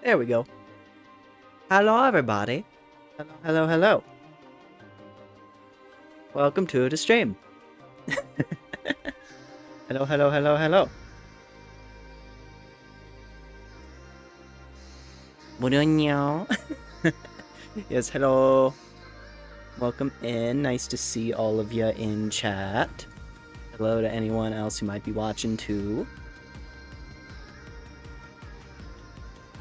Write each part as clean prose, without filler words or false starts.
There we go. Hello, everybody. Hello, hello, hello. Welcome to the stream. Hello, hello, hello, hello. Yes, hello. Welcome in. Nice to see all of you in chat. Hello to anyone else who might be watching too.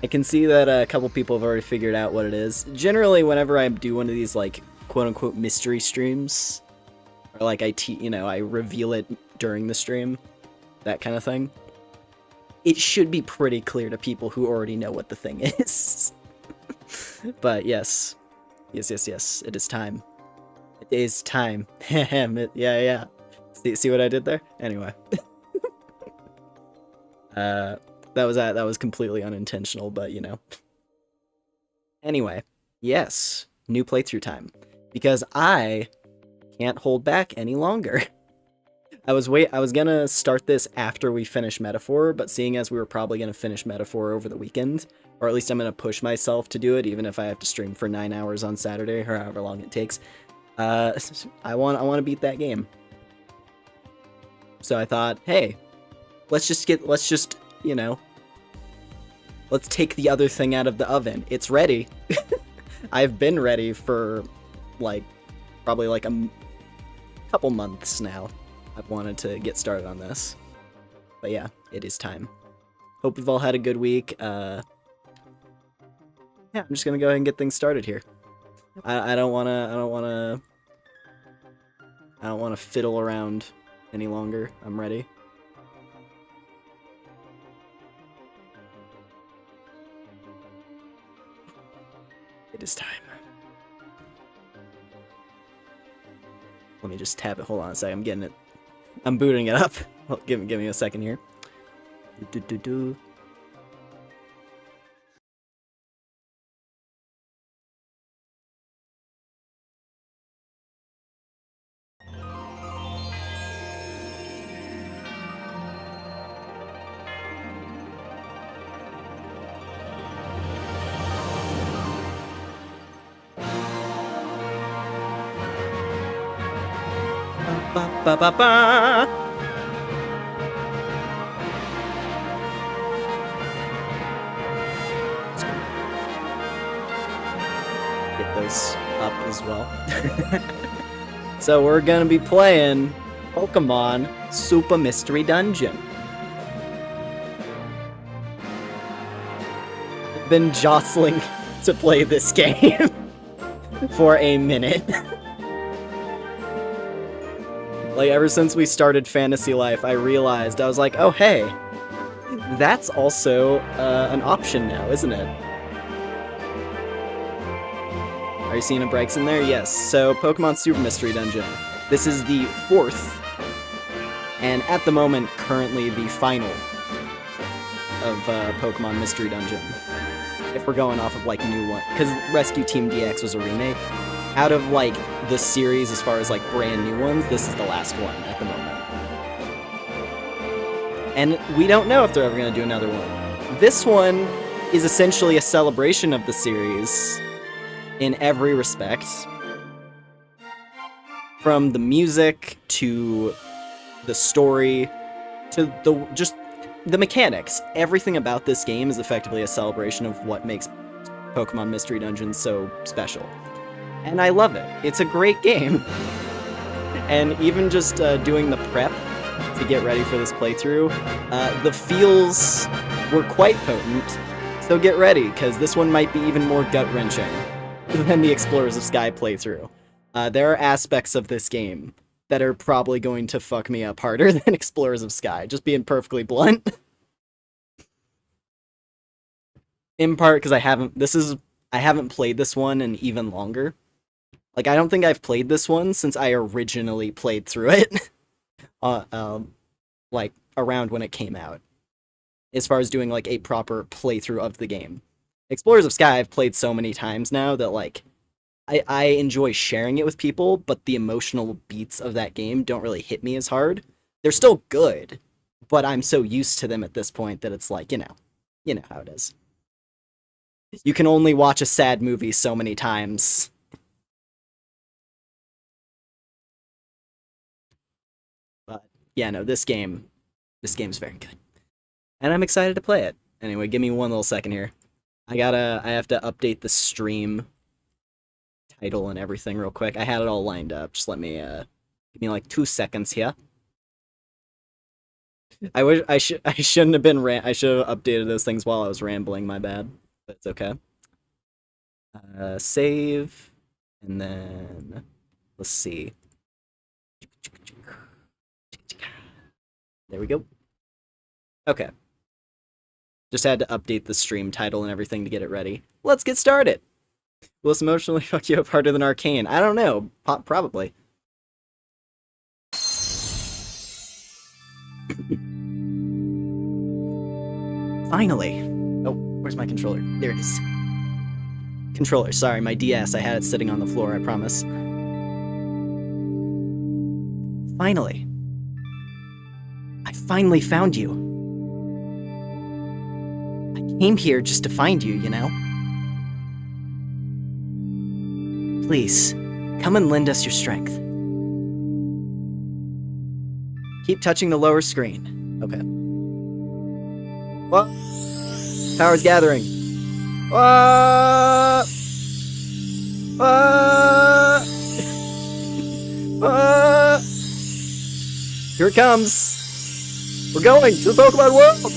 I can see that a couple people have already figured out what it is. Generally, whenever I do one of these, like, quote-unquote mystery streams, or like I reveal it during the stream, that kind of thing, it should be pretty clear to people who already know what the thing is. But yes. Yes, it is time. It is time. Yeah. See what I did there? Anyway. That was completely unintentional, but you know. Anyway, yes, new playthrough time. Because I can't hold back any longer. I was gonna start this after we finish Metaphor, but seeing as we were probably gonna finish Metaphor over the weekend, or at least I'm gonna push myself to do it, even if I have to stream for 9 hours on Saturday, or however long it takes. I want to beat that game. So I thought, hey, let's take the other thing out of the oven. It's ready. I've been ready for, probably a couple months now. I've wanted to get started on this. But yeah, it is time. Hope you've all had a good week. Yeah, I'm just gonna go ahead and get things started here. I don't wanna fiddle around any longer. I'm ready. It is time. Let me just tap it. Hold on a sec. I'm getting it. I'm booting it up. Well, give me a second here. Ba-ba-ba! Get those up as well. So we're gonna be playing Pokemon Super Mystery Dungeon. I've been jostling to play this game for a minute. Like, ever since we started Fantasy Life, I realized, I was like, oh hey, that's also an option now, isn't it? Are you seeing a breaks in there? Yes. So, Pokemon Super Mystery Dungeon. This is the 4th, and at the moment, currently the final of Pokemon Mystery Dungeon. If we're going off of, new one. Because Rescue Team DX was a remake. Out of, the series, as far as, brand new ones, this is the last one at the moment. And we don't know if they're ever going to do another one. This one is essentially a celebration of the series in every respect. From the music, to the story, to the mechanics. Everything about this game is effectively a celebration of what makes Pokemon Mystery Dungeon so special. And I love it. It's a great game. And even just doing the prep to get ready for this playthrough, the feels were quite potent. So get ready, because this one might be even more gut-wrenching than the Explorers of Sky playthrough. There are aspects of this game that are probably going to fuck me up harder than Explorers of Sky, just being perfectly blunt. In part because I haven't played this one in even longer. I don't think I've played this one since I originally played through it. Around when it came out. As far as doing, a proper playthrough of the game. Explorers of Sky I've played so many times now that, like, I enjoy sharing it with people, but the emotional beats of that game don't really hit me as hard. They're still good, but I'm so used to them at this point that it's like, you know how it is. You can only watch a sad movie so many times. But yeah, no, this game's very good. And I'm excited to play it. Anyway, give me one little second here. I have to update the stream title and everything real quick. I had it all lined up. Just let me give me like 2 seconds here. I wish I shouldn't have been I should have updated those things while I was rambling, my bad. But it's okay. Save, and then let's see. There we go. Okay. Just had to update the stream title and everything to get it ready. Let's get started! Will this emotionally fuck you up harder than Arcane? I don't know. Probably. Finally! Oh, where's my controller? There it is. Controller, sorry, my DS. I had it sitting on the floor, I promise. Finally. I finally found you. I came here just to find you, you know? Please, come and lend us your strength. Keep touching the lower screen. Okay. What? Power's gathering. What? Here it comes. We're going to the Pokemon world.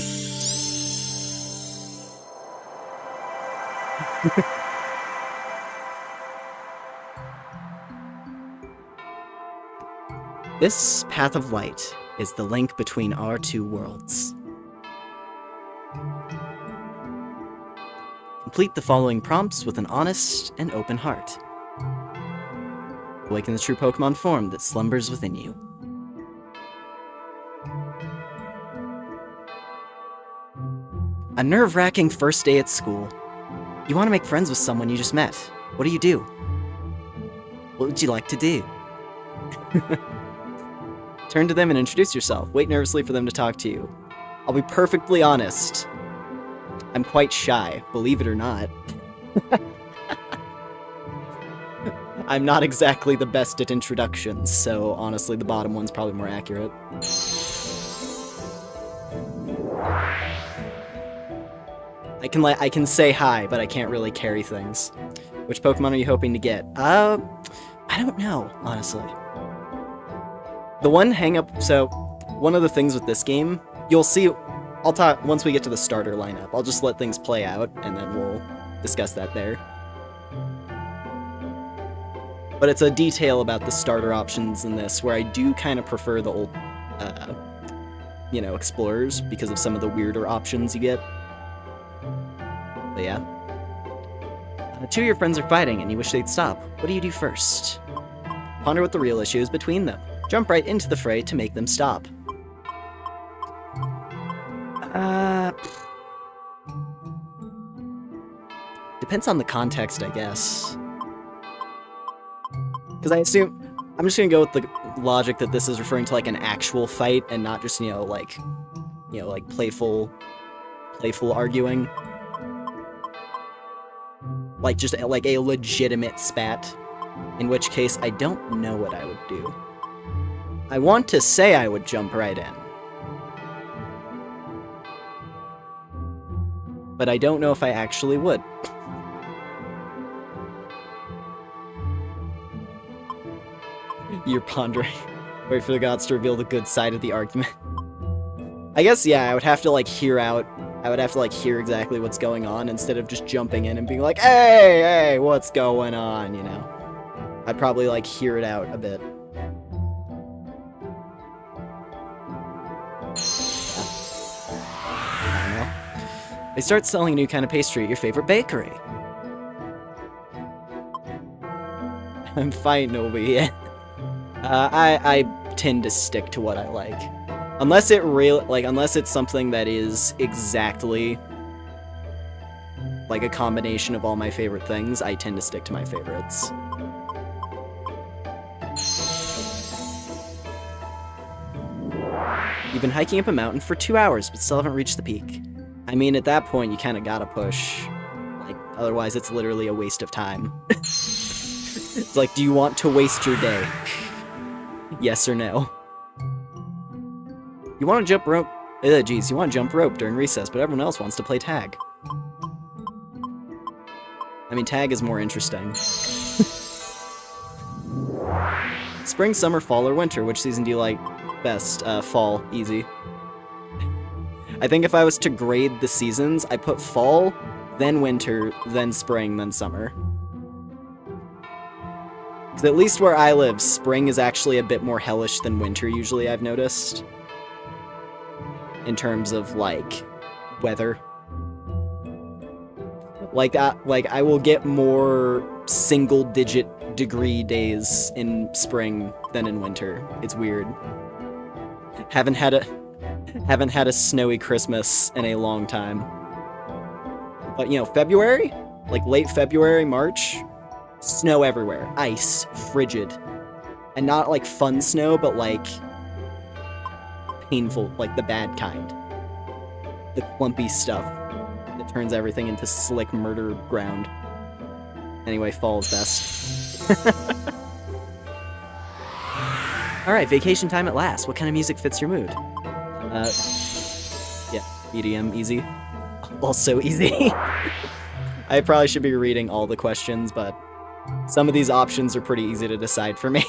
This path of light is the link between our two worlds. Complete the following prompts with an honest and open heart. Awaken the true Pokemon form that slumbers within you. A nerve-wracking first day at school. You want to make friends with someone you just met. What do? What would you like to do? Turn to them and introduce yourself. Wait nervously for them to talk to you. I'll be perfectly honest. I'm quite shy, believe it or not. I'm not exactly the best at introductions, so honestly the bottom one's probably more accurate. I can say hi, but I can't really carry things. Which Pokemon are you hoping to get? I don't know, honestly. The one hang-up, so one of the things with this game, you'll see, I'll talk once we get to the starter lineup. I'll just let things play out, and then we'll discuss that there. But it's a detail about the starter options in this, where I do kind of prefer the old, explorers, because of some of the weirder options you get. But yeah. Two of your friends are fighting, and you wish they'd stop. What do you do first? Ponder what the real issue is between them. Jump right into the fray to make them stop. Depends on the context, I guess. Because I'm just gonna go with the logic that this is referring to like an actual fight and not just, like playful arguing. Like just like a legitimate spat. In which case, I don't know what I would do. I want to say I would jump right in. But I don't know if I actually would. You're pondering. Wait for the gods to reveal the good side of the argument. I guess, yeah, I would have to, hear exactly what's going on instead of just jumping in and being like, hey, what's going on, I'd probably, hear it out a bit. They start selling a new kind of pastry at your favorite bakery. I'm fine over here. I tend to stick to what I like. Unless it unless it's something that is exactly like a combination of all my favorite things, I tend to stick to my favorites. You've been hiking up a mountain for 2 hours, but still haven't reached the peak. I mean, at that point, you kind of gotta push. Like, otherwise it's literally a waste of time. It's like, do you want to waste your day? Yes or no? You want to jump rope? You want to jump rope during recess, but everyone else wants to play tag. I mean, tag is more interesting. Spring, summer, fall, or winter? Which season do you like best? Fall. Easy. I think if I was to grade the seasons, I put fall, then winter, then spring, then summer. Because at least where I live, spring is actually a bit more hellish than winter usually, I've noticed. In terms of, like, weather. Like, I will get more single-digit degree days in spring than in winter. It's weird. Haven't had a snowy Christmas in a long time. But, you know, February? Like, late February, March? Snow everywhere. Ice. Frigid. And not, like, fun snow, but, like, painful, like, the bad kind. The clumpy stuff that turns everything into slick murder ground. Anyway, fall is best. Alright, vacation time at last. What kind of music fits your mood? Yeah, EDM, easy. Also easy. I probably should be reading all the questions, but some of these options are pretty easy to decide for me.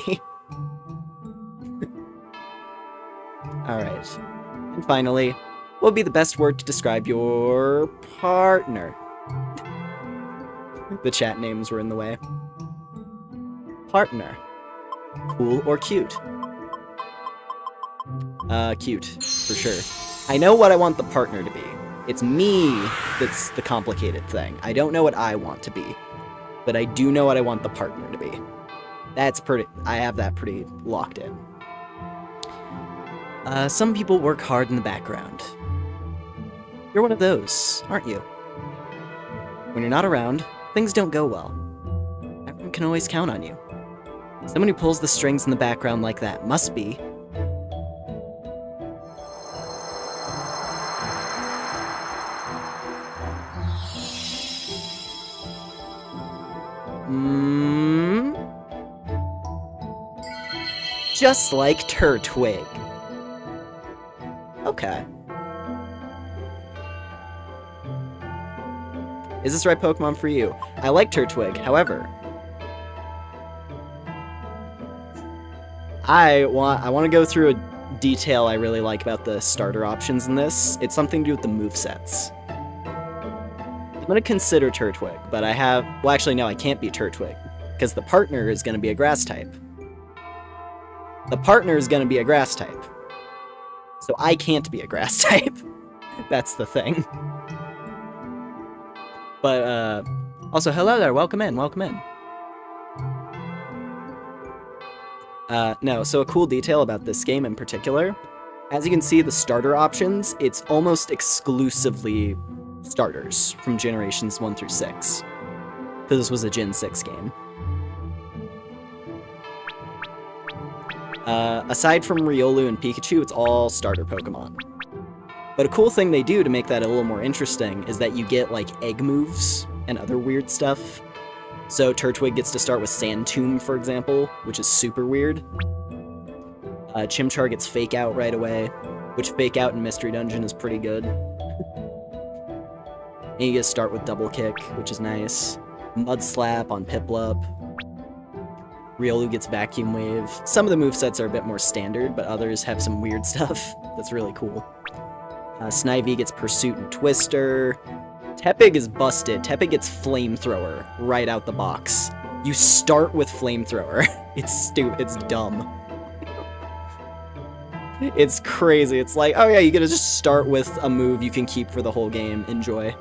Alright. And finally, what would be the best word to describe your partner? The chat names were in the way. Partner. Cool or cute? Cute, for sure. I know what I want the partner to be. It's me that's the complicated thing. I don't know what I want to be, but I do know what I want the partner to be. I have that pretty locked in. Some people work hard in the background. You're one of those, aren't you? When you're not around, things don't go well. Everyone can always count on you. Someone who pulls the strings in the background like that must be... just like Turtwig. Okay. Is this the right Pokemon for you? I like Turtwig, however... I want to go through a detail I really like about the starter options in this. It's something to do with the movesets. I'm going to consider Turtwig, but I have... Well, actually, no, I can't be Turtwig, because the partner is going to be a grass type. The partner is going to be a grass type. So I can't be a grass type. That's the thing. But, also, hello there, welcome in, welcome in. No, so a cool detail about this game in particular, as you can see, the starter options, it's almost exclusively starters from generations 1 through 6. Because this was a Gen 6 game. Aside from Riolu and Pikachu, it's all starter Pokemon. But a cool thing they do to make that a little more interesting is that you get, like, egg moves and other weird stuff. So Turtwig gets to start with Sand Tomb, for example, which is super weird. Chimchar gets Fake Out right away, which Fake Out in Mystery Dungeon is pretty good. And you get to start with Double Kick, which is nice. Mud Slap on Piplup. Riolu gets Vacuum Wave. Some of the movesets are a bit more standard, but others have some weird stuff that's really cool. Snivy gets Pursuit and Twister. Tepig is busted. Tepig gets Flamethrower right out the box. You start with Flamethrower. It's stupid. It's dumb. It's crazy. It's like, oh yeah, you gotta just start with a move you can keep for the whole game. Enjoy.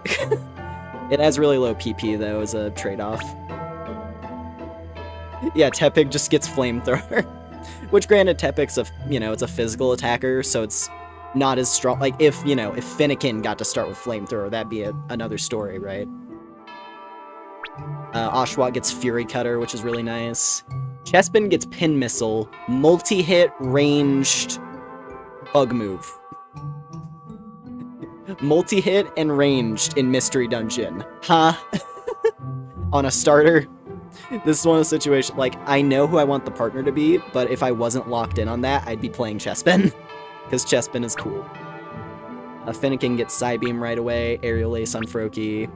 It has really low PP though as a trade-off. Yeah, Tepig just gets Flamethrower. Which granted, Tepig's it's a physical attacker, so it's not as strong. Like, if Finnegan got to start with Flamethrower, that'd be another story, right? Oshawott gets Fury Cutter, which is really nice. Chespin gets Pin Missile, multi-hit, ranged, bug move. Multi-hit and ranged in Mystery Dungeon. Huh? On a starter? This is one of the situations, like, I know who I want the partner to be, but if I wasn't locked in on that, I'd be playing Chespin. Because Chespin is cool. Finnegan gets Psybeam right away, Aerial Ace on Froakie,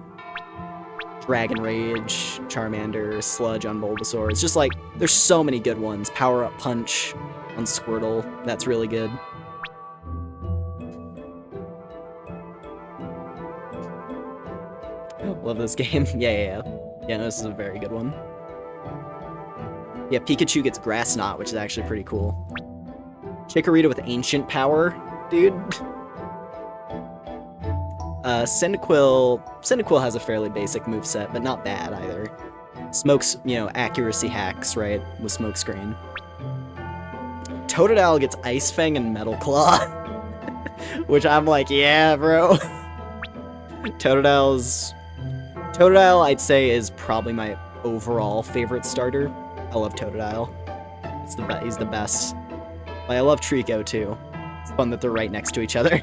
Dragon Rage, Charmander, Sludge on Bulbasaur. It's just like, there's so many good ones. Power Up Punch on Squirtle, that's really good. Love this game. Yeah, no, this is a very good one. Yeah, Pikachu gets Grass Knot, which is actually pretty cool. Chikorita with Ancient Power, dude. Cyndaquil has a fairly basic moveset, but not bad either. Smokes, accuracy hacks, right, with Smokescreen. Totodile gets Ice Fang and Metal Claw, which I'm like, yeah, bro. Totodile, I'd say, is probably my overall favorite starter. I love Totodile. He's the best. But I love Trico, too. It's fun that they're right next to each other.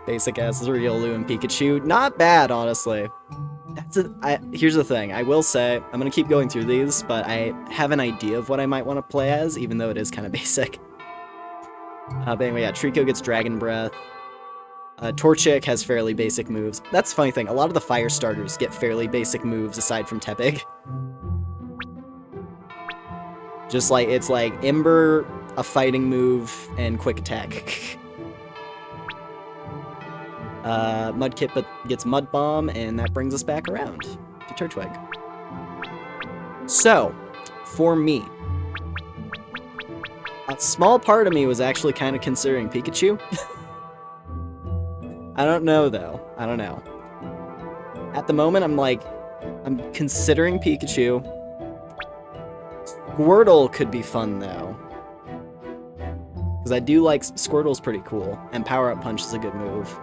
Basic ass Riolu and Pikachu. Not bad, honestly. Here's the thing. I will say, I'm going to keep going through these, but I have an idea of what I might want to play as, even though it is kind of basic. But anyway, yeah, Trico gets Dragon Breath. Torchic has fairly basic moves. That's the funny thing. A lot of the fire starters get fairly basic moves aside from Tepig. Just like, it's like Ember, a fighting move, and quick attack. Mudkip gets Mud Bomb, and that brings us back around to Turtwig. So, for me, a small part of me was actually kind of considering Pikachu. I don't know, though. I don't know. At the moment, I'm considering Pikachu. Squirtle could be fun, though. Because I do like... Squirtle's pretty cool, and Power Up Punch is a good move.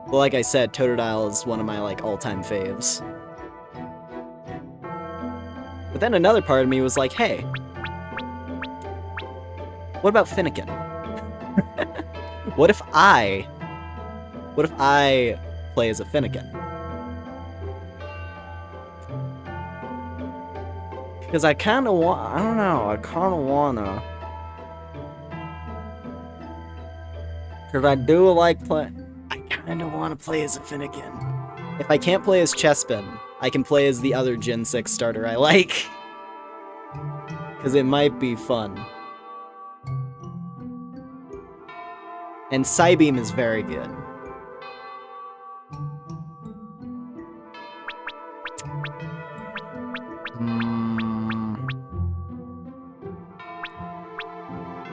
But like I said, Totodile is one of my, all-time faves. But then another part of me was like, hey, what about Finnegan? What if I play as a Finnegan? Because I kind of want... I don't know. I kind of wanna... Because I do like play... I kind of want to play as a Finnegan. If I can't play as Chespin, I can play as the other Gen 6 starter I like. Because it might be fun. And Psybeam is very good.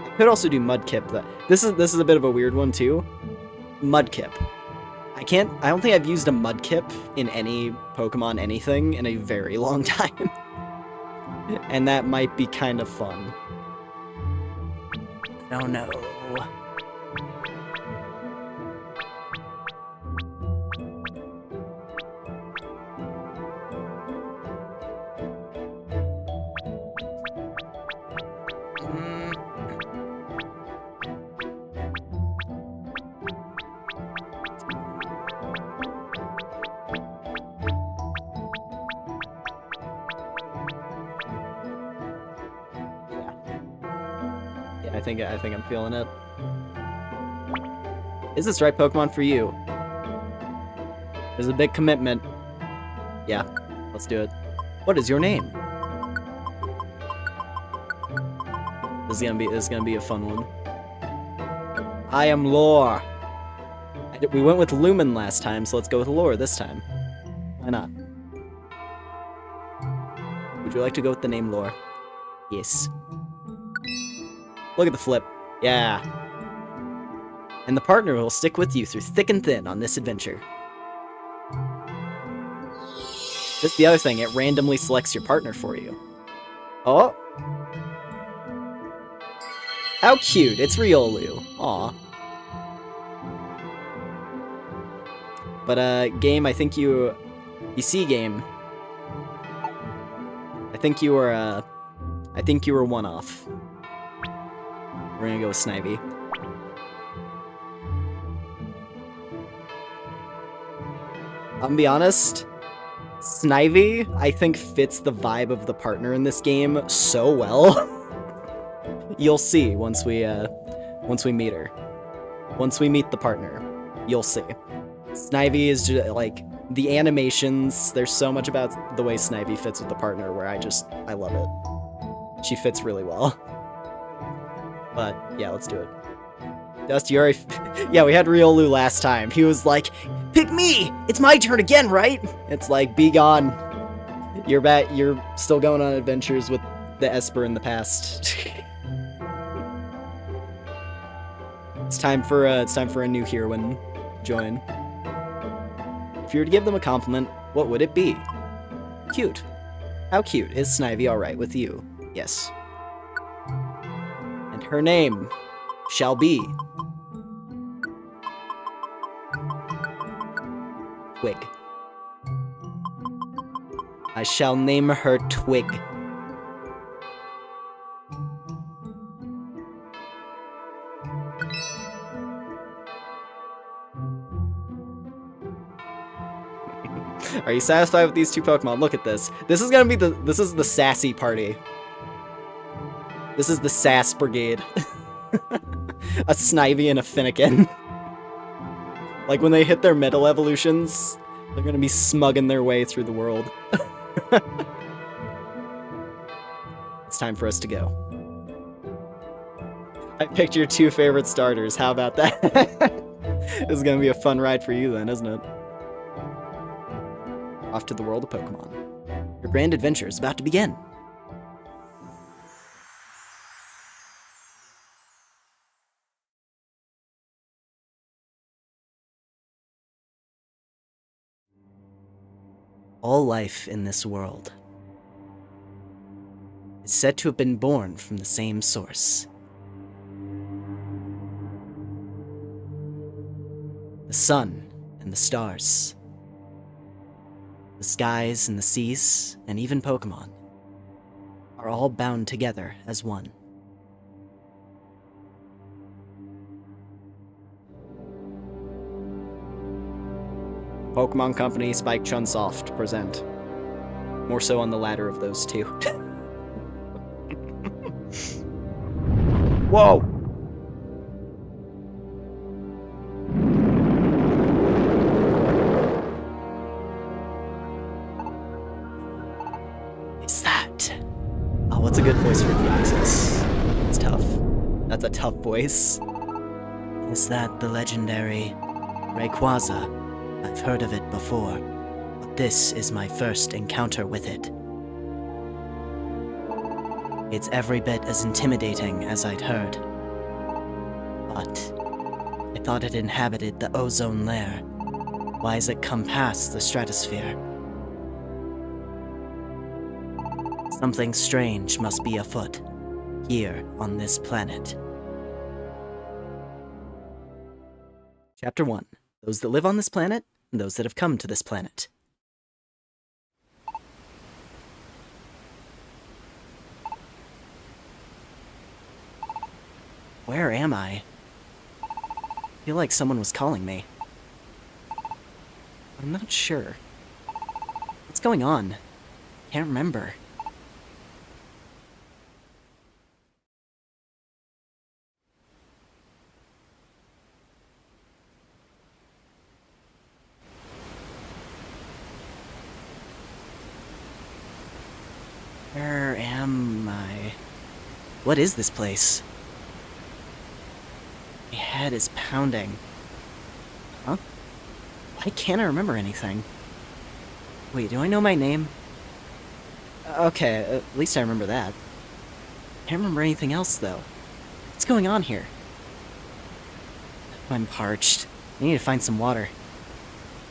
I could also do Mudkip. This is a bit of a weird one too. Mudkip. I don't think I've used a Mudkip in any Pokemon anything in a very long time. And that might be kind of fun. I don't know. I think I'm feeling it. Is this right Pokemon for you? There's a big commitment. Yeah, let's do it. What is your name? This is gonna be a fun one. I am Lore. We went with Lumen last time, so let's go with Lore this time. Why not? Would you like to go with the name Lore? Yes. Look at the flip. Yeah. And the partner will stick with you through thick and thin on this adventure. That's the other thing, it randomly selects your partner for you. Oh! How cute, it's Riolu. Aw. But, game, I think you see, game. I think you were one off. We're gonna go with Snivy. I'm gonna be honest, Snivy, I think, fits the vibe of the partner in this game so well. You'll see once we meet her. Once we meet the partner, you'll see. Snivy is just, like, the animations, there's so much about the way Snivy fits with the partner where I love it. She fits really well. But, yeah, let's do it. Dust, you already... Yeah, we had Riolu last time. He was like, pick me! It's my turn again, right? It's like, be gone. You're back. You're still going on adventures with the Esper in the past. It's time for a new heroine join. If you were to give them a compliment, what would it be? Cute. How cute is Snivy alright with you? Yes. And her name shall be... Twig. I shall name her Twig. Are you satisfied with these two Pokemon? Look at this. This is the sassy party. This is the sass brigade. A Snivy and a Finnegan. Like, when they hit their middle evolutions, they're gonna be smugging their way through the world. It's time for us to go. I picked your two favorite starters. How about that? This is gonna be a fun ride for you then, isn't it? Off to the world of Pokemon. Your grand adventure is about to begin. All life in this world is said to have been born from the same source. The sun and the stars, the skies and the seas, and even Pokemon, are all bound together as one. Pokemon Company, Spike Chunsoft present. More so on the latter of those two. Whoa! Is that... Oh, what's a good voice for Deoxys? It's tough. That's a tough voice. Is that the legendary Rayquaza? I've heard of it before, but this is my first encounter with it. It's every bit as intimidating as I'd heard. But I thought it inhabited the ozone layer. Why has it come past the stratosphere? Something strange must be afoot, here on this planet. Chapter 1. Those that live on this planet, and those that have come to this planet. Where am I? I feel like someone was calling me. I'm not sure. What's going on? Can't remember. Where am I? What is this place? My head is pounding. Huh? Why can't I remember anything? Wait, do I know my name? Okay, at least I remember that. Can't remember anything else, though. What's going on here? I'm parched. I need to find some water.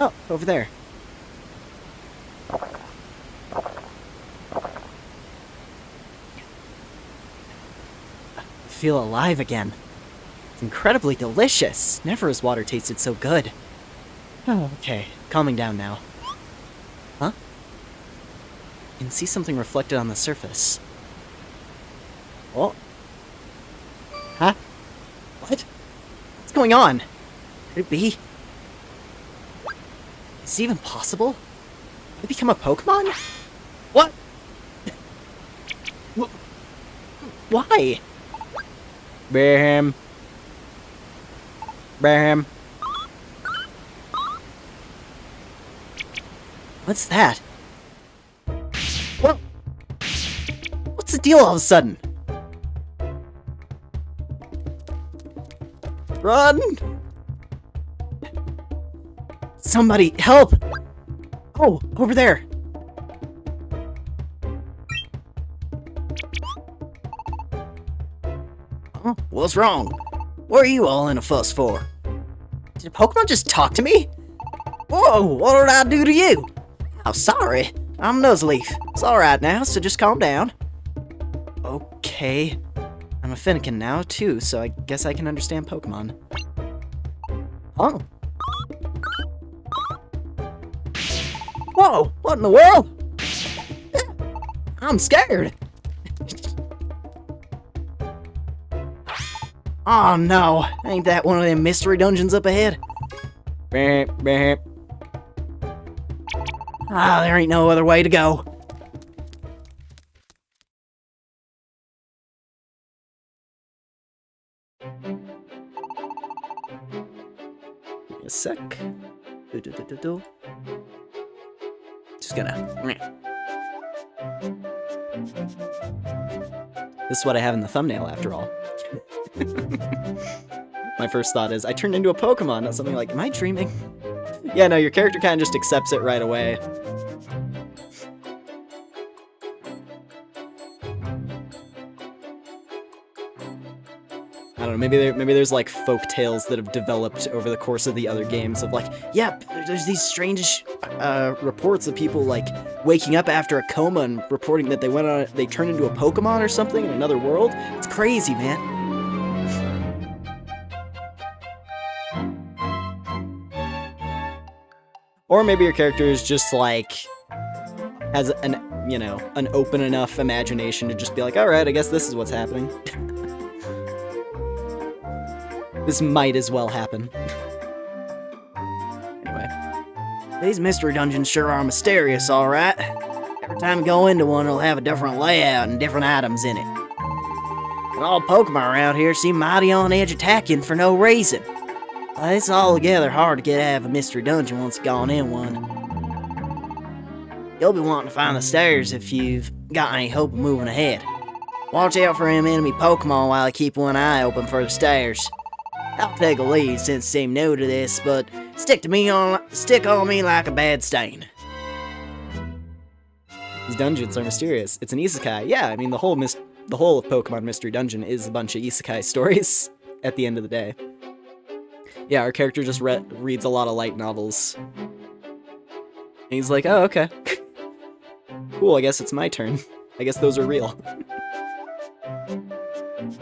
Oh, over there. I feel alive again. It's incredibly delicious. Never has water tasted so good. Oh, okay. Calming down now. Huh? I can see something reflected on the surface. Oh. Huh? What? What's going on? Could it be? Is it even possible? Did I become a Pokemon? What? Why? Bam. Bam. What's that? What? What's the deal all of a sudden? Run! Somebody, help! Oh, over there. Huh? What's wrong? What are you all in a fuss for? Did a Pokemon just talk to me? Whoa, what did I do to you? Oh, sorry. I'm Nuzleaf. It's alright now, so just calm down. Okay. I'm a Finnegan now, too, so I guess I can understand Pokemon. Oh. Whoa, what in the world? I'm scared. Oh no, ain't that one of them mystery dungeons up ahead? Ah, there ain't no other way to go. Give me a sec. Just gonna... This is what I have in the thumbnail, after all. My first thought is, I turned into a Pokemon, not something like, am I dreaming? Yeah, no, your character kind of just accepts it right away. I don't know, maybe there's like folk tales that have developed over the course of the other games of like, yeah, there's these strange reports of people like waking up after a coma and reporting that they turned into a Pokemon or something in another world. It's crazy, man. Or maybe your character is just like has an open enough imagination to just be like, all right, I guess this is what's happening. This might as well happen. Anyway. These mystery dungeons sure are mysterious, alright. Every time you go into one, it'll have a different layout and different items in it. And all Pokemon around here seem mighty on edge attacking for no reason. It's altogether hard to get out of a mystery dungeon once you've gone in one. You'll be wanting to find the stairs if you've got any hope of moving ahead. Watch out for them enemy Pokemon while I keep one eye open for the stairs. I'll take a lead since I seem new to this, but stick on me like a bad stain. These dungeons are mysterious. It's an isekai. Yeah, I mean the whole of Pokemon Mystery Dungeon is a bunch of isekai stories at the end of the day. Yeah, our character just reads a lot of light novels. And he's like, oh, okay. Cool, I guess it's my turn. I guess those are real.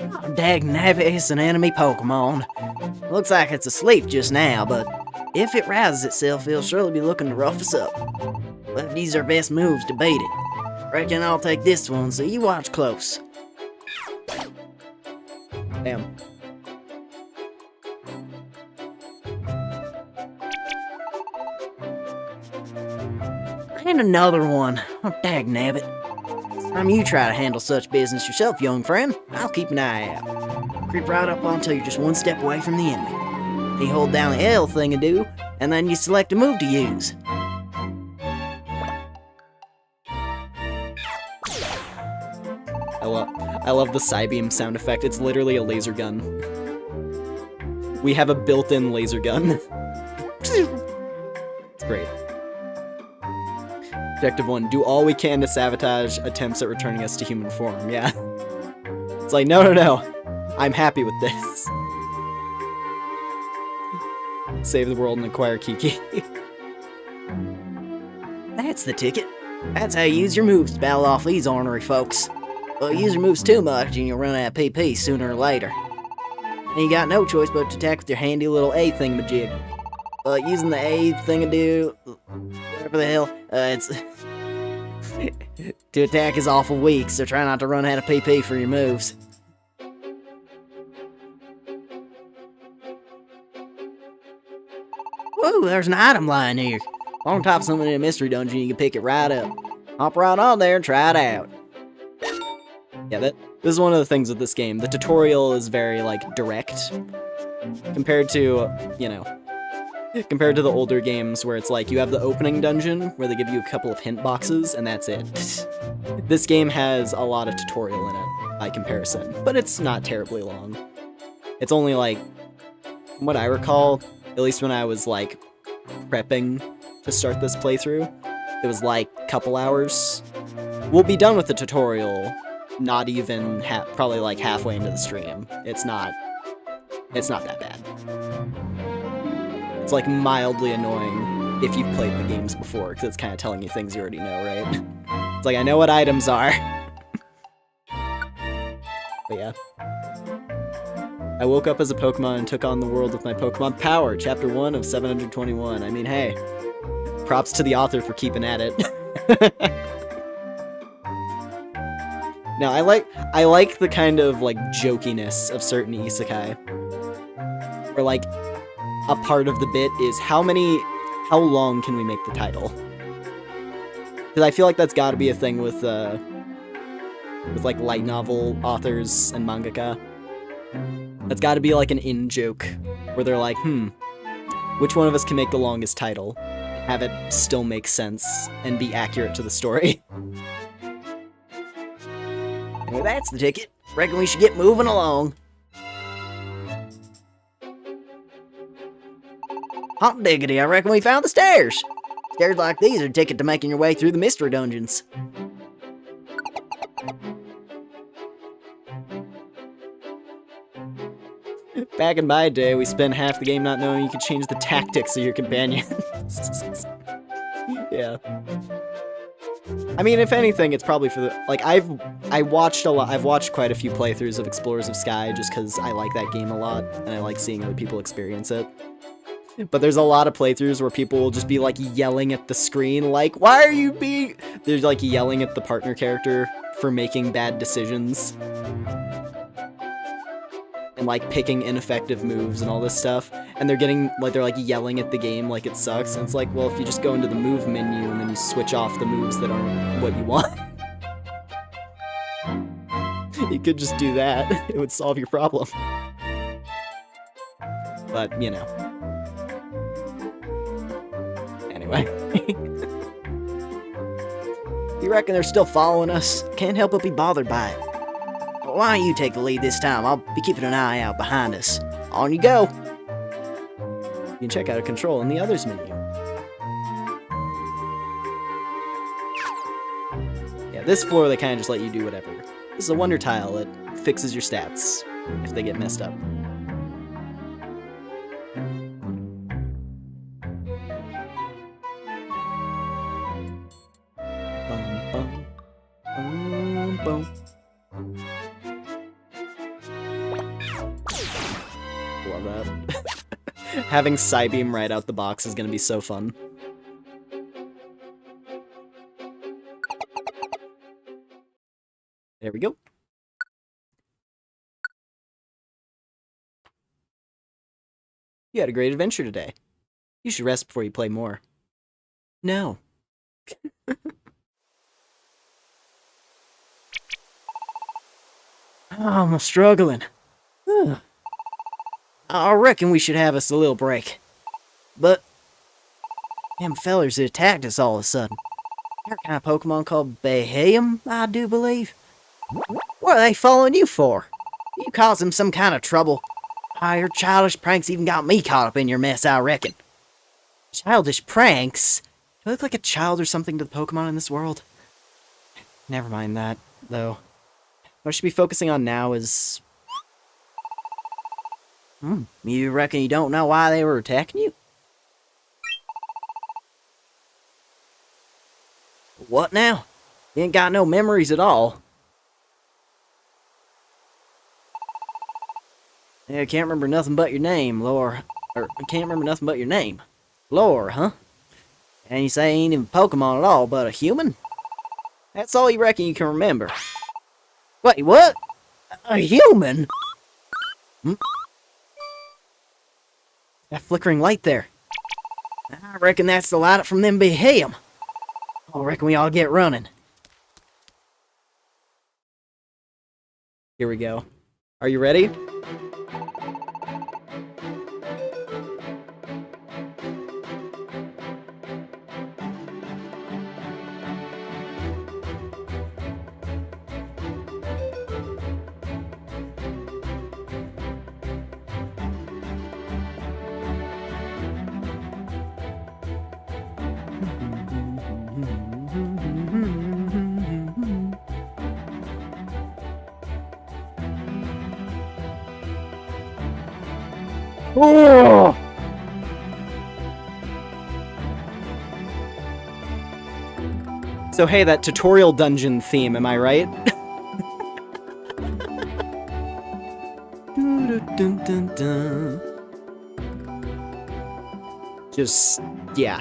Oh, dagnabbit, it's an enemy Pokemon. Looks like it's asleep just now, but if it rouses itself, it'll surely be looking to rough us up. But these are best moves to beat it. Reckon I'll take this one, so you watch close. Damn. And another one. Oh, dagnabbit. Next time you try to handle such business yourself, young friend, I'll keep an eye out. Creep right up until you're just one step away from the enemy. You hold down the L thing-a-do, and then you select a move to use. I love the Psybeam sound effect. It's literally a laser gun. We have a built-in laser gun. It's great. Objective 1, do all we can to sabotage attempts at returning us to human form. Yeah. It's like, no. I'm happy with this. Save the world and acquire Kiki. That's the ticket. That's how you use your moves to battle off these ornery folks. But use your moves too much and you'll run out of PP sooner or later. And you got no choice but to attack with your handy little A thingamajig. Using the A thing-a-do, whatever the hell, it's... to attack is awful weak, so try not to run out of PP for your moves. Whoa, there's an item lying here. On top of something in a mystery dungeon, you can pick it right up. Hop right on there and try it out. Yeah, this is one of the things with this game. The tutorial is very, like, direct. Compared to, you know, compared to the older games where it's like you have the opening dungeon where they give you a couple of hint boxes and that's it. This game has a lot of tutorial in it by comparison, but it's not terribly long. It's only like, from what I recall, at least when I was like prepping to start this playthrough, it was like a couple hours. We'll be done with the tutorial, not even probably like halfway into the stream. It's not that bad. It's like mildly annoying if you've played the games before, because it's kind of telling you things you already know, right? It's like, I know what items are. But yeah. I woke up as a Pokemon and took on the world with my Pokemon Power, Chapter 1 of 721. I mean, hey, props to the author for keeping at it. Now, I like the kind of, like, jokiness of certain isekai. Where, like, a part of the bit is how long can we make the title? Because I feel like that's gotta be a thing with like, light novel authors and mangaka. That's gotta be, like, an in-joke, where they're like, which one of us can make the longest title? Have it still make sense, and be accurate to the story. Well, that's the ticket. Reckon we should get moving along. Hot diggity, I reckon we found the stairs. Stairs like these are a ticket to making your way through the mystery dungeons. Back in my day, we spent half the game not knowing you could change the tactics of your companions. Yeah. I mean, if anything, it's probably for the... Like, I've watched quite a few playthroughs of Explorers of Sky just because I like that game a lot, and I like seeing other people experience it. But there's a lot of playthroughs where people will just be, like, yelling at the screen, like, why are you being... They're, like, yelling at the partner character for making bad decisions. And, like, picking ineffective moves and all this stuff. And they're getting, like, they're, like, yelling at the game like it sucks. And it's like, well, if you just go into the move menu and then you switch off the moves that aren't what you want. You could just do that. It would solve your problem. But, you know. Anyway. You reckon they're still following us? Can't help but be bothered by it. Why don't you take the lead this time? I'll be keeping an eye out behind us. On you go! You can check out a control in the others menu. Yeah, this floor they kind of just let you do whatever. This is a wonder tile. It fixes your stats if they get messed up. Love that. Having Psybeam right out the box is gonna be so fun. There we go. You had a great adventure today. You should rest before you play more. No. I'm struggling. I reckon we should have us a little break. But them fellers that attacked us all of a sudden. They're a kind of Pokemon called Bayham, I do believe. What are they following you for? You caused them some kind of trouble. Ah, your childish pranks even got me caught up in your mess, I reckon. Childish pranks? Do I look like a child or something to the Pokemon in this world? Never mind that, though. What I should be focusing on now is... You reckon you don't know why they were attacking you? What now? You ain't got no memories at all. Yeah, I can't remember nothing but your name, Lore. Or, I can't remember nothing but your name. Lore, huh? And you say ain't even Pokemon at all, but a human? That's all you reckon you can remember. Wait, what? A human? Hmm? That flickering light there. I reckon that's the light from them big ham. I reckon we all get running. Here we go. Are you ready? Oh! So hey, that tutorial dungeon theme, am I right? Just, yeah.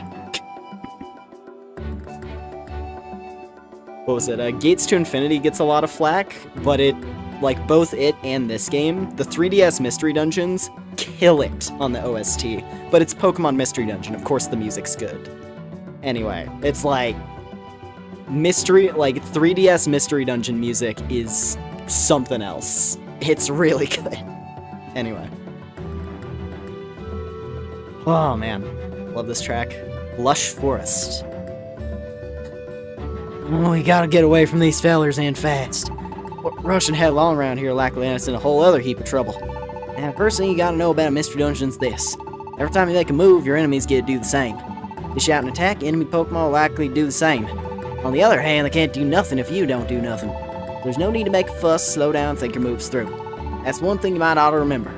What was it? Gates to Infinity gets a lot of flack, but it, like both it and this game, the 3DS Mystery Dungeons kill it on the OST, but it's Pokemon Mystery Dungeon, of course the music's good. Anyway, it's like, 3DS Mystery Dungeon music is something else. It's really good. Anyway. Oh man, love this track. Lush Forest. Oh, we gotta get away from these fellers and fast. Rushing headlong around here likely lands us in a whole other heap of trouble. Now, first thing you gotta know about a Mystery Dungeon is this. Every time you make a move, your enemies get to do the same. Dish out an attack, enemy Pokemon will likely do the same. On the other hand, they can't do nothing if you don't do nothing. There's no need to make a fuss, slow down, think your moves through. That's one thing you might ought to remember.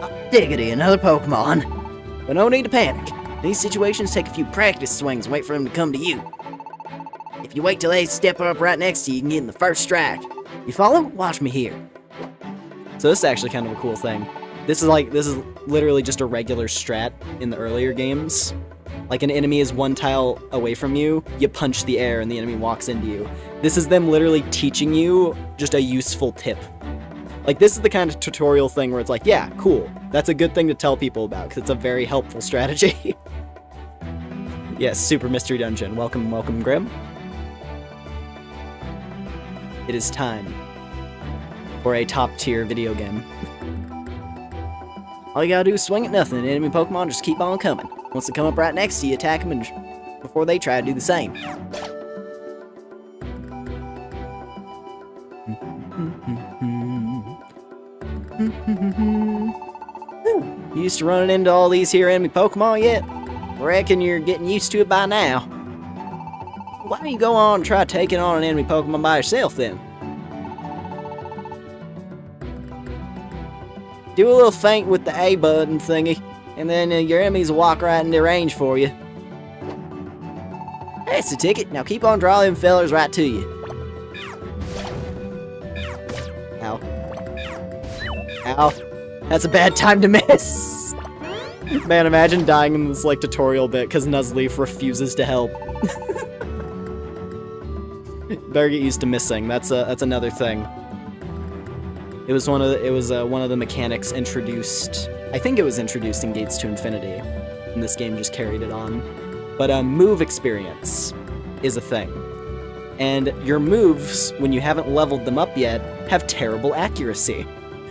Oh, diggity, another Pokemon. But no need to panic. These situations take a few practice swings and wait for them to come to you. If you wait till they step up right next to you, you can get in the first strike. You follow? Watch me here. So this is actually kind of a cool thing. This is literally just a regular strat in the earlier games. Like an enemy is one tile away from you, you punch the air and the enemy walks into you. This is them literally teaching you just a useful tip. Like this is the kind of tutorial thing where it's like, yeah, cool. That's a good thing to tell people about because it's a very helpful strategy. Yes, Super Mystery Dungeon. Welcome, welcome, Grim. It is time for a top-tier video game. All you gotta do is swing at nothing, and enemy Pokemon just keep on coming. Once they come up right next to you, attack them and before they try to do the same. You used to running into all these here enemy Pokemon yet? Reckon you're getting used to it by now. Why don't you go on and try taking on an enemy Pokemon by yourself then? Do a little feint with the A button thingy, and then your enemies will walk right into range for you. That's the ticket. Now keep on drawing them fellers right to you. Ow. Ow. That's a bad time to miss. Man, imagine dying in this, like, tutorial bit because Nuzleaf refuses to help. Better get used to missing. That's another thing. It was one of the mechanics introduced. I think it was introduced in Gates to Infinity, and this game just carried it on. But move experience is a thing, and your moves, when you haven't leveled them up yet, have terrible accuracy.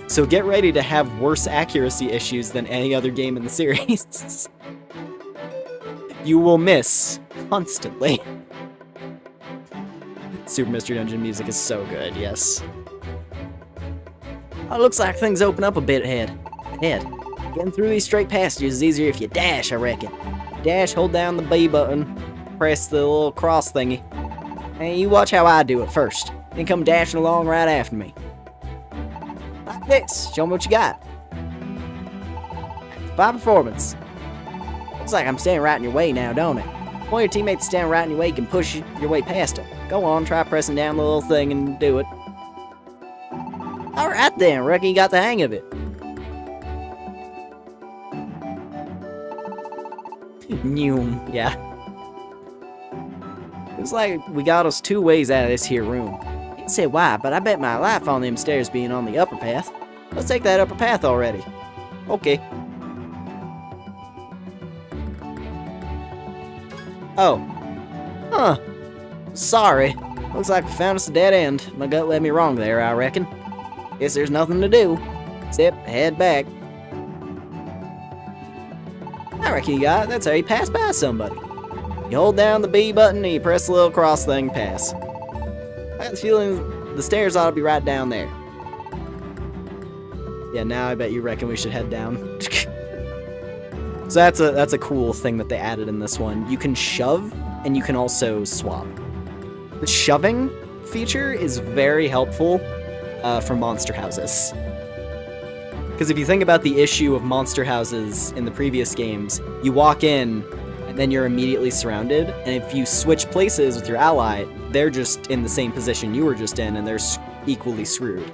So get ready to have worse accuracy issues than any other game in the series. You will miss constantly. Super Mystery Dungeon music is so good, yes. Oh, looks like things open up a bit ahead. Getting through these straight passages is easier if you dash, I reckon. Dash, hold down the B button, press the little cross thingy. And you watch how I do it first. Then come dashing along right after me. Like this. Show me what you got. By performance. Looks like I'm standing right in your way now, don't it? If one of your teammates standing right in your way, you can push your way past them. Go on, try pressing down the little thing and do it. Alright then, reckon you got the hang of it. Noom, yeah. Looks like we got us 2 ways out of this here room. Can't say why, but I bet my life on them stairs being on the upper path. Let's take that upper path already. Okay. Oh. Huh. Sorry. Looks like we found us a dead end. My gut led me wrong there, I reckon. Guess there's nothing to do, except head back. I reckon you got it. That's how you pass by somebody. You hold down the B button and you press the little cross thing, pass. I got the feeling the stairs ought to be right down there. Yeah, now I bet you reckon we should head down. So that's a cool thing that they added in this one. You can shove, and you can also swap. The shoving feature is very helpful for monster houses. Because if you think about the issue of monster houses in the previous games, you walk in, and then you're immediately surrounded, and if you switch places with your ally, they're just in the same position you were just in, and they're equally screwed.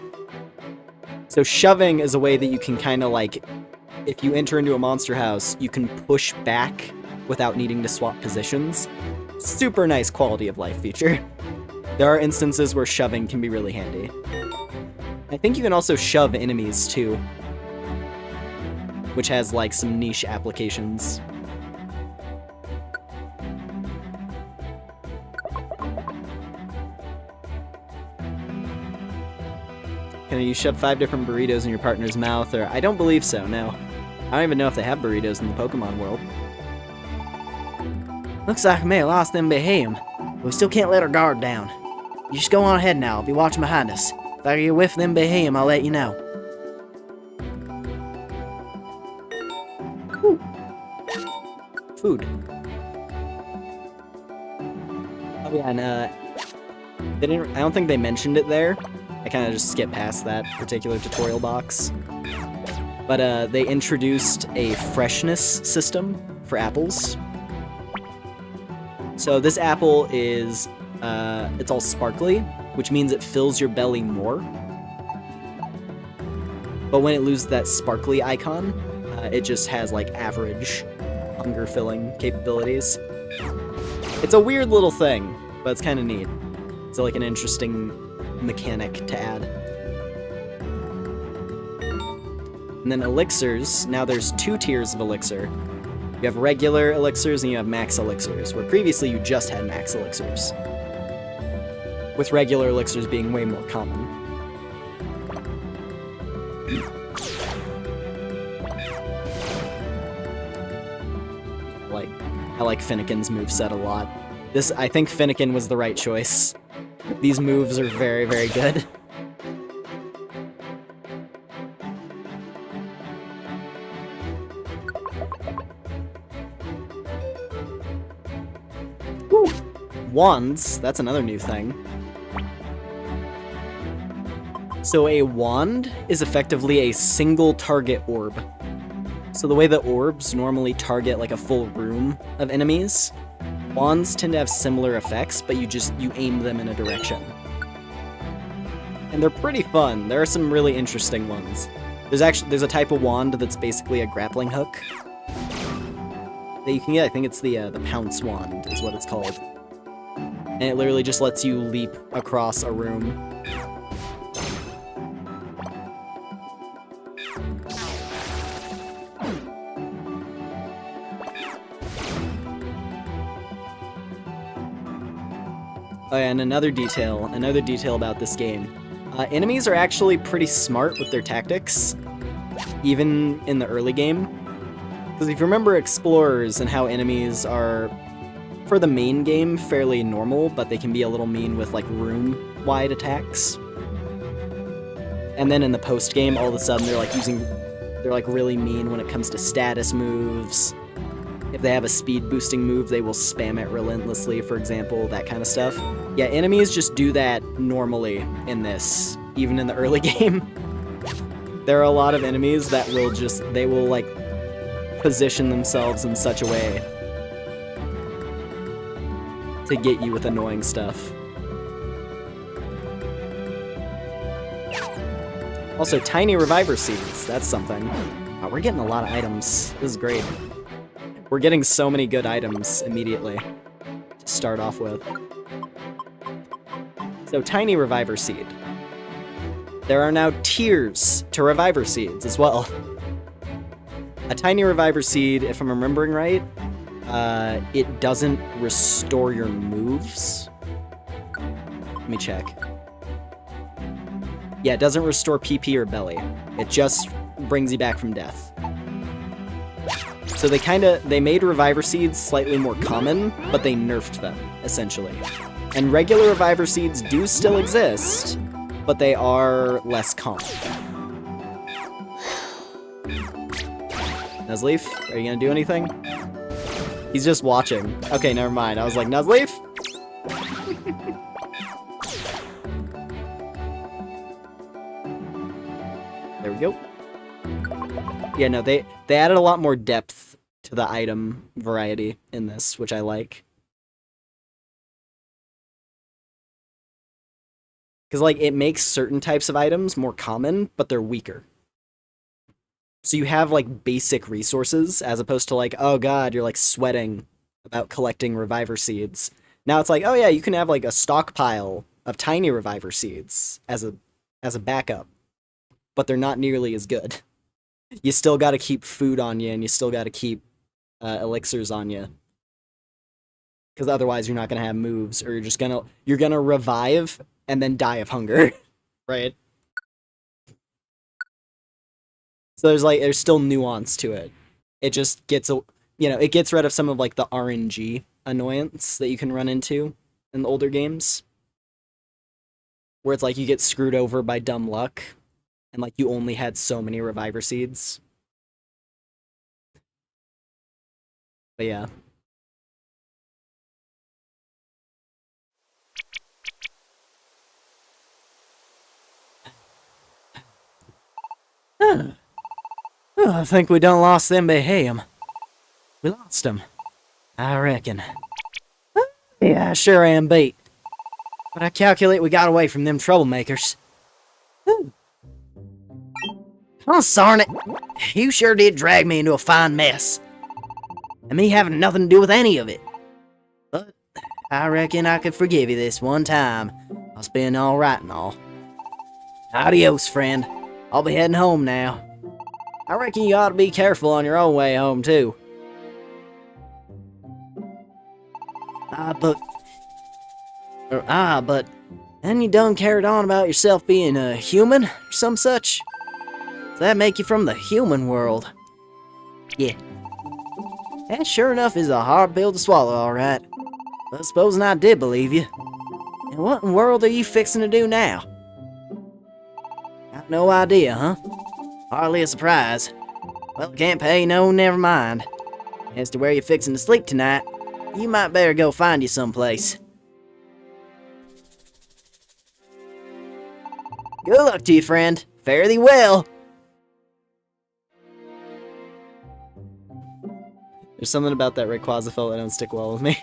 So shoving is a way that you can kind of like, if you enter into a monster house, you can push back without needing to swap positions. Super nice quality of life feature. There are instances where shoving can be really handy. I think you can also shove enemies too, which has like some niche applications. Can you shove 5 different burritos in your partner's mouth? Or I don't believe so, no. I don't even know if they have burritos in the Pokemon world. Looks like we may have lost them behem, but we still can't let our guard down. You just go on ahead now, I'll be watching behind us. If I get a whiff of them behem, I'll let you know. Whew. Food. Oh yeah, and I don't think they mentioned it there. I kind of just skipped past that particular tutorial box. But they introduced a freshness system for apples. So this apple is, it's all sparkly, which means it fills your belly more. But when it loses that sparkly icon, it just has like average hunger filling capabilities. It's a weird little thing, but it's kind of neat. It's like an interesting mechanic to add. And then elixirs, now there's 2 tiers of elixir. You have regular elixirs and you have max elixirs, where previously you just had max elixirs, with regular elixirs being way more common. I like Finnegan's moveset a lot. I think Finnegan was the right choice. These moves are very, very good. Woo! Wands, that's another new thing. So a wand is effectively a single target orb. So the way that orbs normally target like a full room of enemies, wands tend to have similar effects, but you aim them in a direction. And they're pretty fun. There are some really interesting ones. There's a type of wand that's basically a grappling hook that you can get. I think it's the pounce wand is what it's called. And it literally just lets you leap across a room. Oh yeah, and another detail about this game. Enemies are actually pretty smart with their tactics, even in the early game. Because if you remember Explorers and how enemies are, for the main game, fairly normal, but they can be a little mean with like room-wide attacks. And then in the post-game, all of a sudden they're like really mean when it comes to status moves. If they have a speed boosting move, they will spam it relentlessly, for example, that kind of stuff. Yeah, enemies just do that normally in this, even in the early game. There are a lot of enemies that they will like position themselves in such a way to get you with annoying stuff. Also, tiny reviver seeds, that's something. Wow, we're getting a lot of items. This is great. We're getting so many good items immediately to start off with. So, Tiny Reviver Seed. There are now tiers to Reviver Seeds as well. A Tiny Reviver Seed, if I'm remembering right, it doesn't restore your moves. Let me check. Yeah, it doesn't restore PP or belly. It just brings you back from death. So they made Reviver Seeds slightly more common, but they nerfed them, essentially. And regular Reviver Seeds do still exist, but they are less common. Nuzleaf, are you gonna do anything? He's just watching. Okay, never mind. I was like, Nuzleaf? There we go. Yeah, no, they added a lot more depth to the item variety in this, which I like. Because, like, it makes certain types of items more common, but they're weaker. So you have, like, basic resources, as opposed to, like, oh god, you're, like, sweating about collecting Reviver Seeds. Now it's like, oh yeah, you can have, like, a stockpile of tiny Reviver Seeds as a backup. But they're not nearly as good. You still gotta keep food on you, and you still gotta keep elixirs on you. Because otherwise you're not gonna have moves, or you're gonna revive and then die of hunger. Right? So there's still nuance to it. It just gets it gets rid of some of, like, the RNG annoyance that you can run into in the older games. Where it's like you get screwed over by dumb luck, and, like, you only had so many Reviver Seeds. But yeah. I think we done lost them Beham. We lost them, I reckon. Yeah, I sure am beat. But I calculate we got away from them troublemakers. Oh, sarn it. You sure did drag me into a fine mess. And me having nothing to do with any of it. But I reckon I could forgive you this one time. I'll been alright and all. Adios, friend. I'll be heading home now. I reckon you ought to be careful on your own way home, too. But... And you done carried on about yourself being a human, or some such? Does that make you from the human world? Yeah. That sure enough is a hard pill to swallow, alright. But supposing I did believe you. And what in the world are you fixing to do now? Got no idea, huh? Hardly a surprise. Well, can't pay no, never mind. As to where you're fixing to sleep tonight, you might better go find you someplace. Good luck to you, friend. Fare thee well. There's something about that Rayquaza that don't stick well with me.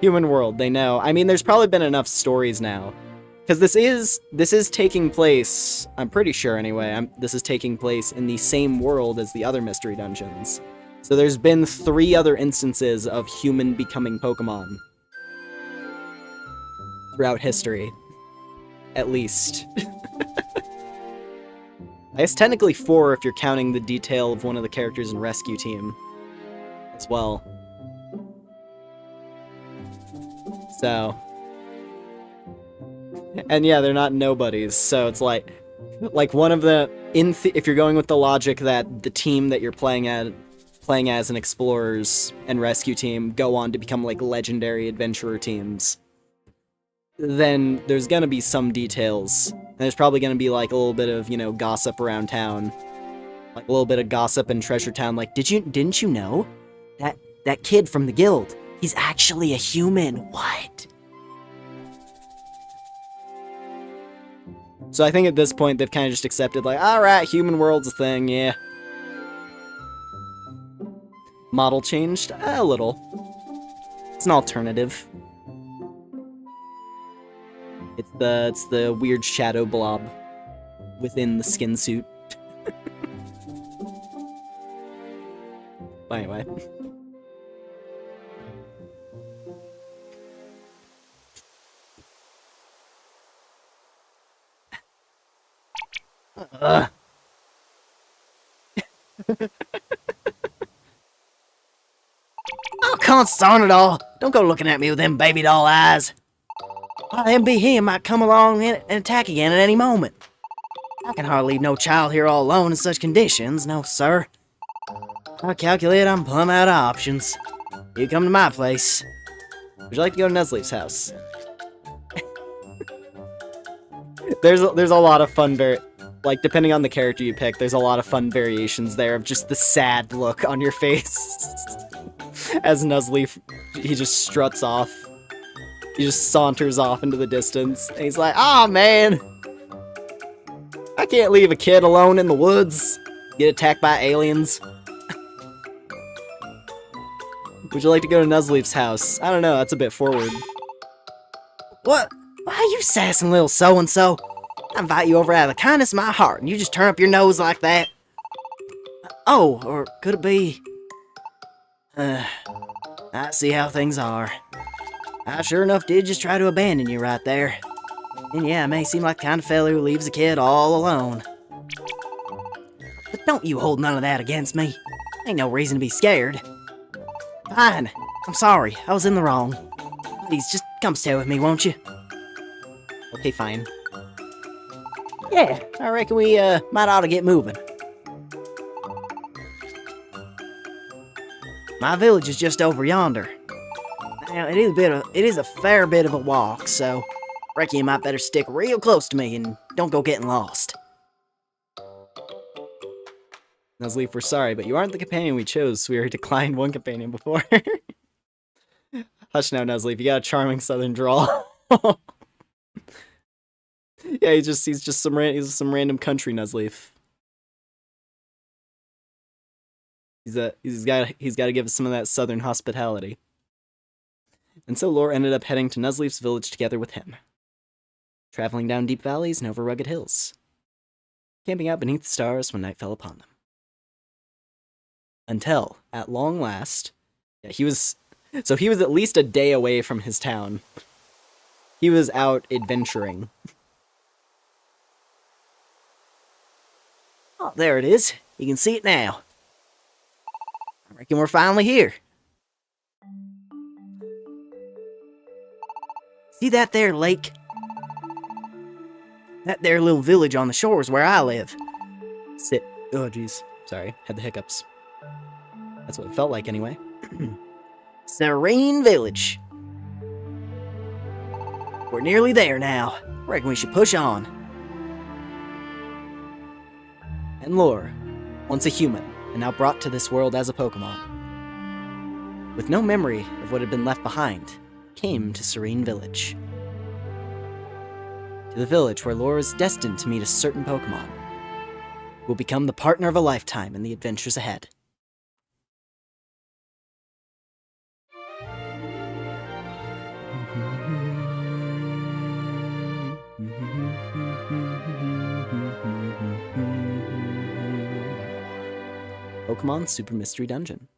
Human world, they know. I mean, there's probably been enough stories now. Because this is taking place, I'm pretty sure anyway, this is taking place in the same world as the other mystery dungeons. So there's been 3 other instances of human becoming Pokemon throughout history. At least. I guess technically 4 if you're counting the detail of one of the characters in Rescue Team as well. So... And yeah, they're not nobodies, so it's like one of the if you're going with the logic that the team that you're playing as an Explorers and Rescue Team go on to become, like, legendary adventurer teams, then there's gonna be some details. And there's probably gonna be, like, a little bit of, gossip around town. Like a little bit of gossip in Treasure Town, like, didn't you know? That kid from the guild, he's actually a human. What? So I think at this point they've kind of just accepted, like, alright, human world's a thing, yeah. Model changed? A little. It's an alternative. It's the weird shadow blob within the skin suit. But anyway. consarn it all. Don't go looking at me with them baby doll eyes. Them be him might come along and attack again at any moment. I can hardly leave no child here all alone in such conditions, no sir. I calculate I'm plumb out of options. You come to my place. Would you like to go to Nuzleaf's house? There's a lot of fun like, depending on the character you pick, there's a lot of fun variations there of just the sad look on your face. As Nuzleaf, he just struts off. He just saunters off into the distance. And he's like, "Ah, man! I can't leave a kid alone in the woods. Get attacked by aliens." Would you like to go to Nuzleaf's house? I don't know, that's a bit forward. What? Why are you sassing little so-and-so? I invite you over out of the kindness of my heart, and you just turn up your nose like that? Oh, or could it be... I see how things are. I sure enough did just try to abandon you right there. And yeah, it may seem like the kind of fella who leaves a kid all alone. But don't you hold none of that against me. Ain't no reason to be scared. Fine. I'm sorry. I was in the wrong. Please, just come stay with me, won't you? Okay, fine. Yeah, I reckon we, might ought to get moving. My village is just over yonder. Now, it is a fair bit of a walk, so reckon you might better stick real close to me and don't go getting lost. Nuzleaf, we're sorry, but you aren't the companion we chose. We already declined one companion before. Hush now, Nuzleaf. You got a charming southern drawl. Yeah, he's just some random country Nuzleaf. He's got to give us some of that southern hospitality. And so Lore ended up heading to Nuzleaf's village together with him, traveling down deep valleys and over rugged hills, camping out beneath the stars when night fell upon them. Until, at long last, he was at least a day away from his town. He was out adventuring. Oh, there it is. You can see it now. I reckon we're finally here. See that there lake? That there little village on the shore is where I live. Oh, jeez. Sorry. Had the hiccups. That's what it felt like, anyway. Serene Village. We're nearly there now. Reckon we should push on. And Lore, once a human, and now brought to this world as a Pokemon, with no memory of what had been left behind, came to Serene Village. To the village where Lore is destined to meet a certain Pokemon, who will become the partner of a lifetime in the adventures ahead. Pokemon Super Mystery Dungeon.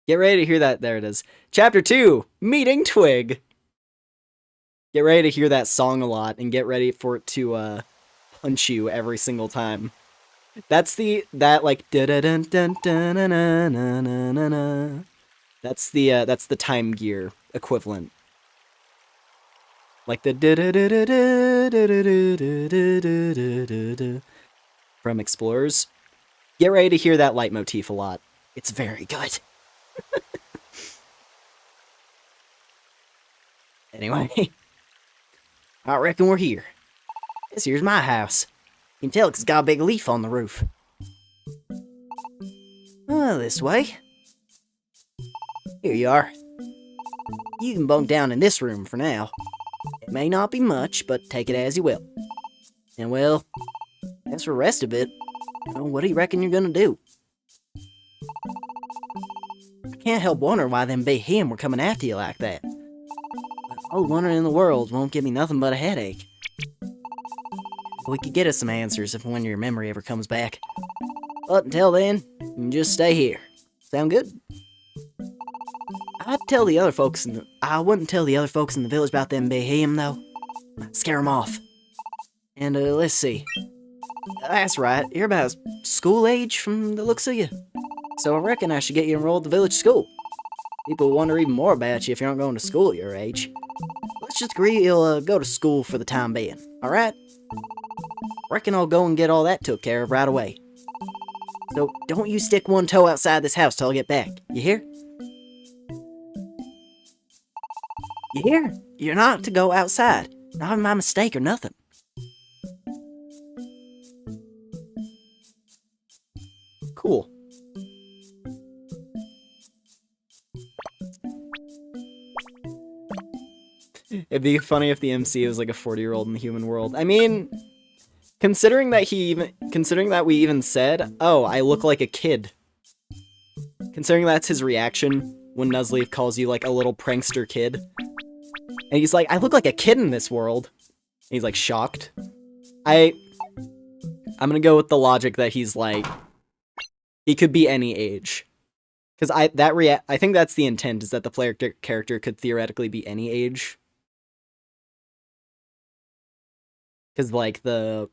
Get ready to hear that. There it is. Chapter 2, Meeting Twig. Get ready to hear that song a lot, and get ready for it to punch you every single time. That's the Time Gear equivalent. Like the from Explorers. Get ready to hear that leitmotif a lot. It's very good. Anyway, I reckon we're here. This here's my house. You can tell it's got a big leaf on the roof. This way. Here you are. You can bunk down in this room for now. It may not be much, but take it as you will. And well, as for the rest of it, well, what do you reckon you're gonna do? I can't help wondering why them big him were coming after you like that. But all the wondering in the world won't give me nothing but a headache. We could get us some answers if when your memory ever comes back. But until then, you can just stay here. Sound good? I wouldn't tell the other folks in the village about them big him though. Might scare them off. And, let's see. That's right, you're about school age from the looks of you. So I reckon I should get you enrolled at the village school. People wonder even more about you if you aren't going to school at your age. Let's just agree you'll go to school for the time being, alright? Reckon I'll go and get all that took care of right away. So don't you stick one toe outside this house till I get back, you hear? You hear? You're not to go outside. Not my mistake or nothing. Cool. It'd be funny if the MC was like a 40-year-old in the human world. I mean, considering that we even said, "Oh, I look like a kid." Considering that's his reaction when Nuzleaf calls you like a little prankster kid. And he's like, "I look like a kid in this world." And he's like shocked. I'm gonna go with the logic that he's like, he could be any age. Because I think that's the intent, is that the player character could theoretically be any age. Because, like, the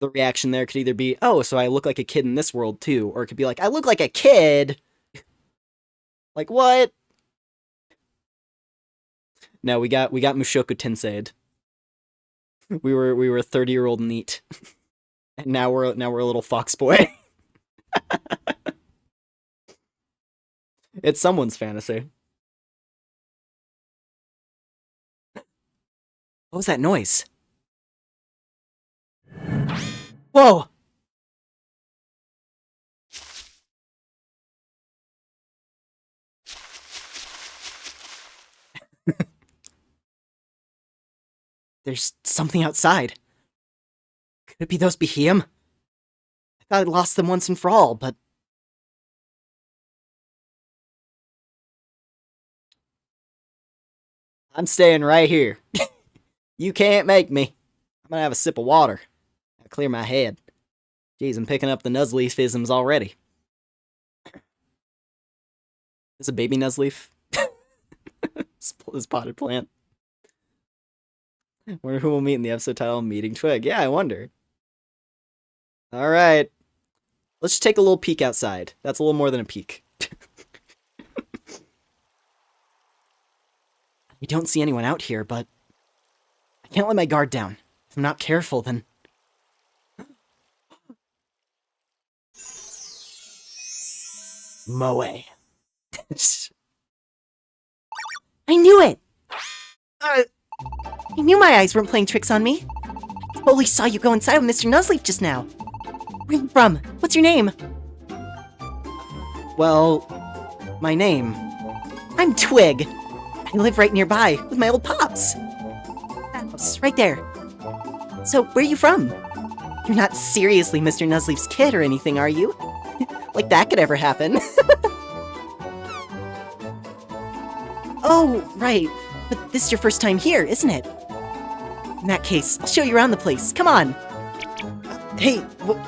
reaction there could either be, "Oh, so I look like a kid in this world, too." Or it could be like, "I look like a kid!" Like, what? No, we got Mushoku Tensei. We were 30-year-old neat. And now we're a little fox boy. It's someone's fantasy. What was that noise? Whoa! There's something outside. Could it be those Behem? I thought I'd lost them once and for all, but... I'm staying right here. You can't make me. I'm gonna have a sip of water. I'll clear my head. Jeez, I'm picking up the Nuzleaf-isms already. Is a baby Nuzleaf? This potted plant. Wonder who we'll meet in the episode title, Meeting Twig. Yeah, I wonder. Alright. Let's just take a little peek outside. That's a little more than a peek. I don't see anyone out here, but... I can't let my guard down. If I'm not careful, then... Moe. I knew it! I knew my eyes weren't playing tricks on me. I totally saw you go inside with Mr. Nuzleaf just now. Where are you from? What's your name? Well, my name... I'm Twig. I live right nearby with my old pops. That house, right there. So, where are you from? You're not seriously Mr. Nuzleaf's kid or anything, are you? Like that could ever happen. Oh, right. But this is your first time here, isn't it? In that case, I'll show you around the place. Come on. Hey, what'd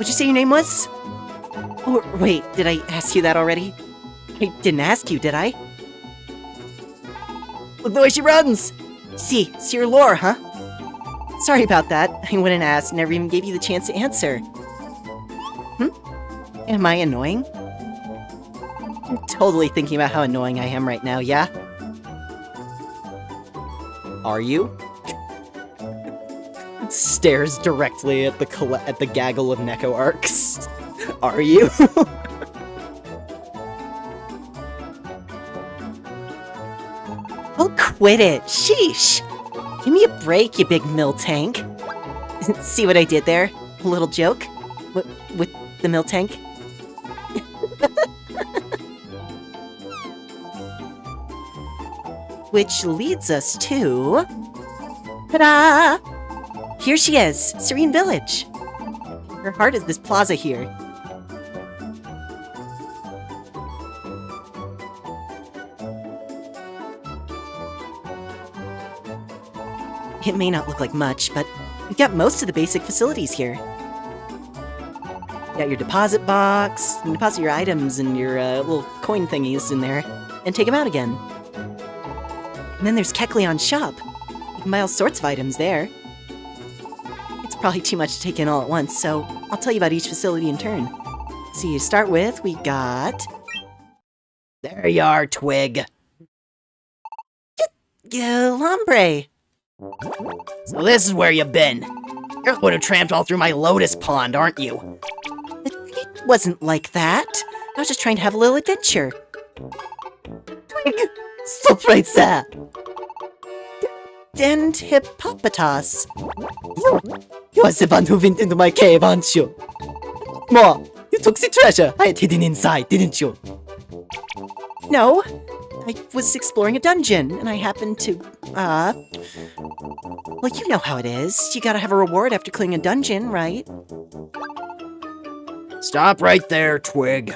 you say your name was? Oh, wait, did I ask you that already? I didn't ask you, did I? Look the way she runs! See your lore, huh? Sorry about that. I went and asked, never even gave you the chance to answer. Am I annoying? You're totally thinking about how annoying I am right now, yeah? Are you? Stares directly at the gaggle of Neko arcs. Are you? Oh, quit it! Sheesh! Give me a break, you big mill tank. See what I did there? A little joke? With the mill tank? Which leads us to... Ta-da! Here she is, Serene Village. Her heart is this plaza here. It may not look like much, but we've got most of the basic facilities here. You got your deposit box, you can deposit your items and your little coin thingies in there, and take them out again. And then there's Kecleon's shop. You can buy all sorts of items there. It's probably too much to take in all at once, so I'll tell you about each facility in turn. See, to start with, we got... There you are, Twig. Lombre. So this is where you've been. You're the one who tramped all through my lotus pond, aren't you? It wasn't like that. I was just trying to have a little adventure. Twig, stop right there. And Hippopotas. You're the one who went into my cave, aren't you? More, you took the treasure I had hidden inside, didn't you? No, I was exploring a dungeon, and I happened to, well, you know how it is. You gotta have a reward after clearing a dungeon, right? Stop right there, Twig.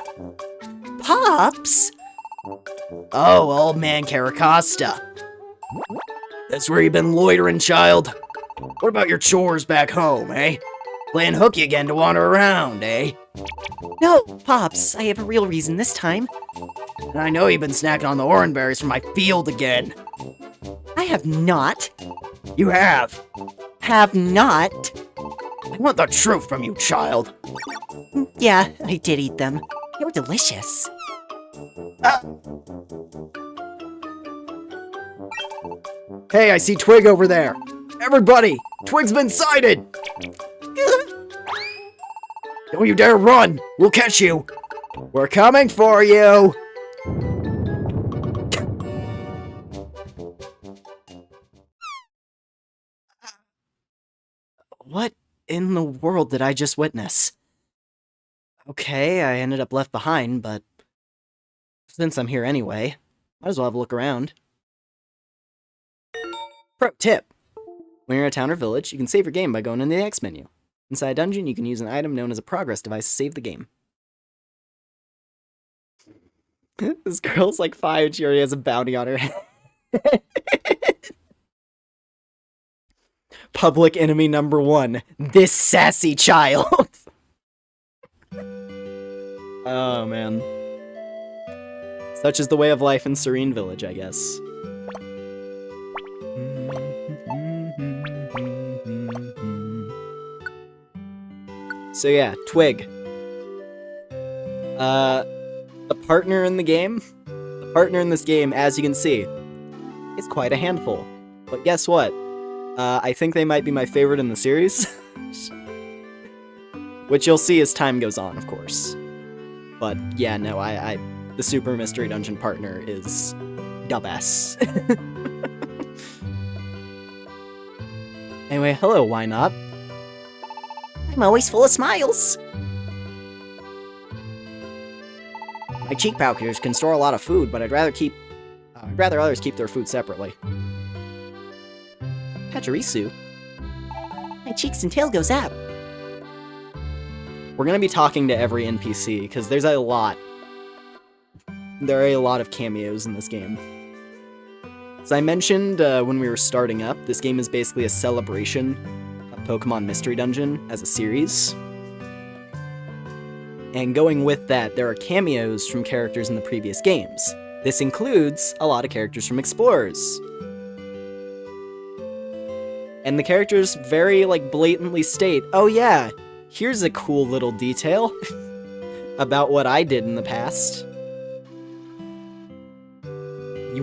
Pops? Oh, old man Caracosta. That's where you've been loitering, child? What about your chores back home, eh? Playing hooky again to wander around, eh? No, Pops, I have a real reason this time. I know you've been snacking on the orange berries from my field again. I have not. You have. Have not. I want the truth from you, child. Yeah, I did eat them. They were delicious. Hey, I see Twig over there. Everybody, Twig's been sighted. Don't you dare run. We'll catch you. We're coming for you. What in the world did I just witness? Okay, I ended up left behind, but since I'm here anyway, might as well have a look around. Pro tip! When you're in a town or village, you can save your game by going in the X menu. Inside a dungeon, you can use an item known as a progress device to save the game. This girl's like 5, she already has a bounty on her head. Public enemy number 1, this sassy child. Oh, man. Such is the way of life in Serene Village, I guess. So yeah, Twig. The partner in the game, this game, as you can see, is quite a handful. But guess what? I think they might be my favorite in the series. Which you'll see as time goes on, of course. But yeah, no, the Super Mystery Dungeon partner is the best. Anyway, hello, why not? I'm always full of smiles. My cheek pouches can store a lot of food, but I'd rather others keep their food separately. Pachirisu. My cheeks and tail goes up. We're gonna be talking to every NPC, because there's a lot. There are a lot of cameos in this game. As I mentioned when we were starting up, this game is basically a celebration of Pokemon Mystery Dungeon as a series. And going with that, there are cameos from characters in the previous games. This includes a lot of characters from Explorers. And the characters very, blatantly state, oh yeah, here's a cool little detail about what I did in the past.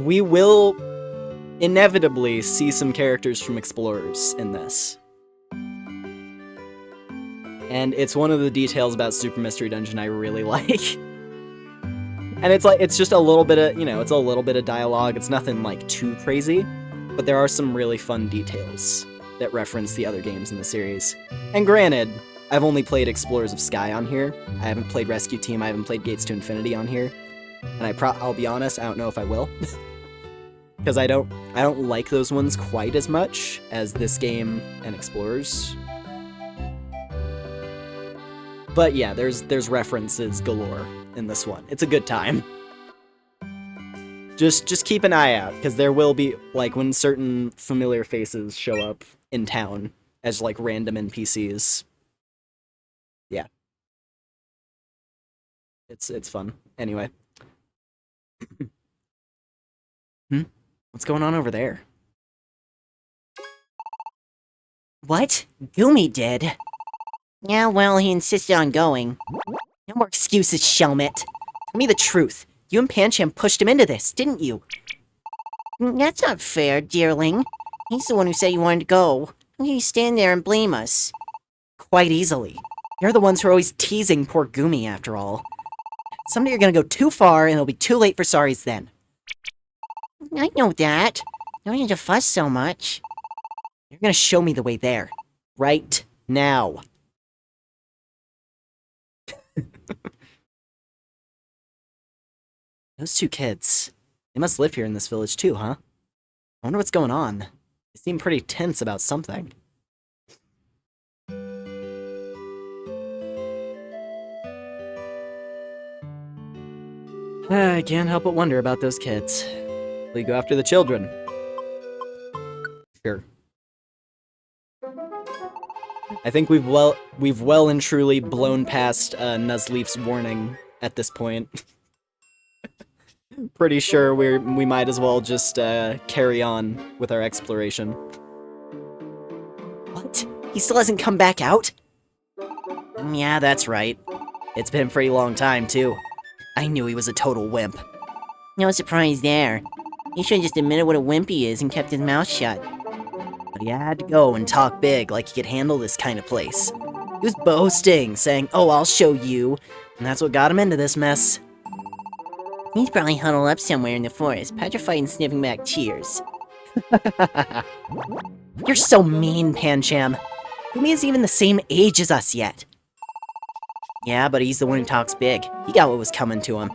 We will inevitably see some characters from Explorers in this. And it's one of the details about Super Mystery Dungeon I really like. And it's just a little bit of, it's a little bit of dialogue. It's nothing, too crazy. But there are some really fun details that reference the other games in the series. And granted, I've only played Explorers of Sky on here. I haven't played Rescue Team, I haven't played Gates to Infinity on here. And I'll be honest, I don't know if I will. Because I don't like those ones quite as much as this game and Explorers. But yeah, there's references galore in this one. It's a good time. Just keep an eye out, because there will be, when certain familiar faces show up in town as, random NPCs. Yeah. It's fun. Anyway. What's going on over there? What? Goomy did? Yeah, well, he insisted on going. No more excuses, Shelmet. Tell me the truth. You and Pancham pushed him into this, didn't you? That's not fair, dearling. He's the one who said you wanted to go. How can you stand there and blame us? Quite easily. You're the ones who are always teasing poor Goomy, after all. Someday you're gonna go too far, and it'll be too late for sorries then. I know that. No need to fuss so much. You're gonna show me the way there. Right now. Those two kids. They must live here in this village too, huh? I wonder what's going on. They seem pretty tense about something. I can't help but wonder about those kids. We go after the children. Sure. I think we've well and truly blown past Nuzleaf's warning at this point. Pretty sure we might as well just carry on with our exploration. What? He still hasn't come back out? Yeah, that's right. It's been a pretty long time, too. I knew he was a total wimp. No surprise there. He should have just admitted what a wimp he is and kept his mouth shut. But he had to go and talk big like he could handle this kind of place. He was boasting, saying, "Oh, I'll show you," and that's what got him into this mess. He's probably huddled up somewhere in the forest, petrified and sniffing back tears. You're so mean, Pancham. Goomy isn't even the same age as us yet. Yeah, but he's the one who talks big. He got what was coming to him.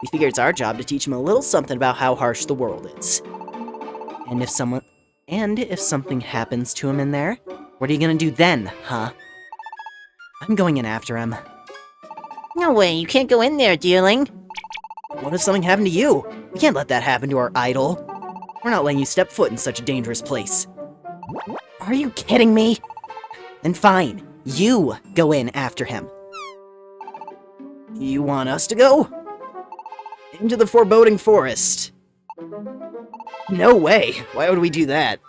We figure it's our job to teach him a little something about how harsh the world is. And if something happens to him in there, what are you gonna do then, huh? I'm going in after him. No way, you can't go in there, dearling. What if something happened to you? We can't let that happen to our idol. We're not letting you step foot in such a dangerous place. Are you kidding me? Then fine, you go in after him. You want us to go? Into the foreboding forest. No way. Why would we do that?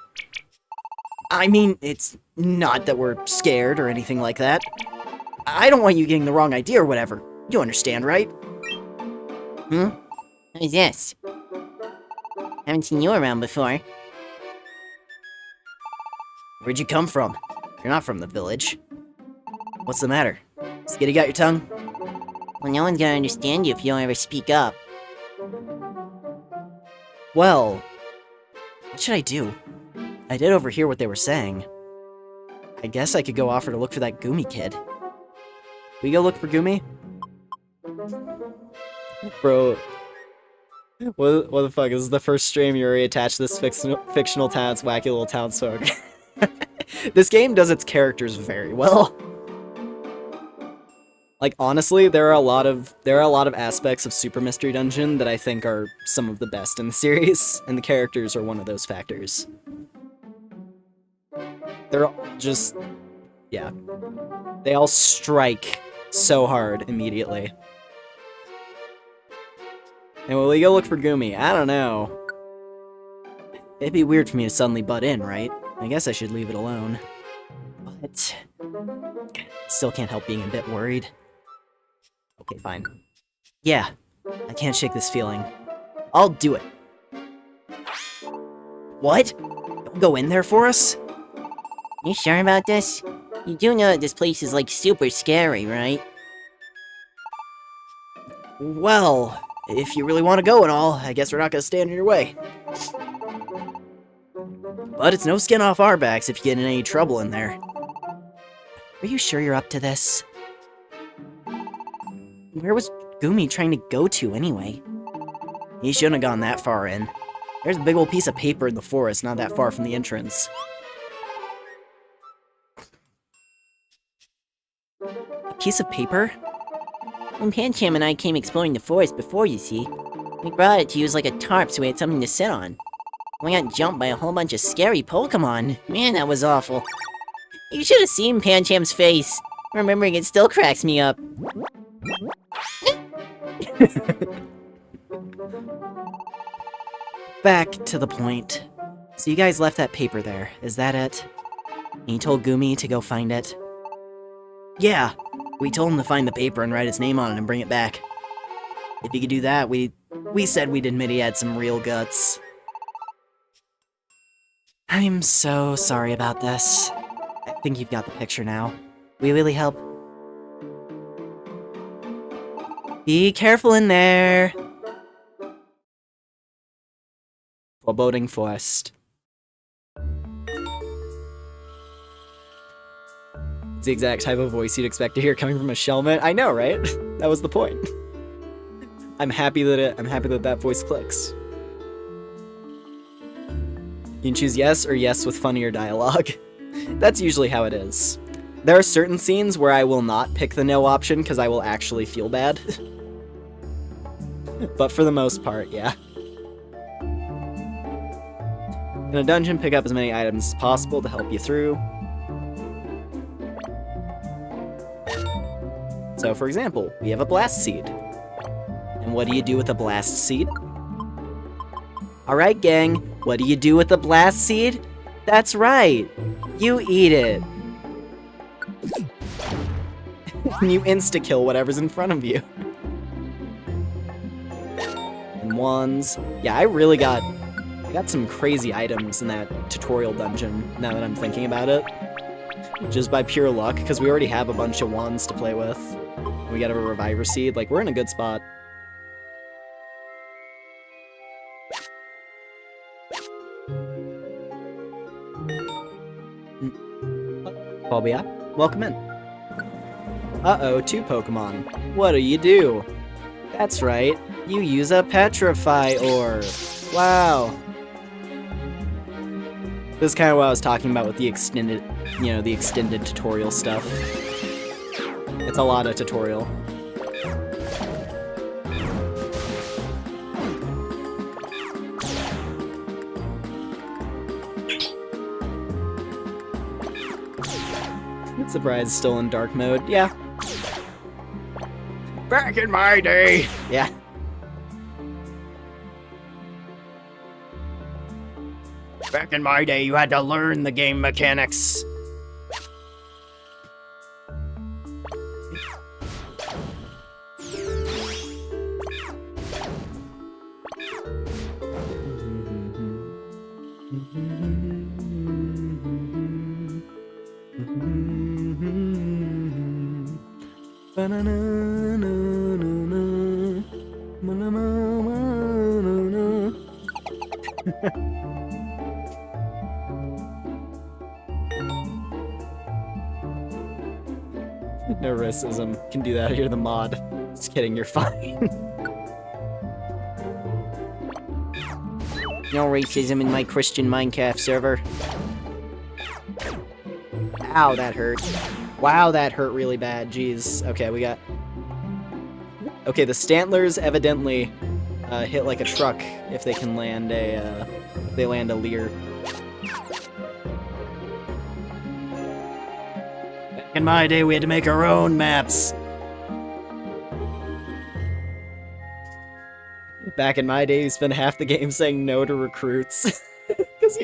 I mean, it's not that we're scared or anything like that. I don't want you getting the wrong idea or whatever. You understand, right? What is this? Haven't seen you around before. Where'd you come from? You're not from the village. What's the matter? Skitty got your tongue? Well, no one's gonna understand you if you don't ever speak up. Well, what should I do? I did overhear what they were saying. I guess I could go offer to look for that Goomy kid. We go look for Goomy? Bro, what the fuck? This is the first stream you already attached this fictional town's wacky little townsfolk. This game does its characters very well. Like, honestly, there are a lot of aspects of Super Mystery Dungeon that I think are some of the best in the series, and the characters are one of those factors. They're all just, yeah. They all strike so hard immediately. And will we go look for Goomy? I don't know. It'd be weird for me to suddenly butt in, right? I guess I should leave it alone. But still can't help being a bit worried. Okay, fine. Yeah, I can't shake this feeling. I'll do it. What? Don't go in there for us? You sure about this? You do know that this place is, like, super scary, right? Well, if you really want to go and all, I guess we're not gonna stand in your way. But it's no skin off our backs if you get in any trouble in there. Are you sure you're up to this? Where was Goomy trying to go to, anyway? He shouldn't have gone that far in. There's a big old piece of paper in the forest not that far from the entrance. A piece of paper? When Pancham and I came exploring the forest before, you see, we brought it to use like a tarp so we had something to sit on. We got jumped by a whole bunch of scary Pokemon. Man, that was awful. You should have seen Pancham's face. Remembering it still cracks me up. Back to the point. So you guys left that paper there, is that it? And you told Gumi to go find it? Yeah, we told him to find the paper and write his name on it and bring it back. If he could do that, we said we'd admit he had some real guts. I'm so sorry about this. I think you've got the picture now. Will you really help? Be careful in there! Foreboding Forest. It's the exact type of voice you'd expect to hear coming from a Shelmet. I know, right? That was the point. I'm happy that that voice clicks. You can choose yes or yes with funnier dialogue. That's usually how it is. There are certain scenes where I will not pick the no option because I will actually feel bad. But for the most part, yeah. In a dungeon, pick up as many items as possible to help you through. So, for example, we have a blast seed. And what do you do with a blast seed? Alright, gang, what do you do with a blast seed? That's right, you eat it. You insta-kill whatever's in front of you. And wands. Yeah, I got some crazy items in that tutorial dungeon, now that I'm thinking about it. Just by pure luck, because we already have a bunch of wands to play with. We got a reviver seed, like, we're in a good spot. Paulbia, welcome in. Uh-oh, 2 Pokemon. What do you do? That's right, you use a Petrify Orb. Wow. This is kind of what I was talking about with the extended, the extended tutorial stuff. It's a lot of tutorial. Surprise, still in dark mode. Yeah. Back in my day. Yeah. Back in my day, you had to learn the game mechanics. No racism. Can do that here, the mod. Just kidding, you're fine. No racism in my Christian Minecraft server. Ow, that hurt. Wow, that hurt really bad. Jeez. Okay, we got... Okay, the Stantlers evidently hit like a truck if they can land a, if they land a Leer. Back in my day, we had to make our own maps. Back in my day, you spent half the game saying no to recruits. Because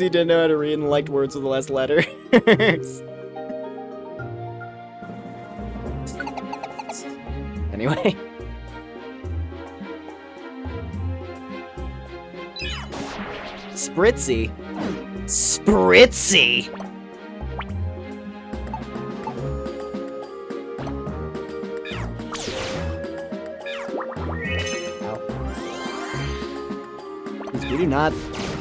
you didn't know how to read and liked words with less letters. Anyway. Spritzy. Spritzy! We do not...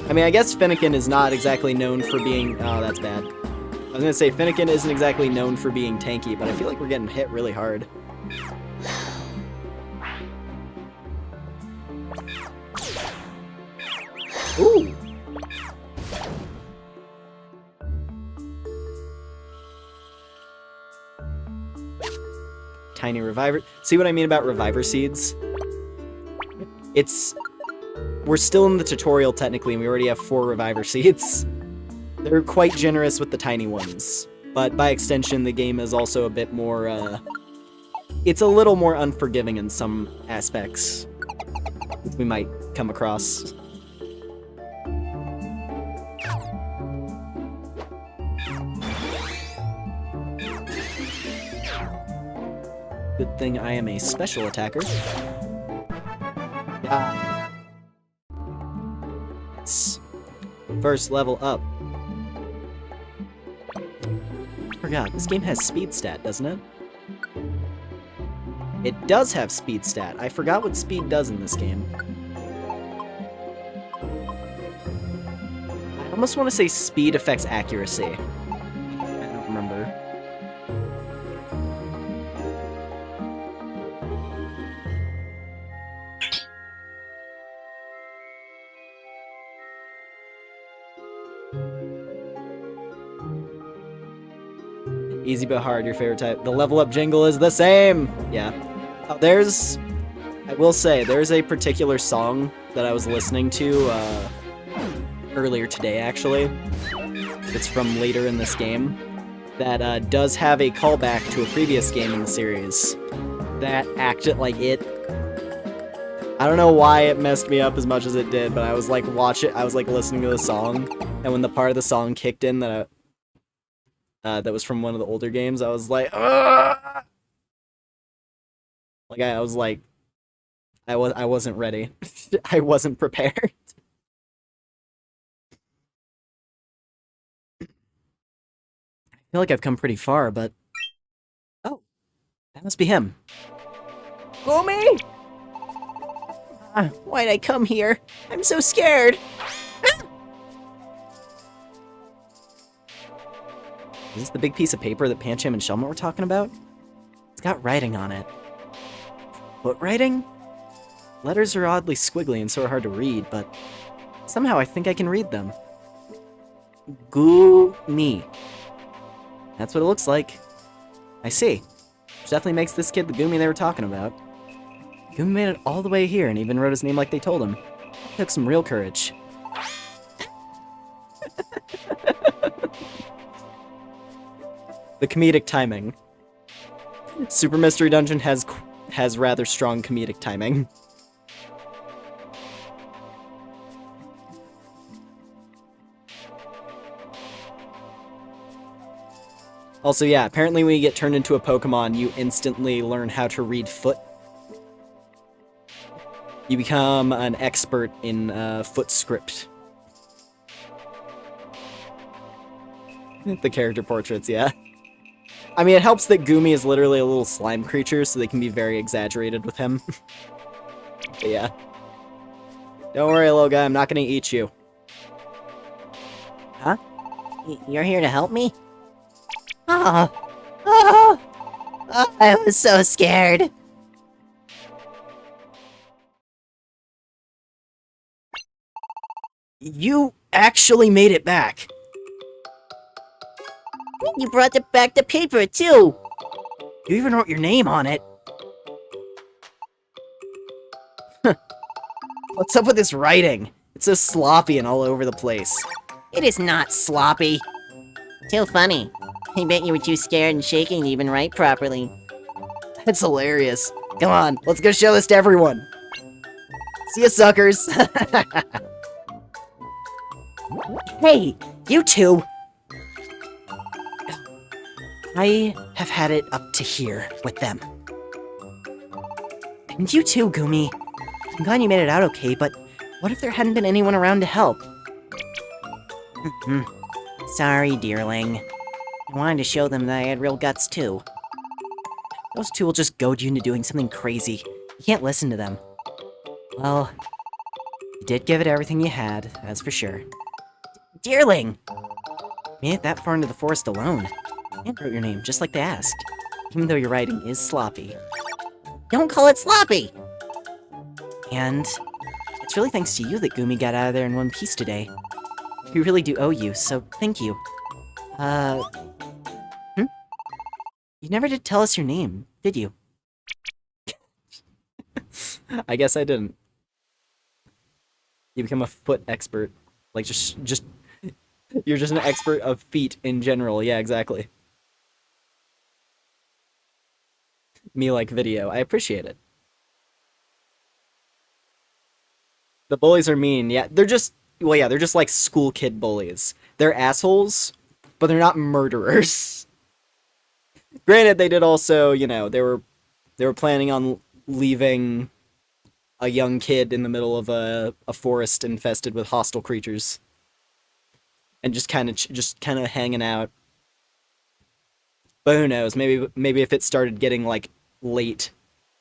I mean, I guess Finnegan is not exactly known for being... Oh, that's bad. I was gonna say, Finnegan isn't exactly known for being tanky, but I feel like we're getting hit really hard. Ooh! Tiny reviver. See what I mean about reviver seeds? We're still in the tutorial technically, and we already have 4 reviver seeds. They're quite generous with the tiny ones. But by extension, the game is also a bit more, it's a little more unforgiving in some aspects, which we might come across. Good thing I am a special attacker. Yes. First level up. I forgot, this game has speed stat, doesn't it? It does have speed stat. I forgot what speed does in this game. I almost want to say speed affects accuracy. I don't remember. Easy but hard, your favorite type. The level up jingle is the same! Yeah. I will say, there's a particular song that I was listening to earlier today, actually. It's from later in this game. That does have a callback to a previous game in the series. That acted like it. I don't know why it messed me up as much as it did, but I was like, I was like listening to the song, and when the part of the song kicked in that that was from one of the older games, I was like, Ugh! Like I was like, I wasn't ready. I wasn't prepared. I feel like I've come pretty far, but oh, that must be him. Gumi! Why'd I come here? I'm so scared. Is this the big piece of paper that Pancham and Shelmet were talking about? It's got writing on it. Foot writing? Letters are oddly squiggly and sort of hard to read, but somehow I think I can read them. Gumi. That's what it looks like. I see. Which definitely makes this kid the Gumi they were talking about. Gumi made it all the way here and even wrote his name like they told him. It took some real courage. The comedic timing. Super Mystery Dungeon has rather strong comedic timing. Also, yeah, apparently when you get turned into a Pokemon, you instantly learn how to read foot. You become an expert in foot script. The character portraits, yeah. I mean, it helps that Gumi is literally a little slime creature, so they can be very exaggerated with him. But yeah. Don't worry, little guy, I'm not gonna eat you. Huh? You're here to help me? Oh, I was so scared. You actually made it back. You brought back the paper, too. You even wrote your name on it. What's up with this writing? It's so sloppy and all over the place. It is not sloppy. Too funny. I bet you were too scared and shaking to even write properly. That's hilarious. Come on, let's go show this to everyone. See ya, suckers. Hey, you two. I have had it up to here with them. And you too, Gumi. I'm glad you made it out okay, but what if there hadn't been anyone around to help? Sorry, dearling. I wanted to show them that I had real guts, too. Those two will just goad you into doing something crazy. You can't listen to them. Well, you did give it everything you had, that's for sure. Dearling! Made it that far into the forest alone. And wrote your name, just like they asked. Even though your writing is sloppy. Don't call it sloppy! And it's really thanks to you that Gumi got out of there in one piece today. We really do owe you, so thank you. You never did tell us your name, did you? I guess I didn't. You become a foot expert. Like, just... You're just an expert of feet in general. Yeah, exactly. Me like video. I appreciate it. The bullies are mean. Yeah, they're just... Well, yeah, they're just like school kid bullies. They're assholes, but they're not murderers. Granted, they did also, you know, they were They were planning on leaving a young kid in the middle of a forest infested with hostile creatures, and just kind of hanging out. But who knows? Maybe if it started getting like late,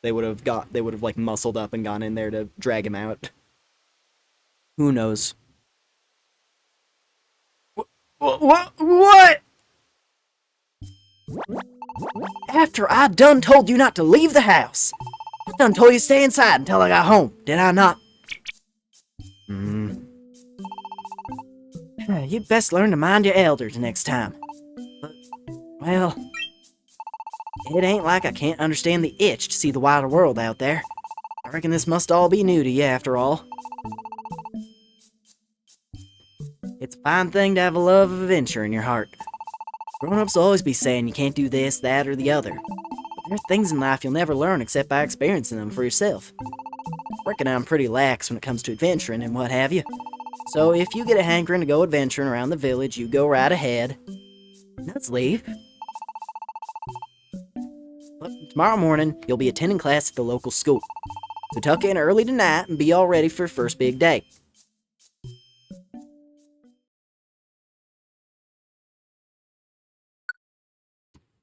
they would have like muscled up and gone in there to drag him out. Who knows? What? After I done told you not to leave the house, I done told you to stay inside until I got home, did I not? You'd best learn to mind your elders next time. But, well, it ain't like I can't understand the itch to see the wider world out there. I reckon this must all be new to you after all. It's a fine thing to have a love of adventure in your heart. Grown-ups will always be saying you can't do this, that, or the other. But there are things in life you'll never learn except by experiencing them for yourself. I reckon I'm pretty lax when it comes to adventuring and what have you. So if you get a hankering to go adventuring around the village, you go right ahead. Let's leave. But tomorrow morning, you'll be attending class at the local school. So tuck in early tonight and be all ready for your first big day.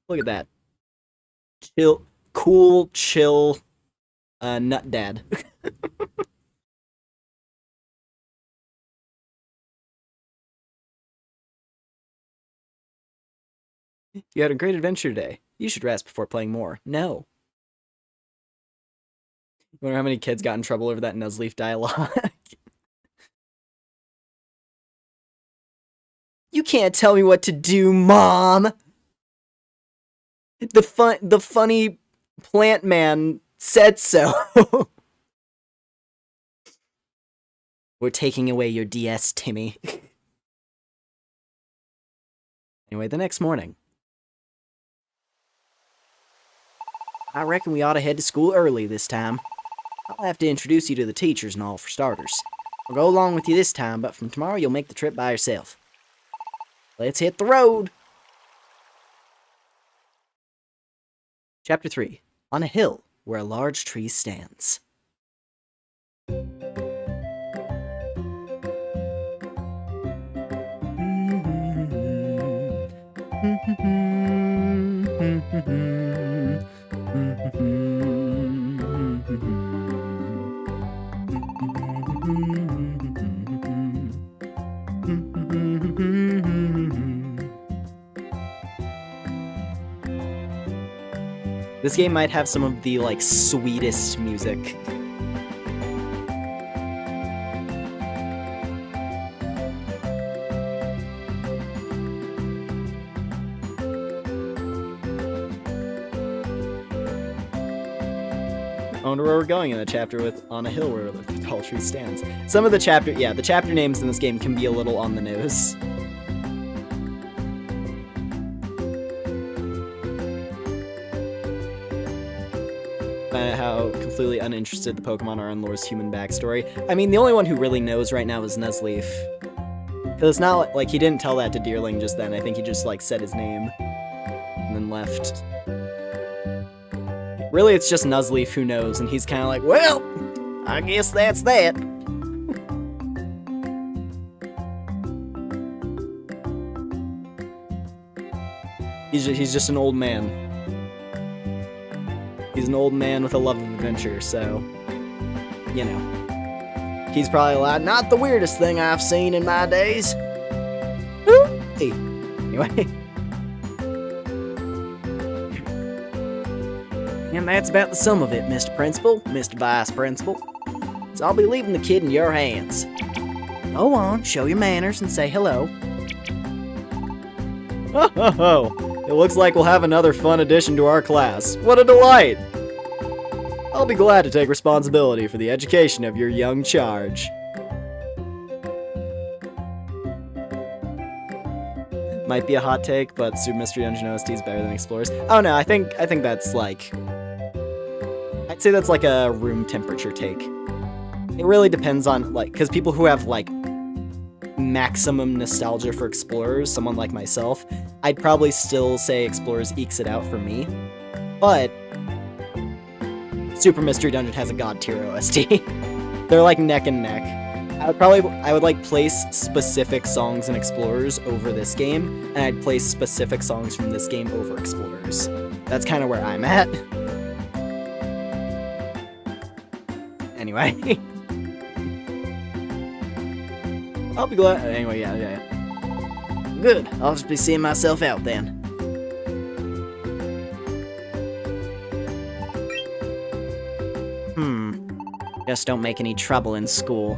Look at that. Chill, nut dad. You had a great adventure today. You should rest before playing more. No. Wonder how many kids got in trouble over that Nuzleaf dialogue. You can't tell me what to do, Mom! The funny plant man said so. We're taking away your DS, Timmy. Anyway, the next morning. I reckon we ought to head to school early this time. I'll have to introduce you to the teachers and all for starters. I'll go along with you this time, but from tomorrow you'll make the trip by yourself. Let's hit the road! Chapter 3. On a hill where a large tree stands. This game might have some of the, like, sweetest music. I wonder where we're going in the chapter with On a Hill Where the Tall Tree Stands. Some of the chapter names in this game can be a little on the nose. How completely uninterested the Pokemon are in Lore's human backstory. I mean, the only one who really knows right now is Nuzleaf. Because it's not like he didn't tell that to Deerling just then. I think he just, like, said his name and then left. Really, it's just Nuzleaf who knows, and he's kind of like, well, I guess that's that. He's just an old man. He's an old man with a love of adventure, so, you know. He's probably like, not the weirdest thing I've seen in my days. Hey. Anyway. And that's about the sum of it, Mr. Principal, Mr. Vice Principal. So I'll be leaving the kid in your hands. Go on, show your manners and say hello. Oh, it looks like we'll have another fun addition to our class. What a delight! I'll be glad to take responsibility for the education of your young charge. Might be a hot take, but Super Mystery Dungeon OST is better than Explorers. Oh no, I think that's like... I'd say that's like a room temperature take. It really depends on, like, because people who have, like, maximum nostalgia for Explorers, someone like myself, I'd probably still say Explorers ekes it out for me. But Super Mystery Dungeon has a god tier OST. They're like neck and neck. I would like place specific songs and Explorers over this game, and I'd place specific songs from this game over Explorers. That's kind of where I'm at. Anyway. I'll be glad. Anyway, yeah. Good. I'll just be seeing myself out then. Just don't make any trouble in school.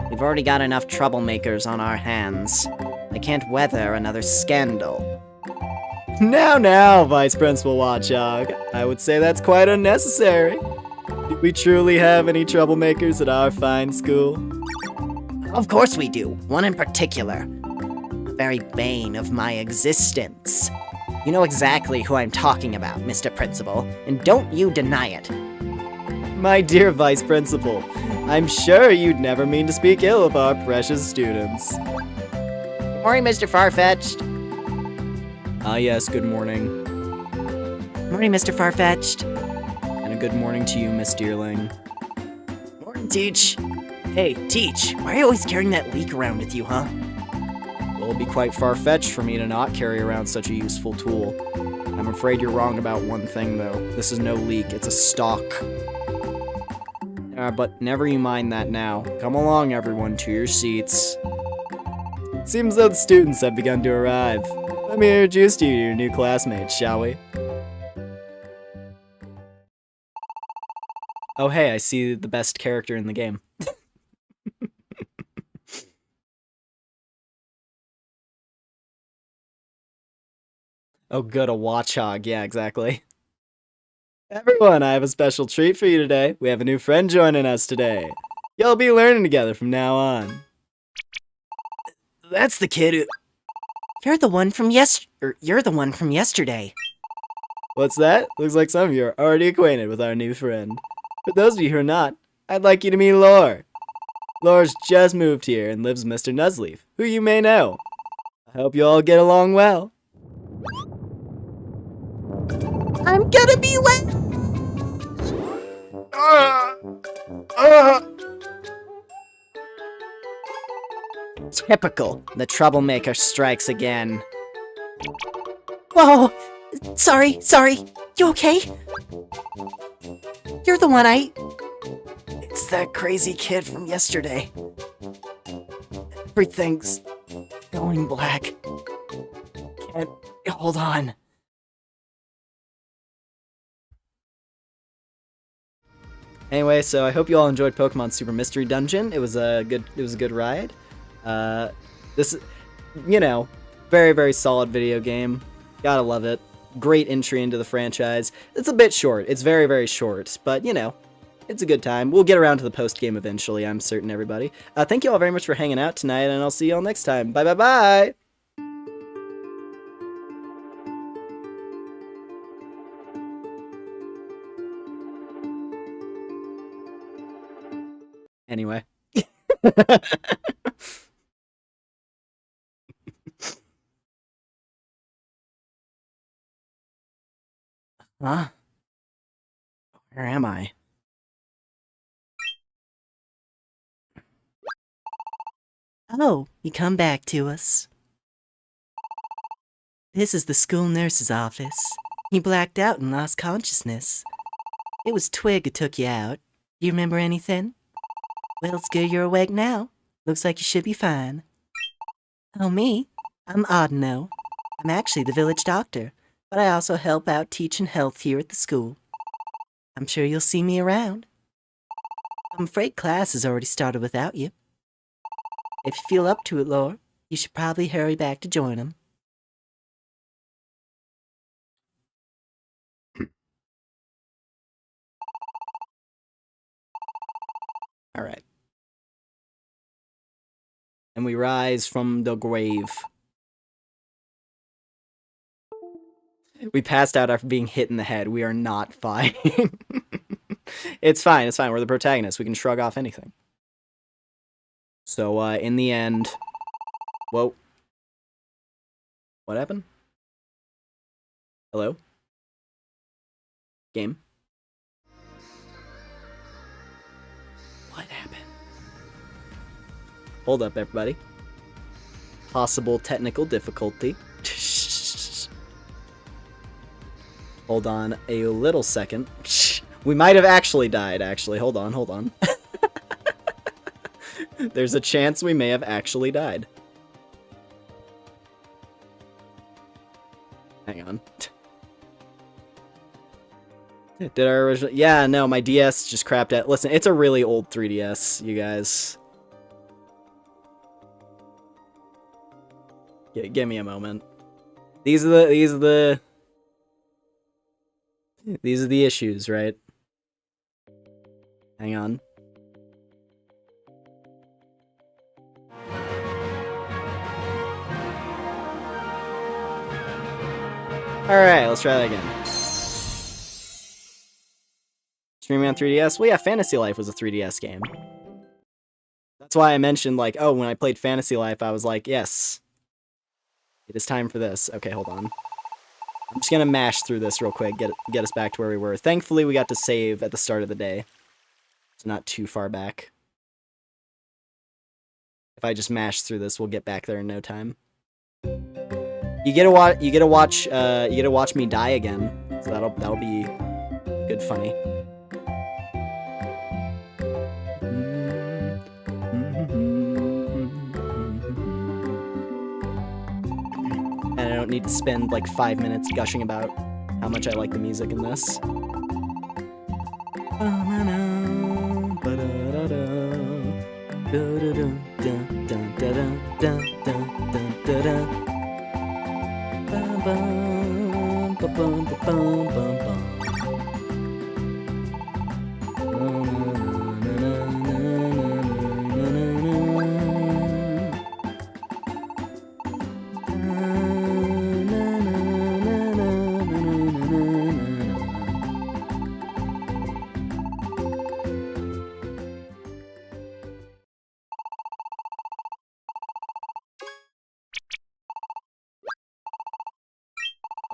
We've already got enough troublemakers on our hands. They can't weather another scandal. Now, Vice Principal Watchog. I would say that's quite unnecessary. Do we truly have any troublemakers at our fine school? Of course we do. One in particular. The very bane of my existence. You know exactly who I'm talking about, Mr. Principal, and don't you deny it. My dear Vice Principal, I'm sure you'd never mean to speak ill of our precious students. Good morning, Mr. Farfetch'd. Ah yes, good morning. Good morning, Mr. Farfetch'd. And a good morning to you, Miss Deerling. Morning, Teach. Hey, Teach, why are you always carrying that leak around with you, huh? Well, it'd be quite far-fetched for me to not carry around such a useful tool. I'm afraid you're wrong about one thing, though. This is no leak, it's a stock. But never you mind that now. Come along, everyone, to your seats. It seems though the students have begun to arrive. Let me introduce you to your new classmates, shall we? Oh hey, I see the best character in the game. Oh good, a watchog. Yeah, exactly. Everyone, I have a special treat for you today. We have a new friend joining us today. You'll be learning together from now on. That's the kid who... You're the one from yesterday. What's that? Looks like some of you are already acquainted with our new friend. For those of you who are not, I'd like you to meet Lore. Lore's just moved here and lives with Mr. Nuzleaf, who you may know. I hope you all get along well. I'm gonna be late! Typical. The troublemaker strikes again. Whoa! Sorry. You okay? You're the one It's that crazy kid from yesterday. Everything's going black. Can't hold on. Anyway, so I hope you all enjoyed Pokemon Super Mystery Dungeon. It was a good ride. This, you know, very, very solid video game. Gotta love it. Great entry into the franchise. It's a bit short. It's very, very short, but, you know, it's a good time. We'll get around to the post-game eventually, I'm certain, everybody. Thank you all very much for hanging out tonight, and I'll see you all next time. Bye, bye, bye! Anyway. Huh? Where am I? Oh, you come back to us. This is the school nurse's office. You blacked out and lost consciousness. It was Twig who took you out. Do you remember anything? Well, it's good you're awake now. Looks like you should be fine. Oh, me? I'm Audino. I'm actually the village doctor, but I also help out teaching health here at the school. I'm sure you'll see me around. I'm afraid class has already started without you. If you feel up to it, Lore, you should probably hurry back to join them. Alright. And we rise from the grave. We passed out after being hit in the head. We are not fine. It's fine, it's fine. We're the protagonists. We can shrug off anything. So, in the end... Whoa. What happened? Hello? Game? Hold up, everybody. Possible technical difficulty. Hold on a little second. We might have actually died, actually. Hold on. There's a chance we may have actually died. Hang on. Did our original... Yeah, no, my DS just crapped out. Listen, it's a really old 3DS, you guys. Give me a moment. These are the issues, right? Hang on. Alright, let's try that again. Streaming on 3DS? Well, yeah, Fantasy Life was a 3DS game. That's why I mentioned, like, oh, when I played Fantasy Life, I was like, yes. It is time for this. Okay, hold on. I'm just gonna mash through this real quick, get us back to where we were. Thankfully, we got to save at the start of the day. It's not too far back. If I just mash through this, we'll get back there in no time. You get to watch me die again. So that'll be good funny. And I don't need to spend like 5 minutes gushing about how much I like the music in this.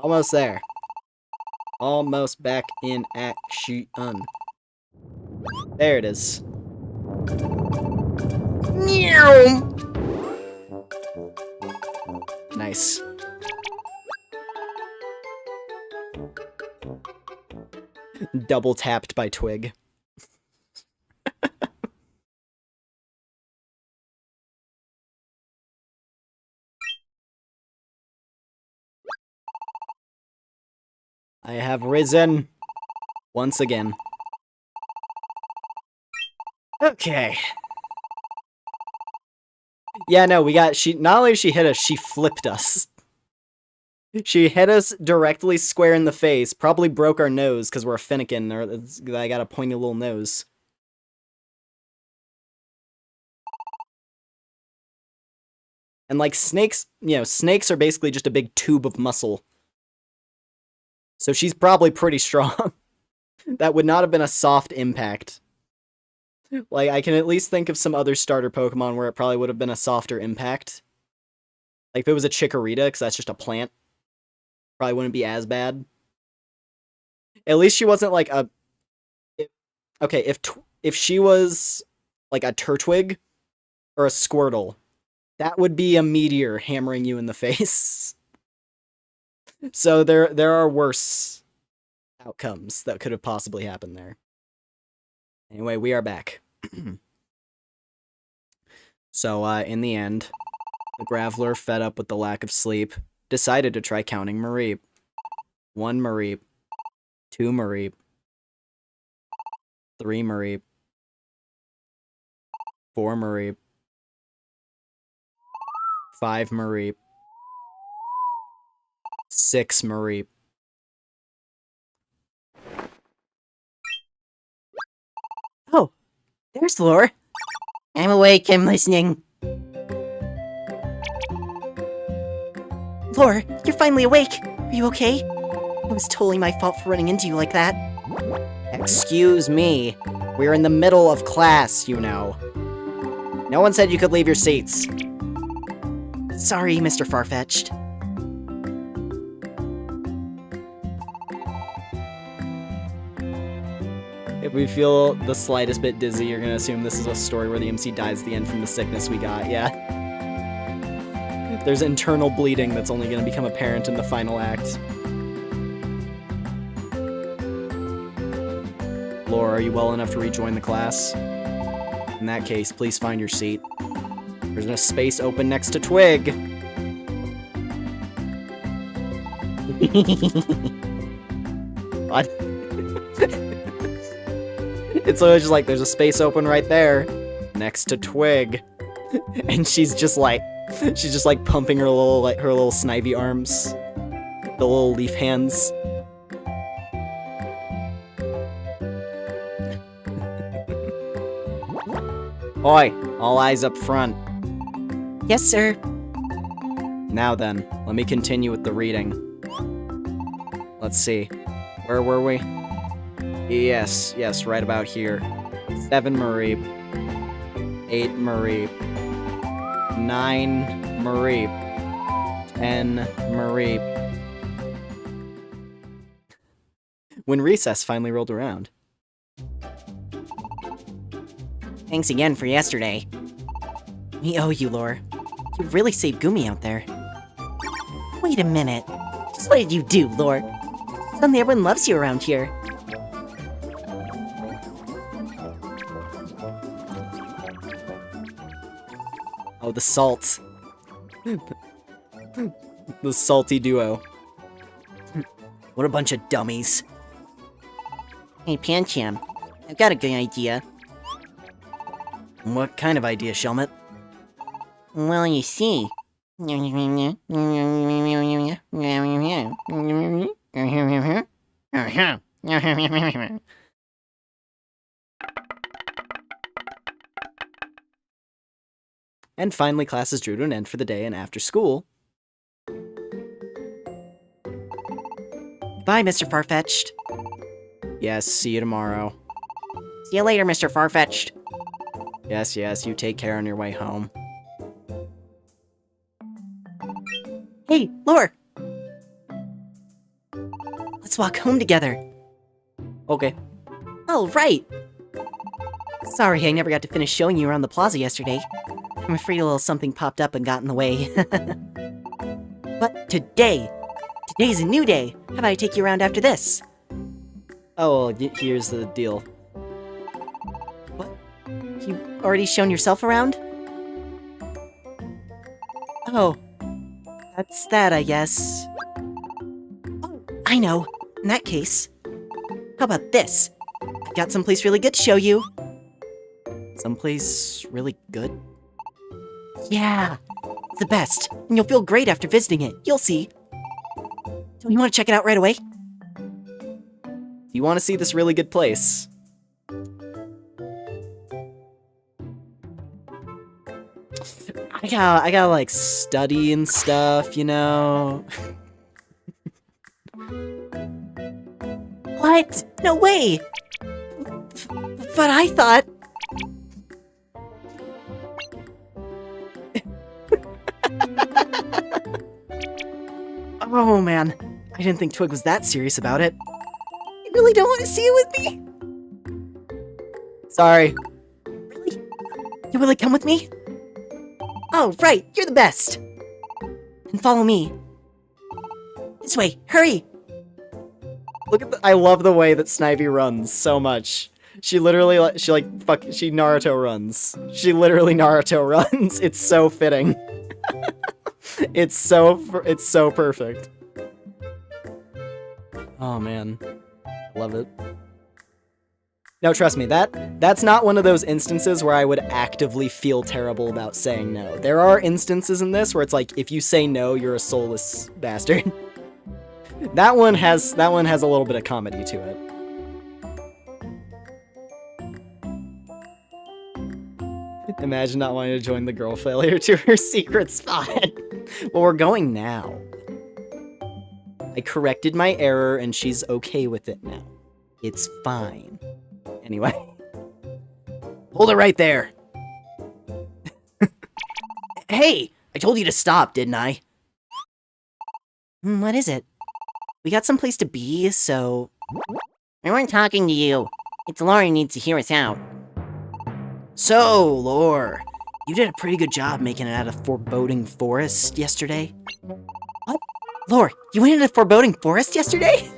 Almost there. Almost back in action. There it is. Nice. Double tapped by Twig. I have risen once again. Okay. Yeah, no, not only did she hit us, she flipped us. She hit us directly square in the face, probably broke our nose because we're a Finnegan, or I got a pointy little nose. And like snakes, snakes are basically just a big tube of muscle. So she's probably pretty strong. That would not have been a soft impact. Like, I can at least think of some other starter Pokemon where it probably would have been a softer impact. Like, if it was a Chikorita, because that's just a plant, probably wouldn't be as bad. At least she wasn't like a... Okay, if she was like a Turtwig or a Squirtle, that would be a meteor hammering you in the face. So there are worse outcomes that could have possibly happened there. Anyway, we are back. So, in the end, the Graveler, fed up with the lack of sleep, decided to try counting Mareep. 1 Mareep. 2 Mareep. 3 Mareep. 4 Mareep. 5 Mareep. 6 Mareep. Oh, there's Lore. I'm awake, I'm listening. Lore, you're finally awake. Are you okay? It was totally my fault for running into you like that. Excuse me. We're in the middle of class, you know. No one said you could leave your seats. Sorry, Mr. Farfetch'd. If we feel the slightest bit dizzy, you're gonna assume this is a story where the MC dies at the end from the sickness we got, yeah. There's internal bleeding that's only gonna become apparent in the final act. Laura, are you well enough to rejoin the class? In that case, please find your seat. There's a space open next to Twig. What? It's always just like, there's a space open right there, next to Twig. And she's just like pumping her little snivy arms. The little leaf hands. Oi, all eyes up front. Yes, sir. Now then, let me continue with the reading. Let's see. Where were we? Yes, right about here. 7 Marie. 8 Marie. 9 Marie. 10 Marie. When recess finally rolled around. Thanks again for yesterday. We owe you, Lore. You really saved Gumi out there. Wait a minute. Just what did you do, Lore? Suddenly everyone loves you around here. Oh, the salt. The salty duo. What a bunch of dummies. Hey, Pancham. I've got a good idea. What kind of idea, Shelmet? Well, you see. And finally, classes drew to an end for the day, and after school... Bye, Mr. Farfetch'd. Yes, see you tomorrow. See you later, Mr. Farfetch'd. Yes, you take care on your way home. Hey, Lore! Let's walk home together. Okay. Oh, right! Sorry, I never got to finish showing you around the plaza yesterday. I'm afraid a little something popped up and got in the way. But today's a new day. How about I take you around after this? Oh, well, here's the deal. What? You've already shown yourself around? Oh. That's that, I guess. Oh, I know. In that case, how about this? I've got someplace really good to show you. Someplace really good? Yeah, it's the best, and you'll feel great after visiting it. You'll see. Don't you want to check it out right away? You want to see this really good place? I gotta like study and stuff, you know? What? No way! But I thought... Oh man, I didn't think Twig was that serious about it. You really don't want to see it with me? Sorry. Really? You really come with me? Oh, right, you're the best. And follow me. This way, hurry! Look at I love the way that Snivy runs so much. She literally, she Naruto runs. She literally Naruto runs. It's so fitting. It's so perfect. Oh man, love it. No, trust me, that's not one of those instances where I would actively feel terrible about saying no. There are instances in this where it's like, if you say no, you're a soulless bastard. That one has a little bit of comedy to it. Imagine not wanting to join the girl failure to her secret spot. Well, we're going now. I corrected my error and she's okay with it now. It's fine. Anyway. Hold it right there. Hey, I told you to stop, didn't I? What is it? We got someplace to be, so... We weren't talking to you. It's Lore who needs to hear us out. So, Lore, you did a pretty good job making it out of Foreboding Forest yesterday. What? Lore, you went into Foreboding Forest yesterday?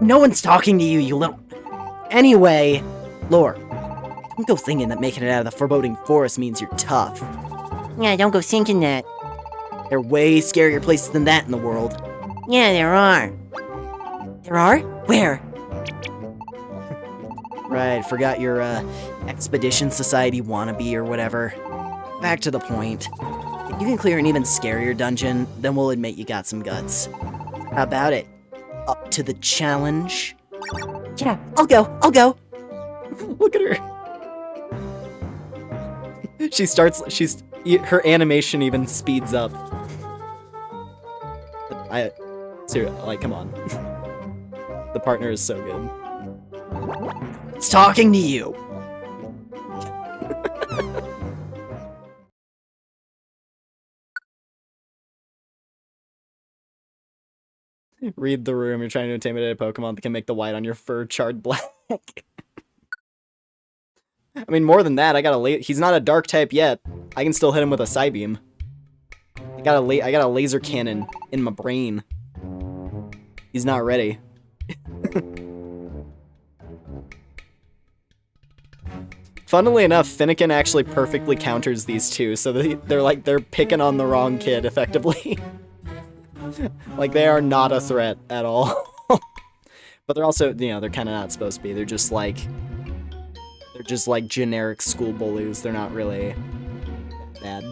No one's talking to you, you little... Anyway, Lore, don't go thinking that making it out of the Foreboding Forest means you're tough. Yeah, don't go thinking that. There are way scarier places than that in the world. Yeah, there are. There are? Where? Right, forgot your, Expedition Society wannabe or whatever. Back to the point. If you can clear an even scarier dungeon, then we'll admit you got some guts. How about it? Up to the challenge? Yeah, I'll go. Look at her. Her animation even speeds up. Seriously, like, come on. The partner is so good. It's talking to you! Read the room. You're trying to intimidate a Pokemon that can make the white on your fur charred black. I mean, more than that, he's not a dark type yet. I can still hit him with a Psybeam. I got a laser cannon in my brain. He's not ready. Funnily enough, Finnegan actually perfectly counters these two, so they're picking on the wrong kid, effectively. Like, they are not a threat at all. But they're also, they're kind of not supposed to be. They're just like generic school bullies. They're not really bad.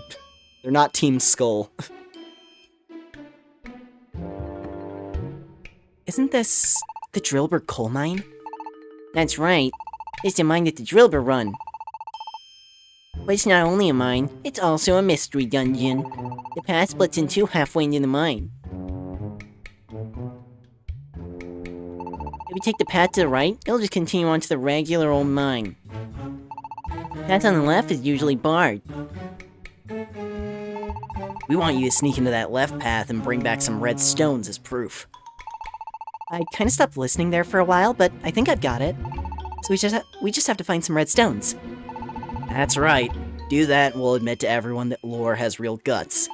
They're not Team Skull. Isn't this the Drillbur coal mine? That's right. It's the mine that the Drillbur run. But it's not only a mine, it's also a mystery dungeon. The path splits in two halfway into the mine. If you take the path to the right, it'll just continue on to the regular old mine. The path on the left is usually barred. We want you to sneak into that left path and bring back some red stones as proof. I kind of stopped listening there for a while, but I think I've got it. So we just have to find some red stones. That's right. Do that and we'll admit to everyone that Lore has real guts.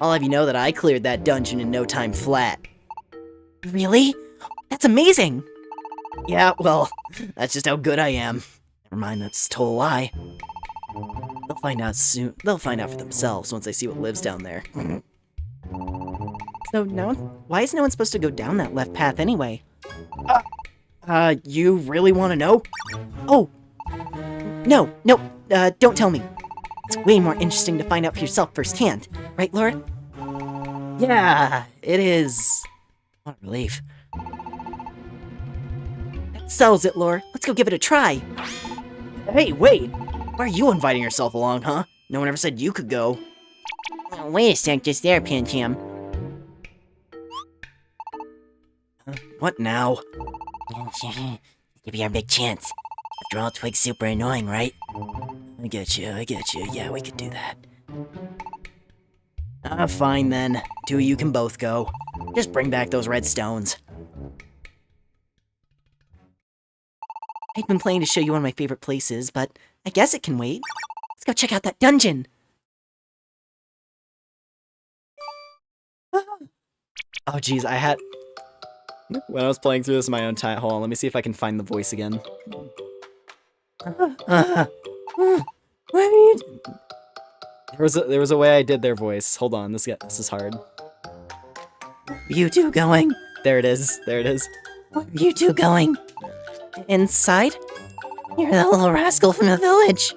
I'll have you know that I cleared that dungeon in no time flat. Really? That's amazing! Yeah, well, that's just how good I am. Never mind, that's a total lie. They'll find out soon. They'll find out for themselves once they see what lives down there. So why is no one supposed to go down that left path anyway? You really want to know? Oh! No, don't tell me. It's way more interesting to find out for yourself firsthand. Right, Laura? Yeah, it is. What a relief. That settles it, Laura. Let's go give it a try. Hey, wait! Why are you inviting yourself along, huh? No one ever said you could go. Oh, wait a sec, just there, Pancham. What now? Give you our big chance. After all, Twig's super annoying, right? I get you. Yeah, we could do that. Fine then. Two of you can both go. Just bring back those red stones. I'd been planning to show you one of my favorite places, but I guess it can wait. Let's go check out that dungeon! Oh jeez, when I was playing through this in my own time, hold on, let me see if I can find the voice again. There was a way I did their voice. Hold on, this is hard. You two going? There it is. Where are you two going? Inside? You're that little rascal from the village.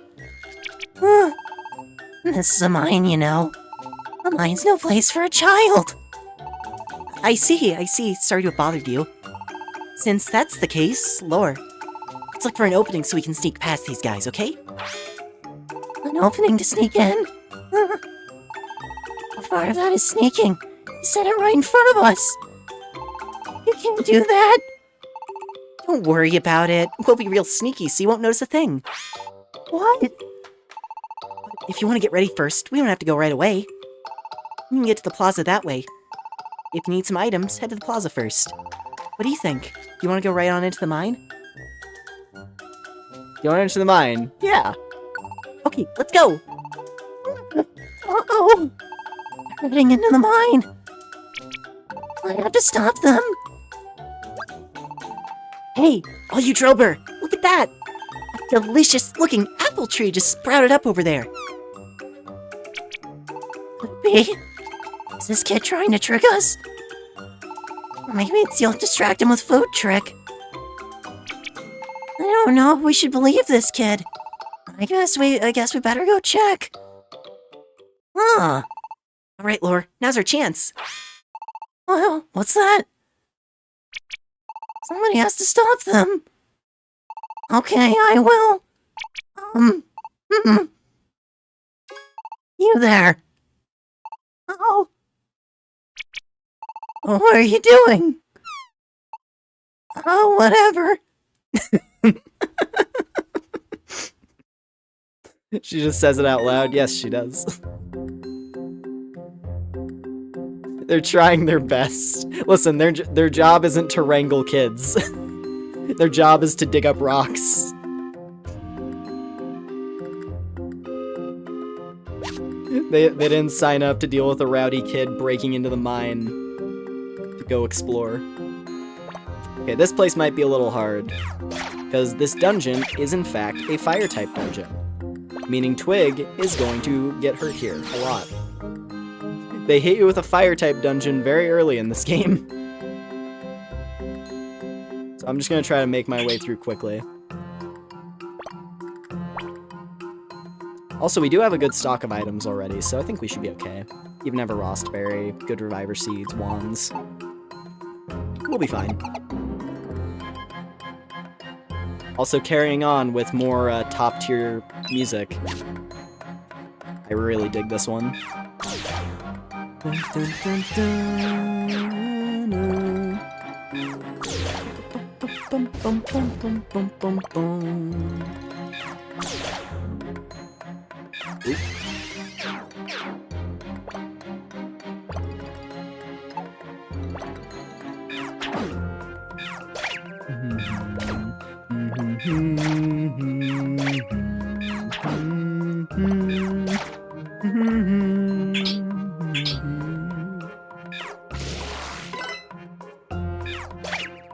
This is a mine, you know. A mine's no place for a child. I see. Sorry to have bothered you. Since that's the case, Lore, let's look for an opening so we can sneak past these guys, okay? An opening to sneak in? How far of that is sneaking? You said it right in front of us. You can't do that. Don't worry about it. We'll be real sneaky so you won't notice a thing. What? If you want to get ready first, we don't have to go right away. You can get to the plaza that way. if you need some items, head to the plaza first. What do you think? Do you want to go right on into the mine? You want into the mine? Yeah. Okay, let's go! Uh-oh! They're heading into the mine! I have to stop them! Hey, all you Drober! Look at that! A delicious-looking apple tree just sprouted up over there! Could it be? Is this kid trying to trick us? Or maybe it's the old distract him with food trick. I don't know if we should believe this kid. I guess we better go check. Huh. Alright, Lore, now's our chance. Well, what's that? Somebody has to stop them. Okay, I will. You there. Oh. What are you doing? Oh, whatever. She just says it out loud. Yes, she does. They're trying their best. Listen, their job isn't to wrangle kids. Their job is to dig up rocks. They didn't sign up to deal with a rowdy kid breaking into the mine to go explore. Okay, this place might be a little hard, because this dungeon is in fact a fire-type dungeon, meaning Twig is going to get hurt here a lot. They hit you with a fire-type dungeon very early in this game. So I'm just going to try to make my way through quickly. Also, we do have a good stock of items already, so I think we should be okay. Even have a Rostberry, good Reviver Seeds, Wands. We'll be fine. Also carrying on with more top-tier music. I really dig this one. Dun, dun, dun, dun, bum, bum, bum, bum, bum, bum. Oop.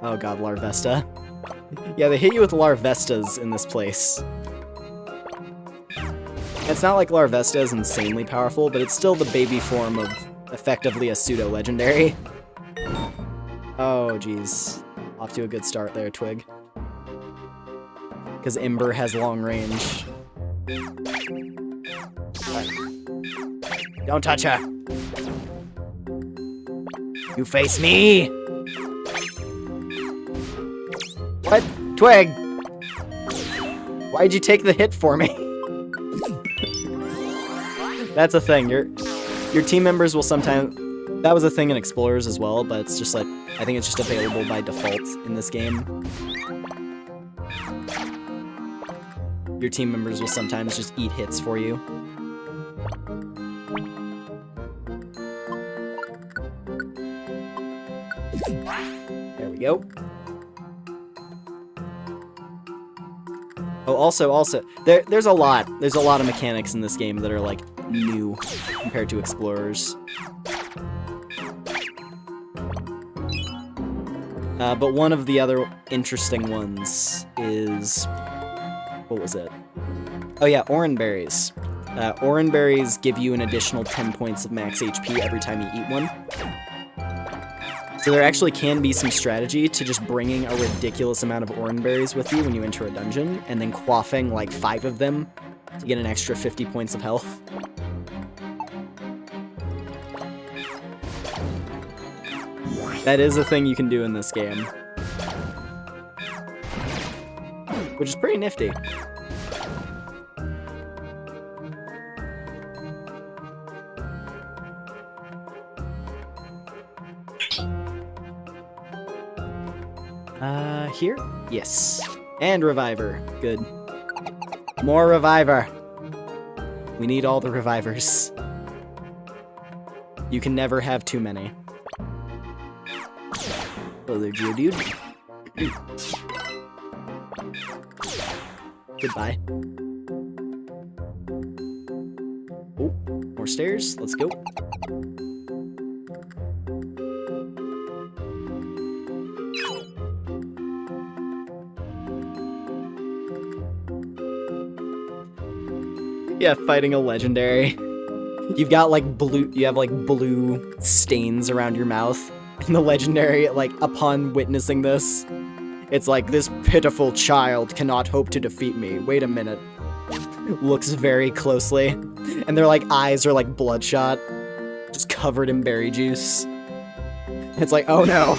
Oh god, Larvesta. Yeah, they hit you with Larvestas in this place. It's not like Larvesta is insanely powerful, but it's still the baby form of effectively a pseudo-legendary. Oh, jeez. Off to a good start there, Twig. Because Ember has long range. Don't touch her! You face me! What? Twig! Why'd you take the hit for me? That's a thing. Your team members will sometimes... That was a thing in Explorers as well, but it's just like... I think it's just available by default in this game. Your team members will sometimes just eat hits for you. There we go. Oh, also, there's a lot of mechanics in this game that are, like, new compared to Explorers. But one of the other interesting ones is... What was it? Oh yeah, Oran Berries. Oran Berries give you an additional 10 points of max HP every time you eat one. So there actually can be some strategy to just bringing a ridiculous amount of Oran Berries with you when you enter a dungeon, and then quaffing like 5 of them to get an extra 50 points of health. That is a thing you can do in this game. Which is pretty nifty. Here? Yes. And Reviver. Good. More Reviver. We need all the Revivers. You can never have too many. Hello there, Geodude. Goodbye. Oh, more stairs. Let's go. Yeah, fighting a legendary. You've got like you have like blue stains around your mouth. And the legendary, like, upon witnessing this, it's like, this pitiful child cannot hope to defeat me. Wait a minute. Looks very closely. And their like eyes are like bloodshot. Just covered in berry juice. It's like, oh no.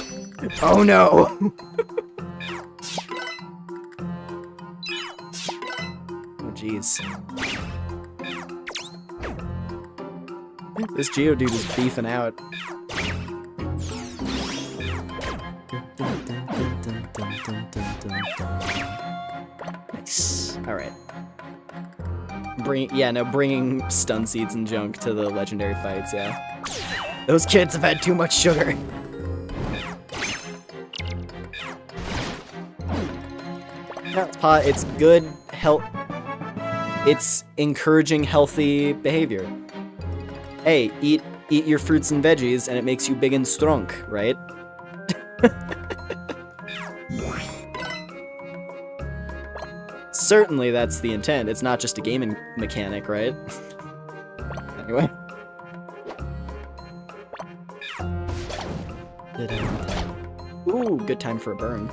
Oh no. Oh jeez. This Geodude is beefing out. Nice. Alright. Bringing stun seeds and junk to the legendary fights, yeah. Those kids have had too much sugar. It's good health. It's encouraging healthy behavior. Hey, eat your fruits and veggies, and it makes you big and strong, right? Certainly that's the intent. It's not just a gaming mechanic, right? Anyway. Ooh, good time for a burn.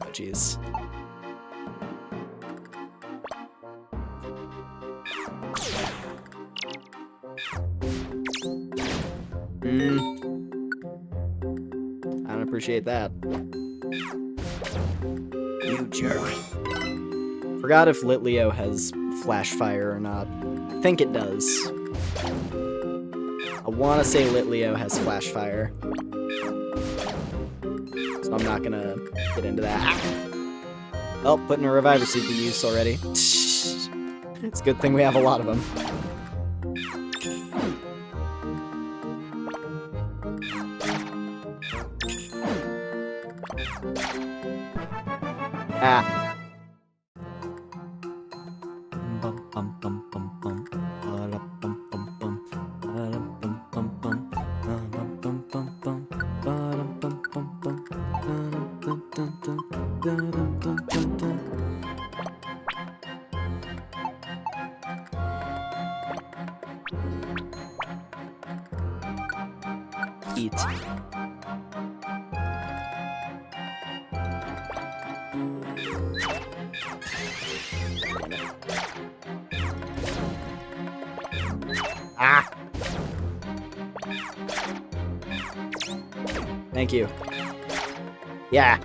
Oh, jeez. I don't appreciate that. You jerk. Forgot if Litleo has Flash Fire or not. I think it does. I want to say Litleo has Flash Fire. So I'm not gonna get into that. Oh, putting a Reviver Seed to use already. It's a good thing we have a lot of them. Ah. Eat. Ah! Thank you. Yeah.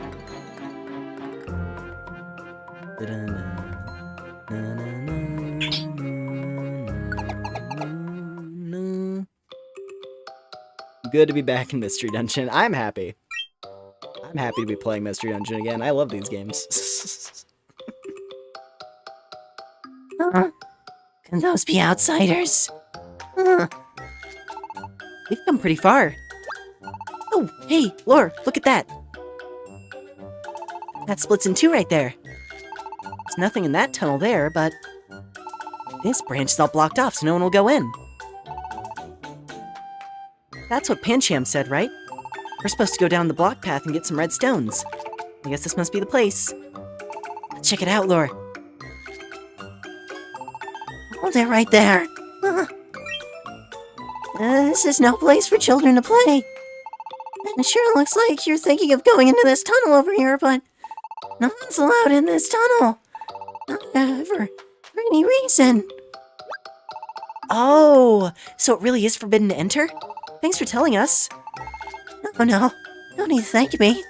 Good to be back in Mystery Dungeon. I'm happy. I'm happy to be playing Mystery Dungeon again. I love these games. Can those be outsiders? We've come pretty far. Oh, hey, Lore, look at that. That splits in two right there. There's nothing in that tunnel there, but this branch is all blocked off so no one will go in. That's what Pancham said, right? We're supposed to go down the block path and get some red stones. I guess this must be the place. Let's check it out, Lore. Hold it right there. This is no place for children to play. It sure looks like you're thinking of going into this tunnel over here, but no one's allowed in this tunnel. Not ever. For any reason. Oh, so it really is forbidden to enter? Thanks for telling us. Oh no, no need to thank me.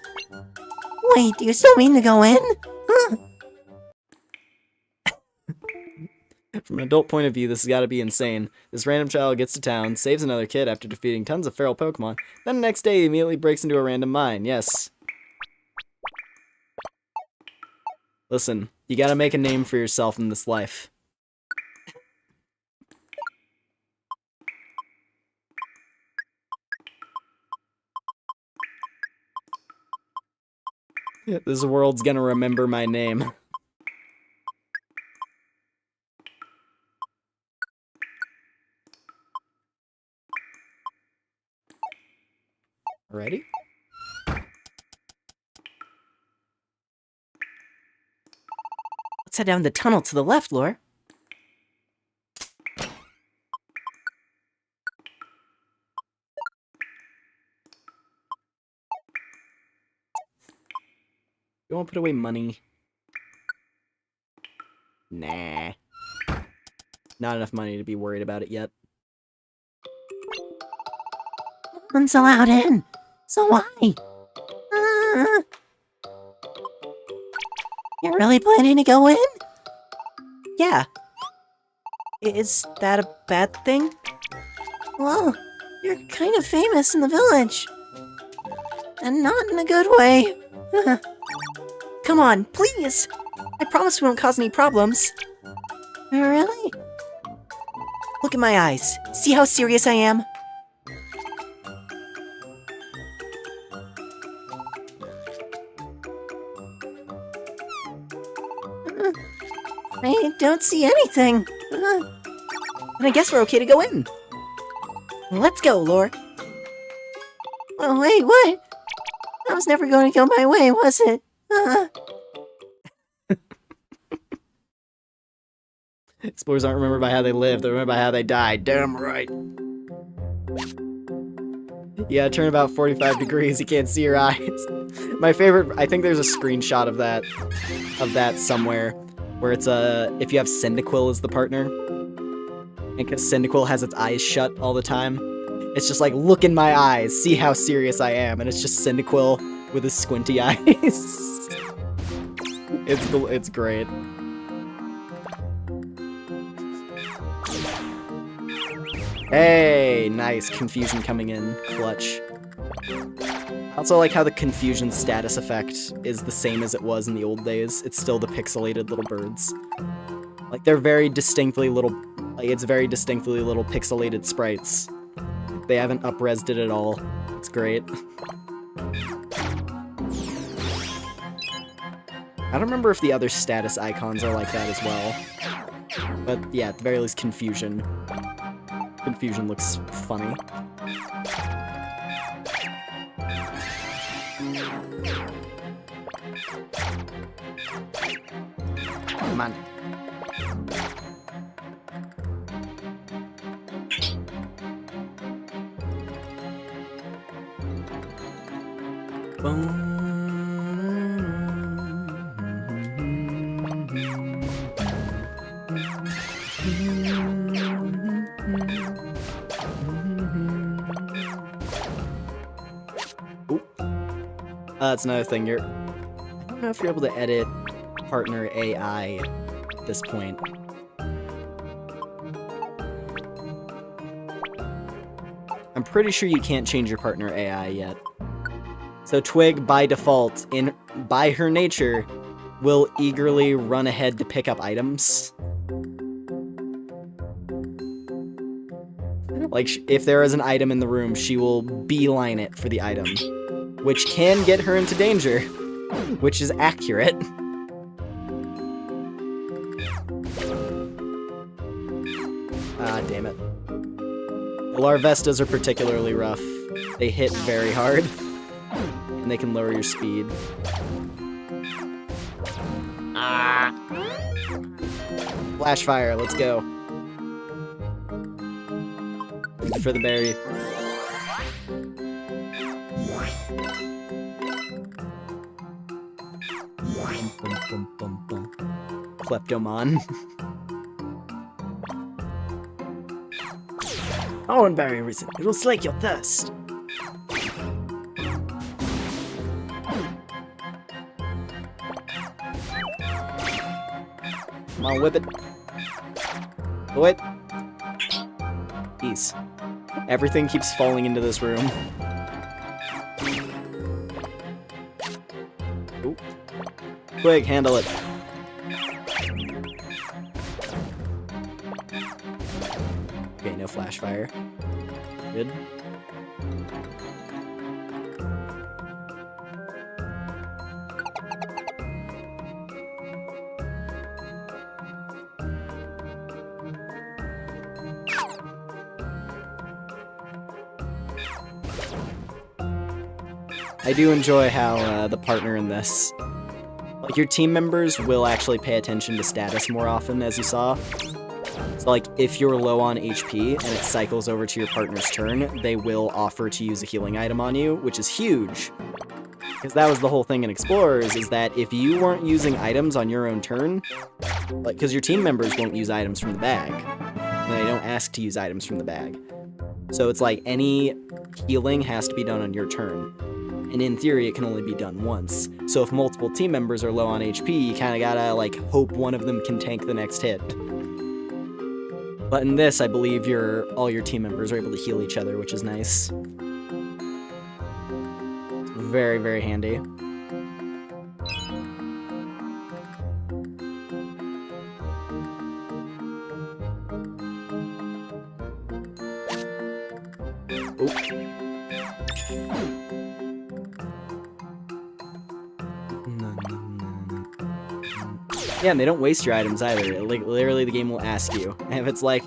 Wait, do you still mean to go in? Huh. From an adult point of view, this has got to be insane. This random child gets to town, saves another kid after defeating tons of feral Pokemon, then the next day he immediately breaks into a random mine. Yes. Listen, you gotta make a name for yourself in this life. This world's gonna remember my name. Ready? Let's head down the tunnel to the left, Lore. You wanna put away money? Nah. Not enough money to be worried about it yet. No one's allowed in. So why? You're really planning to go in? Yeah. Is that a bad thing? Well, you're kind of famous in the village. And not in a good way. Come on, please! I promise we won't cause any problems. Really? Look at my eyes. See how serious I am? I don't see anything. And I guess we're okay to go in. Let's go, Lore. Oh, wait, what? That was never going to go my way, was it? Explorers aren't remembered by how they live, they're remembered by how they died. Damn right. Yeah, turn about 45 degrees, you can't see your eyes. My favorite, I think there's a screenshot of that somewhere, where it's if you have Cyndaquil as the partner, and because Cyndaquil has its eyes shut all the time, it's just like, look in my eyes, see how serious I am, and it's just Cyndaquil with his squinty eyes. It's great. Hey, nice. Confusion coming in. Clutch. I also like how the confusion status effect is the same as it was in the old days. It's still the pixelated little birds. Like, they're very distinctly little... Like, it's very distinctly little pixelated sprites. They haven't up-resed it at all. It's great. I don't remember if the other status icons are like that as well. But yeah, at the very least, confusion. Confusion looks funny. Come on. That's another thing. I don't know if you're able to edit partner AI at this point. I'm pretty sure you can't change your partner AI yet. So Twig, by default, by her nature, will eagerly run ahead to pick up items. Like, if there is an item in the room, she will beeline it for the item, which can get her into danger, which is accurate. Ah, damn it. The Larvestas are particularly rough. They hit very hard, and they can lower your speed. Ah! Flash fire, let's go. For the berry. Kleptomon. Owenberry reason. It'll slake your thirst. Come on, whip it. Do it. Jeez. Everything keeps falling into this room. Oop. Quick, handle it. flash fire. Good. I do enjoy how the partner in this, like, your team members will actually pay attention to status more often, as you saw. So, like, if you're low on HP and it cycles over to your partner's turn, they will offer to use a healing item on you, which is huge. Because that was the whole thing in Explorers, is that if you weren't using items on your own turn, like, because your team members won't use items from the bag, and they don't ask to use items from the bag. So it's like any healing has to be done on your turn. And in theory, it can only be done once. So if multiple team members are low on HP, you kind of gotta, like, hope one of them can tank the next hit. But in this, I believe all your team members are able to heal each other, which is nice. Very, very handy. Yeah, and they don't waste your items either. Like, literally, the game will ask you. And if it's like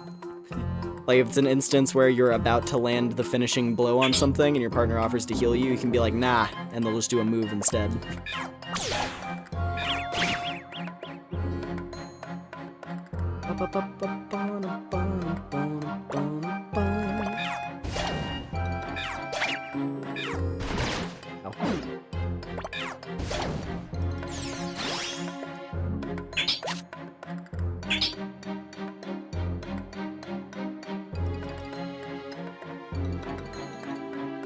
if it's an instance where you're about to land the finishing blow on something and your partner offers to heal you, you can be like, nah, and they'll just do a move instead.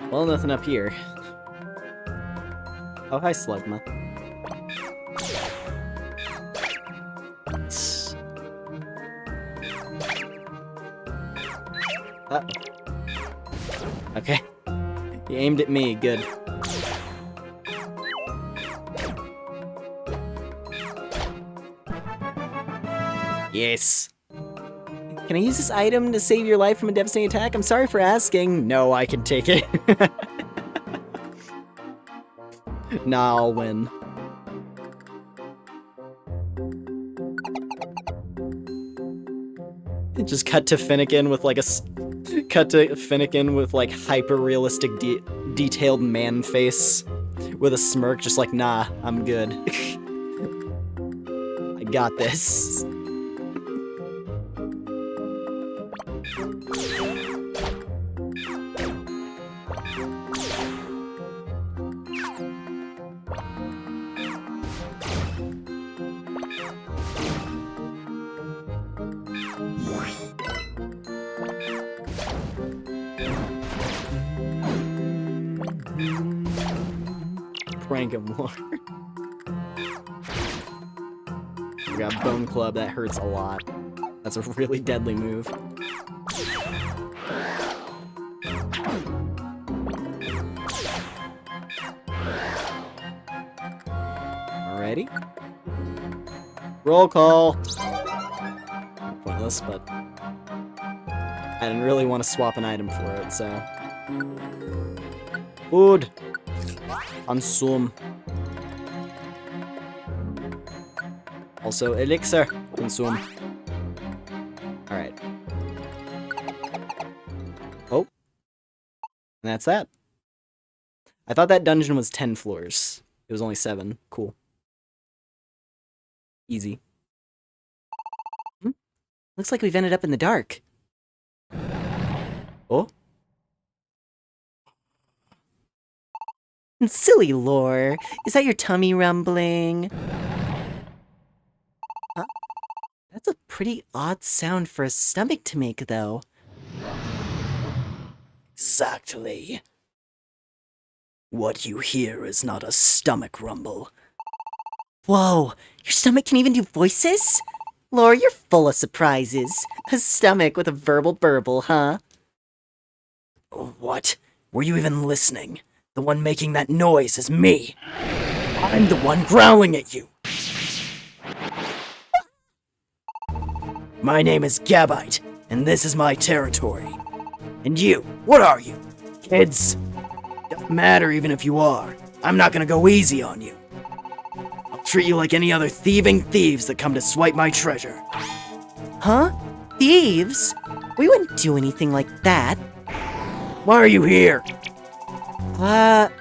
Well, nothing up here. Oh, hi, Slugma. Okay. You aimed at me, good. Yes. Can I use this item to save your life from a devastating attack? I'm sorry for asking. No, I can take it. Nah, I'll win. Just cut to Finnegan with like hyper-realistic detailed man face with a smirk, just like, nah, I'm good. I got this. Prank him more. We got Bone Club, that hurts a lot. That's a really deadly move. Alrighty. Roll call! Pointless, but I didn't really want to swap an item for it, so... Food! Consume. Also, elixir. Consume. Alright. Oh. And that's that. I thought that dungeon was 10 floors. It was only 7. Cool. Easy. Looks like we've ended up in the dark. Oh? Silly Lore, is that your tummy rumbling? That's a pretty odd sound for a stomach to make, though. Exactly. What you hear is not a stomach rumble. Whoa, your stomach can even do voices? Lore, you're full of surprises. A stomach with a verbal burble, huh? What? Were you even listening? The one making that noise is me. I'm the one growling at you. My name is Gabite, and this is my territory. And you, what are you? Kids? Doesn't matter even if you are. I'm not gonna go easy on you. I'll treat you like any other thieving thieves that come to swipe my treasure. Huh? Thieves? We wouldn't do anything like that. Why are you here? What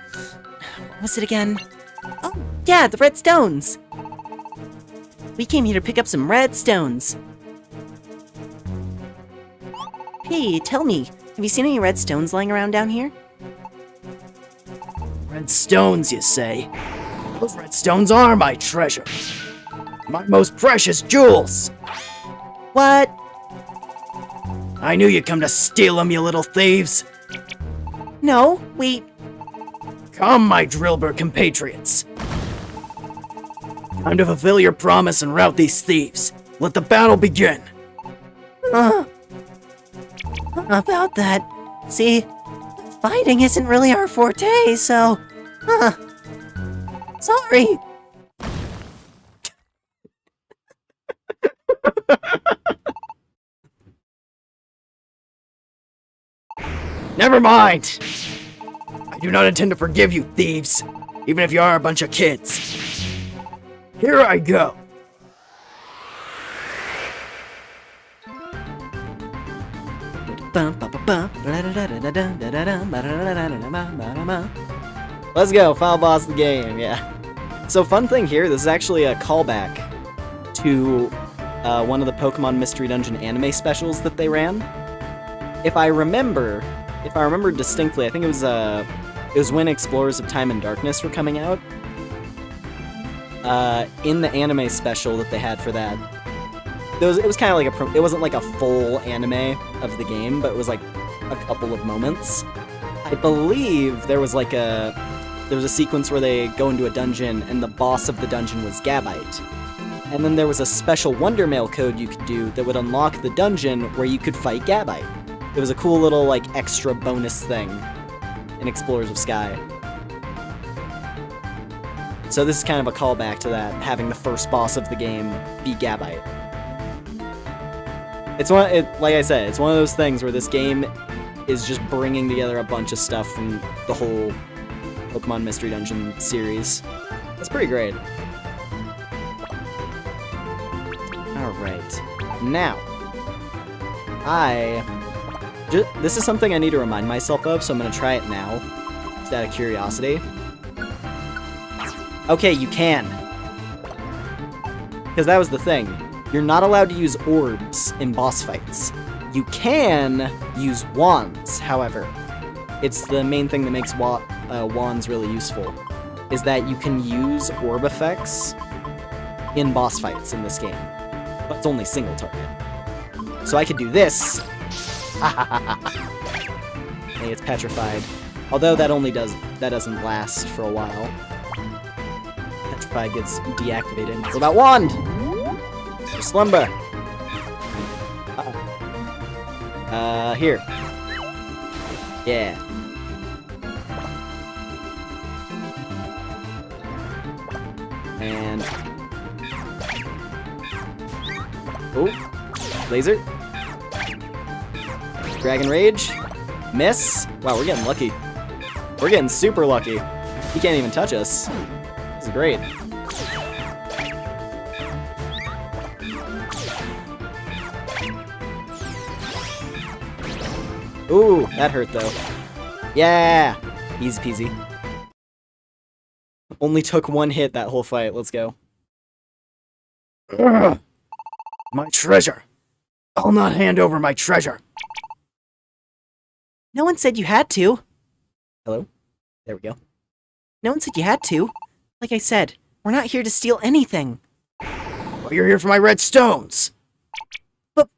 was it again? Oh, yeah, the red stones. We came here to pick up some red stones. Hey, tell me, have you seen any red stones lying around down here? Red stones, you say? Those red stones are my treasure. My most precious jewels. What? I knew you'd come to steal them, you little thieves. No, wait. Come, my Drillbur compatriots. Time to fulfill your promise and rout these thieves. Let the battle begin. About that. See, fighting isn't really our forte, so... Sorry. Never mind. I do not intend to forgive you, thieves, even if you are a bunch of kids. Here I go. Let's go, final boss of the game, yeah. So fun thing here, this is actually a callback to one of the Pokemon Mystery Dungeon anime specials that they ran. If I remember distinctly, I think it was when Explorers of Time and Darkness were coming out. In the anime special that they had for that, it was kind of like it wasn't like a full anime of the game, but it was like a couple of moments. I believe there was a sequence where they go into a dungeon and the boss of the dungeon was Gabite. And then there was a special Wonder Mail code you could do that would unlock the dungeon where you could fight Gabite. It was a cool little like extra bonus thing in Explorers of Sky. So this is kind of a callback to that, having the first boss of the game be Gabite. Like I said, it's one of those things where this game is just bringing together a bunch of stuff from the whole Pokemon Mystery Dungeon series. That's pretty great. Alright. Now, this is something I need to remind myself of, so I'm going to try it now, just out of curiosity. Okay, you can. Because that was the thing. You're not allowed to use orbs in boss fights. You can use wands, however. It's the main thing that makes wands really useful, is that you can use orb effects in boss fights in this game, but it's only single target. So I could do this. Hey, it's petrified. Although that doesn't last for a while. Petrified gets deactivated. What about wand? Slumber. Here. Yeah. And... oh. Laser. Dragon Rage. Miss. Wow, we're getting lucky. We're getting super lucky. He can't even touch us. This is great. Ooh, that hurt though. Yeah! Easy peasy. Only took one hit that whole fight. Let's go. Ugh. My treasure. I'll not hand over my treasure. No one said you had to. Hello? There we go. No one said you had to. Like I said, we're not here to steal anything. Well, you're here for my red stones. But...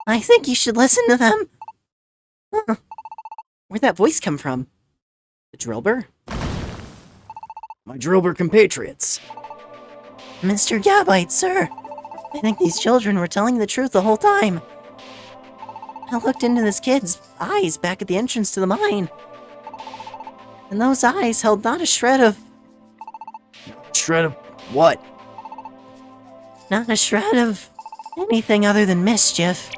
I think you should listen to them. Where'd that voice come from? The Drillbur? My Drillbur compatriots. Mr. Gabite, sir. I think these children were telling the truth the whole time. I looked into this kid's eyes back at the entrance to the mine. And those eyes held not a shred of... Shred of what? Not a shred of... anything other than mischief.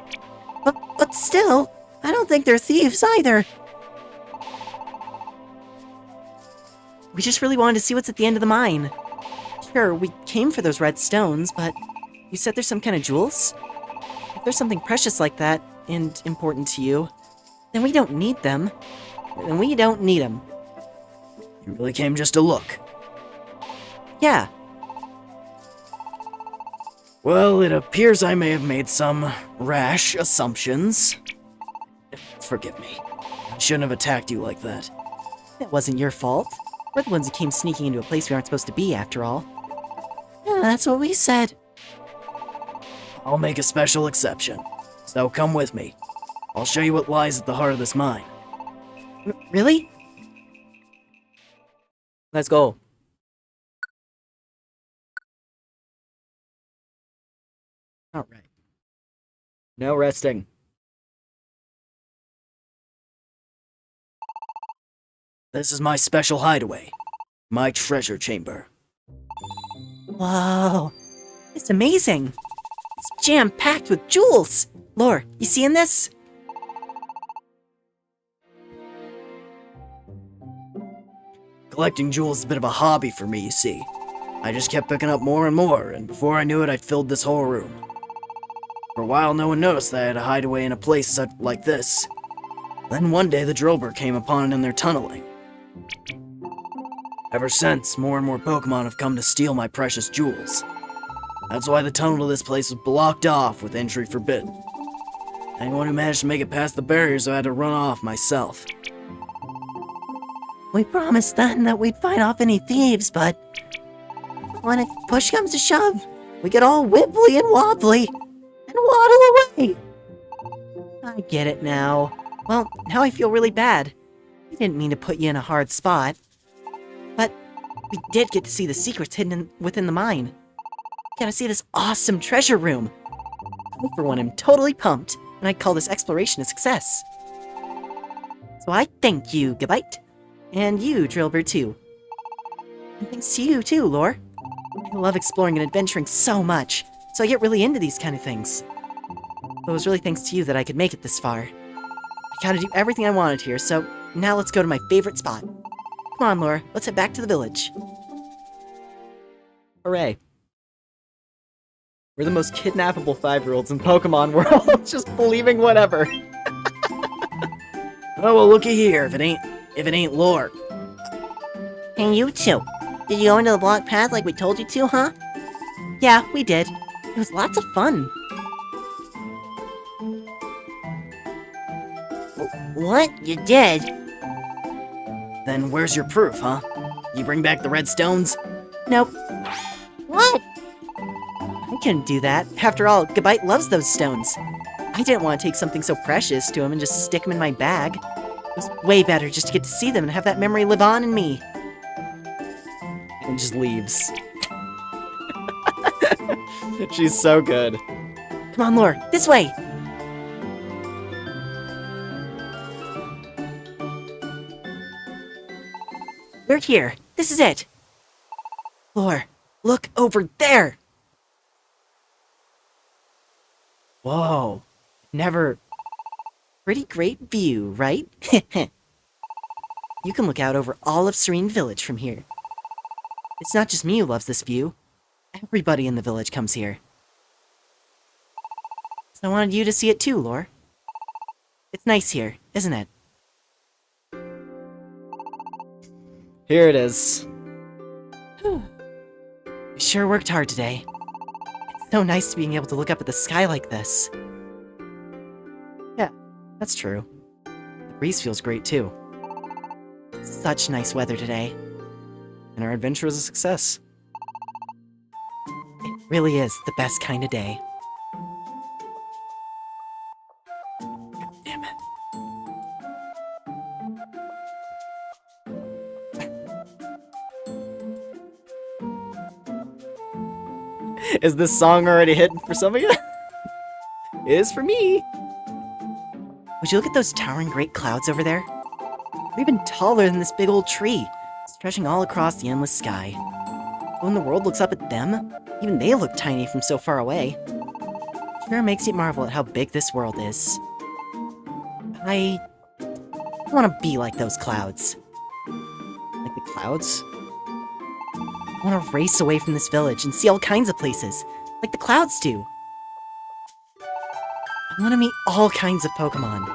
But still, I don't think they're thieves either. We just really wanted to see what's at the end of the mine. Sure, we came for those red stones, but you said there's some kind of jewels? If there's something precious like that, and important to you, then we don't need them. Then we don't need them. You really came just to look. Yeah. Well, it appears I may have made some rash assumptions. Forgive me. I shouldn't have attacked you like that. It wasn't your fault. We're the ones who came sneaking into a place we aren't supposed to be, after all. Yeah, that's what we said. I'll make a special exception. So come with me. I'll show you what lies at the heart of this mine. Really? Let's go. Alright. No resting. This is my special hideaway. My treasure chamber. Whoa. It's amazing. It's jam-packed with jewels. Lore, you seeing this? Collecting jewels is a bit of a hobby for me, you see. I just kept picking up more and more, and before I knew it, I'd filled this whole room. For a while, no one noticed that I had a hideaway in a place such like this. Then one day, the Drillbur came upon it in their tunneling. Ever since, more and more Pokemon have come to steal my precious jewels. That's why the tunnel to this place was blocked off with entry forbidden. Anyone who managed to make it past the barriers, I had to run off myself. We promised then that we'd fight off any thieves, but when a push comes to shove, we get all wibbly and wobbly and waddle away. I get it now. Well, now I feel really bad. We didn't mean to put you in a hard spot. But we did get to see the secrets hidden within the mine. Gotta see this awesome treasure room. I, for one, am totally pumped, and I'd call this exploration a success. So I thank you, Gabite. And you, Drillbur, too. And thanks to you, too, Lore. I love exploring and adventuring so much, so I get really into these kind of things. But it was really thanks to you that I could make it this far. I gotta do everything I wanted here, so now let's go to my favorite spot. Come on, Laura, let's head back to the village. Hooray. We're the most kidnappable 5-year-olds in Pokemon world, just believing whatever. Oh, well, looky here, if it ain't Lore. And you too. Did you go into the block path like we told you to, huh? Yeah, we did. It was lots of fun. What? You did? Then where's your proof, huh? You bring back the red stones? Nope, What? I couldn't do that. After all, Gabite loves those stones. I didn't want to take something so precious to him and just stick them in my bag. It was way better just to get to see them and have that memory live on in me. And just leaves. She's so good. Come on, Lore, this way! We're here. This is it. Lore, look over there! Whoa. Never... Pretty great view, right? You can look out over all of Serene Village from here. It's not just me who loves this view. Everybody in the village comes here. So I wanted you to see it too, Lore. It's nice here, isn't it? Here it is. We sure worked hard today. It's so nice to being able to look up at the sky like this. Yeah, that's true. The breeze feels great too. It's such nice weather today. And our adventure was a success. It really is the best kind of day. Damn it. Is this song already hidden for some of you? It is for me. Would you look at those towering great clouds over there? They're even taller than this big old tree, stretching all across the endless sky. When the world looks up at them, even they look tiny from so far away. Sure makes you marvel at how big this world is. I want to be like those clouds. Like the clouds? I want to race away from this village and see all kinds of places, like the clouds do. I want to meet all kinds of Pokemon,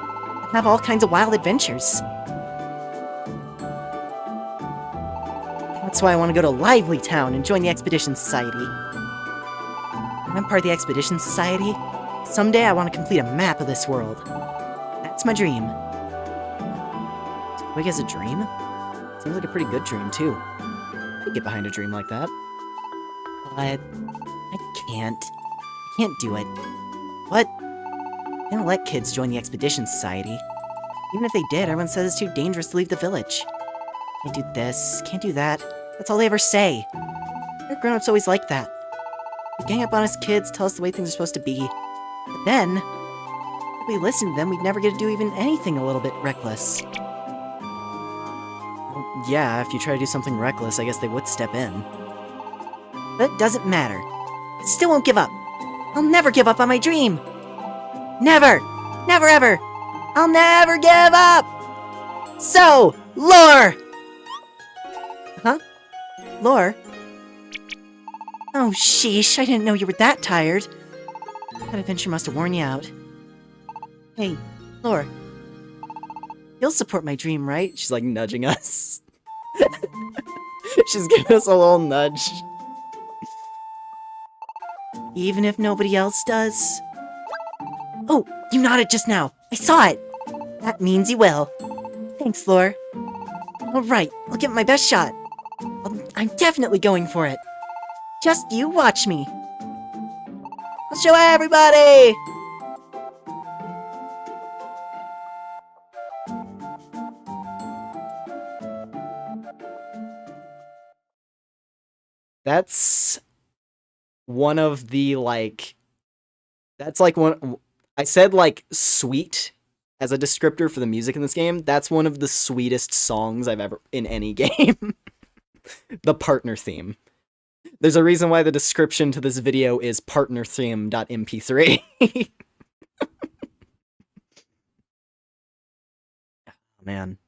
and have all kinds of wild adventures. That's why I want to go to Lively Town and join the Expedition Society. When I'm part of the Expedition Society, someday I want to complete a map of this world. That's my dream. Twig has a dream? Seems like a pretty good dream, too. I'd get behind a dream like that. But I can't. I can't do it. What? They don't let kids join the Expedition Society. Even if they did, everyone says it's too dangerous to leave the village. Can't do this, can't do that. That's all they ever say. Our grown-ups always like that. They gang up on us kids, tell us the way things are supposed to be. But then, if we listened to them, we'd never get to do even anything a little bit reckless. Well, yeah, if you try to do something reckless, I guess they would step in. But it doesn't matter. I still won't give up. I'll never give up on my dream. Never! Never ever! I'll never give up! So, Lore! Huh? Lore? Oh, sheesh, I didn't know you were that tired. That adventure must have worn you out. Hey, Lore. You'll support my dream, right? She's like nudging us. She's giving us a little nudge. Even if nobody else does? Oh, you nodded just now. I saw it. That means you will. Thanks, Lore. Alright, I'll give it my best shot. I'm definitely going for it. Just you watch me. I'll show everybody! That's one of the, like... That's like one... I said, like, sweet as a descriptor for the music in this game. That's one of the sweetest songs I've ever... in any game. The partner theme. There's a reason why the description to this video is partnertheme.mp3. Oh, man.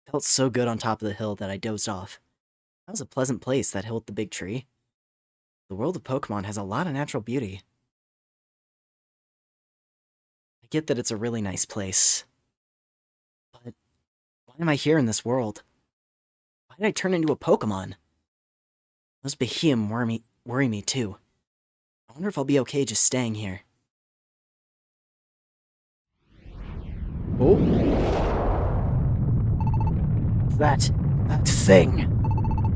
Felt so good on top of the hill that I dozed off. That was a pleasant place, that hill with the big tree. The world of Pokemon has a lot of natural beauty. I get that it's a really nice place. But why am I here in this world? Why did I turn into a Pokemon? Those Behemoth worry me too. I wonder if I'll be okay just staying here. Oh. That thing.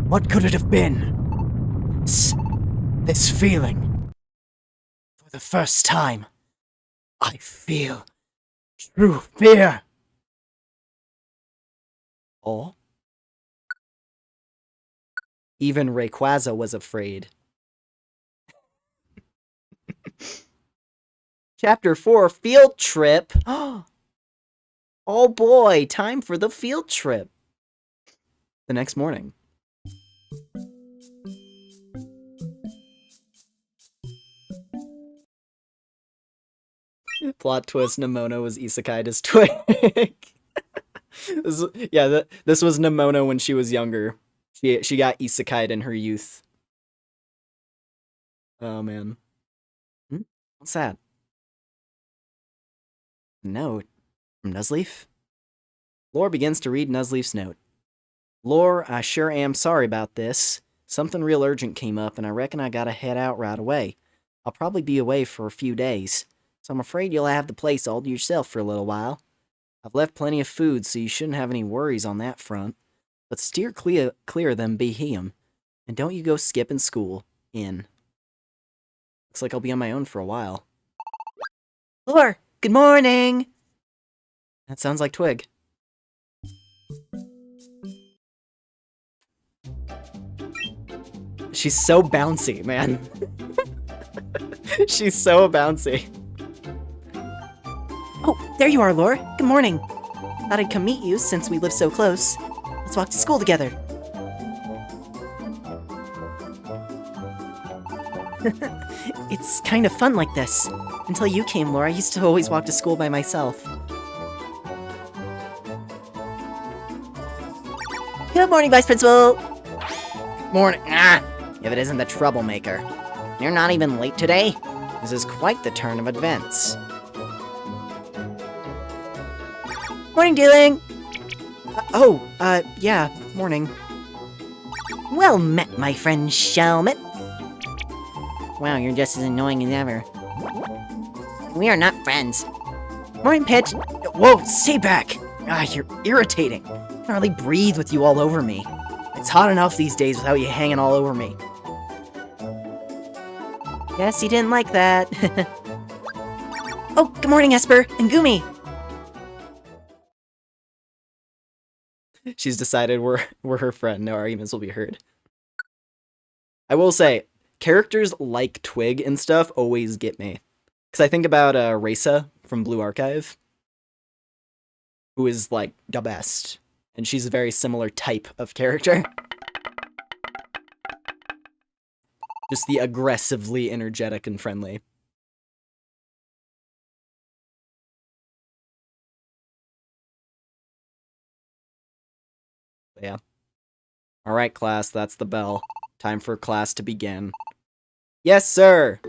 What could it have been? This feeling. For the first time, I feel true fear. Oh? Even Rayquaza was afraid. Chapter 4, Field Trip. Oh boy, time for the field trip. The next morning. Plot twist, Nemona was isekai'd as Twig. This was Nemona when she was younger. She got isekai'd in her youth. Oh, man. What's that? Note from Nuzleaf? Lore begins to read Nuzleaf's note. Lore, I sure am sorry about this. Something real urgent came up, and I reckon I gotta head out right away. I'll probably be away for a few days, so I'm afraid you'll have the place all to yourself for a little while. I've left plenty of food, so you shouldn't have any worries on that front. But steer clear of them Behemoth, and don't you go skipping school. In. Looks like I'll be on my own for a while. Lore, good morning! That sounds like Twig. She's so bouncy, man. She's so bouncy. Oh, there you are, Lore. Good morning. Thought I'd come meet you since we live so close. Let's walk to school together. It's kind of fun like this. Until you came, Laura, I used to always walk to school by myself. Good morning, Vice Principal. Morning. If it isn't the troublemaker. You're not even late today? This is quite the turn of events. Morning, Dealing. Yeah, morning. Well met, my friend Shelmet. Wow, you're just as annoying as ever. We are not friends. Morning, Pitch. Whoa, stay back. You're irritating. I can hardly breathe with you all over me. It's hot enough these days without you hanging all over me. Guess you didn't like that. Oh, good morning, Esper and Gumi. She's decided we're her friend. No arguments will be heard. I will say, characters like Twig and stuff always get me. Because I think about Rasa from Blue Archive, who is, like, the best. And she's a very similar type of character. Just the aggressively energetic and friendly. But yeah. Alright, class, that's the bell. Time for class to begin. Yes, sir!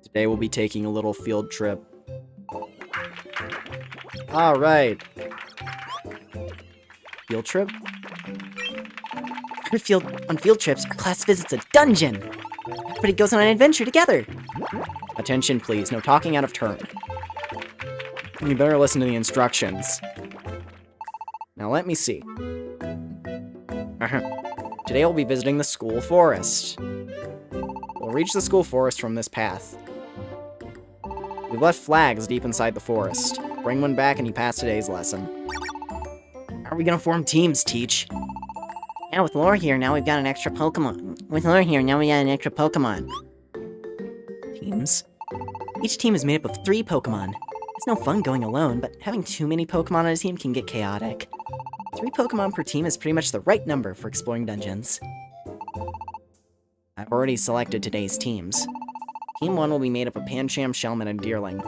Today we'll be taking a little field trip. Alright. Field trip? On field trips, our class visits a dungeon. Everybody goes on an adventure together. Attention, please. No talking out of turn. You better listen to the instructions. Now let me see. Today we'll be visiting the school forest. We'll reach the school forest from this path. We've left flags deep inside the forest. Bring one back and you pass today's lesson. How are we gonna form teams, Teach? Yeah, with Laura here, now we've got an extra Pokemon. Teams? Each team is made up of 3 Pokemon. It's no fun going alone, but having too many Pokemon on a team can get chaotic. 3 Pokemon per team is pretty much the right number for exploring dungeons. I've already selected today's teams. Team 1 will be made up of Pancham, Shelmet, and Deerling.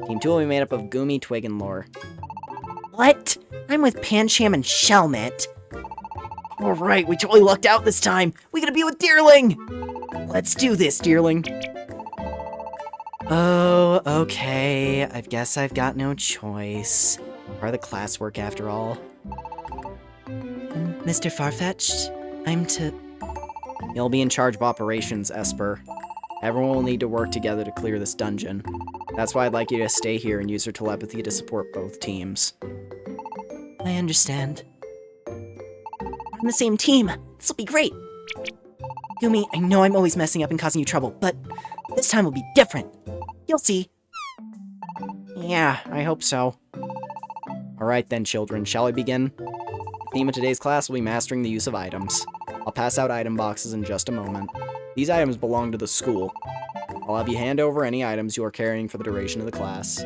Team 2 will be made up of Gumi, Twig, and Lore. What? I'm with Pancham and Shelmet. Alright, we totally lucked out this time! We gotta be with Deerling! Let's do this, Deerling! Oh, okay. I guess I've got no choice. Part of the classwork, after all. Mr. Farfetch'd, I'm to... You'll be in charge of operations, Esper. Everyone will need to work together to clear this dungeon. That's why I'd like you to stay here and use your telepathy to support both teams. I understand. We're on the same team! This'll be great! Gumi, I know I'm always messing up and causing you trouble, but this time will be different. You'll see. Yeah, I hope so. Alright then, children, shall we begin? The theme of today's class will be mastering the use of items. I'll pass out item boxes in just a moment. These items belong to the school. I'll have you hand over any items you are carrying for the duration of the class.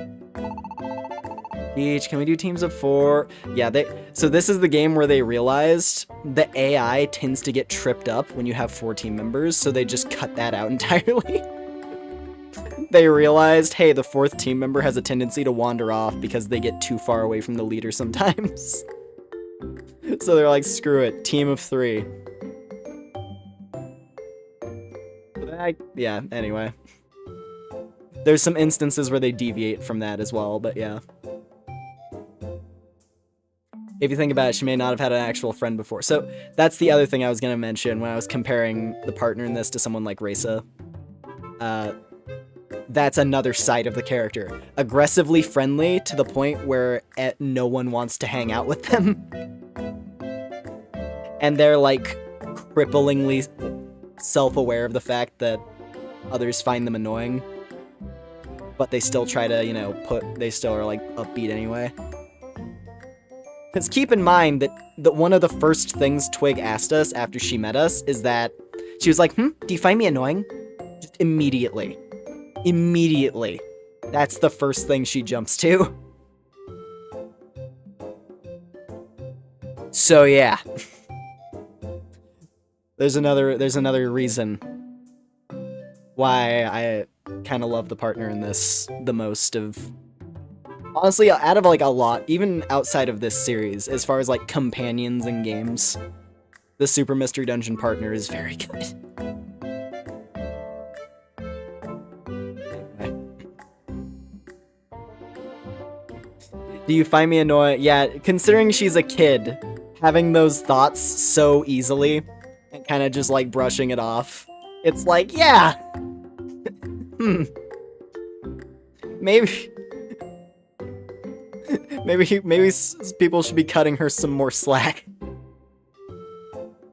Each, can we do teams of 4? Yeah, so this is the game where they realized the AI tends to get tripped up when you have 4 team members, so they just cut that out entirely. They realized, hey, the 4th team member has a tendency to wander off because they get too far away from the leader sometimes. So they're like, screw it, team of 3. Yeah, anyway. There's some instances where they deviate from that as well, but yeah. If you think about it, she may not have had an actual friend before. So that's the other thing I was going to mention when I was comparing the partner in this to someone like Rasa. That's another side of the character. Aggressively friendly to the point where no one wants to hang out with them. And they're like cripplingly self-aware of the fact that others find them annoying. But they still try to, you know, they still are like upbeat anyway. Because keep in mind that one of the first things Twig asked us after she met us is that she was like, do you find me annoying? Just immediately. Immediately. That's the first thing she jumps to. So yeah. There's another reason why I kind of love the partner in this the most of... Honestly, out of like a lot, even outside of this series, as far as like companions in games, the Super Mystery Dungeon partner is very good. Do you find me annoying? Yeah, considering she's a kid, having those thoughts so easily, and kind of just like brushing it off, it's like, yeah! Maybe... maybe people should be cutting her some more slack.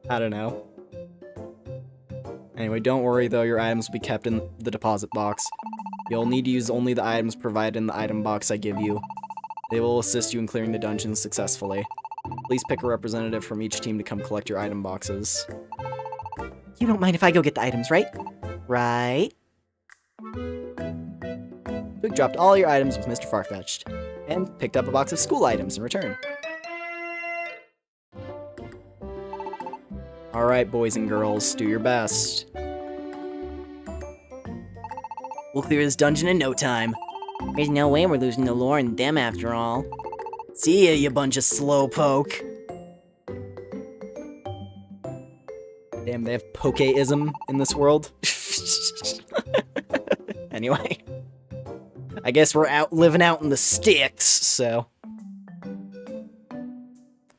I don't know. Anyway, don't worry though, your items will be kept in the deposit box. You'll need to use only the items provided in the item box I give you. They will assist you in clearing the dungeons successfully. Please pick a representative from each team to come collect your item boxes. You don't mind if I go get the items, right? Right? Twig dropped all your items with Mr. Farfetch'd, and picked up a box of school items in return. Alright, boys and girls, do your best. We'll clear this dungeon in no time. There's no way we're losing to Lore and them after all. See ya, you bunch of slowpoke. Damn, they have pokeism in this world. Anyway. I guess we're living out in the sticks, so...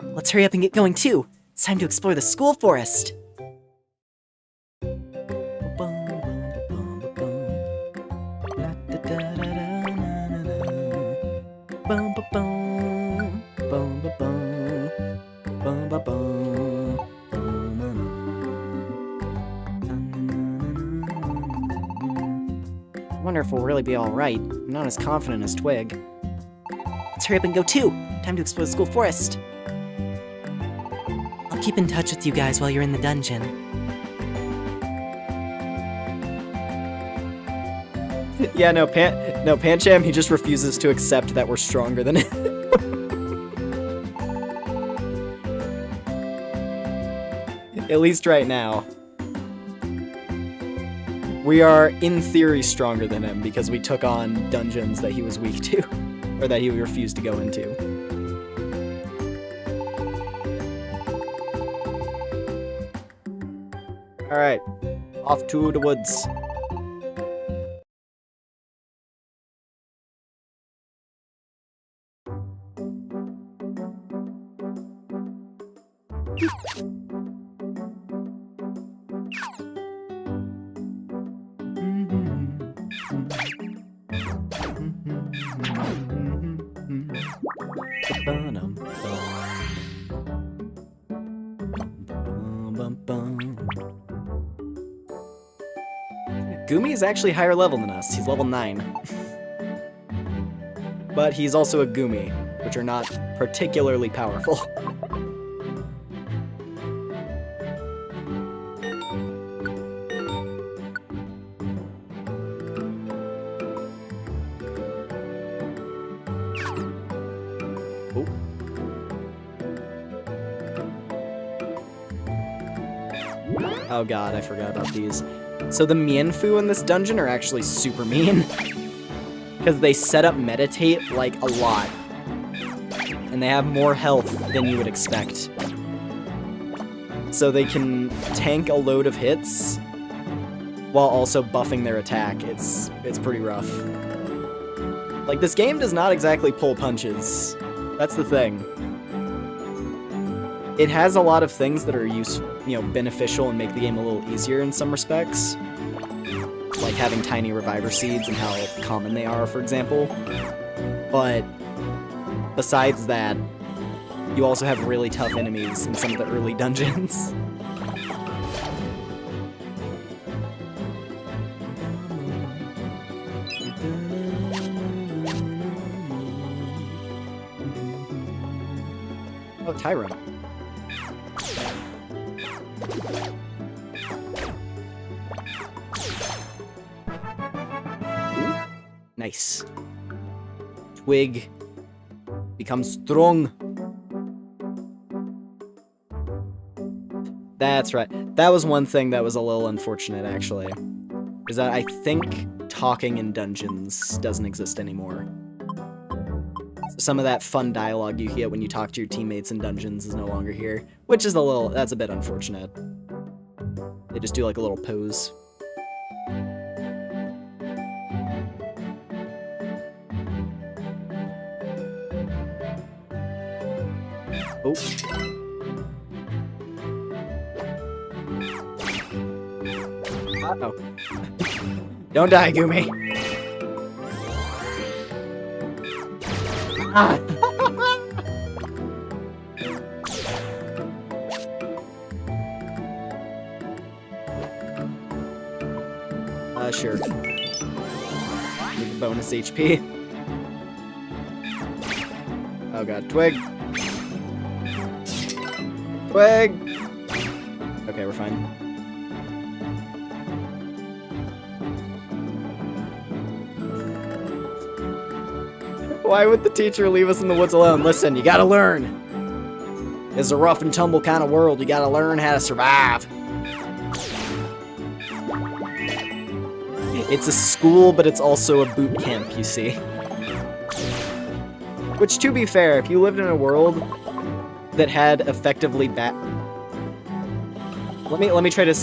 Let's hurry up and get going too. It's time to explore the school forest. I wonder if we'll really be alright. I'm not as confident as Twig. Let's hurry up and go too. Time to explore the school forest. I'll keep in touch with you guys while you're in the dungeon. Yeah, no, Pancham, he just refuses to accept that we're stronger than him. At least right now. We are, in theory, stronger than him because we took on dungeons that he was weak to, or that he refused to go into. Alright, off to the woods. Gumi is actually higher level than us. He's level 9. But he's also a Gumi, which are not particularly powerful. Oh god, I forgot about these. So the Mienfu in this dungeon are actually super mean. Because they set up meditate, like, a lot. And they have more health than you would expect. So they can tank a load of hits while also buffing their attack. It's pretty rough. Like, this game does not exactly pull punches. That's the thing. It has a lot of things that are beneficial and make the game a little easier in some respects. Like having tiny reviver seeds and how common they are, for example. But besides that, you also have really tough enemies in some of the early dungeons. Oh, Tyrone. Nice. Twig becomes strong. That's right. That was one thing that was a little unfortunate, actually. Is that I think talking in dungeons doesn't exist anymore. So some of that fun dialogue you get when you talk to your teammates in dungeons is no longer here, which is that's a bit unfortunate. They just do like a little pose. Oh. Uh-oh. Don't die, Gumi. Ah. Sure. Need the bonus HP. Oh god, Twig. Twig! Okay, we're fine. Why would the teacher leave us in the woods alone? Listen, you gotta learn. It's a rough and tumble kind of world. You gotta learn how to survive. It's a school, but it's also a boot camp, you see. Which, to be fair, if you lived in a world that had effectively Let me try to...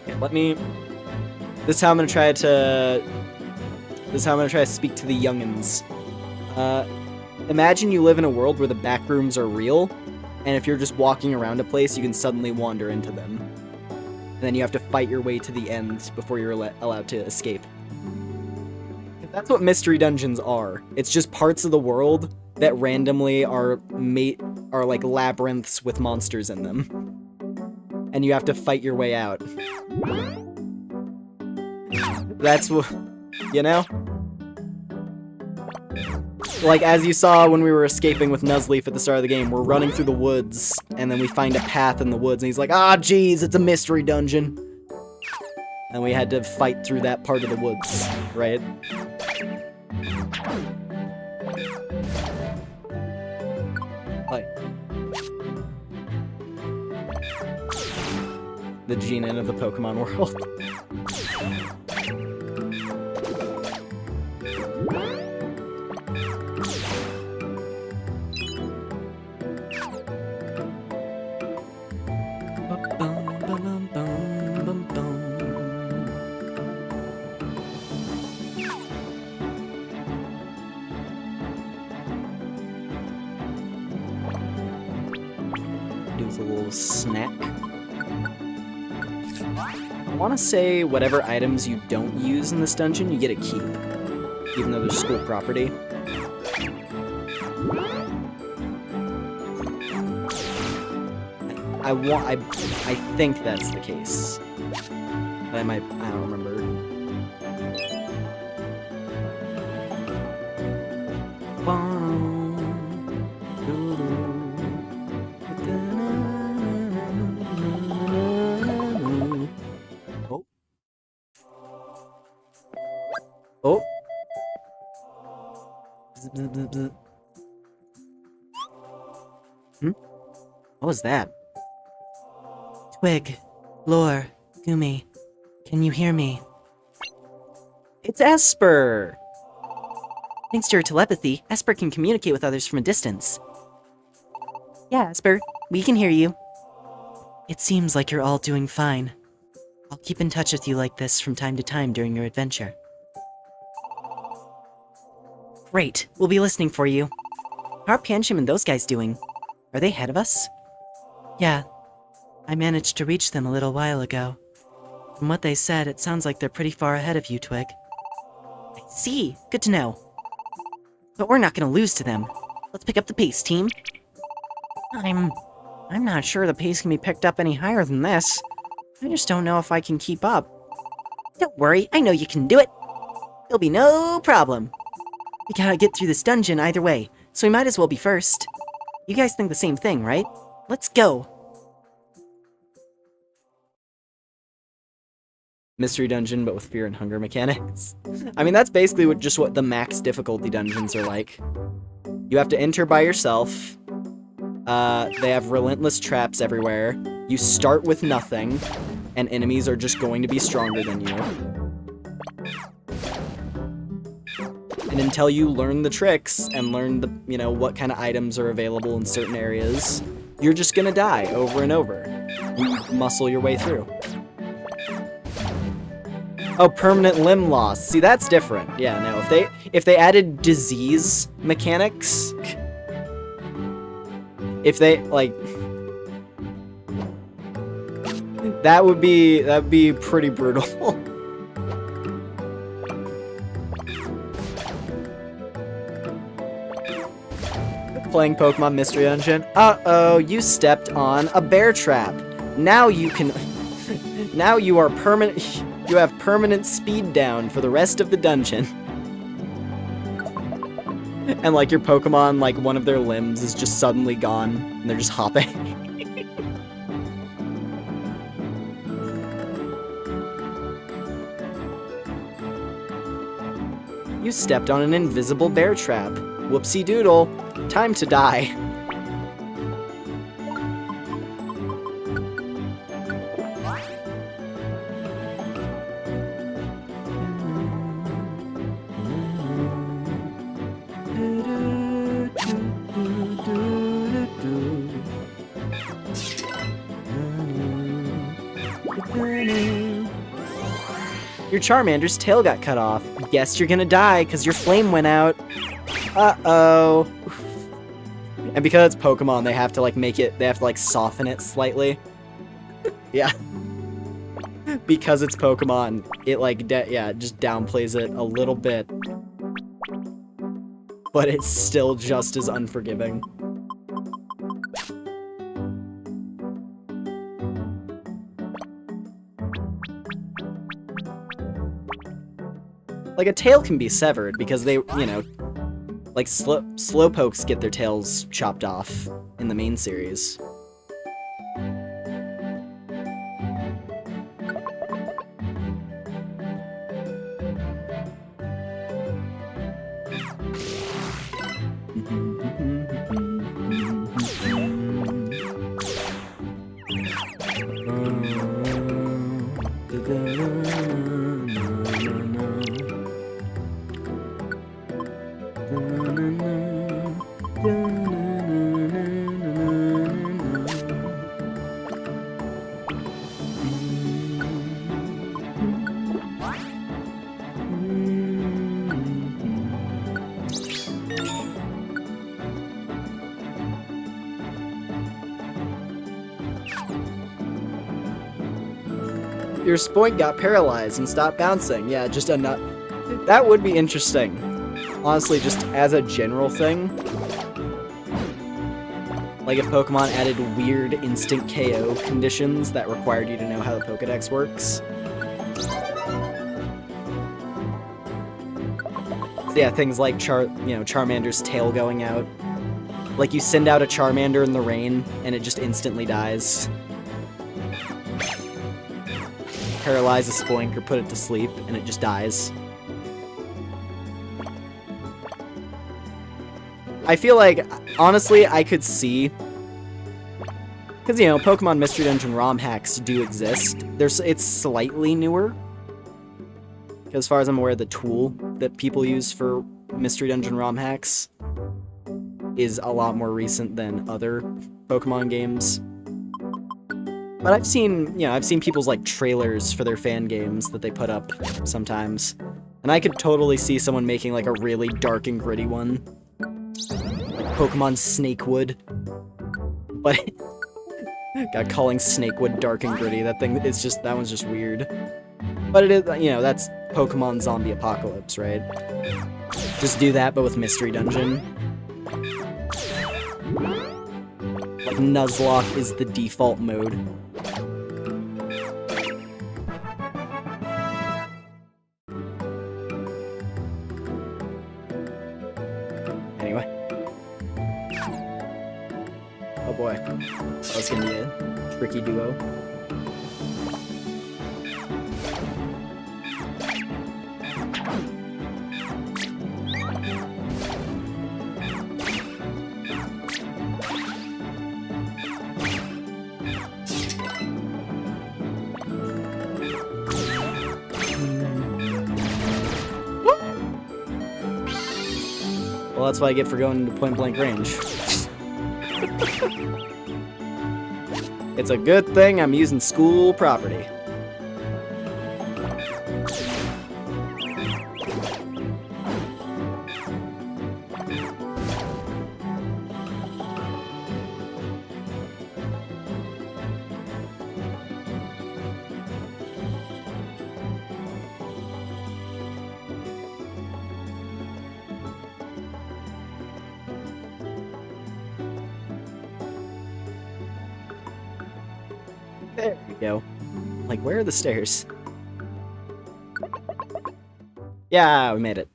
Okay, This is how I'm gonna try to speak to the youngins. Imagine you live in a world where the back rooms are real, and if you're just walking around a place, you can suddenly wander into them. And then you have to fight your way to the end before you're allowed to escape. That's what mystery dungeons are. It's just parts of the world that randomly are like labyrinths with monsters in them. And you have to fight your way out. That's what, you know? Like, as you saw when we were escaping with Nuzleaf at the start of the game, we're running through the woods, and then we find a path in the woods, and he's like, ah, geez, it's a mystery dungeon. And we had to fight through that part of the woods, right? Like, the Genin of the Pokemon world. Do a little snack. I want to say whatever items you don't use in this dungeon, you get a key, even though they're school property. I think that's the case. But I don't remember. Oh. What was that? Twig, Lore, Gumi, can you hear me? It's Esper! Thanks to your telepathy, Esper can communicate with others from a distance. Yeah, Esper, we can hear you. It seems like you're all doing fine. I'll keep in touch with you like this from time to time during your adventure. Great, we'll be listening for you. How are Pancham and those guys doing? Are they ahead of us? Yeah, I managed to reach them a little while ago. From what they said, it sounds like they're pretty far ahead of you, Twig. I see, good to know. But we're not gonna lose to them. Let's pick up the pace, team. I'm not sure the pace can be picked up any higher than this. I just don't know if I can keep up. Don't worry, I know you can do it. It'll be no problem. We gotta get through this dungeon either way, so we might as well be first. You guys think the same thing, right? Let's go! Mystery dungeon, but with fear and hunger mechanics. I mean, that's basically what the max difficulty dungeons are like. You have to enter by yourself, They have relentless traps everywhere. You start with nothing, and enemies are just going to be stronger than you. And until you learn the tricks and learn the, you know, what kind of items are available in certain areas, you're just gonna die over and over. You muscle your way through. Oh, permanent limb loss. See, that's different. Yeah, no, if they added disease mechanics, if they like, that'd be pretty brutal. Playing Pokemon Mystery Dungeon. Uh-oh, you stepped on a bear trap. Now you can now you are permanent. You have permanent speed down for the rest of the dungeon. And like your Pokemon, like one of their limbs is just suddenly gone, and they're just hopping. You stepped on an invisible bear trap. Whoopsie doodle. Time to die. Your Charmander's tail got cut off. Guess you're gonna die because your flame went out. Uh-oh. And because it's Pokemon, they have to like soften it slightly. Yeah. Because it's Pokemon, it like, it just downplays it a little bit. But it's still just as unforgiving. Like, a tail can be severed because they, you know, like, Slowpokes get their tails chopped off in the main series. Your Spoink got paralyzed and stopped bouncing. Yeah, just a nut. That would be interesting. Honestly, just as a general thing. Like if Pokemon added weird instant KO conditions that required you to know how the Pokedex works. Yeah, things like Charmander's tail going out. Like you send out a Charmander in the rain and it just instantly dies. Paralyze a Spoink or put it to sleep, and it just dies. I feel like, honestly, I could see... Because, you know, Pokemon Mystery Dungeon ROM hacks do exist. It's slightly newer. As far as I'm aware, the tool that people use for Mystery Dungeon ROM hacks is a lot more recent than other Pokemon games. But I've seen people's, like, trailers for their fan games that they put up sometimes. And I could totally see someone making, like, a really dark and gritty one. Like Pokemon Snakewood. But, God, calling Snakewood dark and gritty, that one's just weird. But it is, you know, that's Pokemon Zombie Apocalypse, right? Just do that, but with Mystery Dungeon. Like, Nuzlocke is the default mode. Anyway. Oh boy. That's gonna be a tricky duo. Well, that's what I get for going into point-blank range. It's a good thing I'm using school property. There we go. Like, where are the stairs? Yeah, we made it.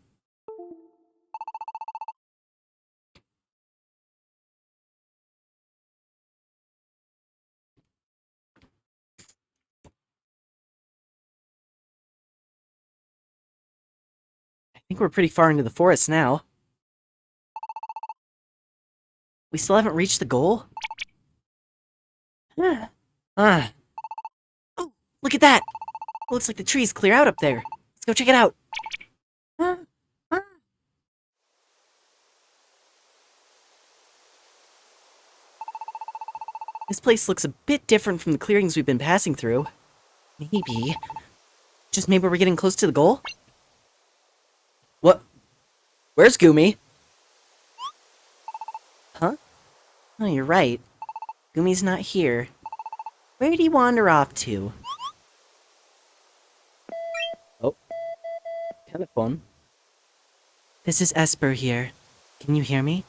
I think we're pretty far into the forest now. We still haven't reached the goal? Ah. Oh, look at that! Looks like the trees clear out up there. Let's go check it out. This place looks a bit different from the clearings we've been passing through. Maybe. Just maybe we're getting close to the goal? What? Where's Gumi? Huh? Oh, you're right. Gumi's not here. Where did he wander off to? Oh. Kind of fun. This is Esper here. Can you hear me?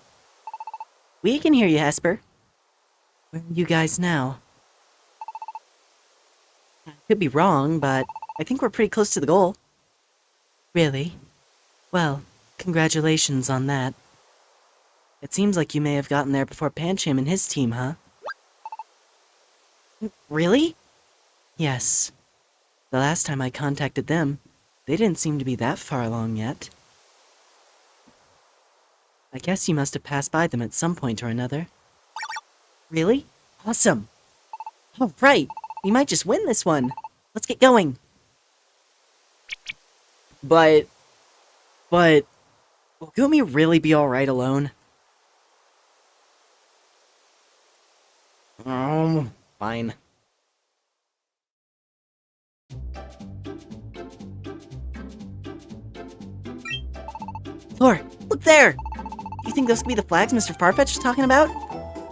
We can hear you, Esper. Where are you guys now? I could be wrong, but I think we're pretty close to the goal. Really? Well, congratulations on that. It seems like you may have gotten there before Pancham and his team, huh? Really? Yes. The last time I contacted them, they didn't seem to be that far along yet. I guess you must have passed by them at some point or another. Really? Awesome. All right, we might just win this one. Let's get going. But will Gumi really be alright alone? Fine. Lore, look there! Do you think those could be the flags Mr. Farfetch was talking about?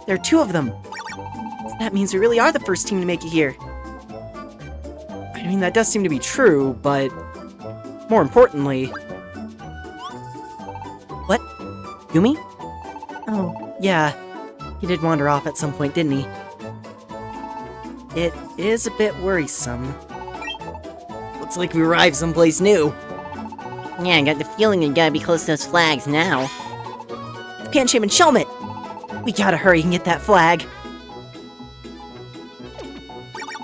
There are 2 of them. So that means we really are the first team to make it here. I mean, that does seem to be true, but more importantly... What? Gumi? Oh, yeah. He did wander off at some point, didn't he? It is a bit worrisome. Looks like we arrived someplace new. Yeah, I got the feeling you gotta be close to those flags now. It's Pancham and Shelmet! We gotta hurry and get that flag.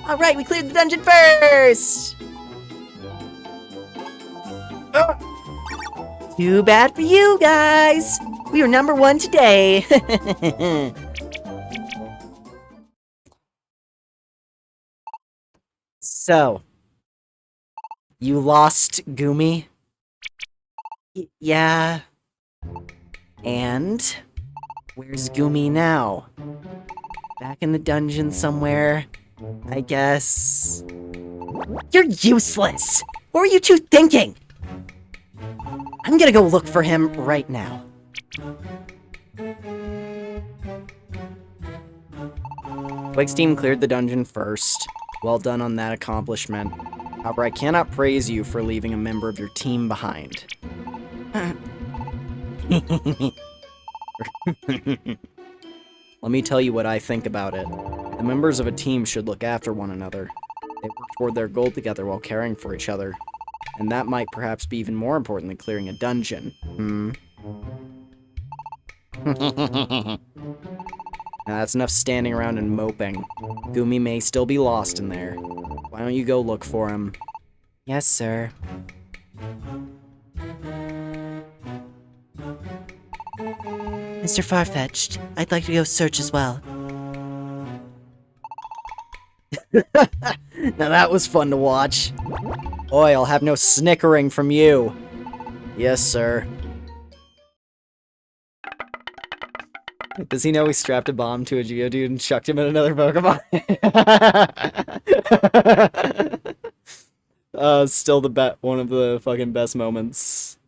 Alright, we cleared the dungeon first! Too bad for you guys! We were number 1 today! So, you lost Gumi? Yeah. And where's Gumi now? Back in the dungeon somewhere, I guess. You're useless! What were you 2 thinking? I'm gonna go look for him right now. Blake's team cleared the dungeon first. Well done on that accomplishment. However, I cannot praise you for leaving a member of your team behind. Let me tell you what I think about it. The members of a team should look after one another. They work toward their goal together while caring for each other. And that might perhaps be even more important than clearing a dungeon. Now that's enough standing around and moping. Gumi may still be lost in there. Why don't you go look for him? Yes, sir. Mr. Farfetch'd, I'd like to go search as well. Now that was fun to watch. Boy, I'll have no snickering from you. Yes, sir. Does he know we strapped a bomb to a Geodude and chucked him at another Pokemon? Still one of the fucking best moments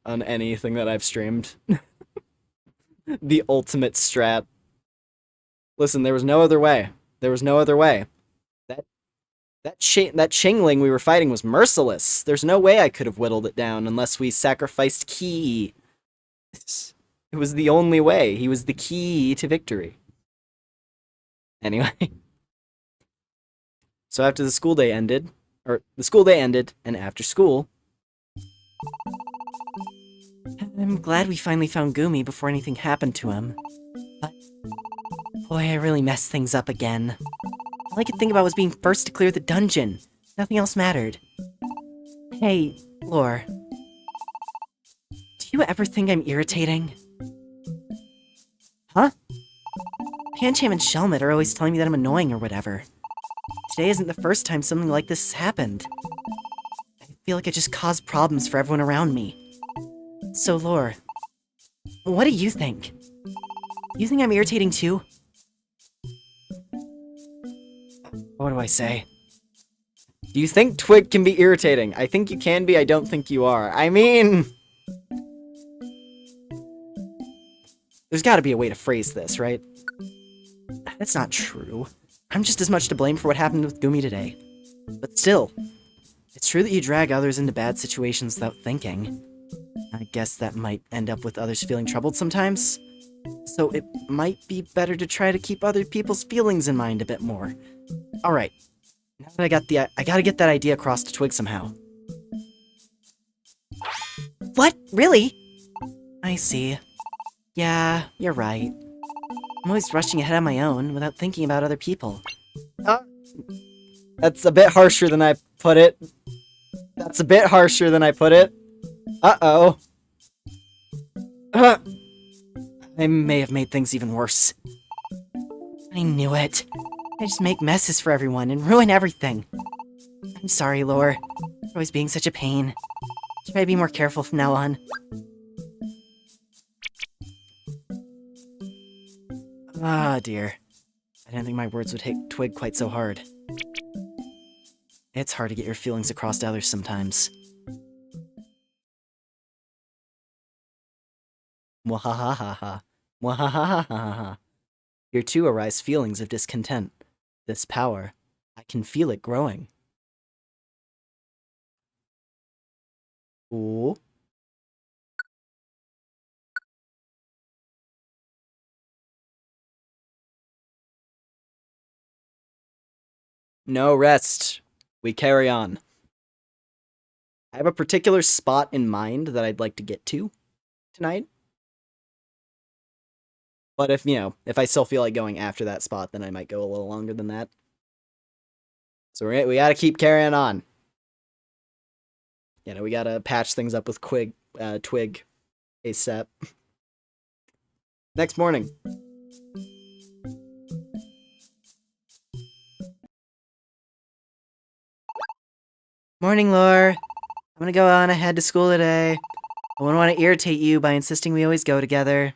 on anything that I've streamed. The ultimate strat. Listen, there was no other way. There was no other way. That Chingling we were fighting was merciless. There's no way I could have whittled it down unless we sacrificed Key. It was the only way. He was the key to victory. Anyway. So after the school day ended, and after school... I'm glad we finally found Gumi before anything happened to him. But, boy, I really messed things up again. All I could think about was being first to clear the dungeon. Nothing else mattered. Hey, Lore. Do you ever think I'm irritating? Huh? Pancham and Shelmet are always telling me that I'm annoying or whatever. Today isn't the first time something like this has happened. I feel like I just caused problems for everyone around me. So, Lore, what do you think? You think I'm irritating too? What do I say? Do you think Twig can be irritating? I think you can be, I don't think you are. I mean... There's gotta be a way to phrase this, right? That's not true. I'm just as much to blame for what happened with Gumi today. But still, it's true that you drag others into bad situations without thinking. I guess that might end up with others feeling troubled sometimes. So it might be better to try to keep other people's feelings in mind a bit more. Alright, now that I gotta get that idea across to Twig somehow. What? Really? I see. Yeah, you're right. I'm always rushing ahead on my own without thinking about other people. That's a bit harsher than I put it. That's a bit harsher than I put it. Uh-oh. I may have made things even worse. I knew it. I just make messes for everyone and ruin everything. I'm sorry, Lore, for always being such a pain. Try to be more careful from now on. Ah, dear. I didn't think my words would hit Twig quite so hard. It's hard to get your feelings across to others sometimes. Mwahahaha. Mwahahaha. Here too arise feelings of discontent. This power, I can feel it growing. Ooh. No rest. We carry on. I have a particular spot in mind that I'd like to get to tonight. But if I still feel like going after that spot, then I might go a little longer than that. So we gotta keep carrying on. We gotta patch things up with Twig ASAP. Next morning. Morning, Lore. I'm gonna go on ahead to school today. I wouldn't want to irritate you by insisting we always go together.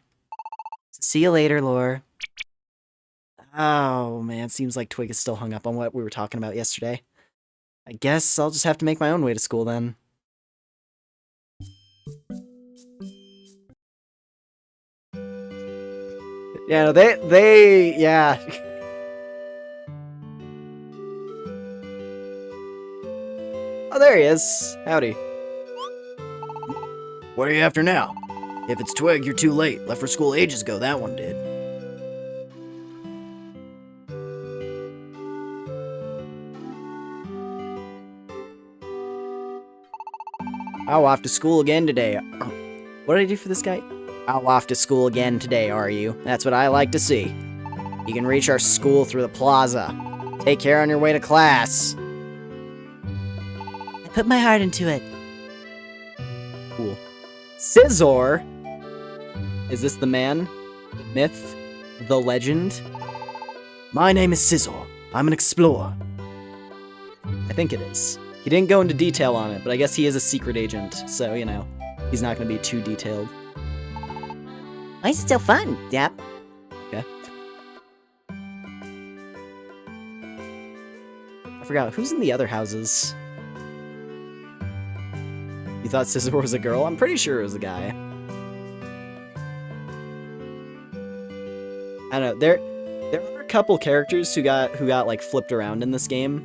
See you later, Lore. Oh, man, seems like Twig is still hung up on what we were talking about yesterday. I guess I'll just have to make my own way to school then. Yeah, no, yeah. Oh, there he is. Howdy. What are you after now? If it's Twig, you're too late. Left for school ages ago, that one did. Oh, off to school again today. What did I do for this guy? Oh, off to school again today, are you? That's what I like to see. You can reach our school through the plaza. Take care on your way to class. I put my heart into it. Cool. Scizor? Is this the man? The myth? The legend? My name is Scizor. I'm an explorer. I think it is. He didn't go into detail on it, but I guess he is a secret agent, so, he's not going to be too detailed. Why is it so fun, Dap? I forgot, who's in the other houses? You thought Scissor was a girl? I'm pretty sure it was a guy. I don't know, there are a couple characters who got like flipped around in this game.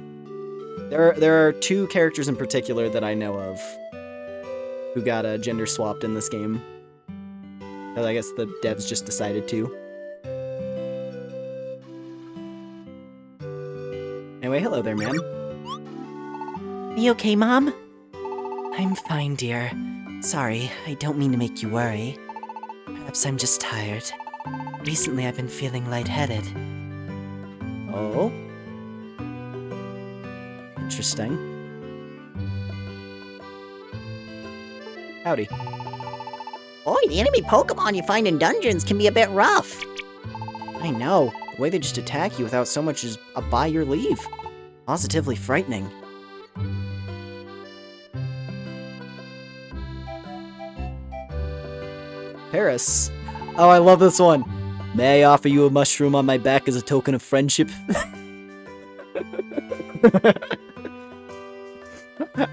There are two characters in particular that I know of who got gender swapped in this game. I guess the devs just decided to. Anyway, hello there, ma'am. Are you okay, Mom? I'm fine, dear. Sorry, I don't mean to make you worry. Perhaps I'm just tired. Recently, I've been feeling lightheaded. Oh? Interesting. Howdy. Boy, the enemy Pokemon you find in dungeons can be a bit rough. I know. The way they just attack you without so much as a by your leave. Positively frightening. Paris. Oh, I love this one. May I offer you a mushroom on my back as a token of friendship?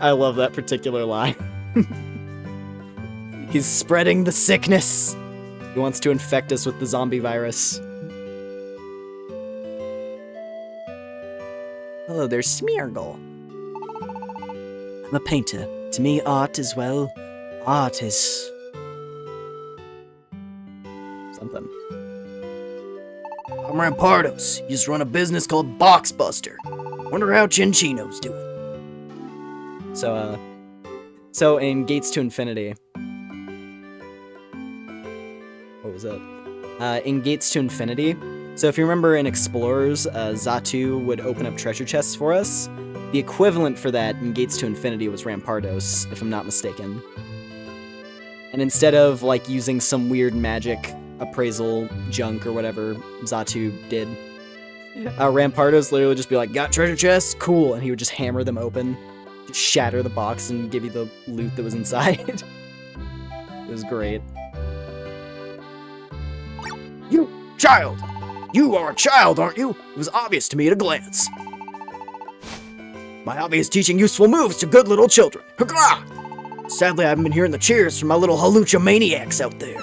I love that particular line. He's spreading the sickness. He wants to infect us with the zombie virus. Hello there, Smeargle. I'm a painter. To me, art is, well, art is... something. I'm Rampardos. Used to run a business called Boxbuster. Wonder how Chinchino's doing. So in Gates to Infinity... What was it? In Gates to Infinity, so if you remember in Explorers, Xatu would open up treasure chests for us. The equivalent for that in Gates to Infinity was Rampardos, if I'm not mistaken. And instead of, like, using some weird magic appraisal junk or whatever Xatu did, Rampardos literally would just be like, got treasure chests? Cool. And he would just hammer them open, just shatter the box, and give you the loot that was inside. It was great. You, child! You are a child, aren't you? It was obvious to me at a glance. My hobby is teaching useful moves to good little children. Hurrah! Sadly, I haven't been hearing the cheers from my little halucha maniacs out there,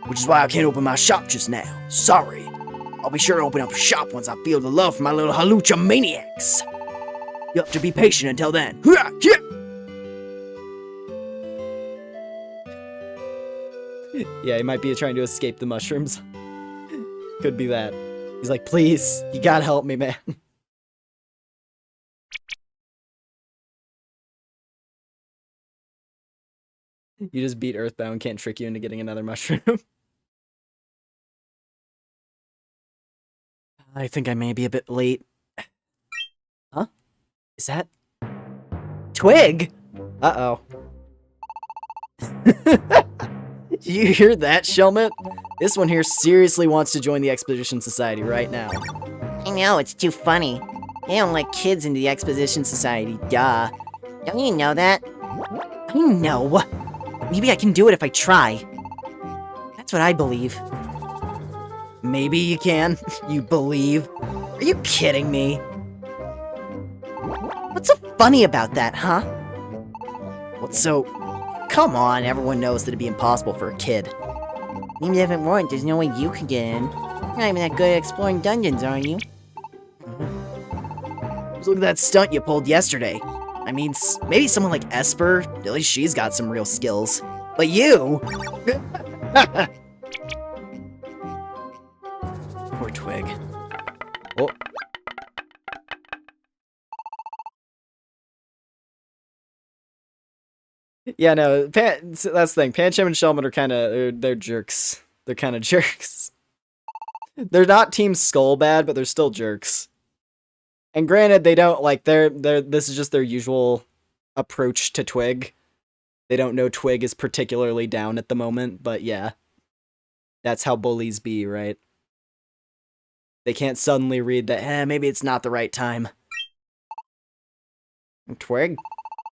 which is why I can't open my shop just now. Sorry. I'll be sure to open up a shop once I feel the love from my little halucha maniacs. You'll have to be patient until then. Hurrah! Yeah! Yeah, he might be trying to escape the mushrooms. Could be that. He's like, please, you gotta help me, man. You just beat Earthbound, can't trick you into getting another mushroom. I think I may be a bit late. Huh? Is that... Twig? Uh-oh. Did you hear that, Shelmet? This one here seriously wants to join the Exposition Society right now. I know, it's too funny. They don't let kids into the Exposition Society, duh. Don't you know that? I know. Maybe I can do it if I try. That's what I believe. Maybe you can. You believe? Are you kidding me? What's so funny about that, huh? What's so... Come on, everyone knows that it'd be impossible for a kid. Even if it weren't, there's no way you could get in. You're not even that good at exploring dungeons, are you? Just look at that stunt you pulled yesterday. I mean, maybe someone like Esper, at least she's got some real skills. But you... Poor Twig. Oh. Yeah, no, that's the thing. Pancham and Shelmet are kind of, they're jerks. They're kind of jerks. They're not Team Skull bad, but they're still jerks. And granted, they don't, like, this is just their usual approach to Twig. They don't know Twig is particularly down at the moment, but yeah. That's how bullies be, right? They can't suddenly read that, maybe it's not the right time. Twig?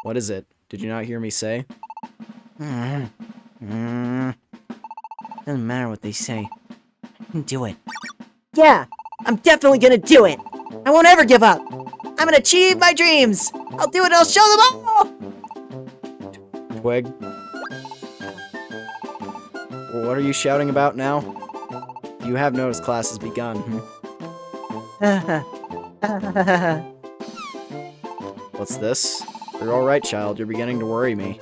What is it? Did you not hear me say? Doesn't matter what they say. I can do it. Yeah, I'm definitely gonna do it. I won't ever give up. I'm gonna achieve my dreams. I'll do it. I'll show them all. Twig. What are you shouting about now? You have noticed class has begun. What's this? You're alright, child. You're beginning to worry me.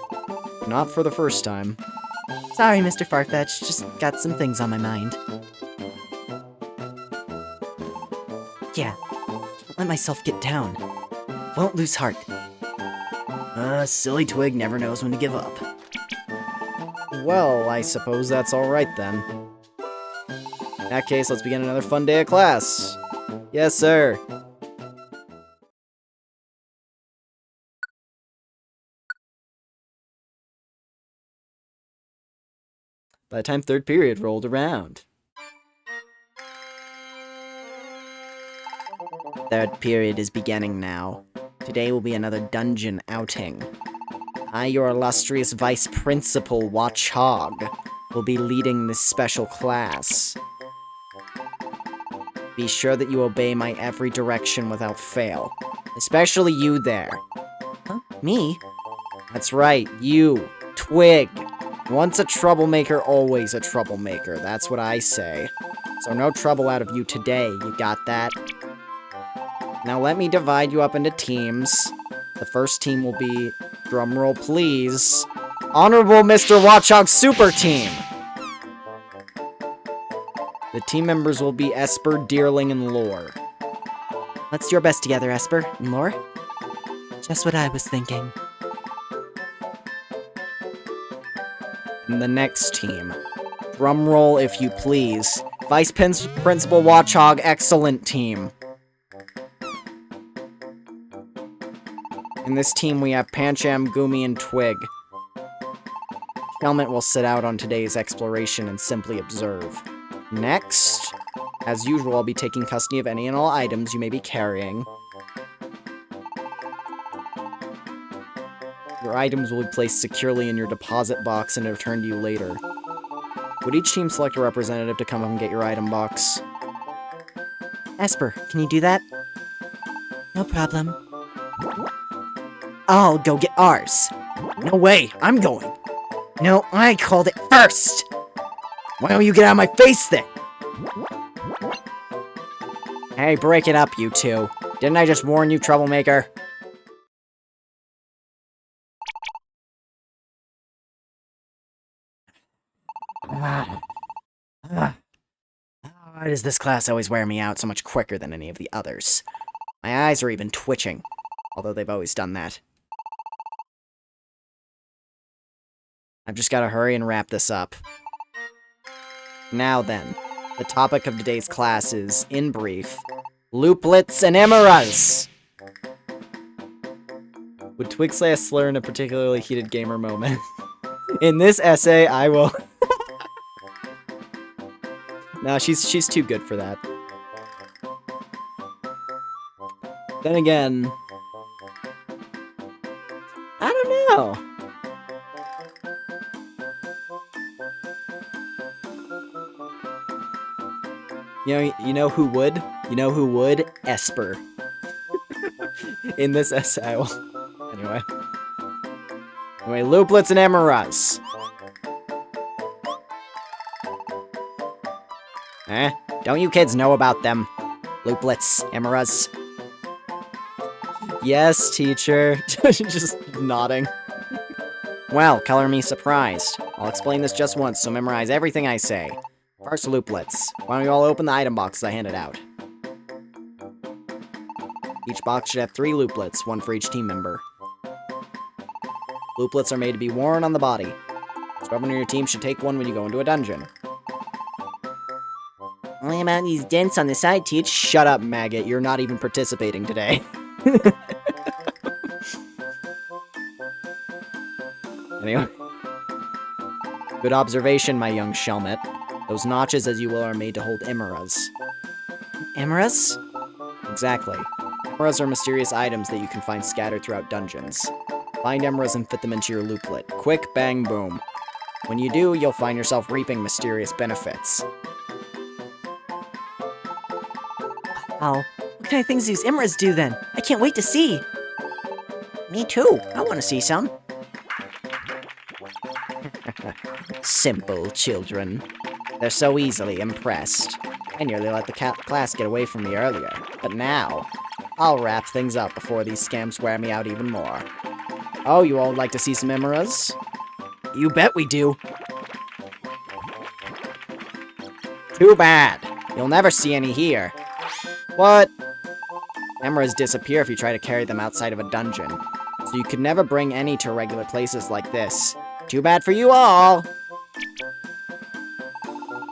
Not for the first time. Sorry, Mr. Farfetch. Just got some things on my mind. Yeah. Can't let myself get down. Won't lose heart. Silly Twig never knows when to give up. Well, I suppose that's alright then. In that case, let's begin another fun day of class. Yes, sir. By the time third period rolled around. Third period is beginning now. Today will be another dungeon outing. I, your illustrious Vice Principal Watchhog, will be leading this special class. Be sure that you obey my every direction without fail. Especially you there. Huh? Me? That's right, you, Twig. Once a troublemaker, always a troublemaker. That's what I say. So no trouble out of you today, you got that? Now let me divide you up into teams. The first team will be, drumroll please, Honorable Mr. Watchhog Super Team! The team members will be Esper, Deerling, and Lore. Let's do our best together, Esper and Lore. Just what I was thinking. And the next team. Drumroll, if you please. Vice Principal Watchhog Excellent Team. In this team, we have Pancham, Gumi, and Twig. Helmet will sit out on today's exploration and simply observe. Next, as usual, I'll be taking custody of any and all items you may be carrying. Your items will be placed securely in your deposit box and returned to you later. Would each team select a representative to come up and get your item box? Esper, can you do that? No problem. I'll go get ours. No way, I'm going. No, I called it first! Why don't you get out of my face then? Hey, break it up, you two. Didn't I just warn you, troublemaker? Why does this class always wear me out so much quicker than any of the others? My eyes are even twitching, although they've always done that. I've just gotta hurry and wrap this up. Now then, the topic of today's class is, in brief, Looplets and Emeras! Would Twig say a slur in a particularly heated gamer moment? In this essay, I will... No, she's too good for that. Then again... I don't know. You know who would? You know who would? Esper. In this essay, I will... Anyway, Looplets and Emeras. Eh? Don't you kids know about them? Looplets, Emeras. Yes, teacher. Just nodding. Well, color me surprised. I'll explain this just once, so memorize everything I say. First, Looplets. Why don't you all open the item boxes I handed out? Each box should have 3 Looplets, 1 for each team member. Looplets are made to be worn on the body, so everyone on your team should take one when you go into a dungeon. Only about these dents on the side, teach. Shut up, maggot. You're not even participating today. Anyway. Good observation, my young Shelmet. Those notches, as you will, are made to hold emeras. Emeras? Exactly. Emeras are mysterious items that you can find scattered throughout dungeons. Find emeras and fit them into your looplet. Quick, bang, boom. When you do, you'll find yourself reaping mysterious benefits. Wow. What kind of things do these Imras do then? I can't wait to see. Me too. I want to see some. Simple children. They're so easily impressed. I nearly let the class get away from me earlier, but now, I'll wrap things up before these scamps wear me out even more. Oh, you all would like to see some Emeras? You bet we do. Too bad. You'll never see any here. What? Emeras disappear if you try to carry them outside of a dungeon, so you could never bring any to regular places like this. Too bad for you all!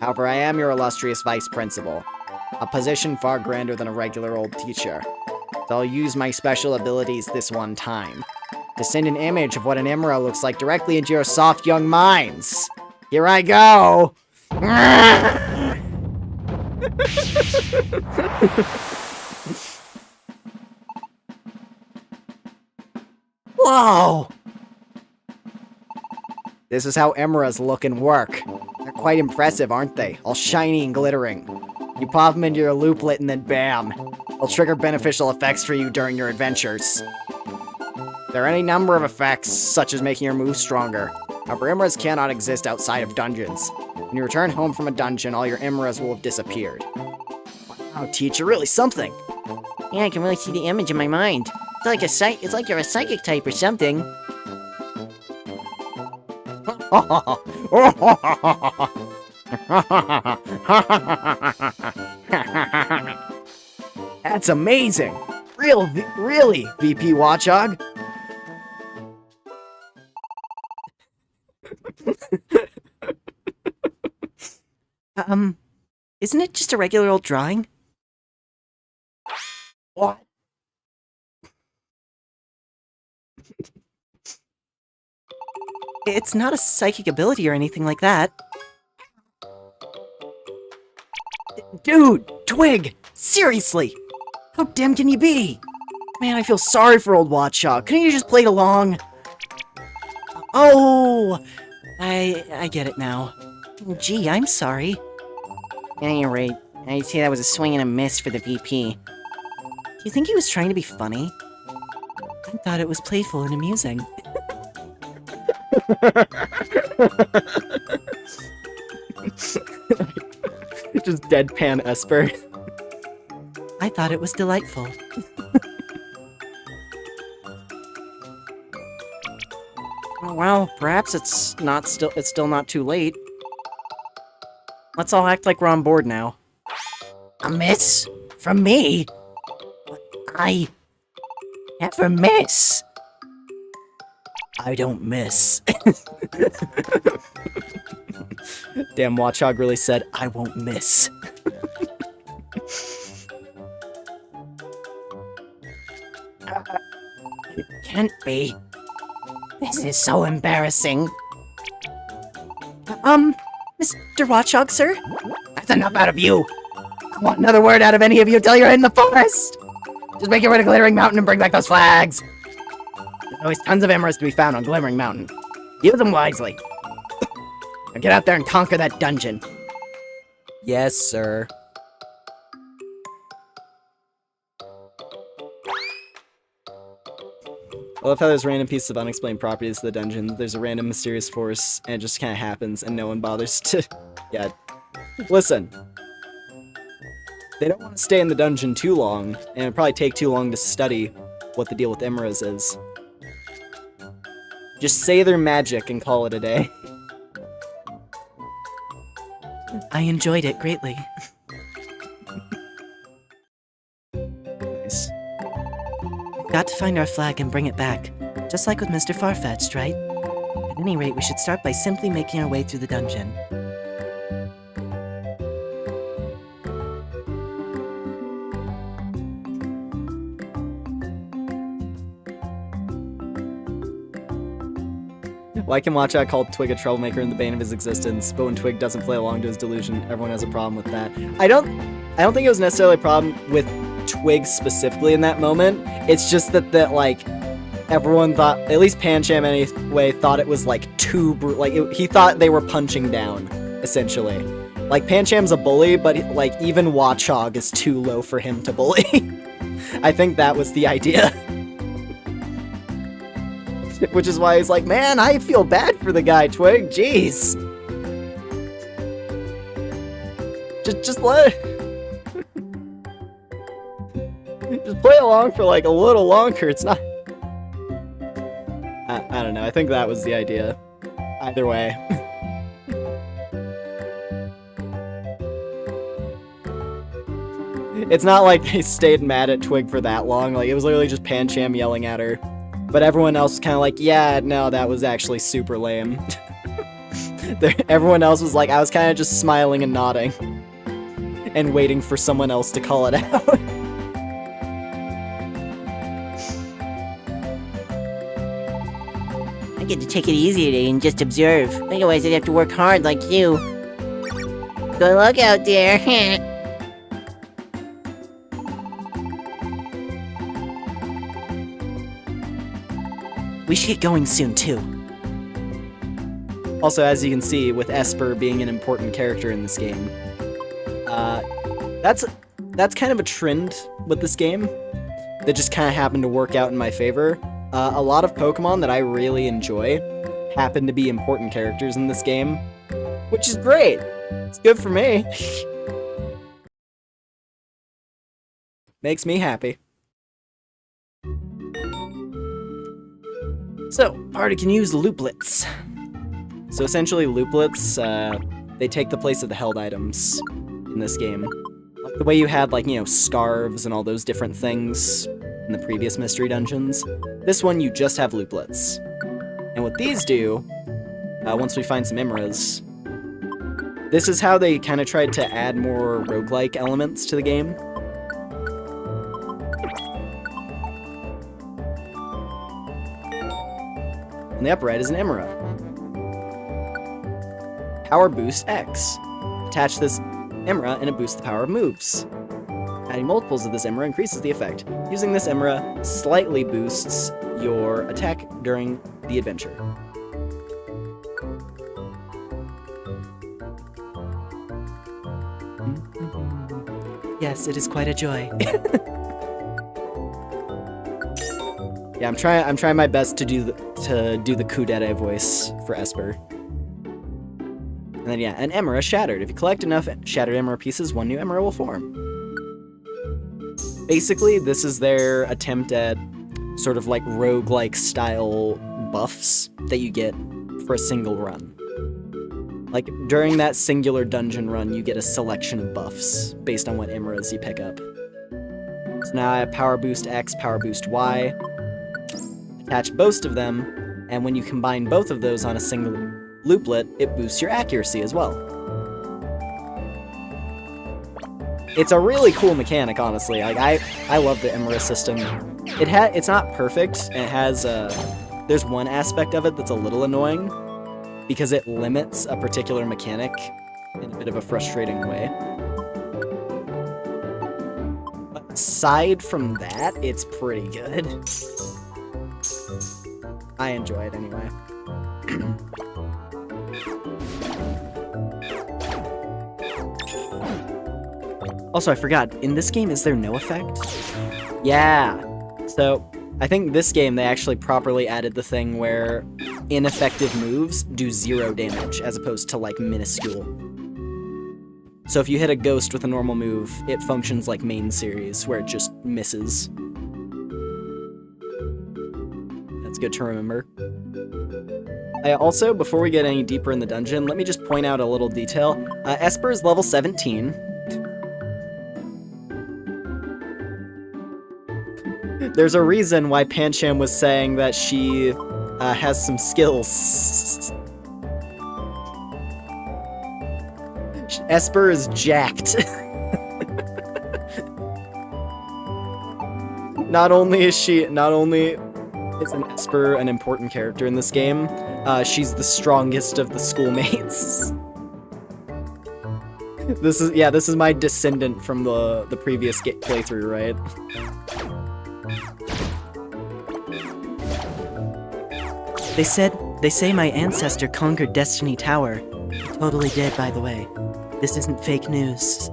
However, I am your illustrious vice principal, a position far grander than a regular old teacher. So I'll use my special abilities this one time, to send an image of what an Emera looks like directly into your soft young minds. Here I go! Whoa! This is how Emeras look and work. They're quite impressive, aren't they? All shiny and glittering. You pop them into your looplet and then bam! They'll trigger beneficial effects for you during your adventures. There are any number of effects, such as making your moves stronger. However, Emeras cannot exist outside of dungeons. When you return home from a dungeon, all your Emeras will have disappeared. Wow, teacher, really something. Yeah, I can really see the image in my mind. It's like you're a psychic type or something. That's amazing! Really, VP Watchog? Isn't it just a regular old drawing? What? It's not a psychic ability or anything like that. Dude, Twig! Seriously! How dim can you be? Man, I feel sorry for old Watchog. Couldn't you just played along? Oh! I get it now. Gee, I'm sorry. Yeah, you're right. I'd say that was a swing and a miss for the VP. Do you think he was trying to be funny? I thought it was playful and amusing. Just deadpan Esper. I thought it was delightful. Well, perhaps it's still not too late. Let's all act like we're on board now. A miss? From me? I never miss. I don't miss. Damn, Watchog really said, I won't miss. It can't be. This is so embarrassing. Mr. Watchog, sir? That's enough out of you! I want another word out of any of you till you're in the forest! Just make your way to Glittering Mountain and bring back those flags! There's always tons of Emeras to be found on Glittering Mountain. Use them wisely. Now get out there and conquer that dungeon. yes, sir. I love how there's random pieces of unexplained properties to the dungeon. There's a random mysterious force, and it just kind of happens, and no one bothers to... Yeah. Listen. They don't want to stay in the dungeon too long, and it'd probably take too long to study what the deal with Emeras is. Just say they're magic and call it a day. I enjoyed it greatly. Nice. Got to find our flag and bring it back. Just like with Mr. Farfetch'd, right? At any rate, we should start by simply making our way through the dungeon. Why can Watchog call Twig a troublemaker in the bane of his existence, but when Twig doesn't play along to his delusion, everyone has a problem with that? I don't think it was necessarily a problem with Twig specifically in that moment. It's just that everyone thought, at least Pancham anyway, thought it was like too he thought they were punching down, essentially. Like, Pancham's a bully, but like even Watchog is too low for him to bully. I think that was the idea. Which is why he's like, man, I feel bad for the guy, Twig. Jeez. Just let just play along for like a little longer. It's not. I don't know. I think that was the idea. Either way. It's not like they stayed mad at Twig for that long. Like, it was literally just Pancham yelling at her. But everyone else was kind of like, yeah, no, that was actually super lame. Everyone else was like, I was kind of just smiling and nodding. And waiting for someone else to call it out. I get to take it easy today and just observe. Otherwise, I'd have to work hard like you. Good luck out there. We should get going soon, too. Also, as you can see, with Esper being an important character in this game, that's kind of a trend with this game that just kind of happened to work out in my favor. A lot of Pokemon that I really enjoy happen to be important characters in this game, which is great. It's good for me. Makes me happy. So, party can use looplets. So essentially, looplets, they take the place of the held items in this game. Like the way you had, like, you know, scarves and all those different things in the previous mystery dungeons. This one, you just have looplets. And what these do, once we find some Imras, this is how they kind of tried to add more roguelike elements to the game. On the upper right is an Imra. Power Boost X. Attach this Imra and it boosts the power of moves. Adding multiples of this Imra increases the effect. Using this Imra slightly boosts your attack during the adventure. Yes, it is quite a joy. Yeah, I'm trying my best to do the Kudere voice for Esper. And then yeah, an Emera shattered. If you collect enough shattered Emera pieces, one new Emera will form. Basically, this is their attempt at sort of like roguelike style buffs that you get for a single run. Like, during that singular dungeon run, you get a selection of buffs based on what Emeras you pick up. So now I have Power Boost X, Power Boost Y. Attach both of them, and when you combine both of those on a single looplet, it boosts your accuracy as well. It's a really cool mechanic, honestly. Like, I love the Emera system. It's not perfect, and it has there's one aspect of it that's a little annoying, because it limits a particular mechanic in a bit of a frustrating way. But aside from that, it's pretty good. I enjoy it anyway. Also, I forgot, in this game, is there no effect? Yeah. So, I think this game, they actually properly added the thing where ineffective moves do 0 damage, as opposed to, like, minuscule. So if you hit a ghost with a normal move, it functions like main series, where it just misses. That's good to remember. I also, before we get any deeper in the dungeon, let me just point out a little detail. Esper is level 17. There's a reason why Pancham was saying that she has some skills. Esper is jacked. Not only is an Esper an important character in this game, she's the strongest of the schoolmates. This is my descendant from the previous playthrough, right? They say my ancestor conquered Destiny Tower. He totally did, by the way. This isn't fake news.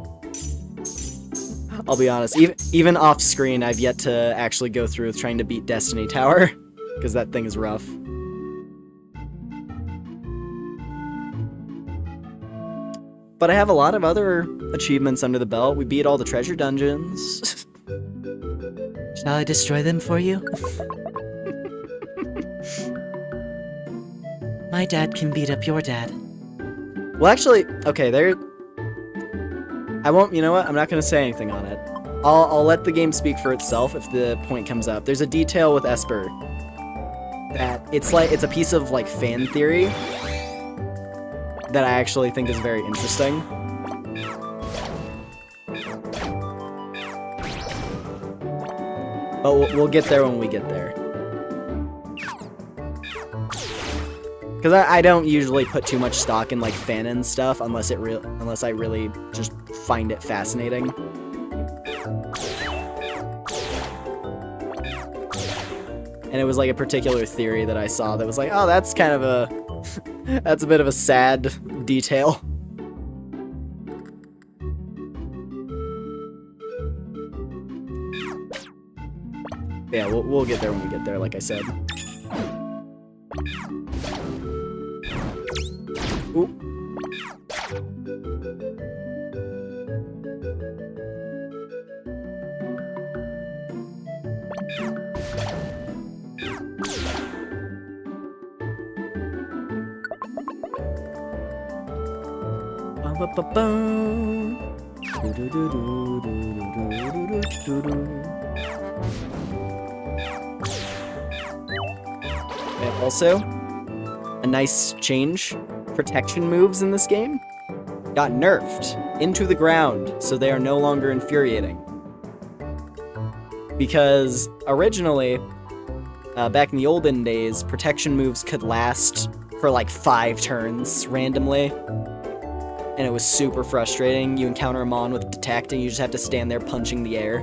I'll be honest, even off screen, I've yet to actually go through with trying to beat Destiny Tower, because that thing is rough. But I have a lot of other achievements under the belt. We beat all the treasure dungeons. Shall I destroy them for you? My dad can beat up your dad. Well, actually, okay, I won't, you know what? I'm not going to say anything on it. I'll let the game speak for itself if the point comes up. There's a detail with Esper that it's a piece of, like, fan theory that I actually think is very interesting. But we'll get there when we get there. Because I don't usually put too much stock in, like, fanon stuff unless I really just find it fascinating. And it was, like, a particular theory that I saw that was like, oh, that's kind of a... that's a bit of a sad detail. Yeah, we'll get there when we get there, like I said. Ooh. And also, a nice change. Protection moves in this game got nerfed into the ground, so they are no longer infuriating. Because originally, back in the olden days, protection moves could last for like 5 turns randomly, and it was super frustrating. You encounter a mon with detect, and you just have to stand there punching the air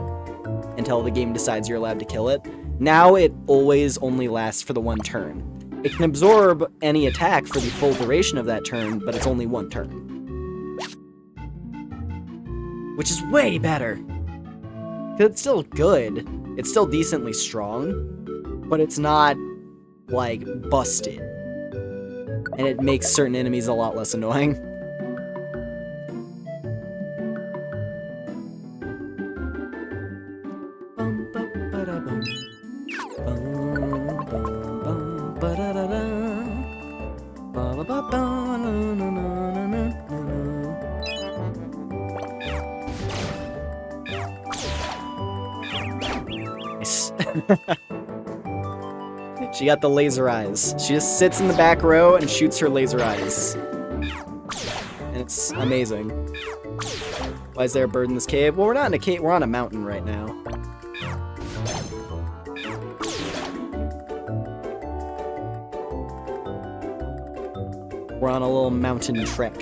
until the game decides you're allowed to kill it. Now it always only lasts for the 1 turn. It can absorb any attack for the full duration of that turn, but it's only 1 turn. Which is way better. Because it's still good. It's still decently strong, but it's not, like, busted. And it makes certain enemies a lot less annoying. She got the laser eyes. She just sits in the back row and shoots her laser eyes. And it's amazing. Why is there a bird in this cave? Well, we're not in a cave, we're on a mountain right now. We're on a little mountain trek.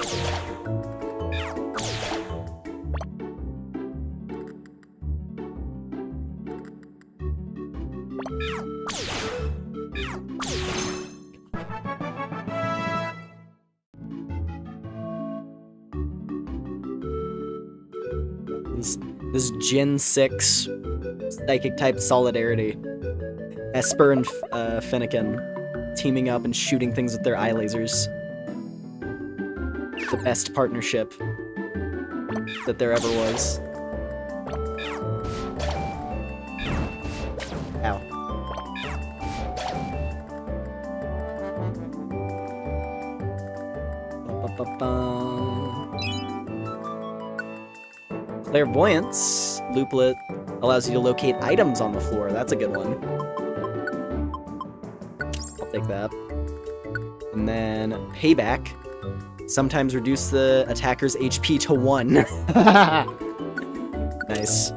This Gen 6 psychic type solidarity. Esper and Finnegan teaming up and shooting things with their eye lasers. The best partnership that there ever was. Ow. Clairvoyance. Looplet allows you to locate items on the floor. That's a good one. I'll take that. And then Payback. Sometimes reduce the attacker's HP to 1. Nice.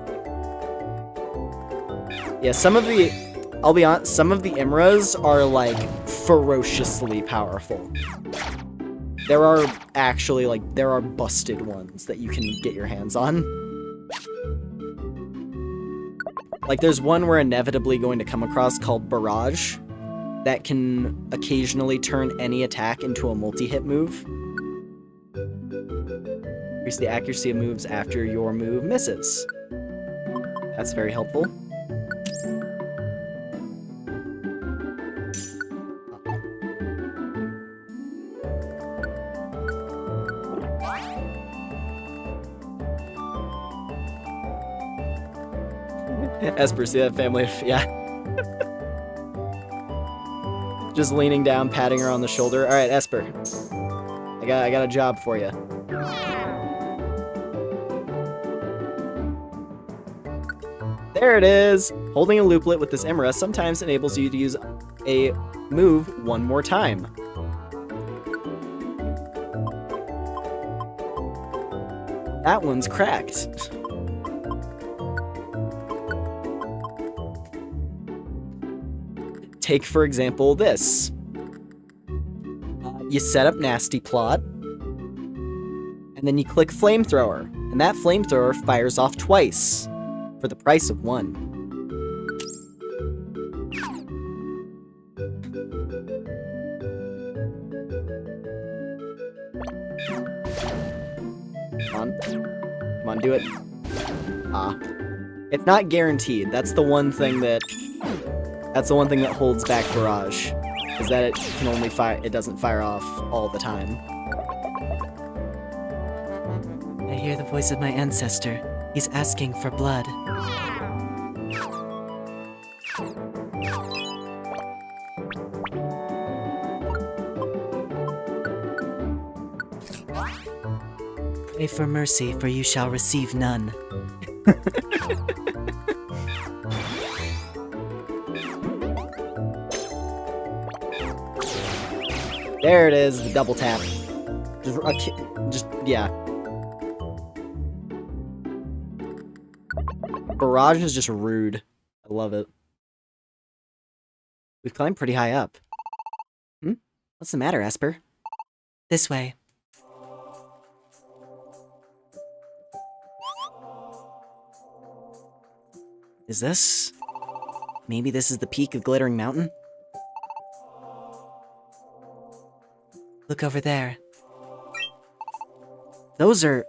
Yeah, I'll be honest, some of the Imras are, like, ferociously powerful. There are actually, like, there are busted ones that you can get your hands on. Like, there's one we're inevitably going to come across called Barrage, that can occasionally turn any attack into a multi-hit move. Increase the accuracy of moves after your move misses. That's very helpful. Esper, see that family? Yeah. Just leaning down, patting her on the shoulder. All right, Esper. I got a job for you. There it is! Holding a looplet with this Imra sometimes enables you to use a move one more time. That one's cracked. Take, for example, this. You set up Nasty Plot, and then you click Flamethrower, and that Flamethrower fires off twice, for the price of one. Come on, do it. Ah. It's not guaranteed. That's the one thing that holds back Barrage, is that it can only fire, it doesn't fire off all the time. I hear the voice of my ancestor. He's asking for blood. Pray for mercy, for you shall receive none. There it is, the double tap. Yeah. Barrage is just rude. I love it. We've climbed pretty high up. What's the matter, Esper? This way. Is this... Maybe this is the peak of Glittering Mountain? Look over there. Those are...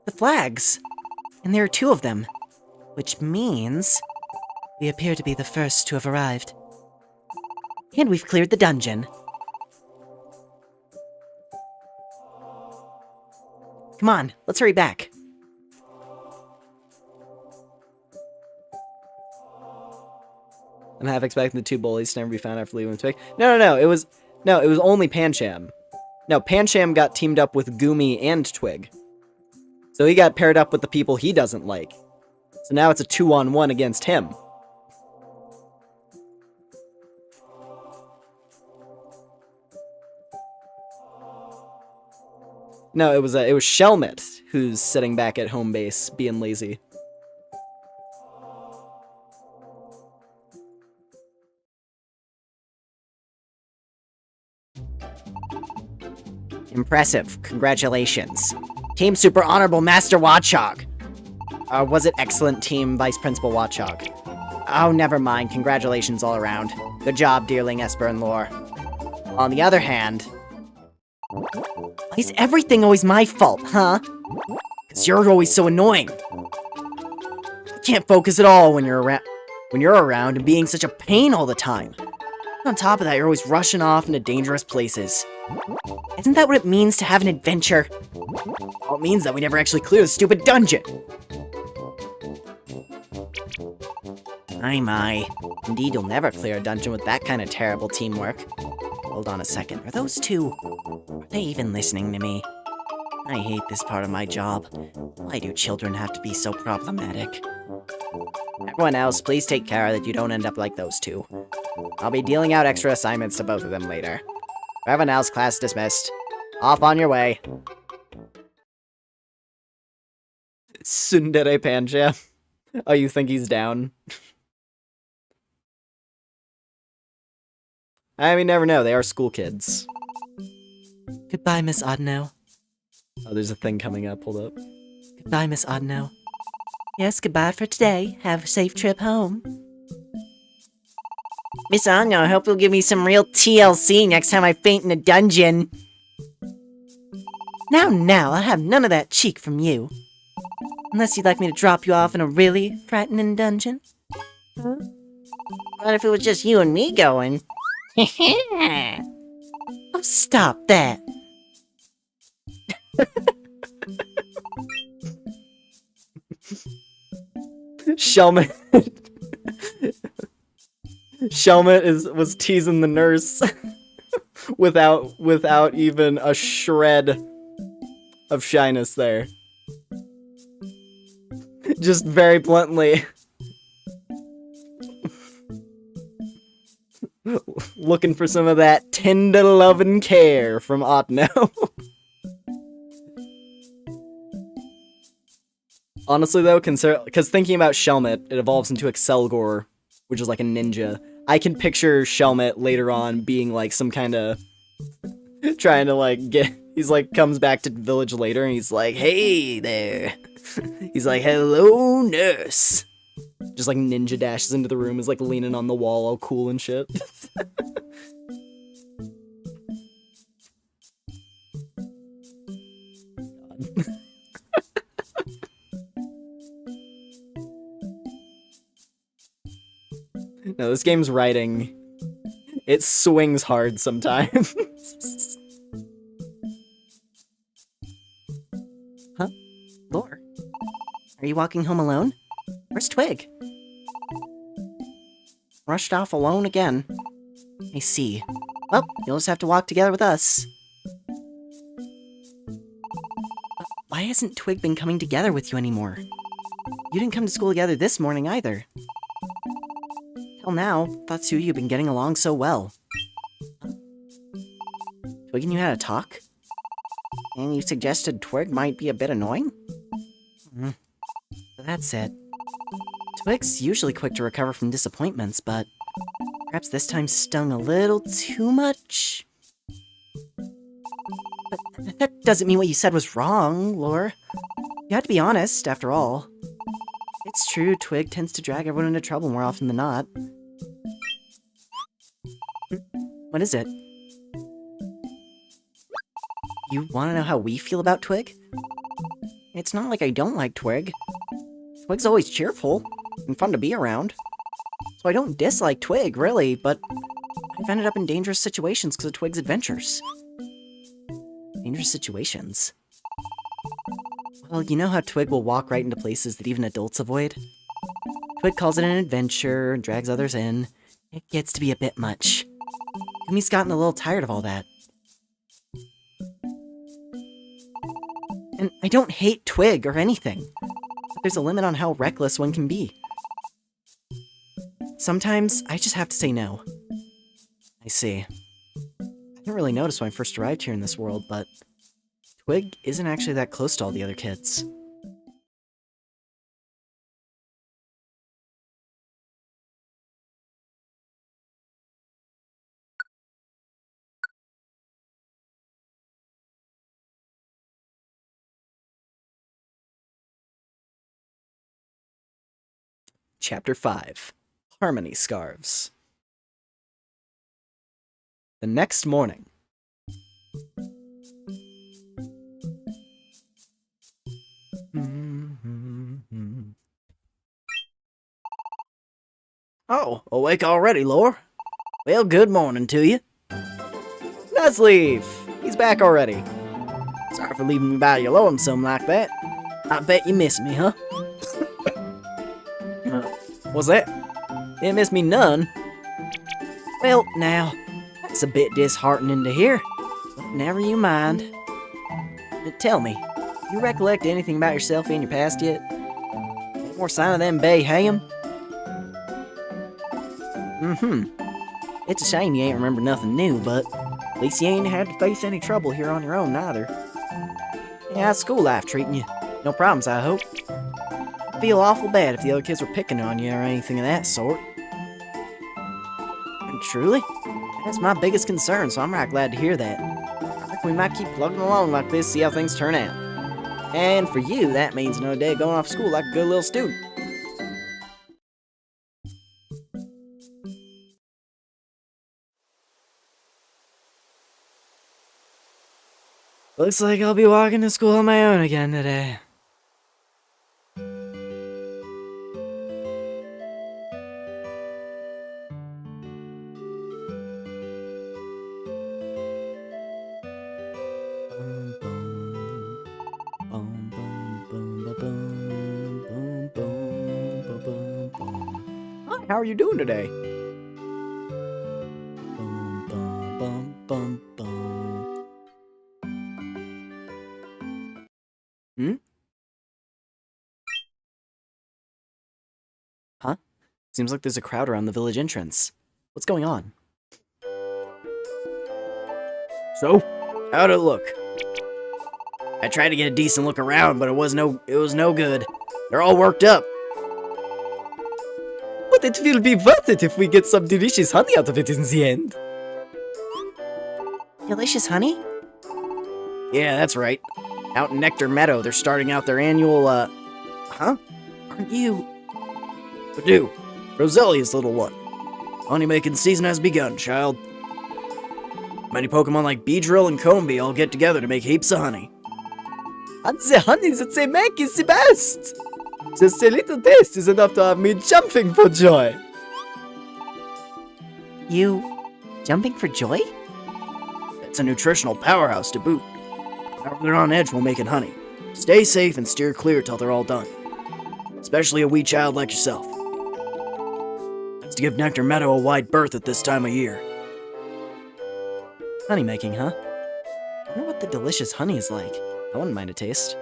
The flags! And there are 2 of them. Which means... we appear to be the first to have arrived. And we've cleared the dungeon. Come on, let's hurry back. I'm half expecting the 2 bullies to never be found after leaving with Twig. No, it was only Pancham. No, Pancham got teamed up with Gumi and Twig. So he got paired up with the people he doesn't like. So now it's a 2-on-1 against him. No, it was Shelmet who's sitting back at home base being lazy. Impressive. Congratulations. Team Super Honorable Master Watchog. Was it excellent, Team Vice Principal Watchog? Oh, never mind. Congratulations all around. Good job, dearling Esper and Lore. On the other hand... Why is everything always my fault, huh? Because you're always so annoying. I can't focus at all when you're around and being such a pain all the time. On top of that, you're always rushing off into dangerous places. Isn't that what it means to have an adventure? Well, it means that we never actually clear the stupid dungeon. My. Indeed, you'll never clear a dungeon with that kind of terrible teamwork. Hold on a second. Are those 2... Are they even listening to me? I hate this part of my job. Why do children have to be so problematic? Everyone else, please take care that you don't end up like those 2. I'll be dealing out extra assignments to both of them later. Everyone else, class dismissed. Off on your way. Tsundere Pancham. Oh, you think he's down? I mean, never know. They are school kids. Goodbye, Miss Odno. Oh, there's a thing coming up. Hold up. Goodbye, Miss Odno. Yes, goodbye for today. Have a safe trip home. Miss Anya, I hope you'll give me some real TLC next time I faint in a dungeon. Now, I'll have none of that cheek from you. Unless you'd like me to drop you off in a really frightening dungeon. What if it was just you and me going? Oh, stop that. Shelmet was teasing the nurse without even a shred of shyness there. Just very bluntly looking for some of that tender love and care from Otno. Honestly though, because thinking about Shelmet, it evolves into Excelgor, which is like a ninja. I can picture Shelmet later on being like some kind of trying to like he's like comes back to the village later and he's like, hey there. He's like, hello nurse. Just like ninja dashes into the room, is like leaning on the wall all cool and shit. No, this game's writing, it swings hard sometimes. Huh? Lore? Are you walking home alone? Where's Twig? Rushed off alone again. I see. Well, you'll just have to walk together with us. Why hasn't Twig been coming together with you anymore? You didn't come to school together this morning either. Till now, thought two of you have been getting along so well. Twig and you had a talk? And you suggested Twig might be a bit annoying? So that's it. Twig's usually quick to recover from disappointments, but perhaps this time stung a little too much? But that doesn't mean what you said was wrong, Lore. You had to be honest, after all. It's true, Twig tends to drag everyone into trouble more often than not. What is it? You want to know how we feel about Twig? It's not like I don't like Twig. Twig's always cheerful and fun to be around. So I don't dislike Twig, really, but I've ended up in dangerous situations because of Twig's adventures. Dangerous situations? Well, you know how Twig will walk right into places that even adults avoid? Twig calls it an adventure and drags others in. It gets to be a bit much. Gummy's gotten a little tired of all that. And I don't hate Twig or anything. But there's a limit on how reckless one can be. Sometimes, I just have to say no. I see. I didn't really notice when I first arrived here in this world, but Twig isn't actually that close to all the other kids. Chapter 5. Harmony Scarves. The next morning. Oh, awake already, Lore? Well, good morning to you. Nuzleaf! He's back already. Sorry for leaving me by your lonesome like that. I bet you miss me, huh? What's that? Didn't miss me none. Well, now, that's a bit disheartening to hear. But never you mind. But tell me, you recollect anything about yourself in your past yet? Any more sign of them Bay Ham? It's a shame you ain't remember nothing new, but at least you ain't had to face any trouble here on your own, neither. Yeah, how's school life treating you? No problems, I hope. I'd feel awful bad if the other kids were picking on you or anything of that sort. And truly, that's my biggest concern, so I'm right glad to hear that. I think we might keep plugging along like this, see how things turn out. And for you, that means another day going off to school like a good little student. Looks like I'll be walking to school on my own again today. Hi, how are you doing today? Hmm? Huh? Seems like there's a crowd around the village entrance. What's going on? So, how'd it look? I tried to get a decent look around, but it was no good. They're all worked up. But it will be worth it if we get some delicious honey out of it in the end. Delicious honey? Yeah, that's right. Out in Nectar Meadow, they're starting out their annual, Huh? Aren't you... Purdue, Roselia's little one. Honey-making season has begun, child. Many Pokemon like Beedrill and Combee all get together to make heaps of honey. And the honey that they make is the best! Just a little taste is enough to have me jumping for joy. You... jumping for joy? It's a nutritional powerhouse to boot. Whenever they're on edge while making honey, stay safe and steer clear till they're all done. Especially a wee child like yourself. That's to give Nectar Meadow a wide berth at this time of year. Honey making, huh? I wonder what the delicious honey is like. I wouldn't mind a taste.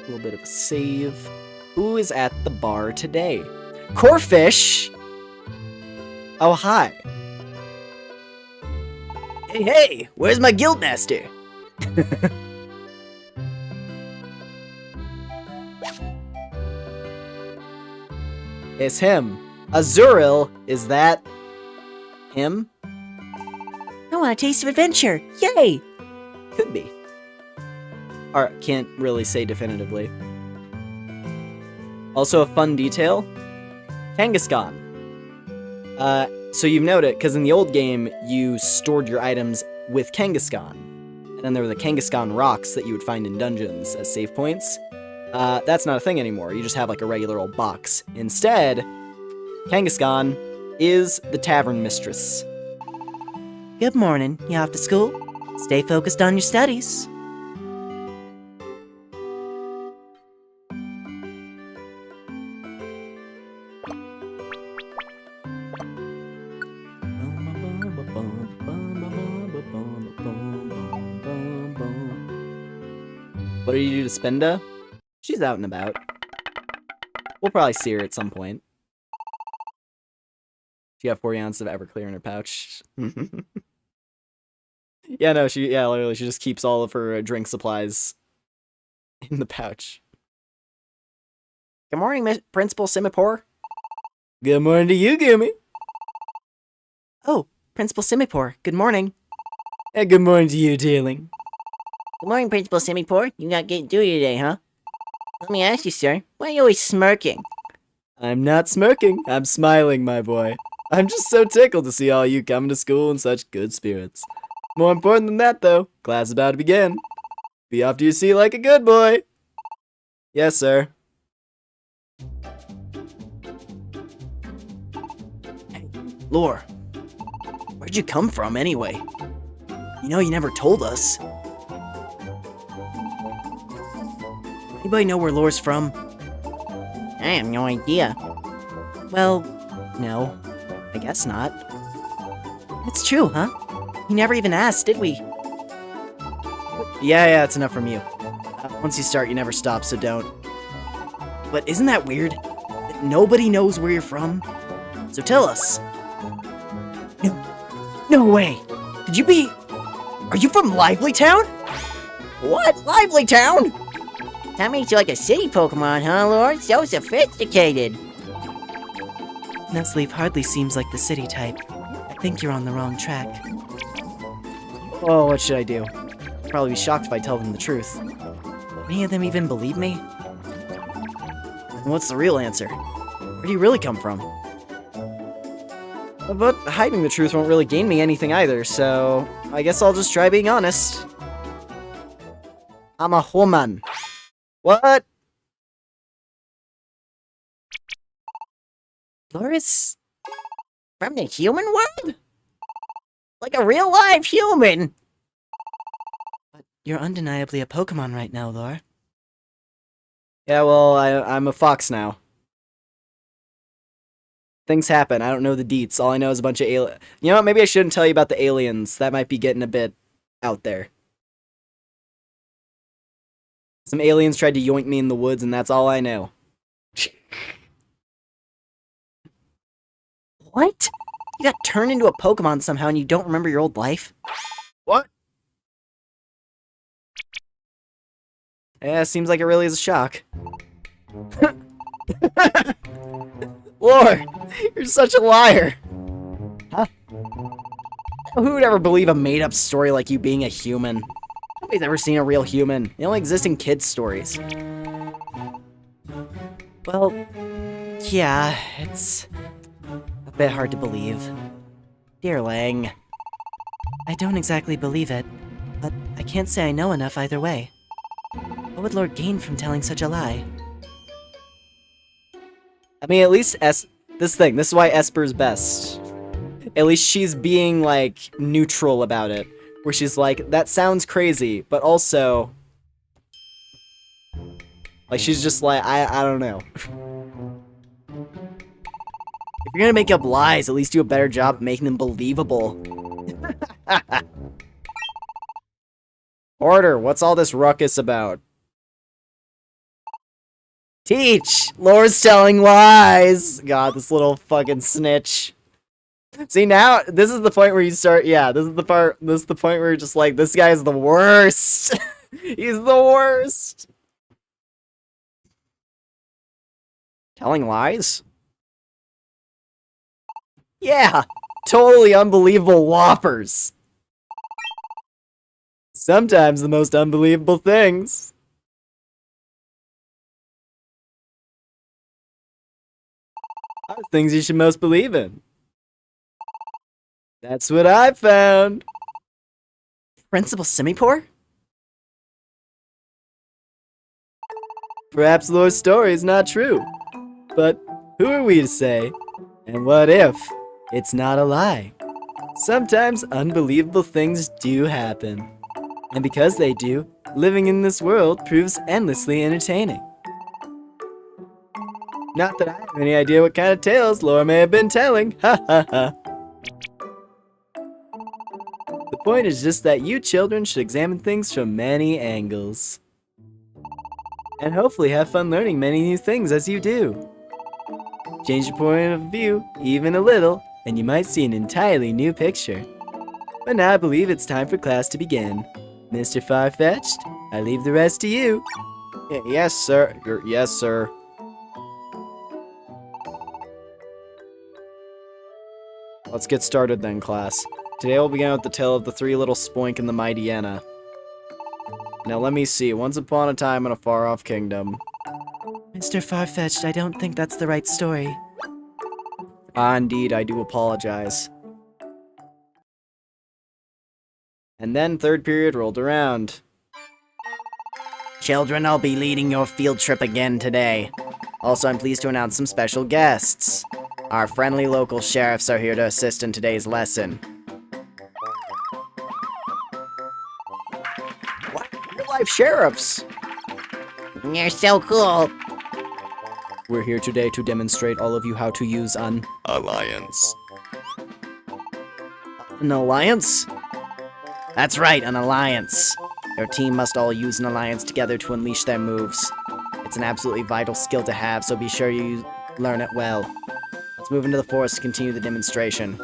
A little bit of a save. Who is at the bar today? Corfish! Oh, hi. Hey, where's my guildmaster? It's him. Azuril, is that him? I want a taste of adventure! Yay! Could be. Or can't really say definitively. Also a fun detail, Kangaskhan. So you've noted, because in the old game, you stored your items with Kangaskhan. And then there were the Kangaskhan rocks that you would find in dungeons as save points. That's not a thing anymore, you just have like a regular old box. Instead, Kangaskhan is the tavern mistress. Good morning. You off to school? Stay focused on your studies. What do you do to Spinda? She's out and about. We'll probably see her at some point. She got 40 ounces of Everclear in her pouch. Yeah, no, literally, she just keeps all of her drink supplies in the pouch. Good morning, Principal Simipour. Good morning to you, Gumi. Oh, Principal Simipour, good morning. And good morning to you, Dealing. Good morning, Principal Simipour. You got good duty today, huh? Let me ask you, sir, why are you always smirking? I'm not smirking. I'm smiling, my boy. I'm just so tickled to see all you coming to school in such good spirits. More important than that, though, class is about to begin. Be off to your seat like a good boy. Yes, sir. Lore, where'd you come from anyway? You know you never told us. Anybody know where Lore's from? I have no idea. Well, no. I guess not. It's true, huh? We never even asked, did we? Yeah, it's enough from you. Once you start, you never stop, so don't. But isn't that weird? That nobody knows where you're from? So tell us. No way! Are you from Lively Town? What? Lively Town? That makes you like a city Pokemon, huh, Lord? So sophisticated. Nuzleaf hardly seems like the city type. I think you're on the wrong track. Oh, what should I do? I'll probably be shocked if I tell them the truth. Will any of them even believe me? And what's the real answer? Where do you really come from? But hiding the truth won't really gain me anything either, so I guess I'll just try being honest. I'm a woman. What? Loris? From the human world? Like a real live human? But you're undeniably a Pokemon right now, Lore. Yeah, well, I'm a fox now. Things happen. I don't know the deets. All I know is a bunch of alien. You know what? Maybe I shouldn't tell you about the aliens. That might be getting a bit out there. Some aliens tried to yoink me in the woods, and that's all I know. What? You got turned into a Pokemon somehow and you don't remember your old life? What? Yeah, seems like it really is a shock. Lord, you're such a liar. Huh? Who would ever believe a made-up story like you being a human? Nobody's ever seen a real human. They only exist in kids' stories. Well, yeah, it's a bit hard to believe. Dear Lang, I don't exactly believe it, but I can't say I know enough either way. What would Lord gain from telling such a lie? I mean, at least this is why Esper's best. At least she's being, like, neutral about it. Where she's like, that sounds crazy, but also... Like, she's just like, I don't know. If you're gonna make up lies, at least do a better job of making them believable. Order, what's all this ruckus about? Teach! Lore's telling lies! God, this little fucking snitch. See, now, this is the point where you start, yeah, this is the point where you're just like, this guy's the worst! He's the worst! Telling lies? Yeah! Totally unbelievable whoppers! Sometimes the most unbelievable things. Are things you should most believe in. That's what I found. Principal Simipour? Perhaps Lore's story is not true. But who are we to say? And what if it's not a lie? Sometimes unbelievable things do happen. And because they do, living in this world proves endlessly entertaining. Not that I have any idea what kind of tales Lore may have been telling. Ha ha ha. The point is just that you children should examine things from many angles. And hopefully have fun learning many new things as you do. Change your point of view even a little, and you might see an entirely new picture. But now I believe it's time for class to begin. Mr. Farfetch'd, I leave the rest to you. Yes, sir. Yes, sir. Let's get started then, class. Today we'll begin with the tale of the three little Spoink and the mighty Anna. Now let me see. Once upon a time in a far-off kingdom. Mr. Farfetch'd, I don't think that's the right story. Ah, indeed, I do apologize. And then third period rolled around. Children, I'll be leading your field trip again today. Also, I'm pleased to announce some special guests. Our friendly local sheriffs are here to assist in today's lesson. What? Real-life sheriffs! You're so cool. We're here today to demonstrate all of you how to use an alliance. An alliance? That's right, an alliance. Your team must all use an alliance together to unleash their moves. It's an absolutely vital skill to have, so be sure you learn it well. Let's move into the forest to continue the demonstration.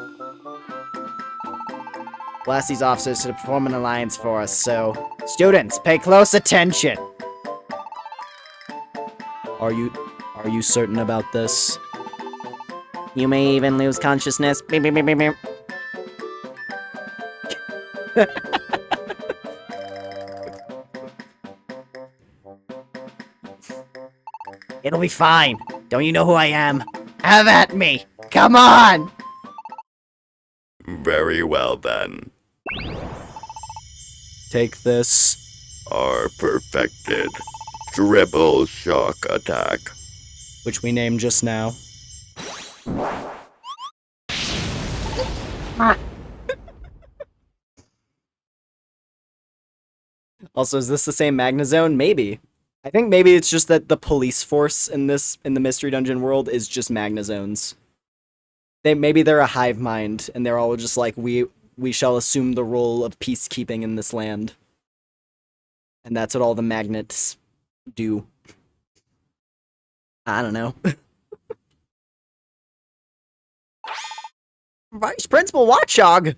We'll ask these officers to perform an alliance for us, so... Students, pay close attention! Are you certain about this? You may even lose consciousness. Beep, beep, beep, beep, beep. It'll be fine. Don't you know who I am? Have at me! Come on! Very well then. Take this. Our perfected triple shock attack. Which we named just now. Also, is this the same Magnazone? Maybe. I think maybe it's just that the police force in the Mystery Dungeon world is just Magnazones. Maybe they're a hive mind, and they're all just like, we shall assume the role of peacekeeping in this land. And that's what all the magnets do. I don't know. Vice Principal Watchog!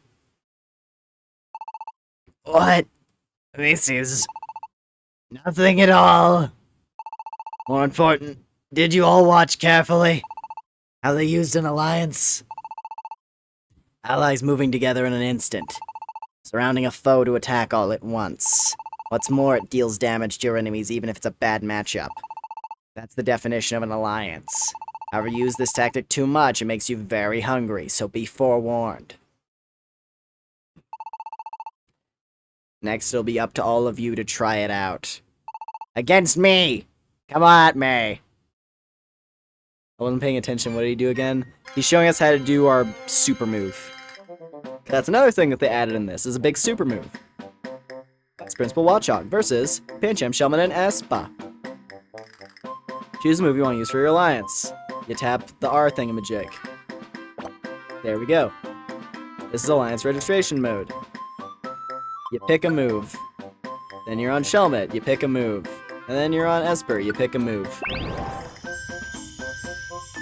What? This is... nothing at all. More important, did you all watch carefully? How they used an alliance? Allies moving together in an instant. Surrounding a foe to attack all at once. What's more, it deals damage to your enemies even if it's a bad matchup. That's the definition of an alliance. However, use this tactic too much, it makes you very hungry, so be forewarned. Next, it'll be up to all of you to try it out. Against me! Come on at me! I wasn't paying attention. What did he do again? He's showing us how to do our super move. That's another thing that they added in this, is a big super move. That's Principal Watchog versus Pincham, Shellman, and Espa. Choose a move you want to use for your alliance. You tap the R thingamajig. There we go. This is alliance registration mode. You pick a move. Then you're on Shelmet, you pick a move. And then you're on Esper, you pick a move.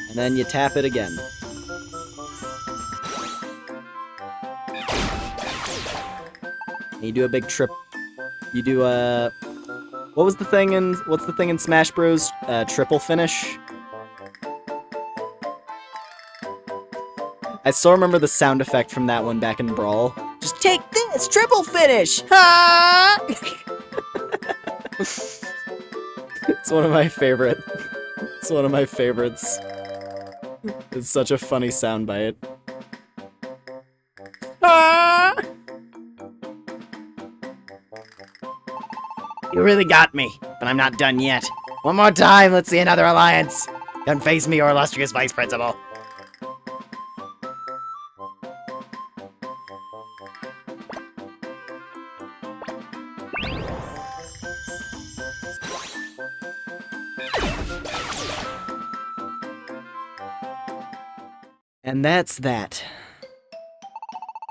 And then you tap it again. And you do a big trip. You do a... what's the thing in Smash Bros? Triple finish? I still remember the sound effect from that one back in Brawl. Just take this! Triple finish! Ha! It's one of my favorite. It's one of my favorites. It's such a funny soundbite. Ah! You really got me, but I'm not done yet. One more time, let's see another alliance. Come face me, your illustrious Vice Principal. And that's that.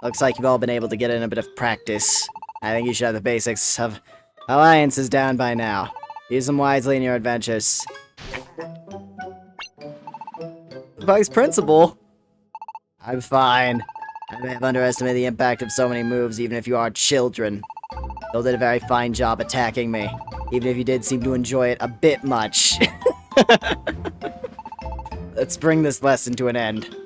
Looks like you've all been able to get in a bit of practice. I think you should have the basics of alliances down by now. Use them wisely in your adventures. Vice Principal? I'm fine. I may have underestimated the impact of so many moves, even if you are children. You did a very fine job attacking me, even if you did seem to enjoy it a bit much. Let's bring this lesson to an end.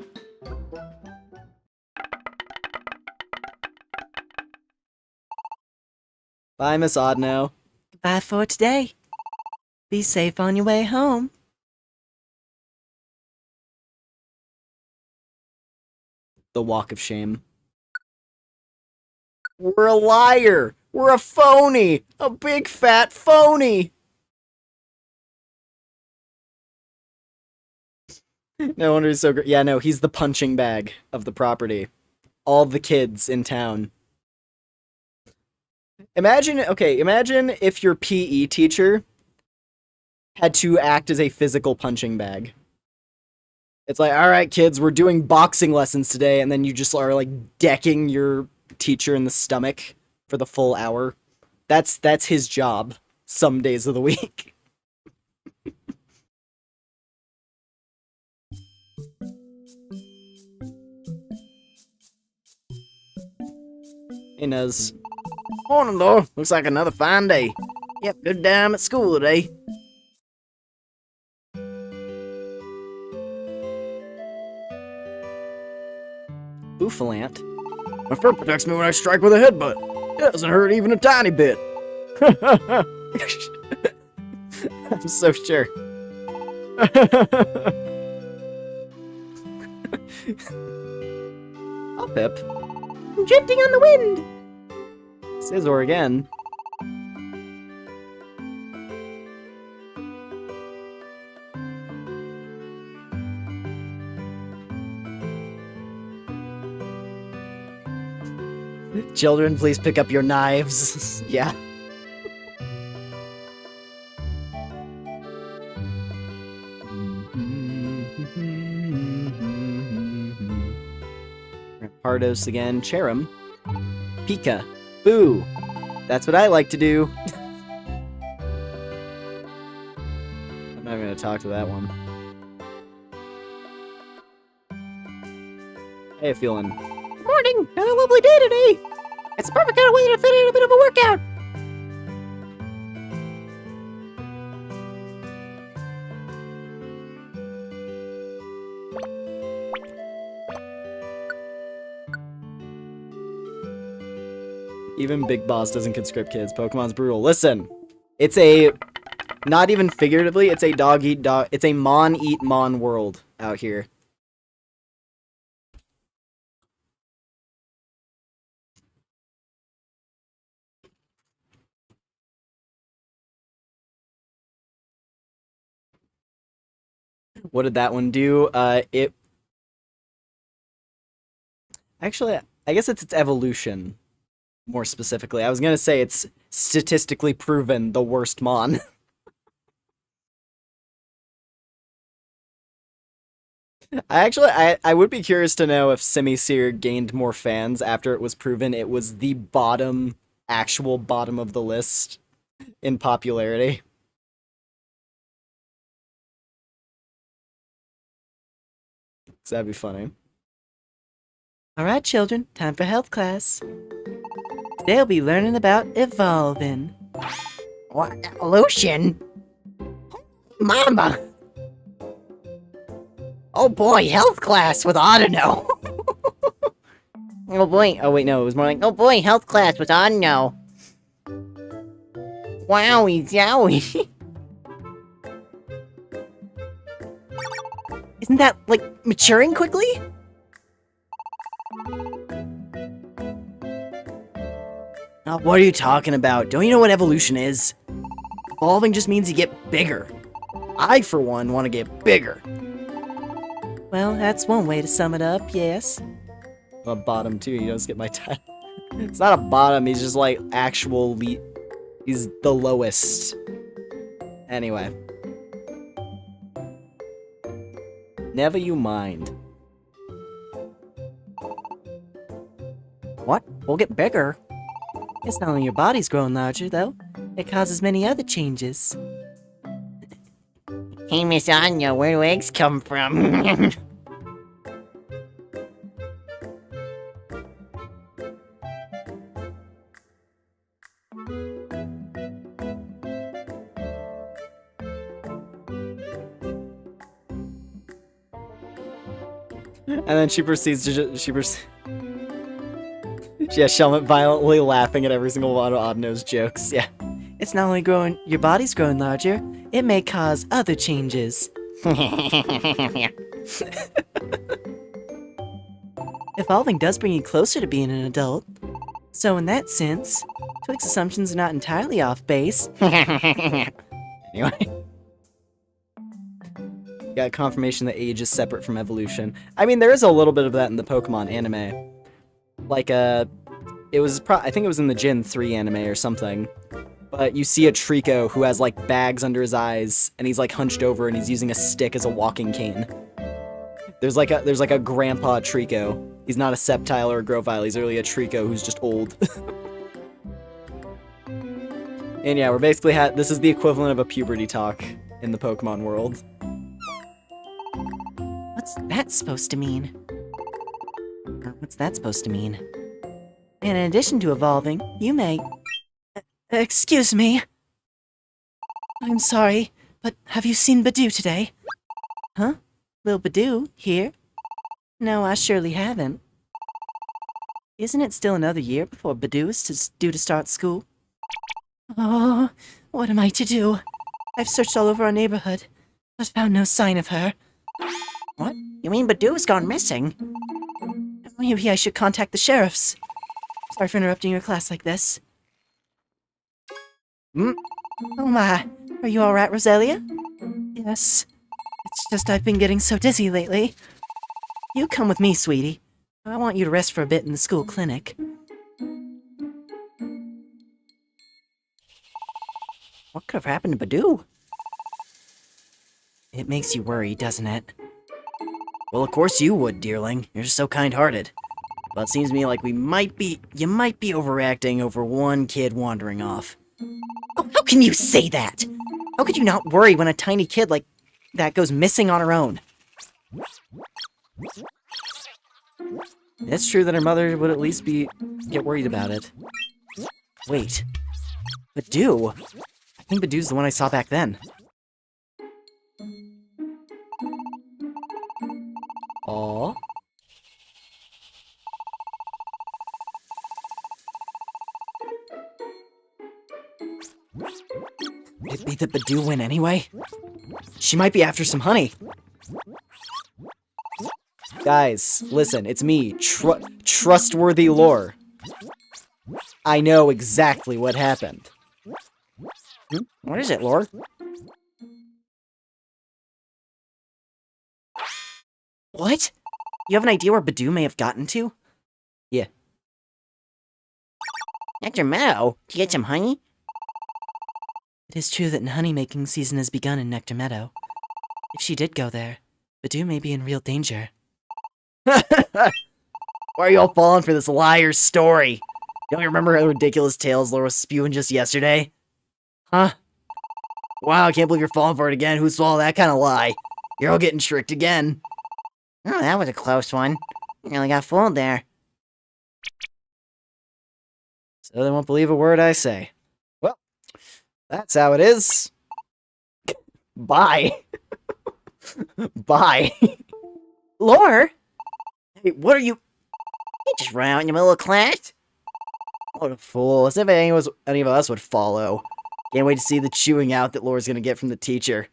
Bye, Miss Oddnow. Goodbye for today. Be safe on your way home. The walk of shame. We're a liar! We're a phony! A big fat phony! No wonder he's so great. Yeah, no, he's the punching bag of the property. All the kids in town. Imagine if your PE teacher had to act as a physical punching bag. It's like, alright kids, we're doing boxing lessons today, and then you just are like decking your teacher in the stomach for the full hour. That's his job, some days of the week. Hey, Nuz. Morning, though. Looks like another fine day. Yep, good time at school today. Bouffalant. My fur protects me when I strike with a headbutt. It doesn't hurt even a tiny bit. I'm so sure. Oh, Pip. I'm drifting on the wind. Scizor again. Children, please pick up your knives. Yeah. Rampardos again. Cherim. Pika. Boo. That's what I like to do. I'm not gonna talk to that one. How you feeling? Morning. Another lovely day today. It's a perfect kind of way to fit in a bit of a workout. Even Big Boss doesn't conscript kids. Pokemon's brutal. Listen, it's a, not even figuratively, it's a dog eat dog, it's a mon eat mon world out here. What did that one do? Actually, I guess it's its evolution. More specifically, I was gonna say it's statistically proven the worst mon. I would be curious to know if Simisear gained more fans after it was proven it was the actual bottom of the list in popularity. So that'd be funny. Alright, children, time for health class. Today we'll be learning about evolving. What? Evolution? Mama! Oh boy, health class with Autono. Oh boy, oh wait, no, it was more like, oh boy, health class with Autono. Wowie zowie. Isn't that, like, maturing quickly? Oh, what are you talking about? Don't you know what evolution is? Evolving just means you get bigger. I, for one, want to get bigger. Well, that's one way to sum it up, yes. A bottom too, you don't skip my title. It's not a bottom, he's just like he's the lowest. Anyway. Never you mind. What? We'll get bigger? It's not only your body's growing larger, though. It causes many other changes. Hey, Miss Anya, where do eggs come from? And then she proceeds to yeah, Shelmet violently laughing at every single one of Audino's jokes. Yeah. It's not only your body's growing larger, it may cause other changes. Evolving does bring you closer to being an adult. So in that sense, Twig's assumptions are not entirely off base. Anyway. Got confirmation that age is separate from evolution. I mean, there is a little bit of that in the Pokemon anime. Like, I think it was in the Gen 3 anime or something. But you see a Trico who has, like, bags under his eyes, and he's, like, hunched over, and he's using a stick as a walking cane. There's like a grandpa Trico. He's not a Sceptile or a Grovyle, he's really a Trico who's just old. And yeah, we're basically this is the equivalent of a puberty talk in the Pokemon world. What's that supposed to mean? Or what's that supposed to mean? And in addition to evolving, you may... Excuse me. I'm sorry, but have you seen Badoo today? Huh? Lil Badoo here? No, I surely haven't. Isn't it still another year before Badoo is due to start school? Oh, what am I to do? I've searched all over our neighborhood, but found no sign of her. What? You mean Badoo's gone missing? Maybe I should contact the sheriffs. Sorry for interrupting your class like this. Oh my, are you alright, Roselia? Yes. It's just I've been getting so dizzy lately. You come with me, sweetie. I want you to rest for a bit in the school clinic. What could have happened to Badoo? It makes you worry, doesn't it? Well, of course you would, dearling. You're just so kind-hearted. But it seems to me like you might be overreacting over one kid wandering off. Oh, how can you say that? How could you not worry when a tiny kid like that goes missing on her own? It's true that her mother would at least get worried about it. Wait. Badoo? I think Badoo's the one I saw back then. Aww. It'd be that Badoo win anyway? She might be after some honey. Guys, listen, it's me, Trustworthy Lore. I know exactly what happened. What is it, Lore? What? You have an idea where Badoo may have gotten to? Nectar Meadow? To get some honey? It is true that honey-making season has begun in Nectar Meadow. If she did go there, Badoo may be in real danger. Why are you all falling for this liar's story? Don't you remember how ridiculous tales Laura was spewing just yesterday? Huh? Wow, I can't believe you're falling for it again. Who swallowed that kind of lie? You're all getting tricked again. Oh, that was a close one. You really got fooled there. So they won't believe a word I say. Well, that's how it is. Bye. Bye. Lore? Hey, what are you... You just ran out in the middle of class? What a fool. As if any of us would follow. Can't wait to see the chewing out that Laura's gonna get from the teacher.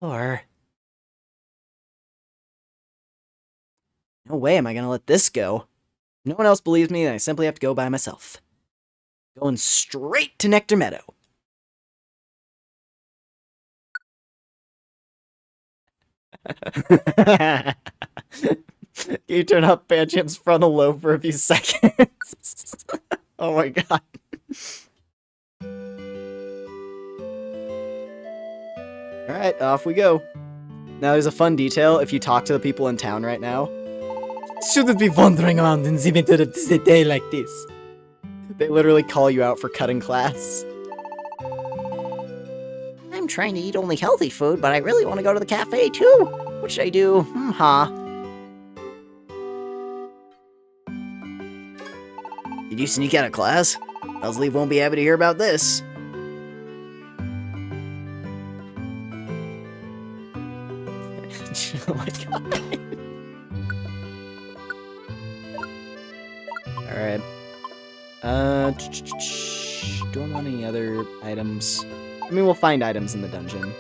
Lore. No way am I gonna let this go. If no one else believes me, then I simply have to go by myself. Going straight to Nectar Meadow. Can you turn up Banjam's frontal lobe for a few seconds? Oh my god. Alright, off we go. Now there's a fun detail if you talk to the people in town right now. Shouldn't be wandering around in the middle of the day like this. They literally call you out for cutting class. I'm trying to eat only healthy food, but I really want to go to the cafe too. What should I do? Did you sneak out of class? Lee won't be happy to hear about this. Oh my god. Alright. Do I want any other items? I mean, we'll find items in the dungeon.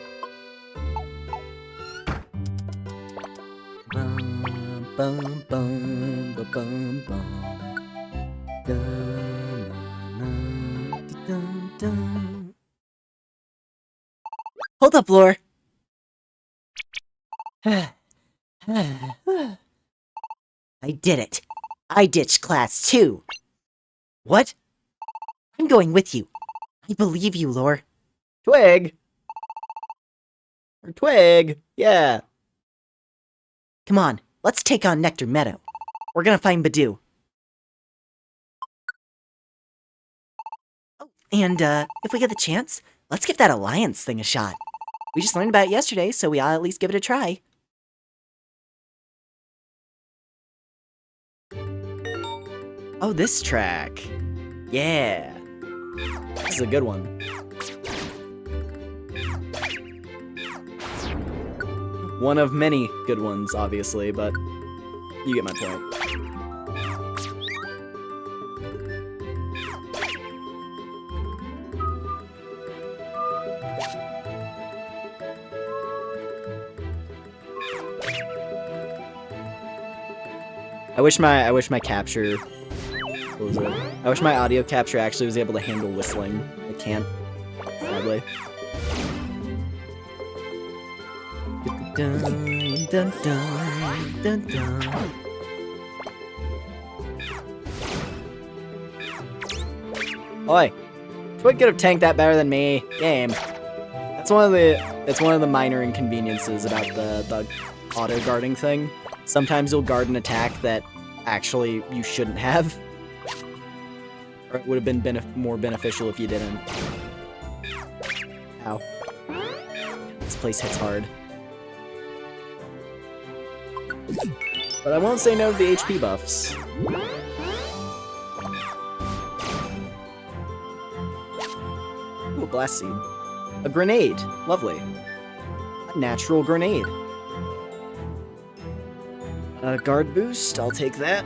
Bum, bum, bum, bum, bum. Dun, dun, dun, dun. Hold up, Lore. I did it. I ditched class too. What? I'm going with you. I believe you, Lore. Twig! Or Twig! Yeah. Come on, let's take on Nectar Meadow. We're gonna find Badoo. Oh, and, if we get the chance, let's give that alliance thing a shot. We just learned about it yesterday, so we ought at least give it a try. Oh, this track. Yeah. This is a good one. One of many good ones, obviously, but you get my point. I wish my capture, what was it? I wish my audio capture actually was able to handle whistling. It can't, sadly. Dun, dun, dun, dun, dun. Oi! Twig could have tanked that better than me. Game. It's one of the minor inconveniences about the auto guarding thing. Sometimes you'll guard an attack that actually you shouldn't have. Or it would have been more beneficial if you didn't. Ow. This place hits hard. But I won't say no to the HP buffs. Ooh, a blast seed. A grenade. Lovely. A natural grenade. A guard boost. I'll take that.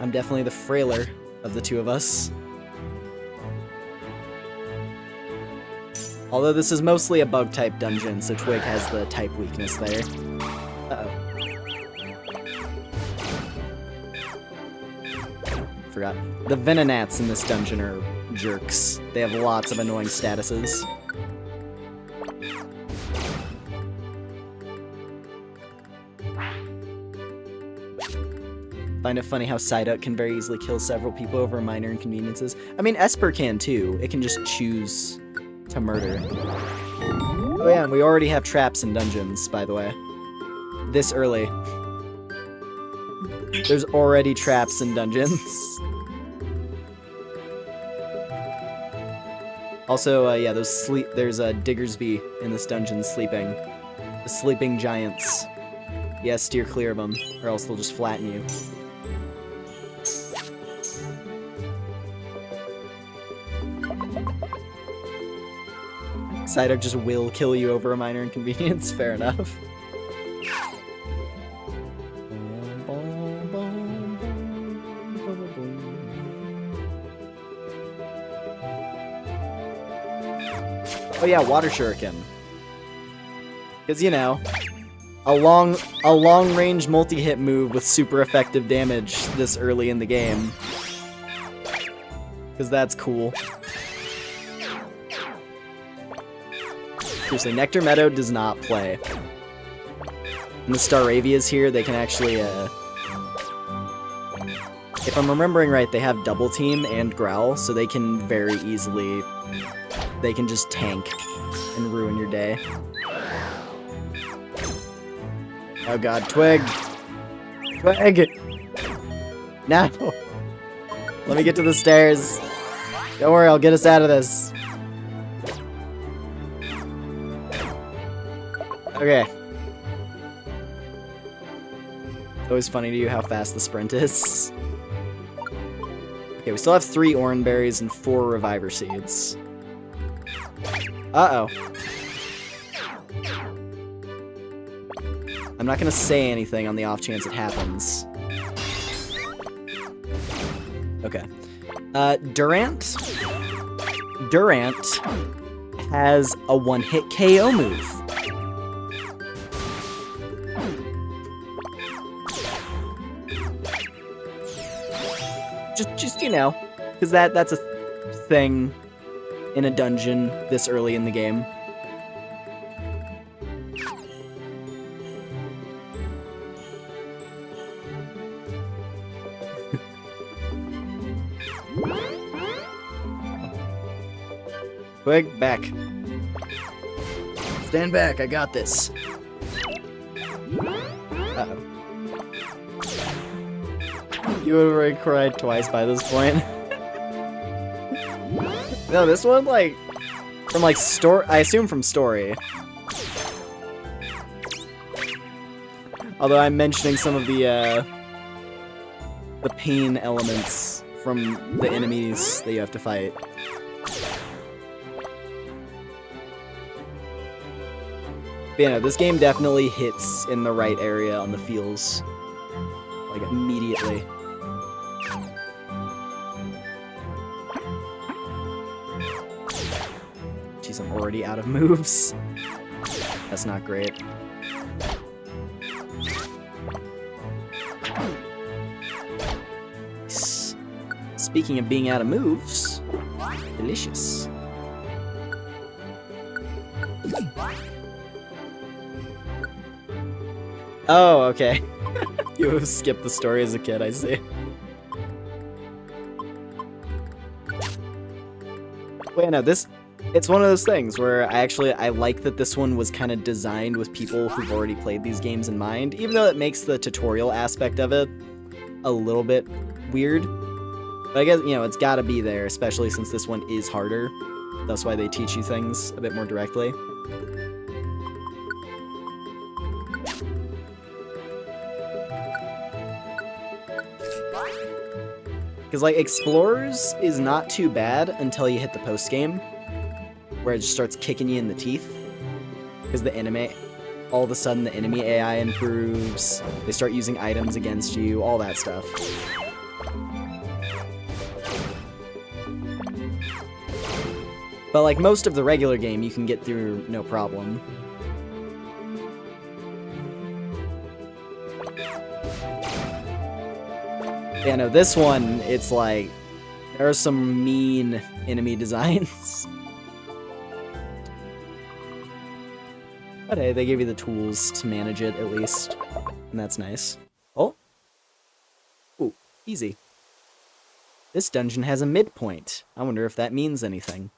I'm definitely the frailer of the two of us. Although this is mostly a bug-type dungeon, so Twig has the type weakness there. Uh-oh. Forgot. The Venonats in this dungeon are jerks. They have lots of annoying statuses. Find it funny how Psyduck can very easily kill several people over minor inconveniences. I mean, Esper can too. It can just choose to murder. Oh yeah, and we already have traps in dungeons, by the way. This early. There's already traps in dungeons. Also, yeah, there's a Diggersby in this dungeon sleeping. The sleeping giants. Yeah, steer clear of them, or else they'll just flatten you. Psyduck just will kill you over a minor inconvenience, fair enough. Oh yeah, water shuriken. Because, you know, a long-range multi-hit move with super effective damage this early in the game. Because that's cool. Seriously, Nectar Meadow does not play. And the Staravias here, they can actually, if I'm remembering right, they have Double Team and Growl, so they can very easily, they can just tank and ruin your day. Oh god, Twig! Twig! No! Let me get to the stairs. Don't worry, I'll get us out of this. Okay. It's always funny to you how fast the sprint is. Okay, we still have 3 Oran Berries and 4 Reviver Seeds. Uh-oh. I'm not gonna say anything on the off chance it happens. Okay. Durant has a one-hit KO move. Just you know, because that's a thing in a dungeon this early in the game. Twig, back. Stand back, I got this. Uh-oh. You would have already cried twice by this point. No, this one, like, from, like, I assume from story. Although I'm mentioning some of the the pain elements from the enemies that you have to fight. But yeah, no, this game definitely hits in the right area on the feels. Like, immediately. Jeez, I'm already out of moves. That's not great. Speaking of being out of moves, delicious. Oh, okay. You skipped the story as a kid, I see. Wait, no, it's one of those things where I like that this one was kind of designed with people who've already played these games in mind, even though it makes the tutorial aspect of it a little bit weird. But I guess, you know, it's gotta be there, especially since this one is harder. That's why they teach you things a bit more directly. Because, like, Explorers is not too bad until you hit the post-game, where it just starts kicking you in the teeth. Because all of a sudden the enemy AI improves, they start using items against you, all that stuff. But like most of the regular game, you can get through no problem. Yeah, no, this one, it's like, there are some mean enemy designs. But hey, they gave you the tools to manage it, at least. And that's nice. Oh. Ooh, easy. This dungeon has a midpoint. I wonder if that means anything.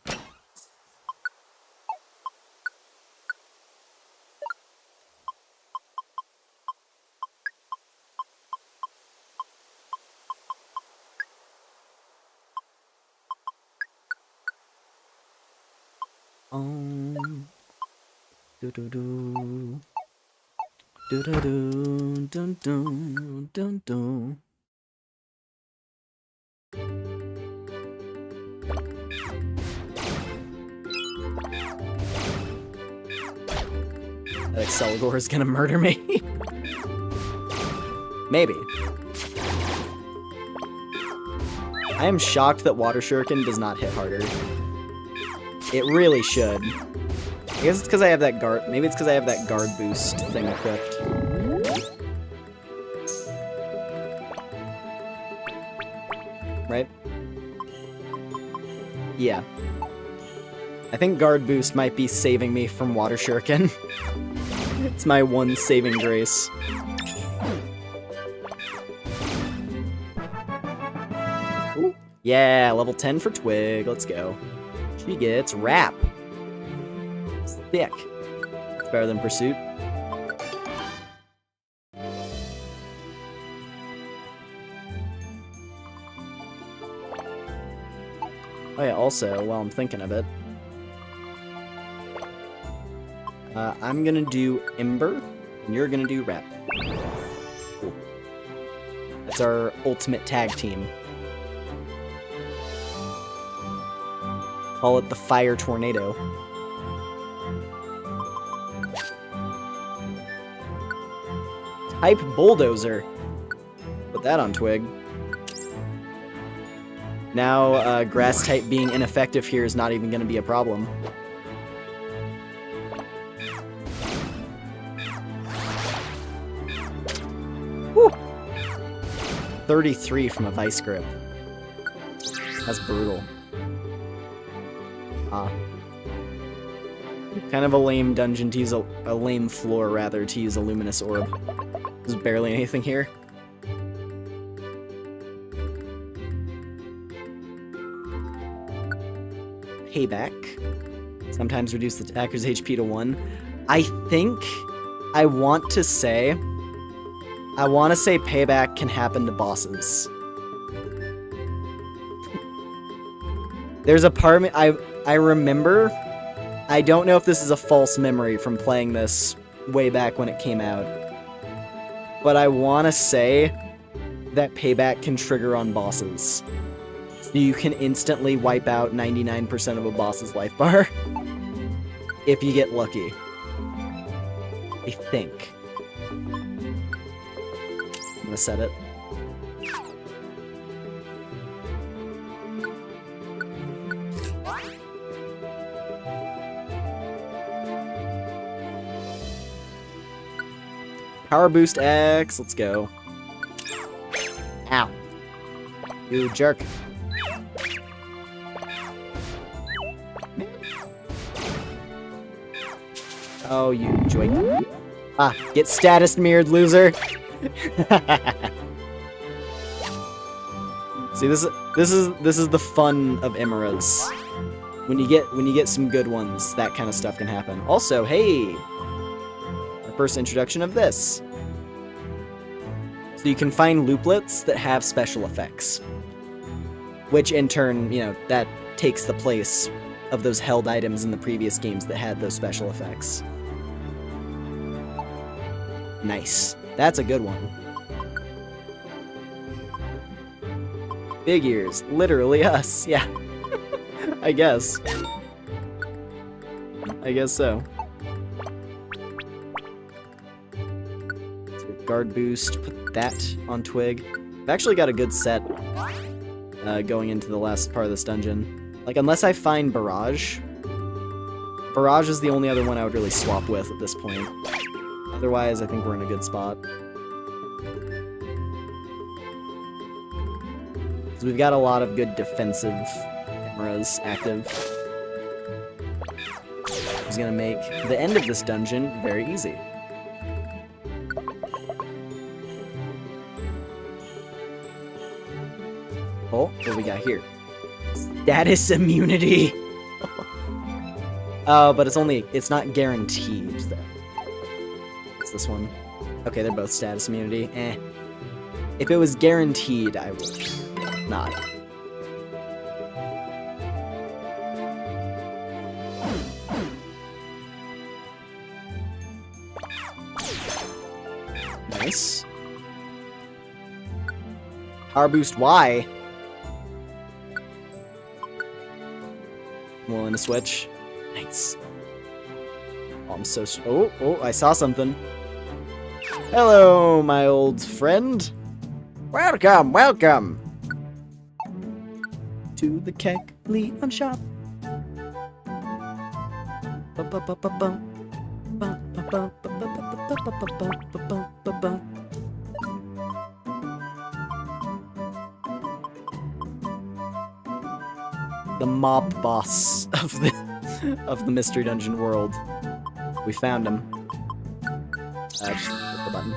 Do do do. Do do do. Dun dun dun dun. That Excelgor is gonna murder me. Maybe. I am shocked that Water Shuriken does not hit harder. It really should. I guess it's because I have that guard. Maybe it's because I have that guard boost thing equipped. Right? Yeah. I think guard boost might be saving me from Water Shuriken. It's my one saving grace. Ooh. Yeah, level 10 for Twig. Let's go. She gets Wrap. Thick. It's better than Pursuit. Oh yeah, also, while I'm thinking of it, I'm gonna do Ember, and you're gonna do Wrap. Cool. That's our ultimate tag team. Call it the Fire Tornado. Type Bulldozer. Put that on Twig. Now, Grass type being ineffective here is not even going to be a problem. Whew. 33 from a Vice Grip. That's brutal. Kind of a lame dungeon to use a lame floor, rather, to use a Luminous Orb. There's barely anything here. Payback. Sometimes reduce the attacker's HP to 1. I think I want to say Payback can happen to bosses. There's a part of me, I remember, I don't know if this is a false memory from playing this way back when it came out, but I want to say that payback can trigger on bosses. So you can instantly wipe out 99% of a boss's life bar if you get lucky. I think. I'm gonna set it. Power Boost X, let's go. Ow. You jerk. Oh, you joink. Ah, get status mirrored, loser. See, this is the fun of Imaras. When you get some good ones, that kind of stuff can happen. Also, hey, our first introduction of this. So you can find looplets that have special effects, which in turn, you know, that takes the place of those held items in the previous games that had those special effects. Nice. That's a good one. Big ears. Literally us. Yeah. I guess. I guess so. So guard boost. Put that on Twig. I've actually got a good set going into the last part of this dungeon. Like, unless I find Barrage. Barrage is the only other one I would really swap with at this point. Otherwise, I think we're in a good spot. So we've got a lot of good defensive cameras active. Which is going to make the end of this dungeon very easy. Oh, what do we got here? Status immunity! Oh, but it's not guaranteed, though. This one. Okay, they're both status immunity. Eh. If it was guaranteed, I would not. Nice. Power boost Y. I'm willing to switch. Nice. Oh, I'm so... Oh, I saw something. Hello, my old friend. Welcome, welcome to the Keck Leon shop. The mob boss of the Mystery Dungeon world. We found him. Just click the button.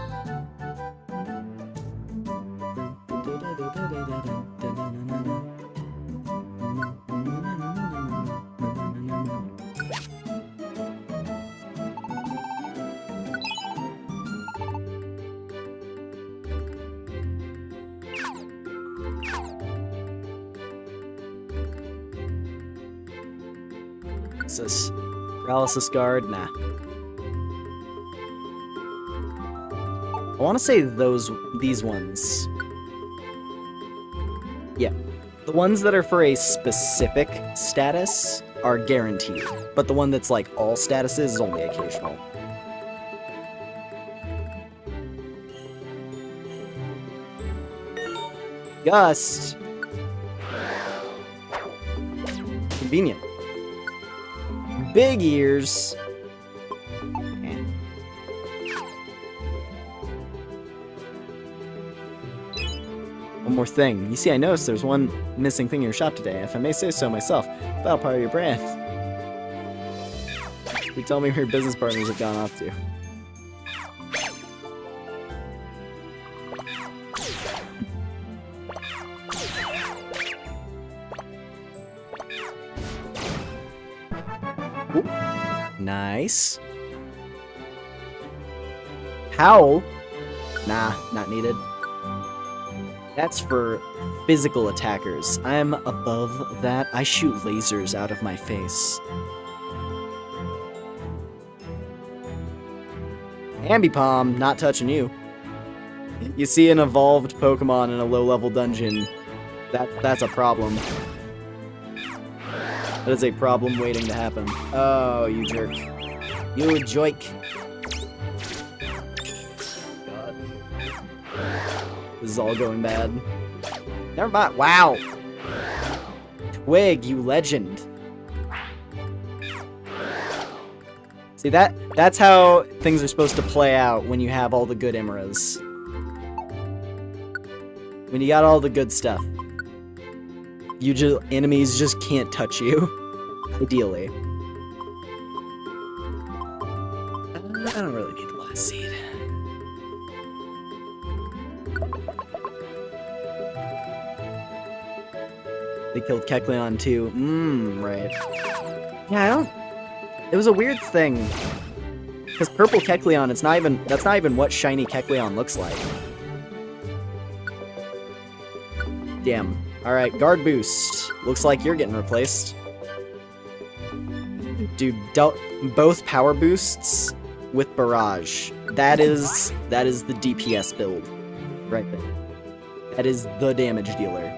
What's this? Paralysis guard? Nah. I want to say these ones. Yeah. The ones that are for a specific status are guaranteed, but the one that's like all statuses is only occasional. Gust! Convenient. Big ears! One more thing. You see, I noticed there's one missing thing in your shop today, if I may say so myself. About part of your brand. You tell me where your business partners have gone off to. Ooh. Nice. Howl? Nah, not needed. That's for physical attackers. I'm above that. I shoot lasers out of my face. Ambipom, not touching you. You see an evolved Pokemon in a low-level dungeon. That's a problem. That is a problem waiting to happen. Oh, you jerk. You joik. God. This is all going bad. Never mind. Wow. Twig, you legend. See, that's how things are supposed to play out when you have all the good Emeras. When you got all the good stuff. Enemies just can't touch you. Ideally. I don't really need the last seed. They killed Kecleon too. Right. Yeah, I don't... It was a weird thing. Because purple Kecleon, that's not even what shiny Kecleon looks like. Damn. Alright, guard boost. Looks like you're getting replaced. Dude, both power boosts with barrage. That is the DPS build. Right there. That is the damage dealer.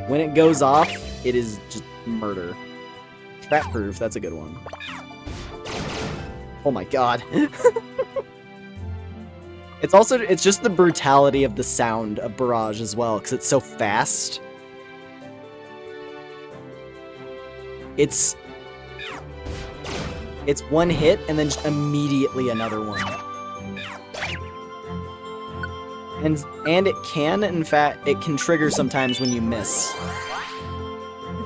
When it goes off, it is just murder. Trap proof, that's a good one. Oh my god. It's just the brutality of the sound of barrage as well, because it's so fast. It's one hit and then just immediately another one. And it can, in fact, it can trigger sometimes when you miss.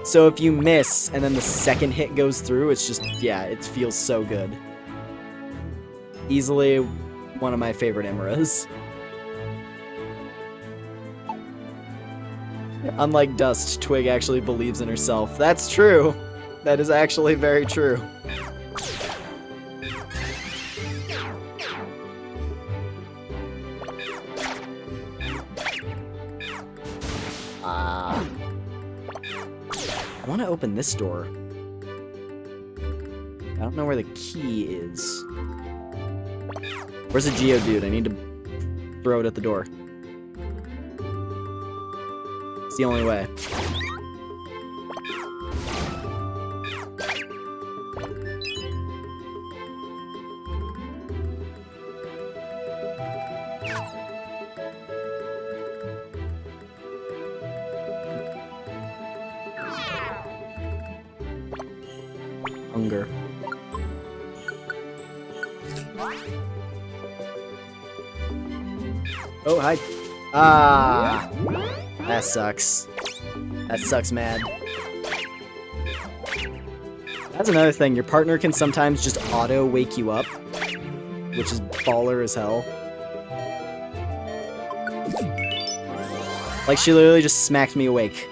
So if you miss and then the second hit goes through, it's just, yeah, it feels so good. Easily one of my favorite Emeras. Unlike Dust, Twig actually believes in herself. That's true. That is actually very true. I want to open this door. I don't know where the key is. Where's the Geodude? I need to throw it at the door. It's the only way. Hunger. Oh, hi. Ah, that sucks. That sucks mad. That's another thing. Your partner can sometimes just auto wake you up, which is baller as hell. Like, she literally just smacked me awake.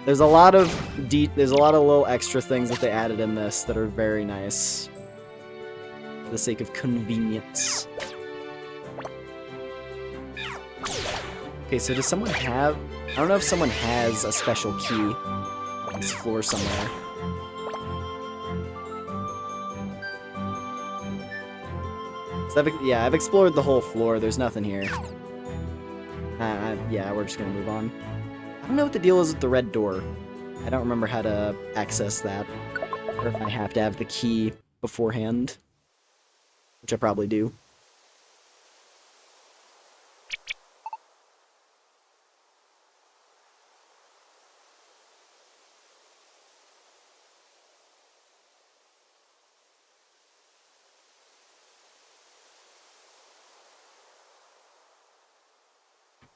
There's a lot of little extra things that they added in this that are very nice. For the sake of convenience. Okay, so does someone have... I don't know if someone has a special key on this floor somewhere. So I've explored the whole floor. There's nothing here. Yeah, we're just gonna move on. I don't know what the deal is with the red door. I don't remember how to access that. Or if I have to have the key beforehand. Which I probably do.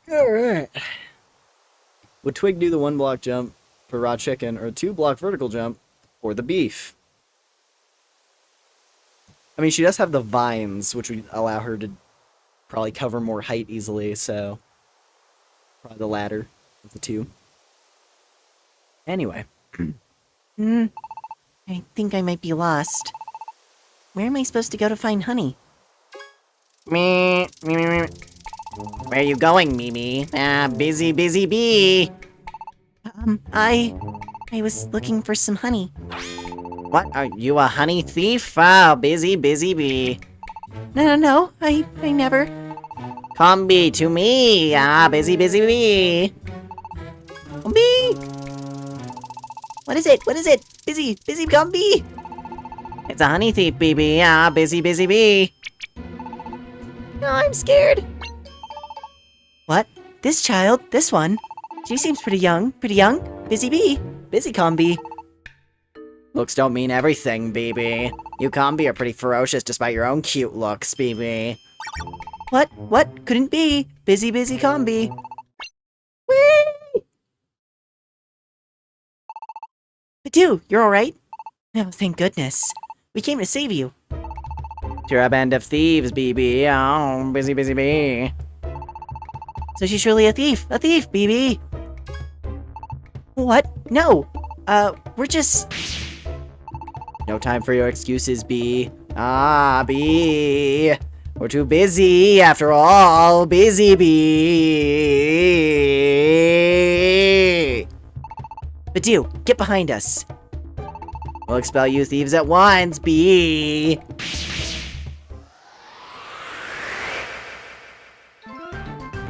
Alright. Would Twig do the 1-block jump for raw chicken, or a 2-block vertical jump for the beef? I mean, she does have the vines, which would allow her to probably cover more height easily, so... probably the latter of the two. Anyway. I think I might be lost. Where am I supposed to go to find honey? Me. Where you going, Mimi? Busy bee. I was looking for some honey. What, are you a honey thief? Oh, busy bee. No, I never. Come be to me, busy bee. Come be. What is it? Busy, come be. It's a honey thief, BB, busy bee. No, I'm scared. What? This child? This one? She seems pretty young. Busy bee. Busy combi. Looks don't mean everything, BB. You combi are pretty ferocious despite your own cute looks, BB. What? Couldn't be. Busy combi. Whee! Badu, you're alright? Oh, thank goodness. We came to save you. You're a band of thieves, BB. Oh, busy bee. So she's really a thief, BB. What? No. We're just... No time for your excuses, B. B. We're too busy, after all. Busy bee. Badu, get behind us. We'll expel you thieves at once, B.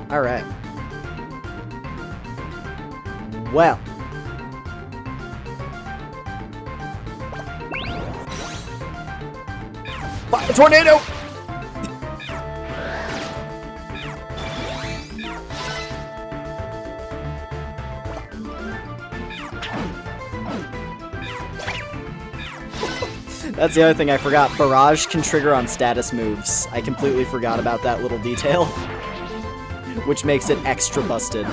Alright. Well. Fire tornado! That's the other thing I forgot. Barrage can trigger on status moves. I completely forgot about that little detail. Which makes it extra busted.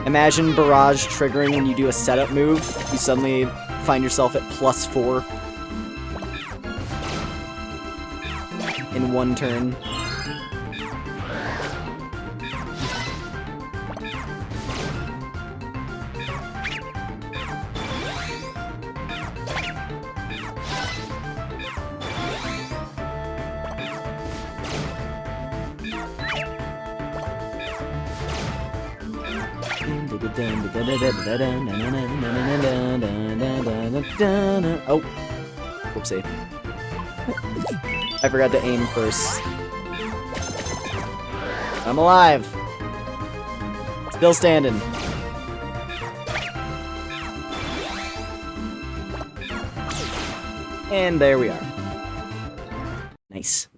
Imagine Barrage triggering when you do a setup move. You suddenly find yourself at +4. In one turn. Oh. Whoopsie. I forgot to aim first. I'm alive. Still standing. And there we are. Nice.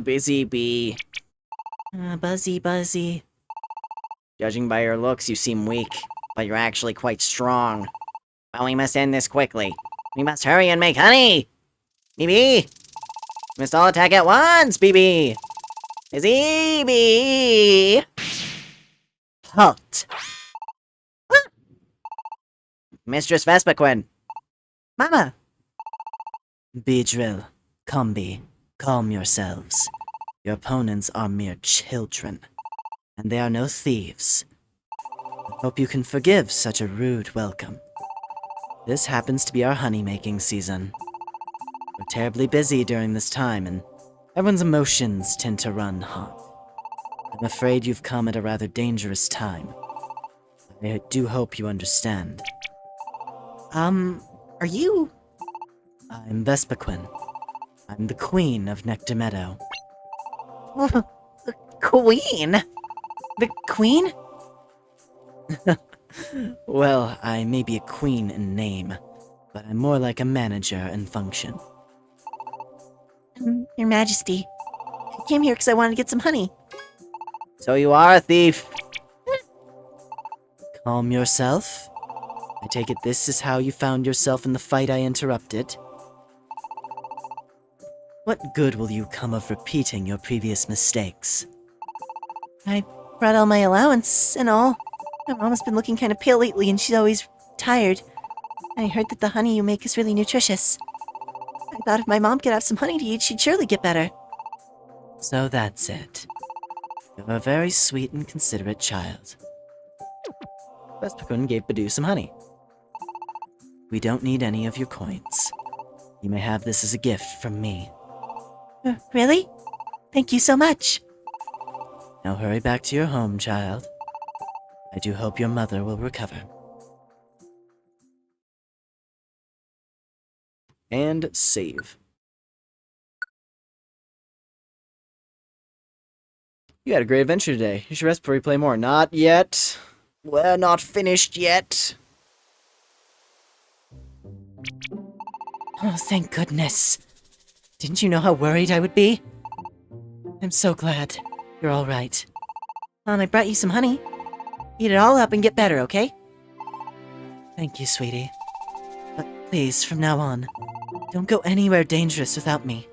Busy bee. Buzzy. Judging by your looks, you seem weak, but you're actually quite strong. Well, we must end this quickly. We must hurry and make honey! BB! We must all attack at once, BB! Busy bee! Halt. Mistress Vespaquin! Mama. Beedrill, Combi, calm yourselves. Your opponents are mere children, and they are no thieves. I hope you can forgive such a rude welcome. This happens to be our honey-making season. We're terribly busy during this time, and everyone's emotions tend to run hot. I'm afraid you've come at a rather dangerous time. I do hope you understand. Are you? I'm Vespaquin. I'm the Queen of Nectar Meadow. The Queen? The Queen? Well, I may be a queen in name, but I'm more like a manager in function. Your Majesty. I came here because I wanted to get some honey. So you are a thief. Calm yourself. I take it this is how you found yourself in the fight I interrupted. What good will you come of repeating your previous mistakes? I brought all my allowance and all. My mom has been looking kind of pale lately and she's always tired. I heard that the honey you make is really nutritious. I thought if my mom could have some honey to eat, she'd surely get better. So that's it. You're a very sweet and considerate child. Vespaquin gave Badu some honey. We don't need any of your coins. You may have this as a gift from me. Really? Thank you so much. Now hurry back to your home, child. I do hope your mother will recover. And save. You had a great adventure today. You should rest before you play more. Not yet. We're not finished yet. Oh, thank goodness. Didn't you know how worried I would be? I'm so glad you're all right. I brought you some honey. Eat it all up and get better, okay? Thank you, sweetie. But please, from now on, don't go anywhere dangerous without me.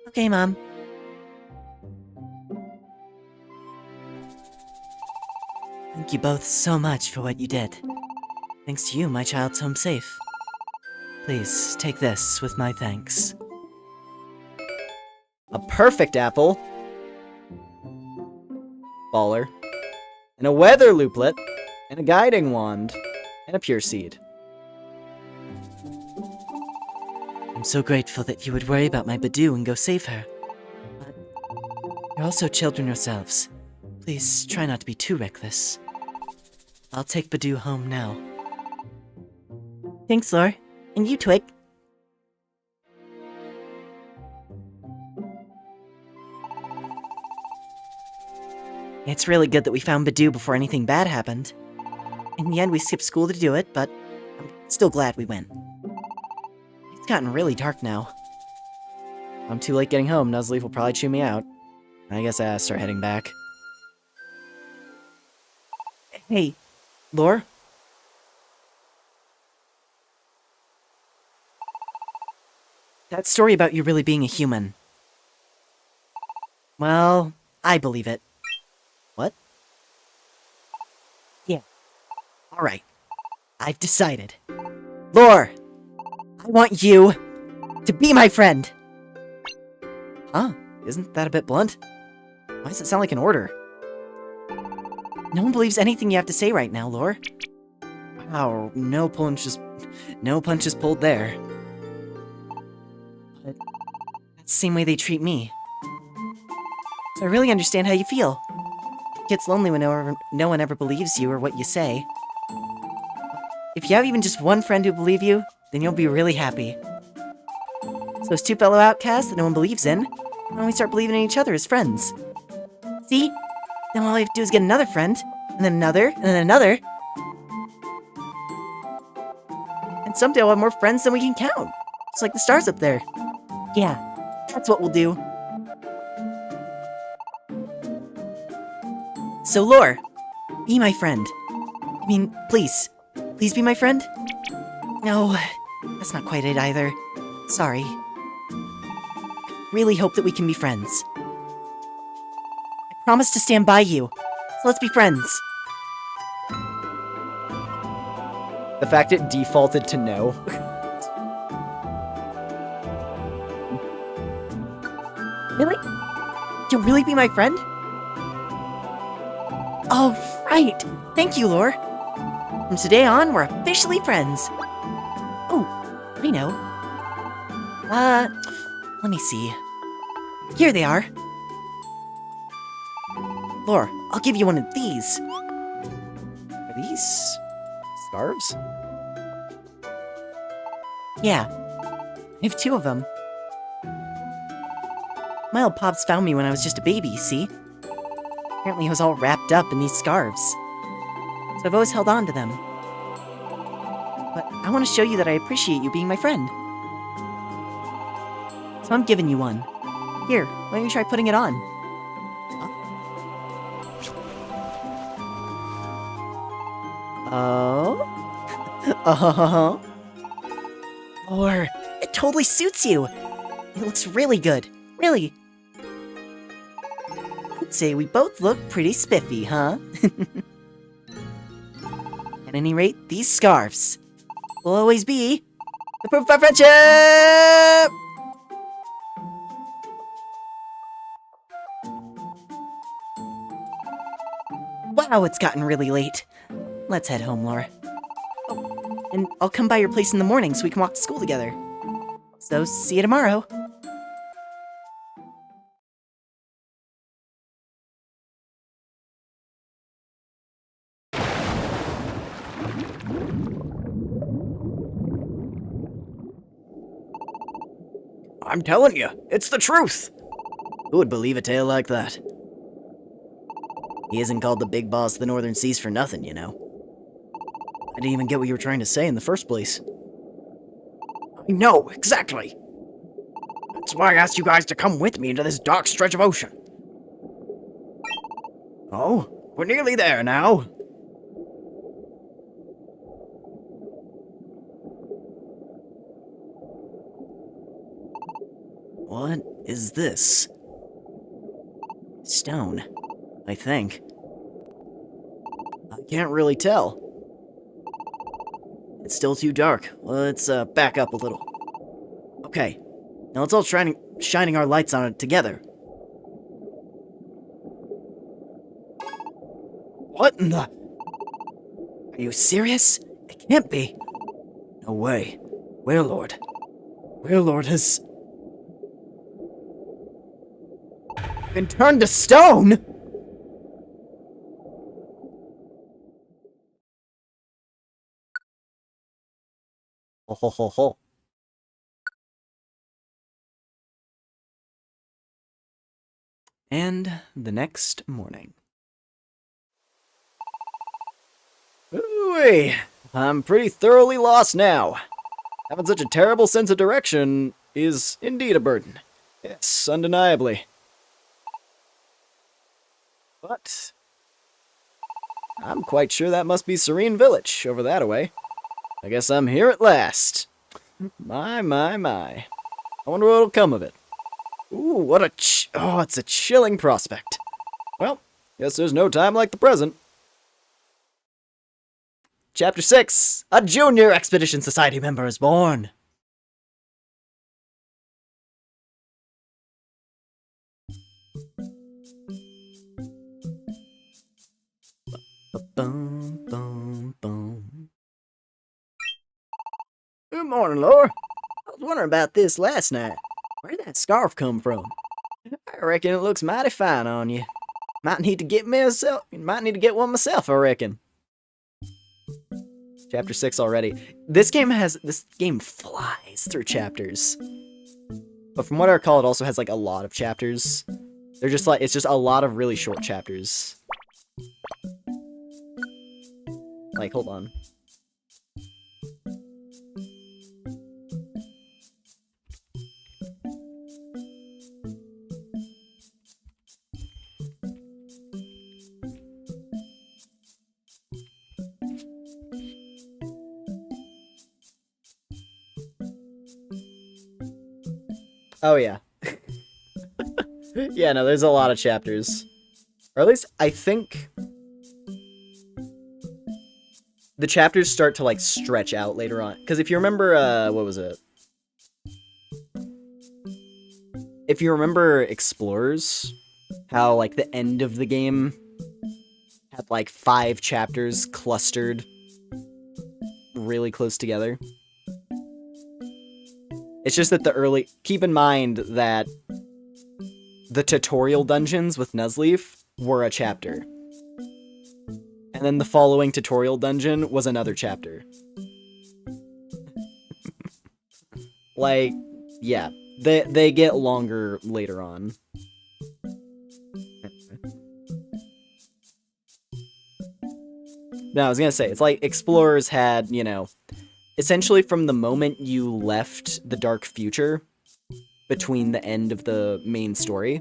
Okay, Mom. Thank you both so much for what you did. Thanks to you, my child's home safe. Please, take this with my thanks. A perfect apple. Baller. And a weather looplet. And a guiding wand. And a pure seed. I'm so grateful that you would worry about my Badoo and go save her. But you're also children yourselves. Please try not to be too reckless. I'll take Badoo home now. Thanks, Lore. And you, Twig. It's really good that we found Badoo before anything bad happened. In the end, we skipped school to do it, but I'm still glad we went. It's gotten really dark now. I'm too late getting home. Nuzleaf will probably chew me out. I guess I start heading back. Hey, Lore? That story about you really being a human. Well, I believe it. What? Yeah. Alright. I've decided. Lore! I want you to be my friend! Huh? Isn't that a bit blunt? Why does it sound like an order? No one believes anything you have to say right now, Lore. Wow, no punches pulled there. But that's the same way they treat me. So I really understand how you feel. It gets lonely when no one ever believes you or what you say. If you have even just one friend who believes you, then you'll be really happy. So as two fellow outcasts that no one believes in, why don't we start believing in each other as friends? See? Then all we have to do is get another friend, and then another, and then another. And someday we'll have more friends than we can count. Just like the stars up there. Yeah, that's what we'll do. So, Lore, be my friend. I mean, please. Please be my friend? No, that's not quite it either. Sorry. I really hope that we can be friends. I promise to stand by you. So let's be friends. The fact it defaulted to no. Really? You'll really be my friend? Oh, right! Thank you, Lore! From today on, we're officially friends! Oh, I know. Let me see. Here they are. Lore, I'll give you one of these. Are these scarves? Yeah, I have two of them. My old pops found me when I was just a baby, see? Apparently I was all wrapped up in these scarves. So I've always held on to them. But I want to show you that I appreciate you being my friend. So I'm giving you one. Here, why don't you try putting it on? Oh? Oh? Or, it totally suits you! It looks really good. Really. I'd say we both look pretty spiffy, huh? At any rate, these scarves will always be the proof of our friendship! Wow, it's gotten really late. Let's head home, Laura. Oh, and I'll come by your place in the morning so we can walk to school together. So, see you tomorrow. I'm telling you, it's the truth. Who would believe a tale like that? He isn't called the big boss of the Northern Seas for nothing, you know. I didn't even get what you were trying to say in the first place. I know, exactly. That's why I asked you guys to come with me into this dark stretch of ocean. Oh, we're nearly there now. What is this? Stone, I think. I can't really tell. It's still too dark. Let's back up a little. Okay, now let's all try shining our lights on it together. What in the... Are you serious? It can't be. No way. Warlord. Warlord has... been turned to stone? Ho ho ho ho. And the next morning. Ooh-wee. I'm pretty thoroughly lost now. Having such a terrible sense of direction is indeed a burden. Yes, undeniably. But I'm quite sure that must be Serene Village over that away. I guess I'm here at last. My. I wonder what'll come of it. Ooh, what a oh, it's a chilling prospect. Well, guess there's no time like the present. Chapter 6, a Junior Expedition Society member is born. Boom, boom, boom. Good morning, Laura. I was wondering about this last night. Where'd that scarf come from? I reckon it looks mighty fine on you. Might need to get one myself, I reckon. Chapter 6 already. This game flies through chapters. But from what I recall, it also has like a lot of chapters. They're just like, it's just a lot of really short chapters. Like, hold on. Oh, yeah. Yeah, no, there's a lot of chapters. Or at least, I think... the chapters start to, like, stretch out later on. Because if you remember, what was it? If you remember Explorers, how, like, the end of the game had, like, 5 chapters clustered really close together. It's just that keep in mind that the tutorial dungeons with Nuzleaf were a chapter. And then the following tutorial dungeon was another chapter. Like, yeah, they get longer later on. No, I was gonna say, it's like Explorers had, you know, essentially from the moment you left the Dark Future, between the end of the main story,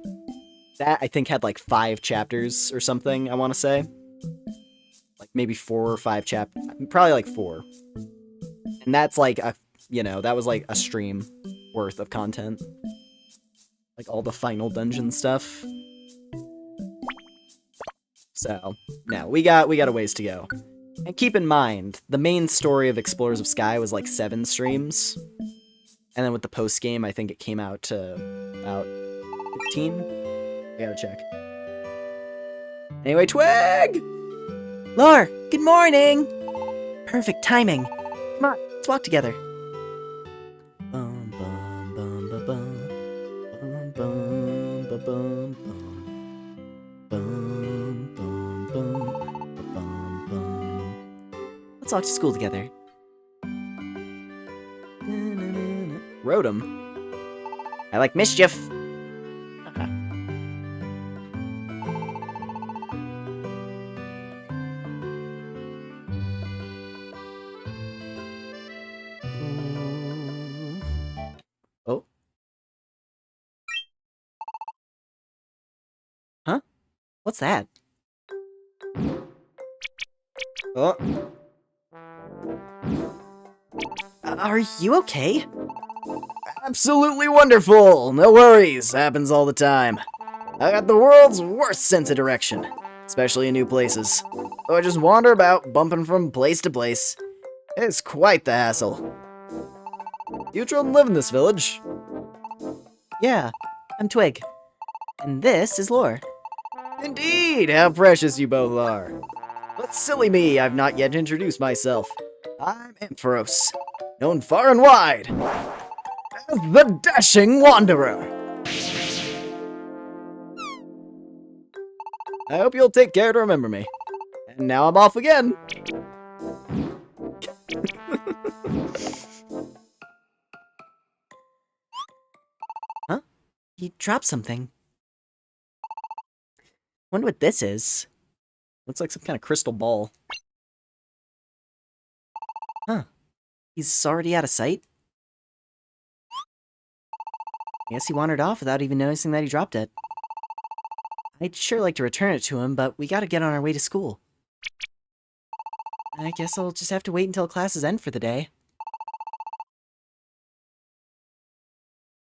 that I think had like 5 chapters or something, I want to say. Like maybe 4 or 5 chapters, probably like 4. And that's like a, you know, that was like a stream worth of content. Like all the final dungeon stuff. So, no, we got a ways to go. And keep in mind, the main story of Explorers of Sky was like 7 streams. And then with the post-game, I think it came out to about 15? I gotta check. Anyway, Twig! Lore, good morning! Perfect timing. Come on, let's walk together. Bum, bum, bum, ba, bum. Bum, bum, ba, bum, bum. Bum, bum, bum, ba, bum, bum. Let's walk to school together. Rotom. I like mischief. Oh. Huh? What's that? Oh. Are you okay? Absolutely wonderful! No worries, happens all the time. I got the world's worst sense of direction, especially in new places. So I just wander about, bumping from place to place. It's quite the hassle. You children live in this village? Yeah, I'm Twig. And this is Lore. Indeed, how precious you both are. But silly me, I've not yet introduced myself. I'm Ampharos, known far and wide as the Dashing Wanderer. I hope you'll take care to remember me. And now I'm off again. He dropped something. Wonder what this is. Looks like some kind of crystal ball. He's already out of sight? I guess he wandered off without even noticing that he dropped it. I'd sure like to return it to him, but we gotta get on our way to school. I guess I'll just have to wait until classes end for the day.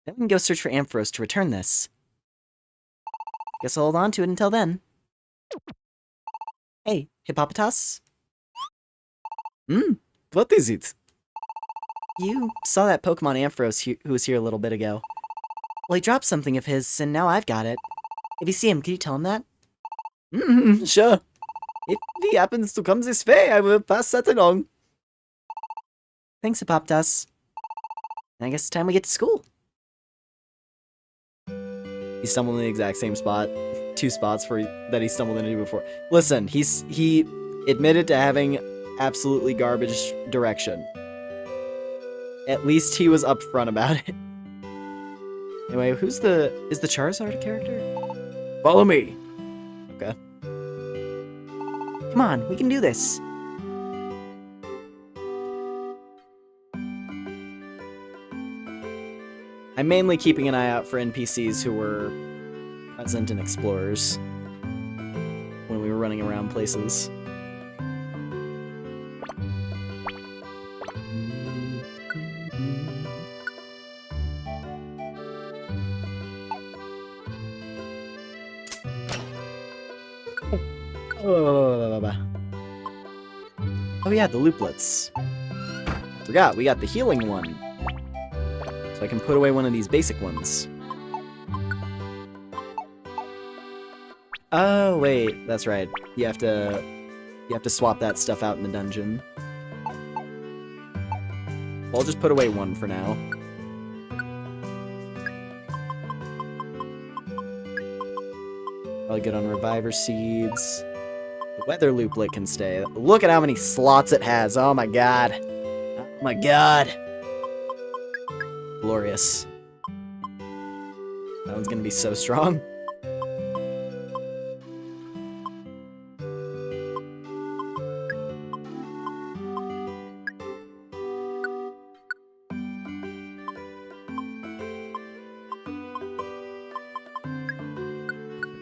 Then we can go search for Ampharos to return this. Guess I'll hold on to it until then. Hey, Hippopotas? What is it? You saw that Pokemon Ampharos who was here a little bit ago. Well, he dropped something of his, and now I've got it. If you see him, can you tell him that? Sure. If he happens to come this way, I will pass that along. Thanks, Hippopotas. I guess it's time we get to school. He stumbled in the exact same spot. 2 spots that he stumbled into before. Listen, he admitted to having absolutely garbage direction. At least he was upfront about it. Anyway, is the Charizard a character? Follow me. Okay. Come on, we can do this. I'm mainly keeping an eye out for NPCs who were present in Explorers when we were running around places. Oh yeah, the looplets. Forgot, we got the healing one. So I can put away one of these basic ones. Oh wait, that's right. You have to swap that stuff out in the dungeon. I'll just put away one for now. Probably good on Reviver Seeds. The Weather Looplet can stay. Look at how many slots it has. Oh my god. Oh my god. Glorious. That one's gonna be so strong.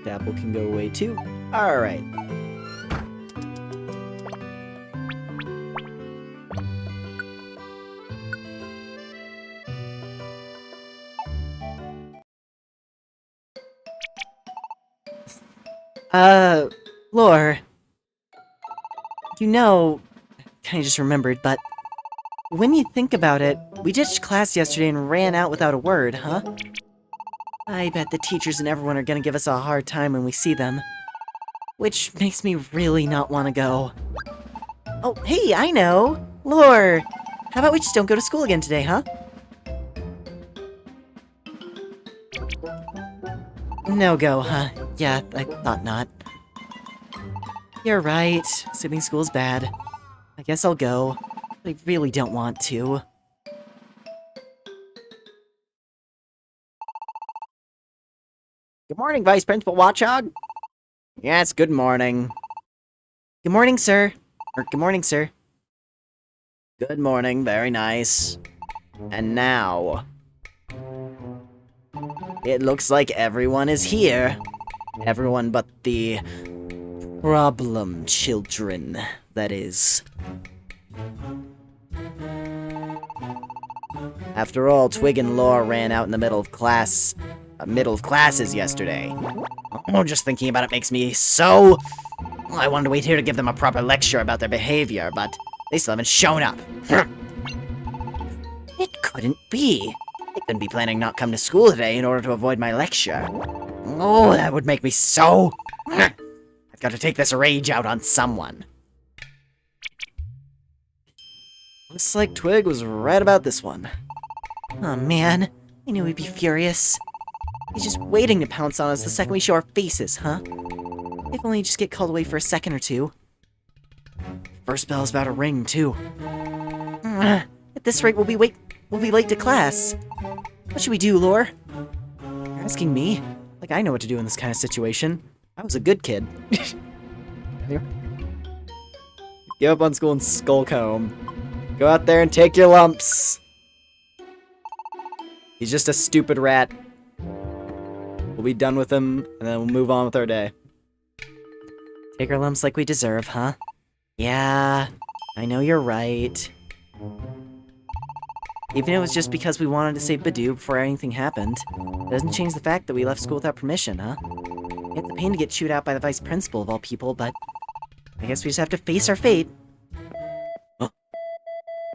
Apple can go away too. Alright. Lore. You know, kinda just remembered, but when you think about it, we ditched class yesterday and ran out without a word, huh? I bet the teachers and everyone are gonna give us a hard time when we see them. Which makes me really not want to go. Oh, hey, I know! Lore! How about we just don't go to school again today, huh? No go, huh? Yeah, I thought not. You're right. Skipping school's bad. I guess I'll go. But I really don't want to. Good morning, Vice Principal Watchog. Yes, good morning. Good morning, sir. Or good morning, sir. Good morning, very nice. And now... it looks like everyone is here. Everyone but the... problem children, that is. After all, Twig and Lore ran out in the middle of classes yesterday. Oh, just thinking about it makes me so... well, I wanted to wait here to give them a proper lecture about their behavior, but they still haven't shown up. It couldn't be. They couldn't be planning not come to school today in order to avoid my lecture. Oh, that would make me so... I've got to take this rage out on someone. Looks like Twig was right about this one. Oh man, I knew he'd be furious. He's just waiting to pounce on us the second we show our faces, huh? If only you just get called away for a second or two. First bell's about to ring, too. At this rate, we'll be late to class. What should we do, Lore? You're asking me? Like I know what to do in this kind of situation. I was a good kid. Give up on school and skulk home. Go out there and take your lumps. He's just a stupid rat. We'll be done with him, and then we'll move on with our day. Take our lumps like we deserve, huh? Yeah, I know you're right. Even if it was just because we wanted to save Badoo before anything happened, it doesn't change the fact that we left school without permission, huh? It's a pain to get chewed out by the vice principal of all people, but I guess we just have to face our fate. Oh.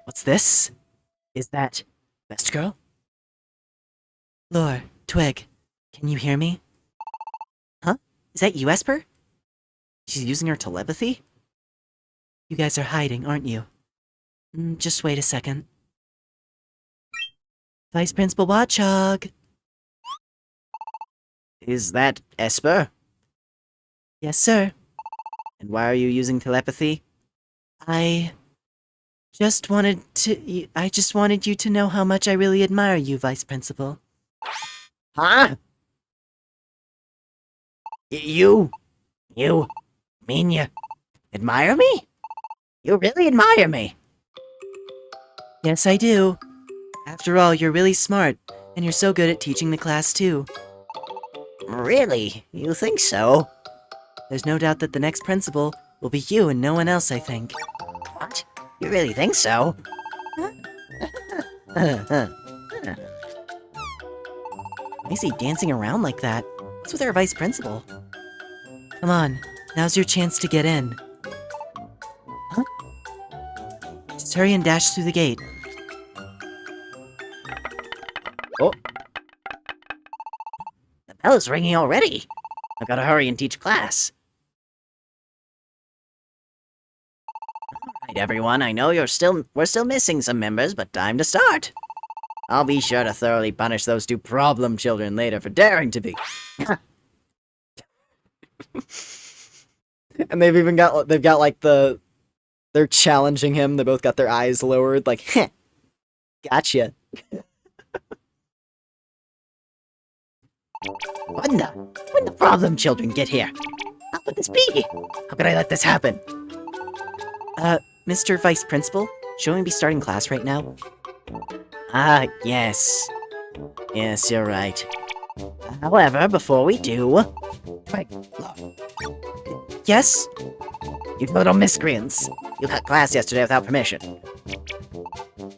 What's this? Is that Best Girl? Lore, Twig, can you hear me? Huh? Is that you, Esper? She's using her telepathy? You guys are hiding, aren't you? Just wait a second. Vice Principal Watchog! Is that Esper? Yes, sir. And why are you using telepathy? I just wanted you to know how much I really admire you, Vice Principal. Huh? You mean you admire me? You really admire me? Yes, I do. After all, you're really smart, and you're so good at teaching the class, too. Really? You think so? There's no doubt that the next principal will be you and no one else, I think. What? You really think so? Why is he dancing around like that? What's with our vice principal? Come on, now's your chance to get in. Huh? Just hurry and dash through the gate. Oh. The bell is ringing already. I've got to hurry and teach class. Alright, everyone, I know we're still missing some members, but time to start. I'll be sure to thoroughly punish those two problem children later for daring to be. And they've got like they're challenging him. They both got their eyes lowered, like, heh, gotcha. When the problem children get here? How could this be? How could I let this happen? Mr. Vice Principal, shouldn't we be starting class right now? Ah, yes. Yes, you're right. However, before we do... Wait, look. Yes? You little miscreants. You cut class yesterday without permission.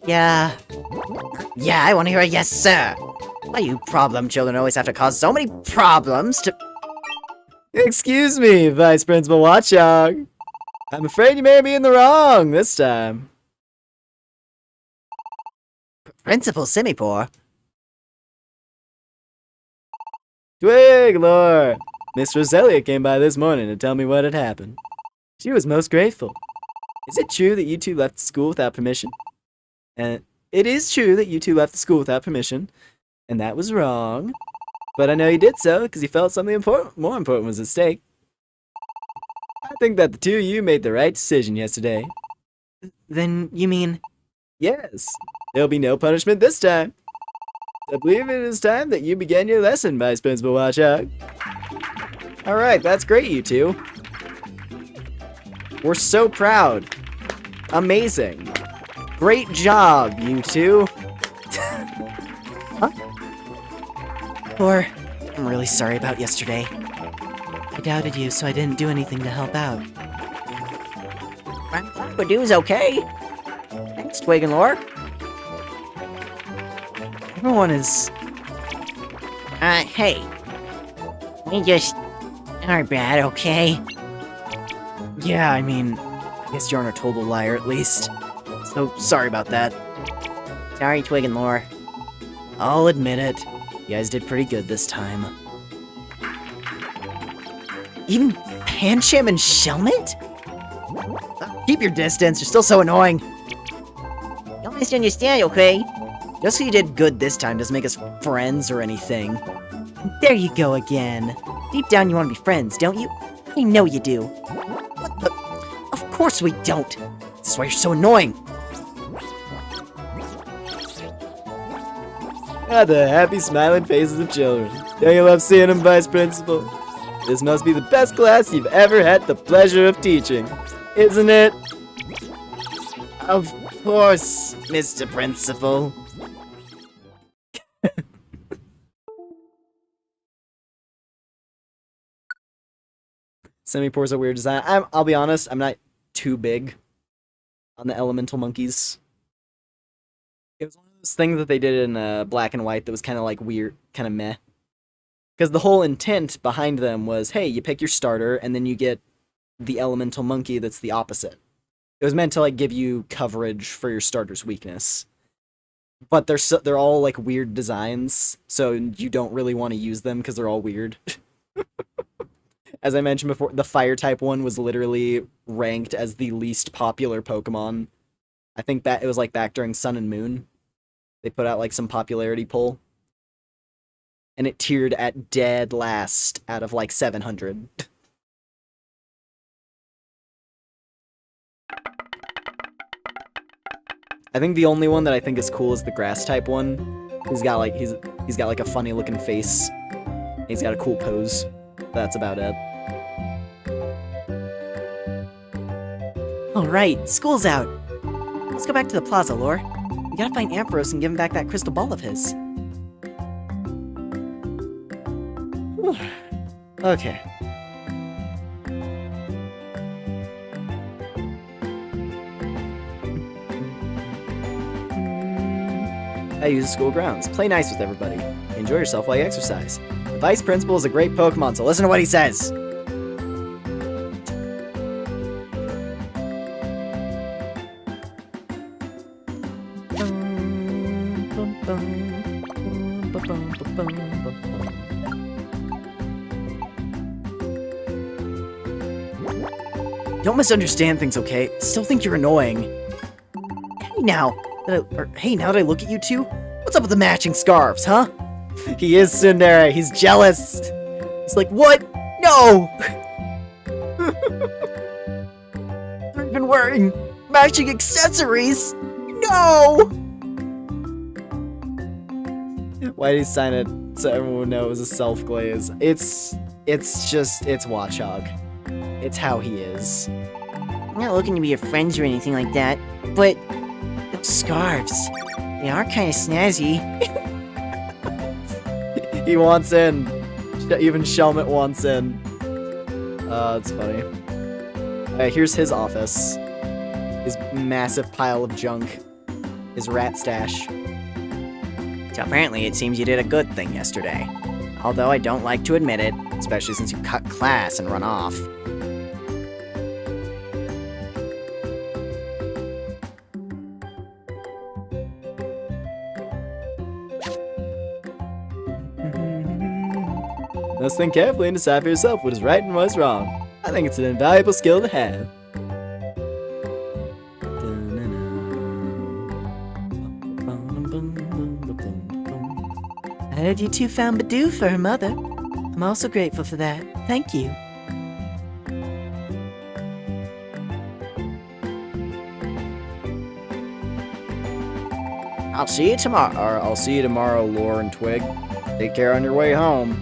Yeah. Yeah, I want to hear a yes, sir. Why you problem children always have to cause so many problems to... Excuse me, Vice Principal Watchog. I'm afraid you may be in the wrong this time. Principal Simipour? Twig, Lore! Miss Roselia came by this morning to tell me what had happened. She was most grateful. Is it true that you two left school without permission? It is true that you two left the school without permission, and that was wrong. But I know you did so because you felt something more important was at stake. I think that the two of you made the right decision yesterday. Then you mean... Yes. There'll be no punishment this time. I believe it is time that you began your lesson, Vice Principal Watchog. Alright, that's great, you two. We're so proud. Amazing. Great job, you two. Or, I'm really sorry about yesterday. I doubted you, so I didn't do anything to help out. Badoo's okay. Thanks, Twig and Lore. Everyone is... Hey. We just aren't bad, okay? Yeah, I mean, I guess you aren't a total liar, at least. So, sorry about that. Sorry, Twig and Lore. I'll admit it. You guys did pretty good this time. Even Pancham and Shelmet? Keep your distance, you're still so annoying. Don't misunderstand, okay? Just so you did good this time doesn't make us friends or anything. There you go again. Deep down you want to be friends, don't you? I know you do. What the? Of course we don't. This is why you're so annoying. The happy smiling faces of children. Don't you love seeing them, Vice Principal? This must be the best class you've ever had the pleasure of teaching, isn't it? Of course, Mr. Principal. Semipore's a weird design. I'll be honest, I'm not too big on the elemental monkeys. It was one of those things that they did in black and white that was kind of like weird, kind of meh. Because the whole intent behind them was, hey, you pick your starter, and then you get the elemental monkey that's the opposite. It was meant to like give you coverage for your starter's weakness. But they're all like weird designs, so you don't really want to use them because they're all weird. As I mentioned before, the fire type one was literally ranked as the least popular Pokemon. I think that it was like back during Sun and Moon. They put out like some popularity poll. And it tiered at dead last out of like 700. I think the only one that I think is cool is the grass type one. He's got like a funny looking face. He's got a cool pose. That's about it. Alright, school's out. Let's go back to the plaza, Lore. We gotta find Ampharos and give him back that crystal ball of his. Whew. Okay. I use the school grounds. Play nice with everybody. Enjoy yourself while you exercise. The Vice Principal is a great Pokemon, so listen to what he says. Don't misunderstand things, okay? Still think you're annoying. Hey now that I look at you two, what's up with the matching scarves, huh? He is tsundere. He's jealous. It's like, what? No! They're even wearing matching accessories! No! Why did he sign it so everyone would know it was a self-glaze? It's Watchog. It's how he is. I'm not looking to be your friends or anything like that, but those scarves, they are kind of snazzy. He wants in. Even Shelmet wants in. It's funny. Alright, here's his office. His massive pile of junk. His rat stash. So apparently it seems you did a good thing yesterday. Although I don't like to admit it, especially since you cut class and run off. Let's think carefully and decide for yourself what is right and what is wrong. I think it's an invaluable skill to have. I heard you two found Badoo for her mother. I'm also grateful for that. Thank you. I'll see you tomorrow, Lore and Twig. Take care on your way home.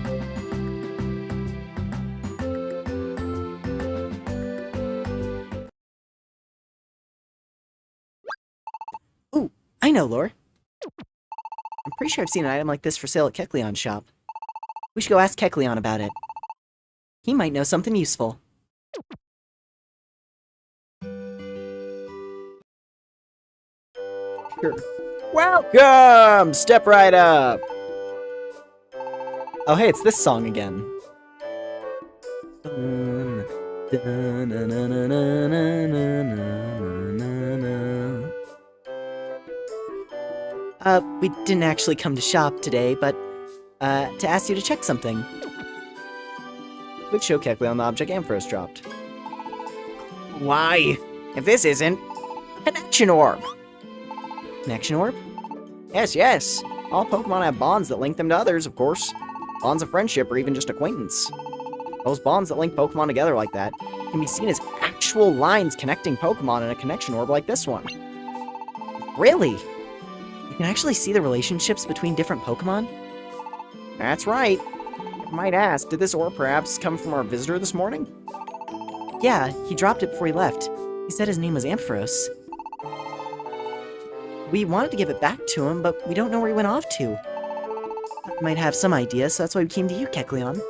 I know, Lore. I'm pretty sure I've seen an item like this for sale at Kecleon's shop. We should go ask Kecleon about it. He might know something useful. Sure. Welcome! Step right up! Oh, hey, it's this song again. We didn't actually come to shop today, but, to ask you to check something. Quick show Kecleon the object Ampharos dropped. Why? If this isn't an action orb. An action orb? Yes. All Pokemon have bonds that link them to others, of course. Bonds of friendship or even just acquaintance. Those bonds that link Pokemon together like that can be seen as actual lines connecting Pokemon in a connection orb like this one. Really? You can actually see the relationships between different Pokemon? That's right. You might ask, did this orb perhaps come from our visitor this morning? Yeah, he dropped it before he left. He said his name was Ampharos. We wanted to give it back to him, but we don't know where he went off to. We might have some idea, so that's why we came to you, Kecleon.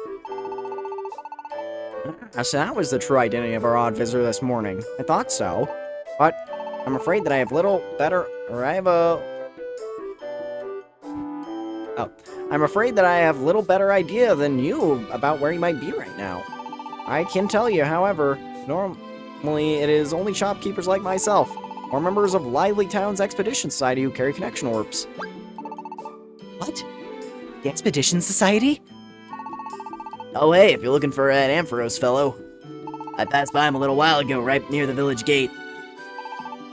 So that was the true identity of our odd visitor this morning. I thought so. But I'm afraid that I have I'm afraid that I have little better idea than you about where he might be right now. I can tell you, however, normally it is only shopkeepers like myself, or members of Lively Town's Expedition Society who carry connection orbs. What? The Expedition Society? Oh hey, if you're looking for an Ampharos fellow. I passed by him a little while ago, right near the village gate.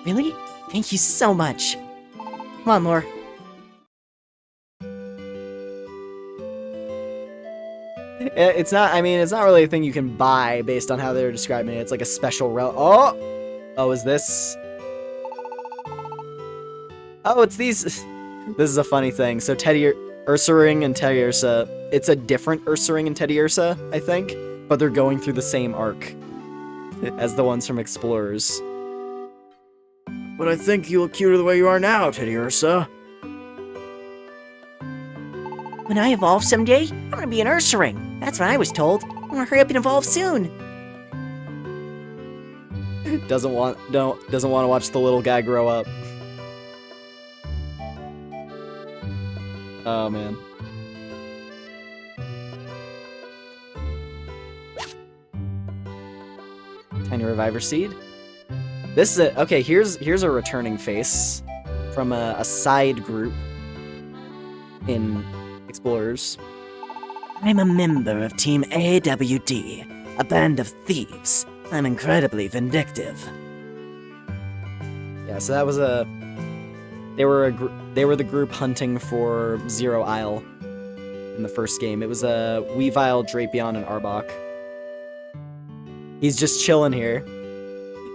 Really? Thank you so much. Come on, Lore. It's not really a thing you can buy based on how they're describing it. It's like a special Oh, is this? Oh, it's these. This is a funny thing. So Ursaring and Teddiursa, it's a different Ursaring and Teddiursa, I think, but they're going through the same arc as the ones from Explorers. But I think you look cuter the way you are now, Teddiursa. When I evolve someday, I'm gonna be an Ursaring. That's what I was told. I'm gonna hurry up and evolve soon. Doesn't want to watch the little guy grow up. Oh man. Tiny Reviver Seed. This is okay. Here's a returning face from a side group in Explorers. I'm a member of Team AWD, a band of thieves. I'm incredibly vindictive. Yeah, so that was they were the group hunting for Zero Isle in the first game. It was Weavile, Drapion, and Arbok. He's just chilling here.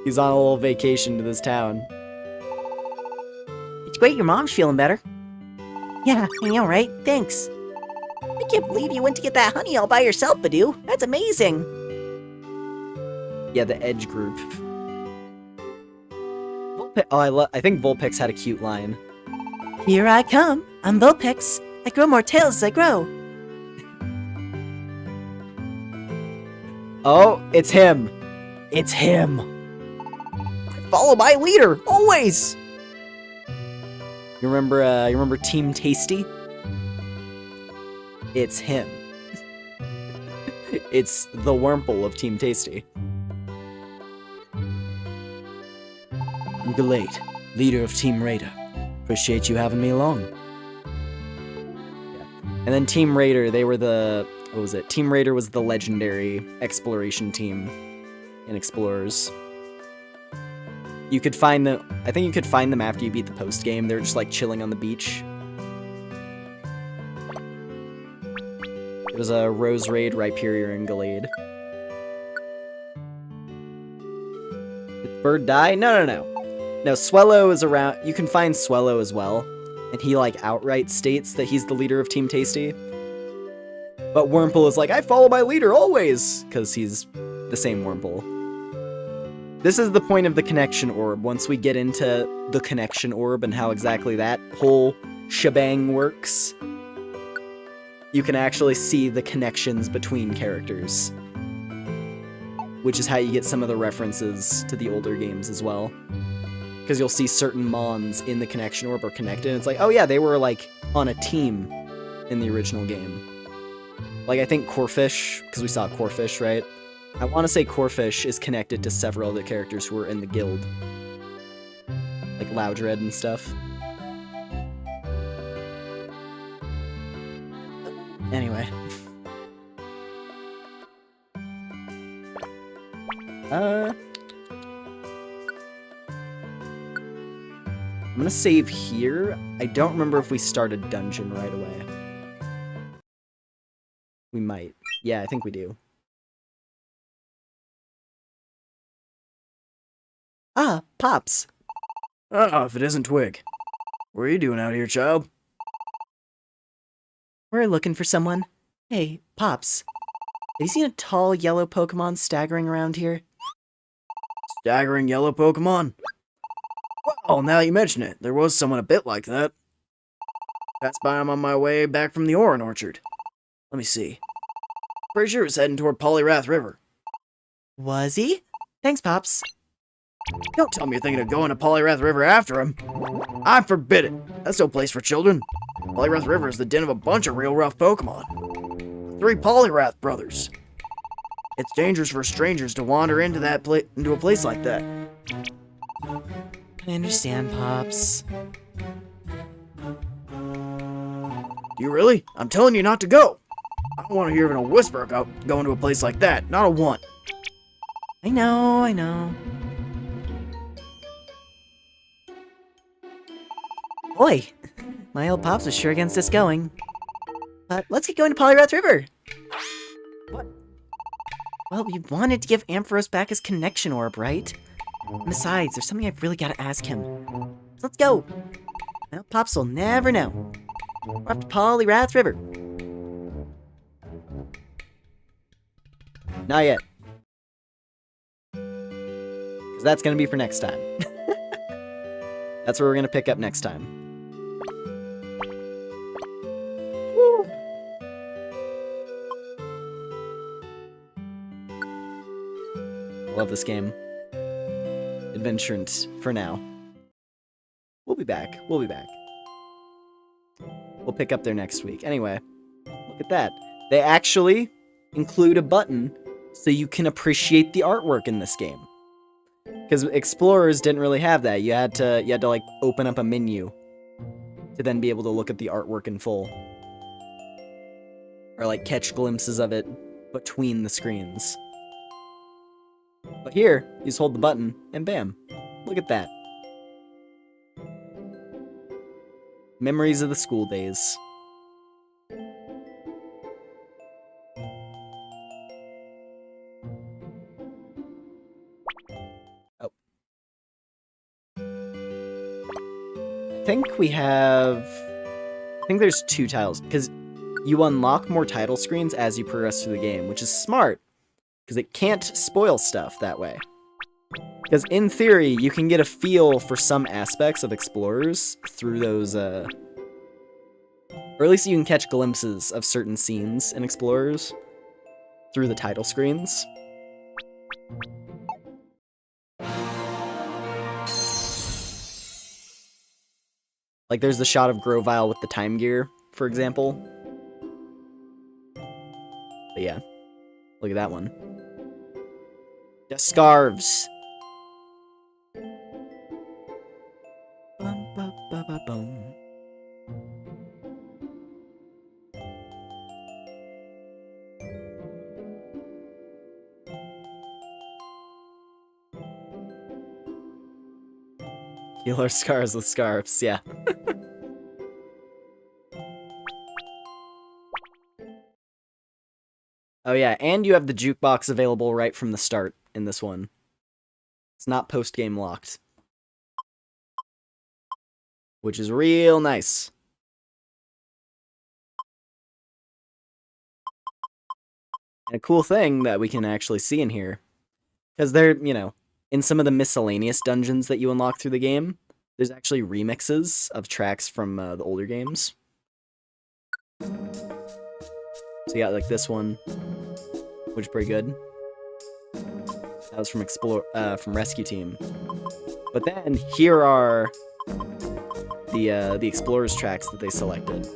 He's on a little vacation to this town. It's great your mom's feeling better. Yeah, I know, right? Thanks. I can't believe you went to get that honey all by yourself, Badoo. That's amazing. Yeah, the Edge group. I think Vulpix had a cute line. Here I come. I'm Vulpix. I grow more tails as I grow. Oh, it's him. It's him. Follow my leader, always. You remember Team Tasty? It's him. It's the Wurmple of Team Tasty. I'm Galate, leader of Team Raider. Appreciate you having me along. Yeah. And then Team Raider, they were what was it? Team Raider was the legendary exploration team in Explorers. You could find them, I think you could find them after you beat the post game. They're just like chilling on the beach. It was a Rose Raid, Rhyperior, and Gallade. Did Bird die? No. No, Swellow is around. You can find Swellow as well. And he like outright states that he's the leader of Team Tasty. But Wurmple is like, I follow my leader always! Because he's the same Wurmple. This is the point of the connection orb. Once we get into the connection orb and how exactly that whole shebang works, you can actually see the connections between characters. Which is how you get some of the references to the older games as well. Because you'll see certain mons in the connection orb are connected, and it's like, oh yeah, they were like on a team in the original game. Like, I think Corfish, because we saw Corfish, right? I want to say Corfish is connected to several other characters who are in the guild. Like Loudred and stuff. Anyway. I'm gonna save here. I don't remember if we started dungeon right away. We might. Yeah, I think we do. Ah, Pops. Ah, if it isn't Twig. What are you doing out here, child? We're looking for someone. Hey, Pops. Have you seen a tall yellow Pokemon staggering around here? Staggering yellow Pokemon? Well, now you mention it, there was someone a bit like that. Passed by him on my way back from the Oran Orchard. Let me see. Pretty sure he was heading toward Polyrath River. Was he? Thanks, Pops. Don't tell me you're thinking of going to Polyrath River after him. I forbid it. That's no place for children. Polyrath River is the den of a bunch of real rough Pokemon. 3 Polyrath brothers. It's dangerous for strangers to wander into a place like that. I understand, Pops. You really? I'm telling you not to go. I don't want to hear even a whisper about going to a place like that. Not a one. I know. Boy, my old Pops was sure against us going. But let's get going to Polyrath River. What? Well, we wanted to give Ampharos back his connection orb, right? And besides, there's something I've really got to ask him. So let's go. My old Pops will never know. We're off to Polyrath River. Not yet. Because that's going to be for next time. That's where we're going to pick up next time. Love this game. Adventurant for now. We'll be back. We'll pick up there next week. Anyway, look at that. They actually include a button so you can appreciate the artwork in this game. Because Explorers didn't really have that. You had to like open up a menu to then be able to look at the artwork in full. Or like catch glimpses of it between the screens. But here, you just hold the button, and bam. Look at that. Memories of the school days. Oh. I think there's 2 tiles, because you unlock more title screens as you progress through the game, which is smart. Because it can't spoil stuff that way. Because in theory, you can get a feel for some aspects of Explorers through those, or at least you can catch glimpses of certain scenes in Explorers through the title screens. Like there's the shot of Grovyle with the time gear, for example. But yeah, look at that one. The scarves. Bum, ba, ba, ba, bum. Killer scars with scarves, yeah. Oh yeah, and you have the jukebox available right from the start in this one. It's not post-game locked. Which is real nice. And a cool thing that we can actually see in here, because they're, you know, in some of the miscellaneous dungeons that you unlock through the game, there's actually remixes of tracks from the older games. So you got like this one, which is pretty good. That was from Rescue Team. But then here are the Explorers tracks that they selected.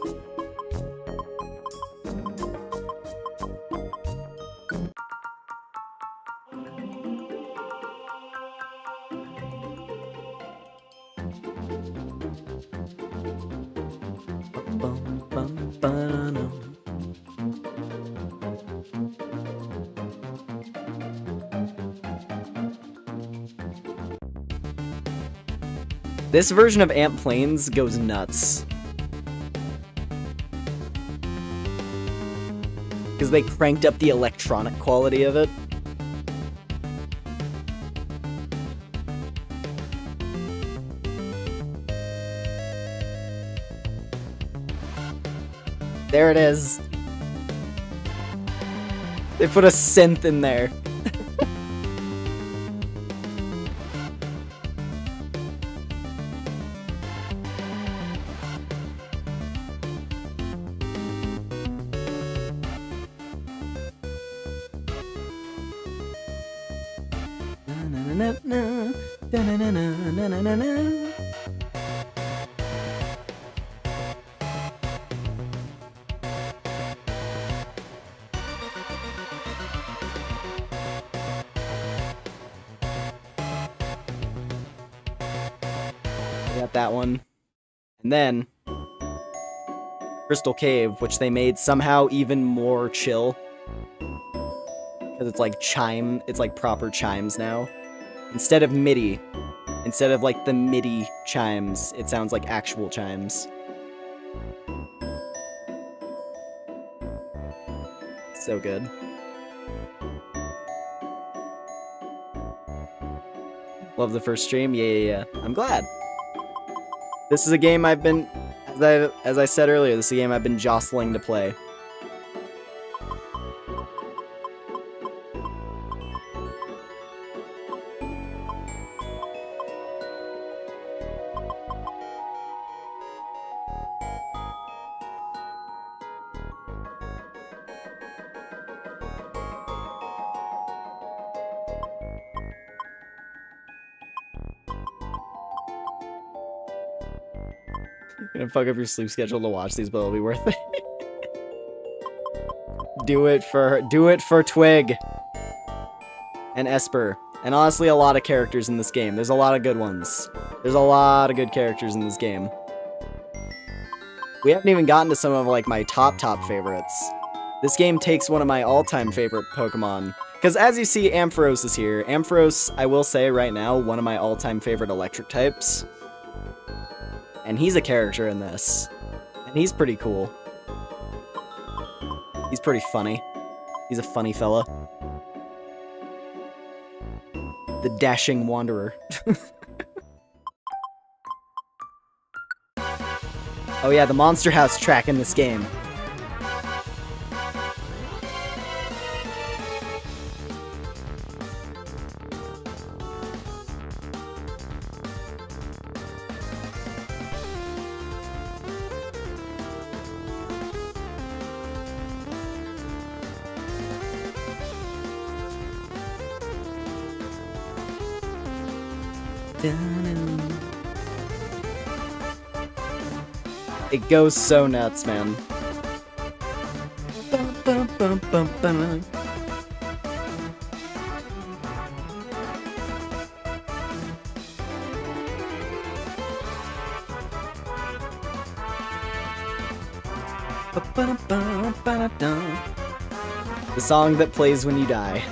This version of Ant Plains goes nuts. Because they cranked up the electronic quality of it. There it is. They put a synth in there. Got that one. And then Crystal Cave, which they made somehow even more chill. Because it's like it's like proper chimes now. Instead of MIDI, instead of like the MIDI chimes, it sounds like actual chimes. So good. Love the first stream? Yeah. I'm glad. This is a game I've been, as I said earlier, this is a game I've been jostling to play. Gonna fuck up your sleep schedule to watch these, but it'll be worth it. Do it for Twig and Esper, and honestly a lot of characters in this game. There's a lot of good ones. There's a lot of good characters in this game. We haven't even gotten to some of like my top favorites. This game takes one of my all-time favorite Pokemon, because as you see, Ampharos is here. Ampharos, I will say right now, one of my all-time favorite electric types. And he's a character in this. And he's pretty cool. He's pretty funny. He's a funny fella. The Dashing Wanderer. Oh yeah, the Monster House track in this game. It goes so nuts, man. The song that plays when you die.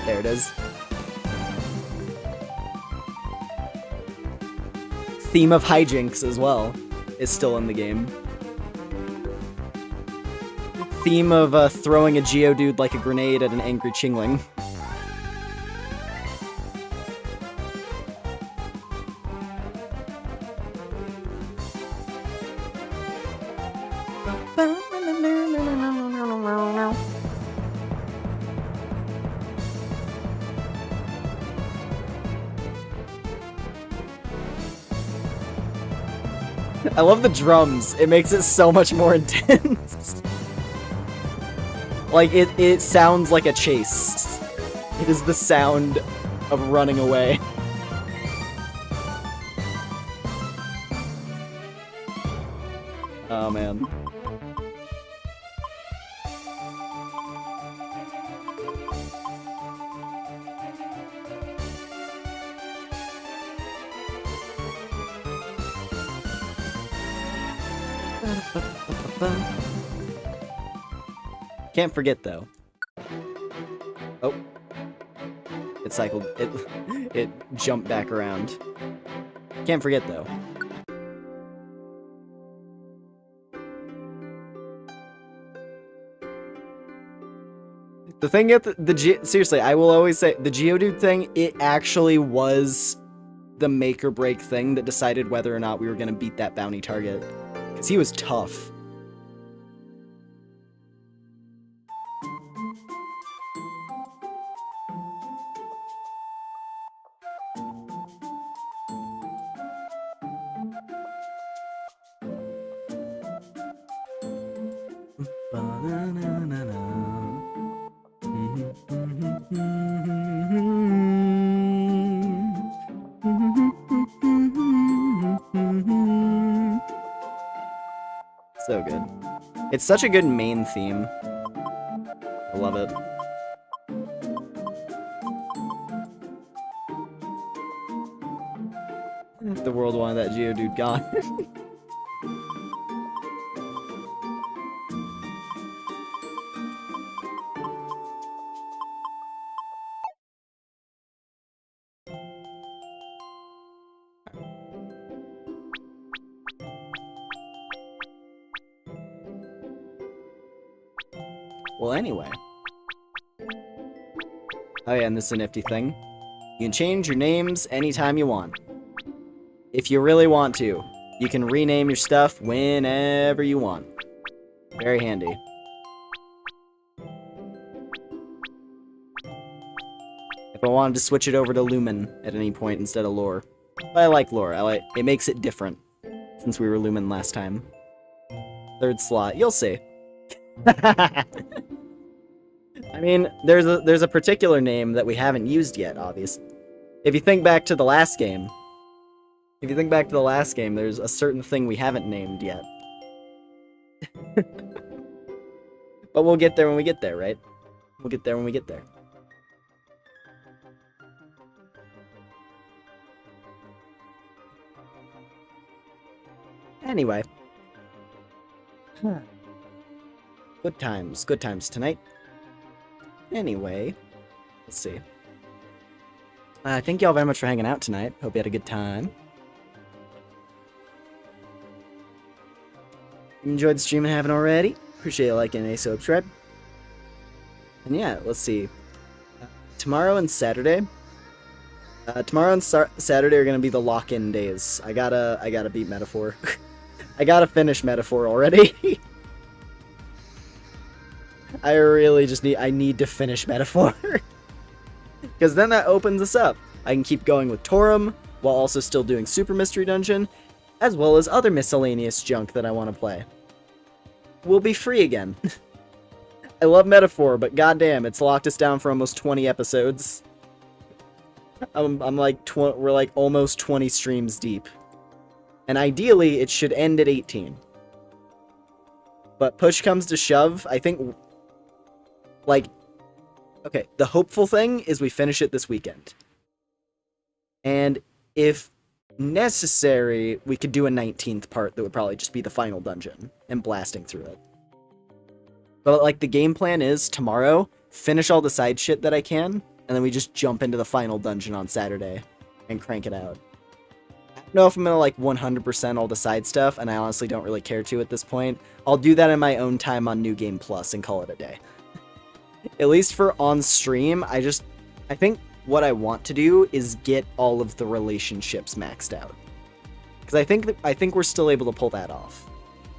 There it is. Theme of hijinks as well is still in the game. Theme of throwing a Geodude like a grenade at an angry Chingling. I love the drums. It makes it so much more intense. Like, it sounds like a chase. It is the sound of running away. Oh, man. Can't forget, though. Oh. It cycled. It jumped back around. Can't forget, though. The thing at seriously, I will always say, the Geodude thing, it actually was the make or break thing that decided whether or not we were going to beat that bounty target. Because he was tough. So good. It's such a good main theme. I love it. The world wanted that Geodude gone. Well, anyway. Oh yeah, and this is a nifty thing. You can change your names anytime you want. If you really want to. You can rename your stuff whenever you want. Very handy. If I wanted to switch it over to Lumen at any point instead of Lore. But I like Lore. It makes it different. Since we were Lumen last time. Third slot. You'll see. I mean, there's a particular name that we haven't used yet, obviously. If you think back to the last game, there's a certain thing we haven't named yet. But we'll get there when we get there, right? We'll get there when we get there. Anyway. Good times tonight. Anyway, let's see. Thank y'all very much for hanging out tonight. Hope you had a good time. You enjoyed the stream and haven't already? Appreciate you liking and subscribe. And yeah, let's see. Tomorrow and Saturday. Saturday are gonna be the lock-in days. I gotta beat Metaphor. I gotta finish Metaphor already. I really just need to finish Metaphor. Because then that opens us up. I can keep going with Torum, while also still doing Super Mystery Dungeon, as well as other miscellaneous junk that I want to play. We'll be free again. I love Metaphor, but goddamn, it's locked us down for almost 20 episodes. I'm like, we're like almost 20 streams deep. And ideally, it should end at 18. But push comes to shove, I think... Like, okay, the hopeful thing is we finish it this weekend. And if necessary, we could do a 19th part that would probably just be the final dungeon and blasting through it. But, like, the game plan is tomorrow, finish all the side shit that I can, and then we just jump into the final dungeon on Saturday and crank it out. I don't know if I'm gonna, like, 100% all the side stuff, and I honestly don't really care to at this point. I'll do that in my own time on New Game Plus and call it a day. At least for on stream, I think what I want to do is get all of the relationships maxed out. Because I think we're still able to pull that off.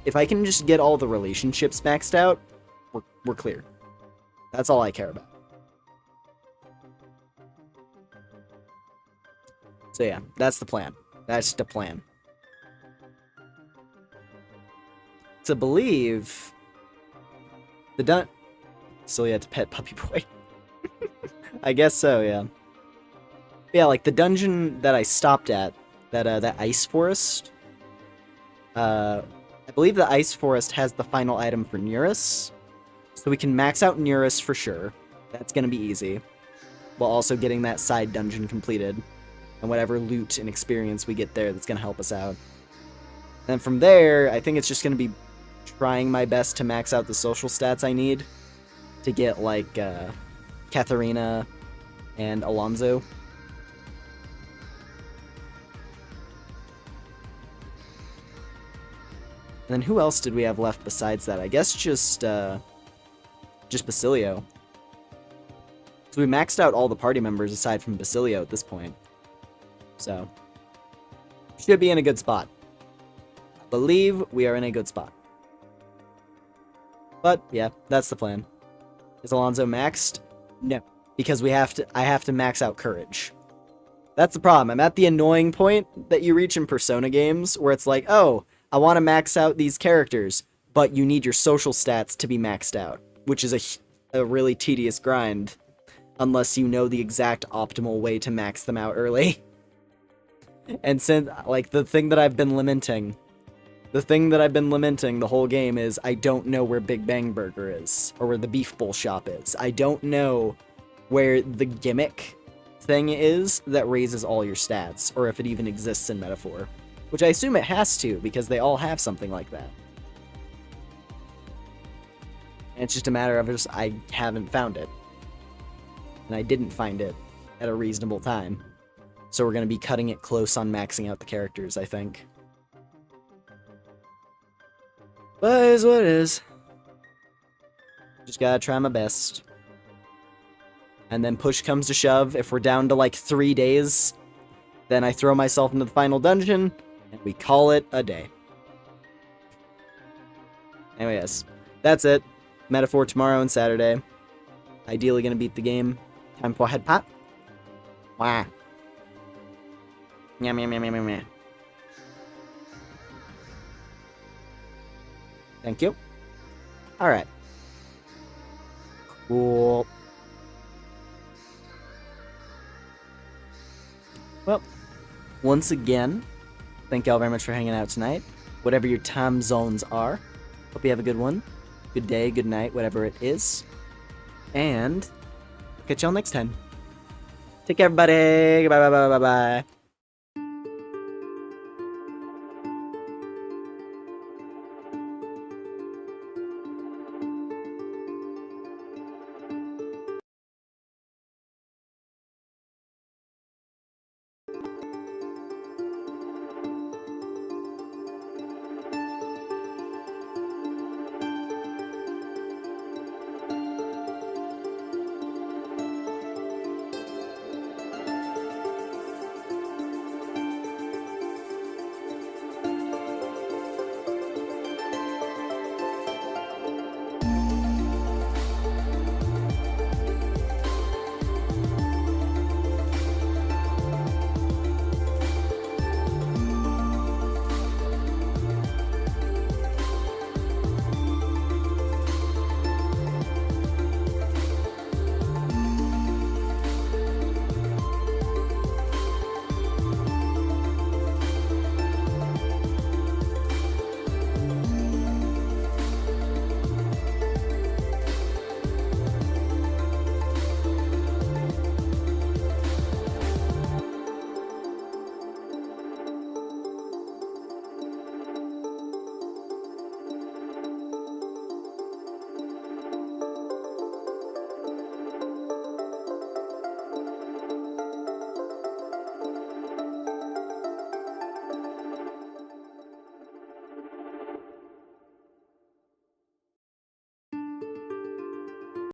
If I can just get all the relationships maxed out, we're clear. That's all I care about. So yeah, that's the plan. That's the plan. to believe the still yet to pet Puppy Boy. I guess so, yeah. Yeah, like the dungeon that I stopped at, that ice forest. I believe the ice forest has the final item for Neurus, so we can max out Neurus for sure. That's gonna be easy, while also getting that side dungeon completed, and whatever loot and experience we get there that's gonna help us out. And from there, I think it's just gonna be trying my best to max out the social stats I need to get, like, Katharina and Alonzo. And then who else did we have left besides that? I guess just Basilio. So we maxed out all the party members aside from Basilio at this point. So, should be in a good spot. I believe we are in a good spot. But, yeah, that's the plan. Is Alonzo maxed? No. Because I have to max out Courage. That's the problem. I'm at the annoying point that you reach in Persona games, where it's like, oh, I want to max out these characters, but you need your social stats to be maxed out, which is a really tedious grind, unless you know the exact optimal way to max them out early. And since, like, the thing that I've been lamenting the whole game is I don't know where Big Bang Burger is, or where the Beef Bowl shop is. I don't know where the gimmick thing is that raises all your stats, or if it even exists in Metaphor. Which I assume it has to, because they all have something like that. And it's just a matter of just I haven't found it. And I didn't find it at a reasonable time. So we're going to be cutting it close on maxing out the characters, I think. But it is what it is. Just gotta try my best. And then push comes to shove, if we're down to like 3 days, then I throw myself into the final dungeon, and we call it a day. Anyways, that's it. Metaphor tomorrow and Saturday. Ideally gonna beat the game. Time for a head pop. Wah. Yum, yum, yum, yum, yum, yum. Thank you. Alright. Cool. Well, once again, thank y'all very much for hanging out tonight. Whatever your time zones are. Hope you have a good one. Good day, good night, whatever it is. And catch y'all next time. Take care, everybody. Bye, bye, bye, bye, bye.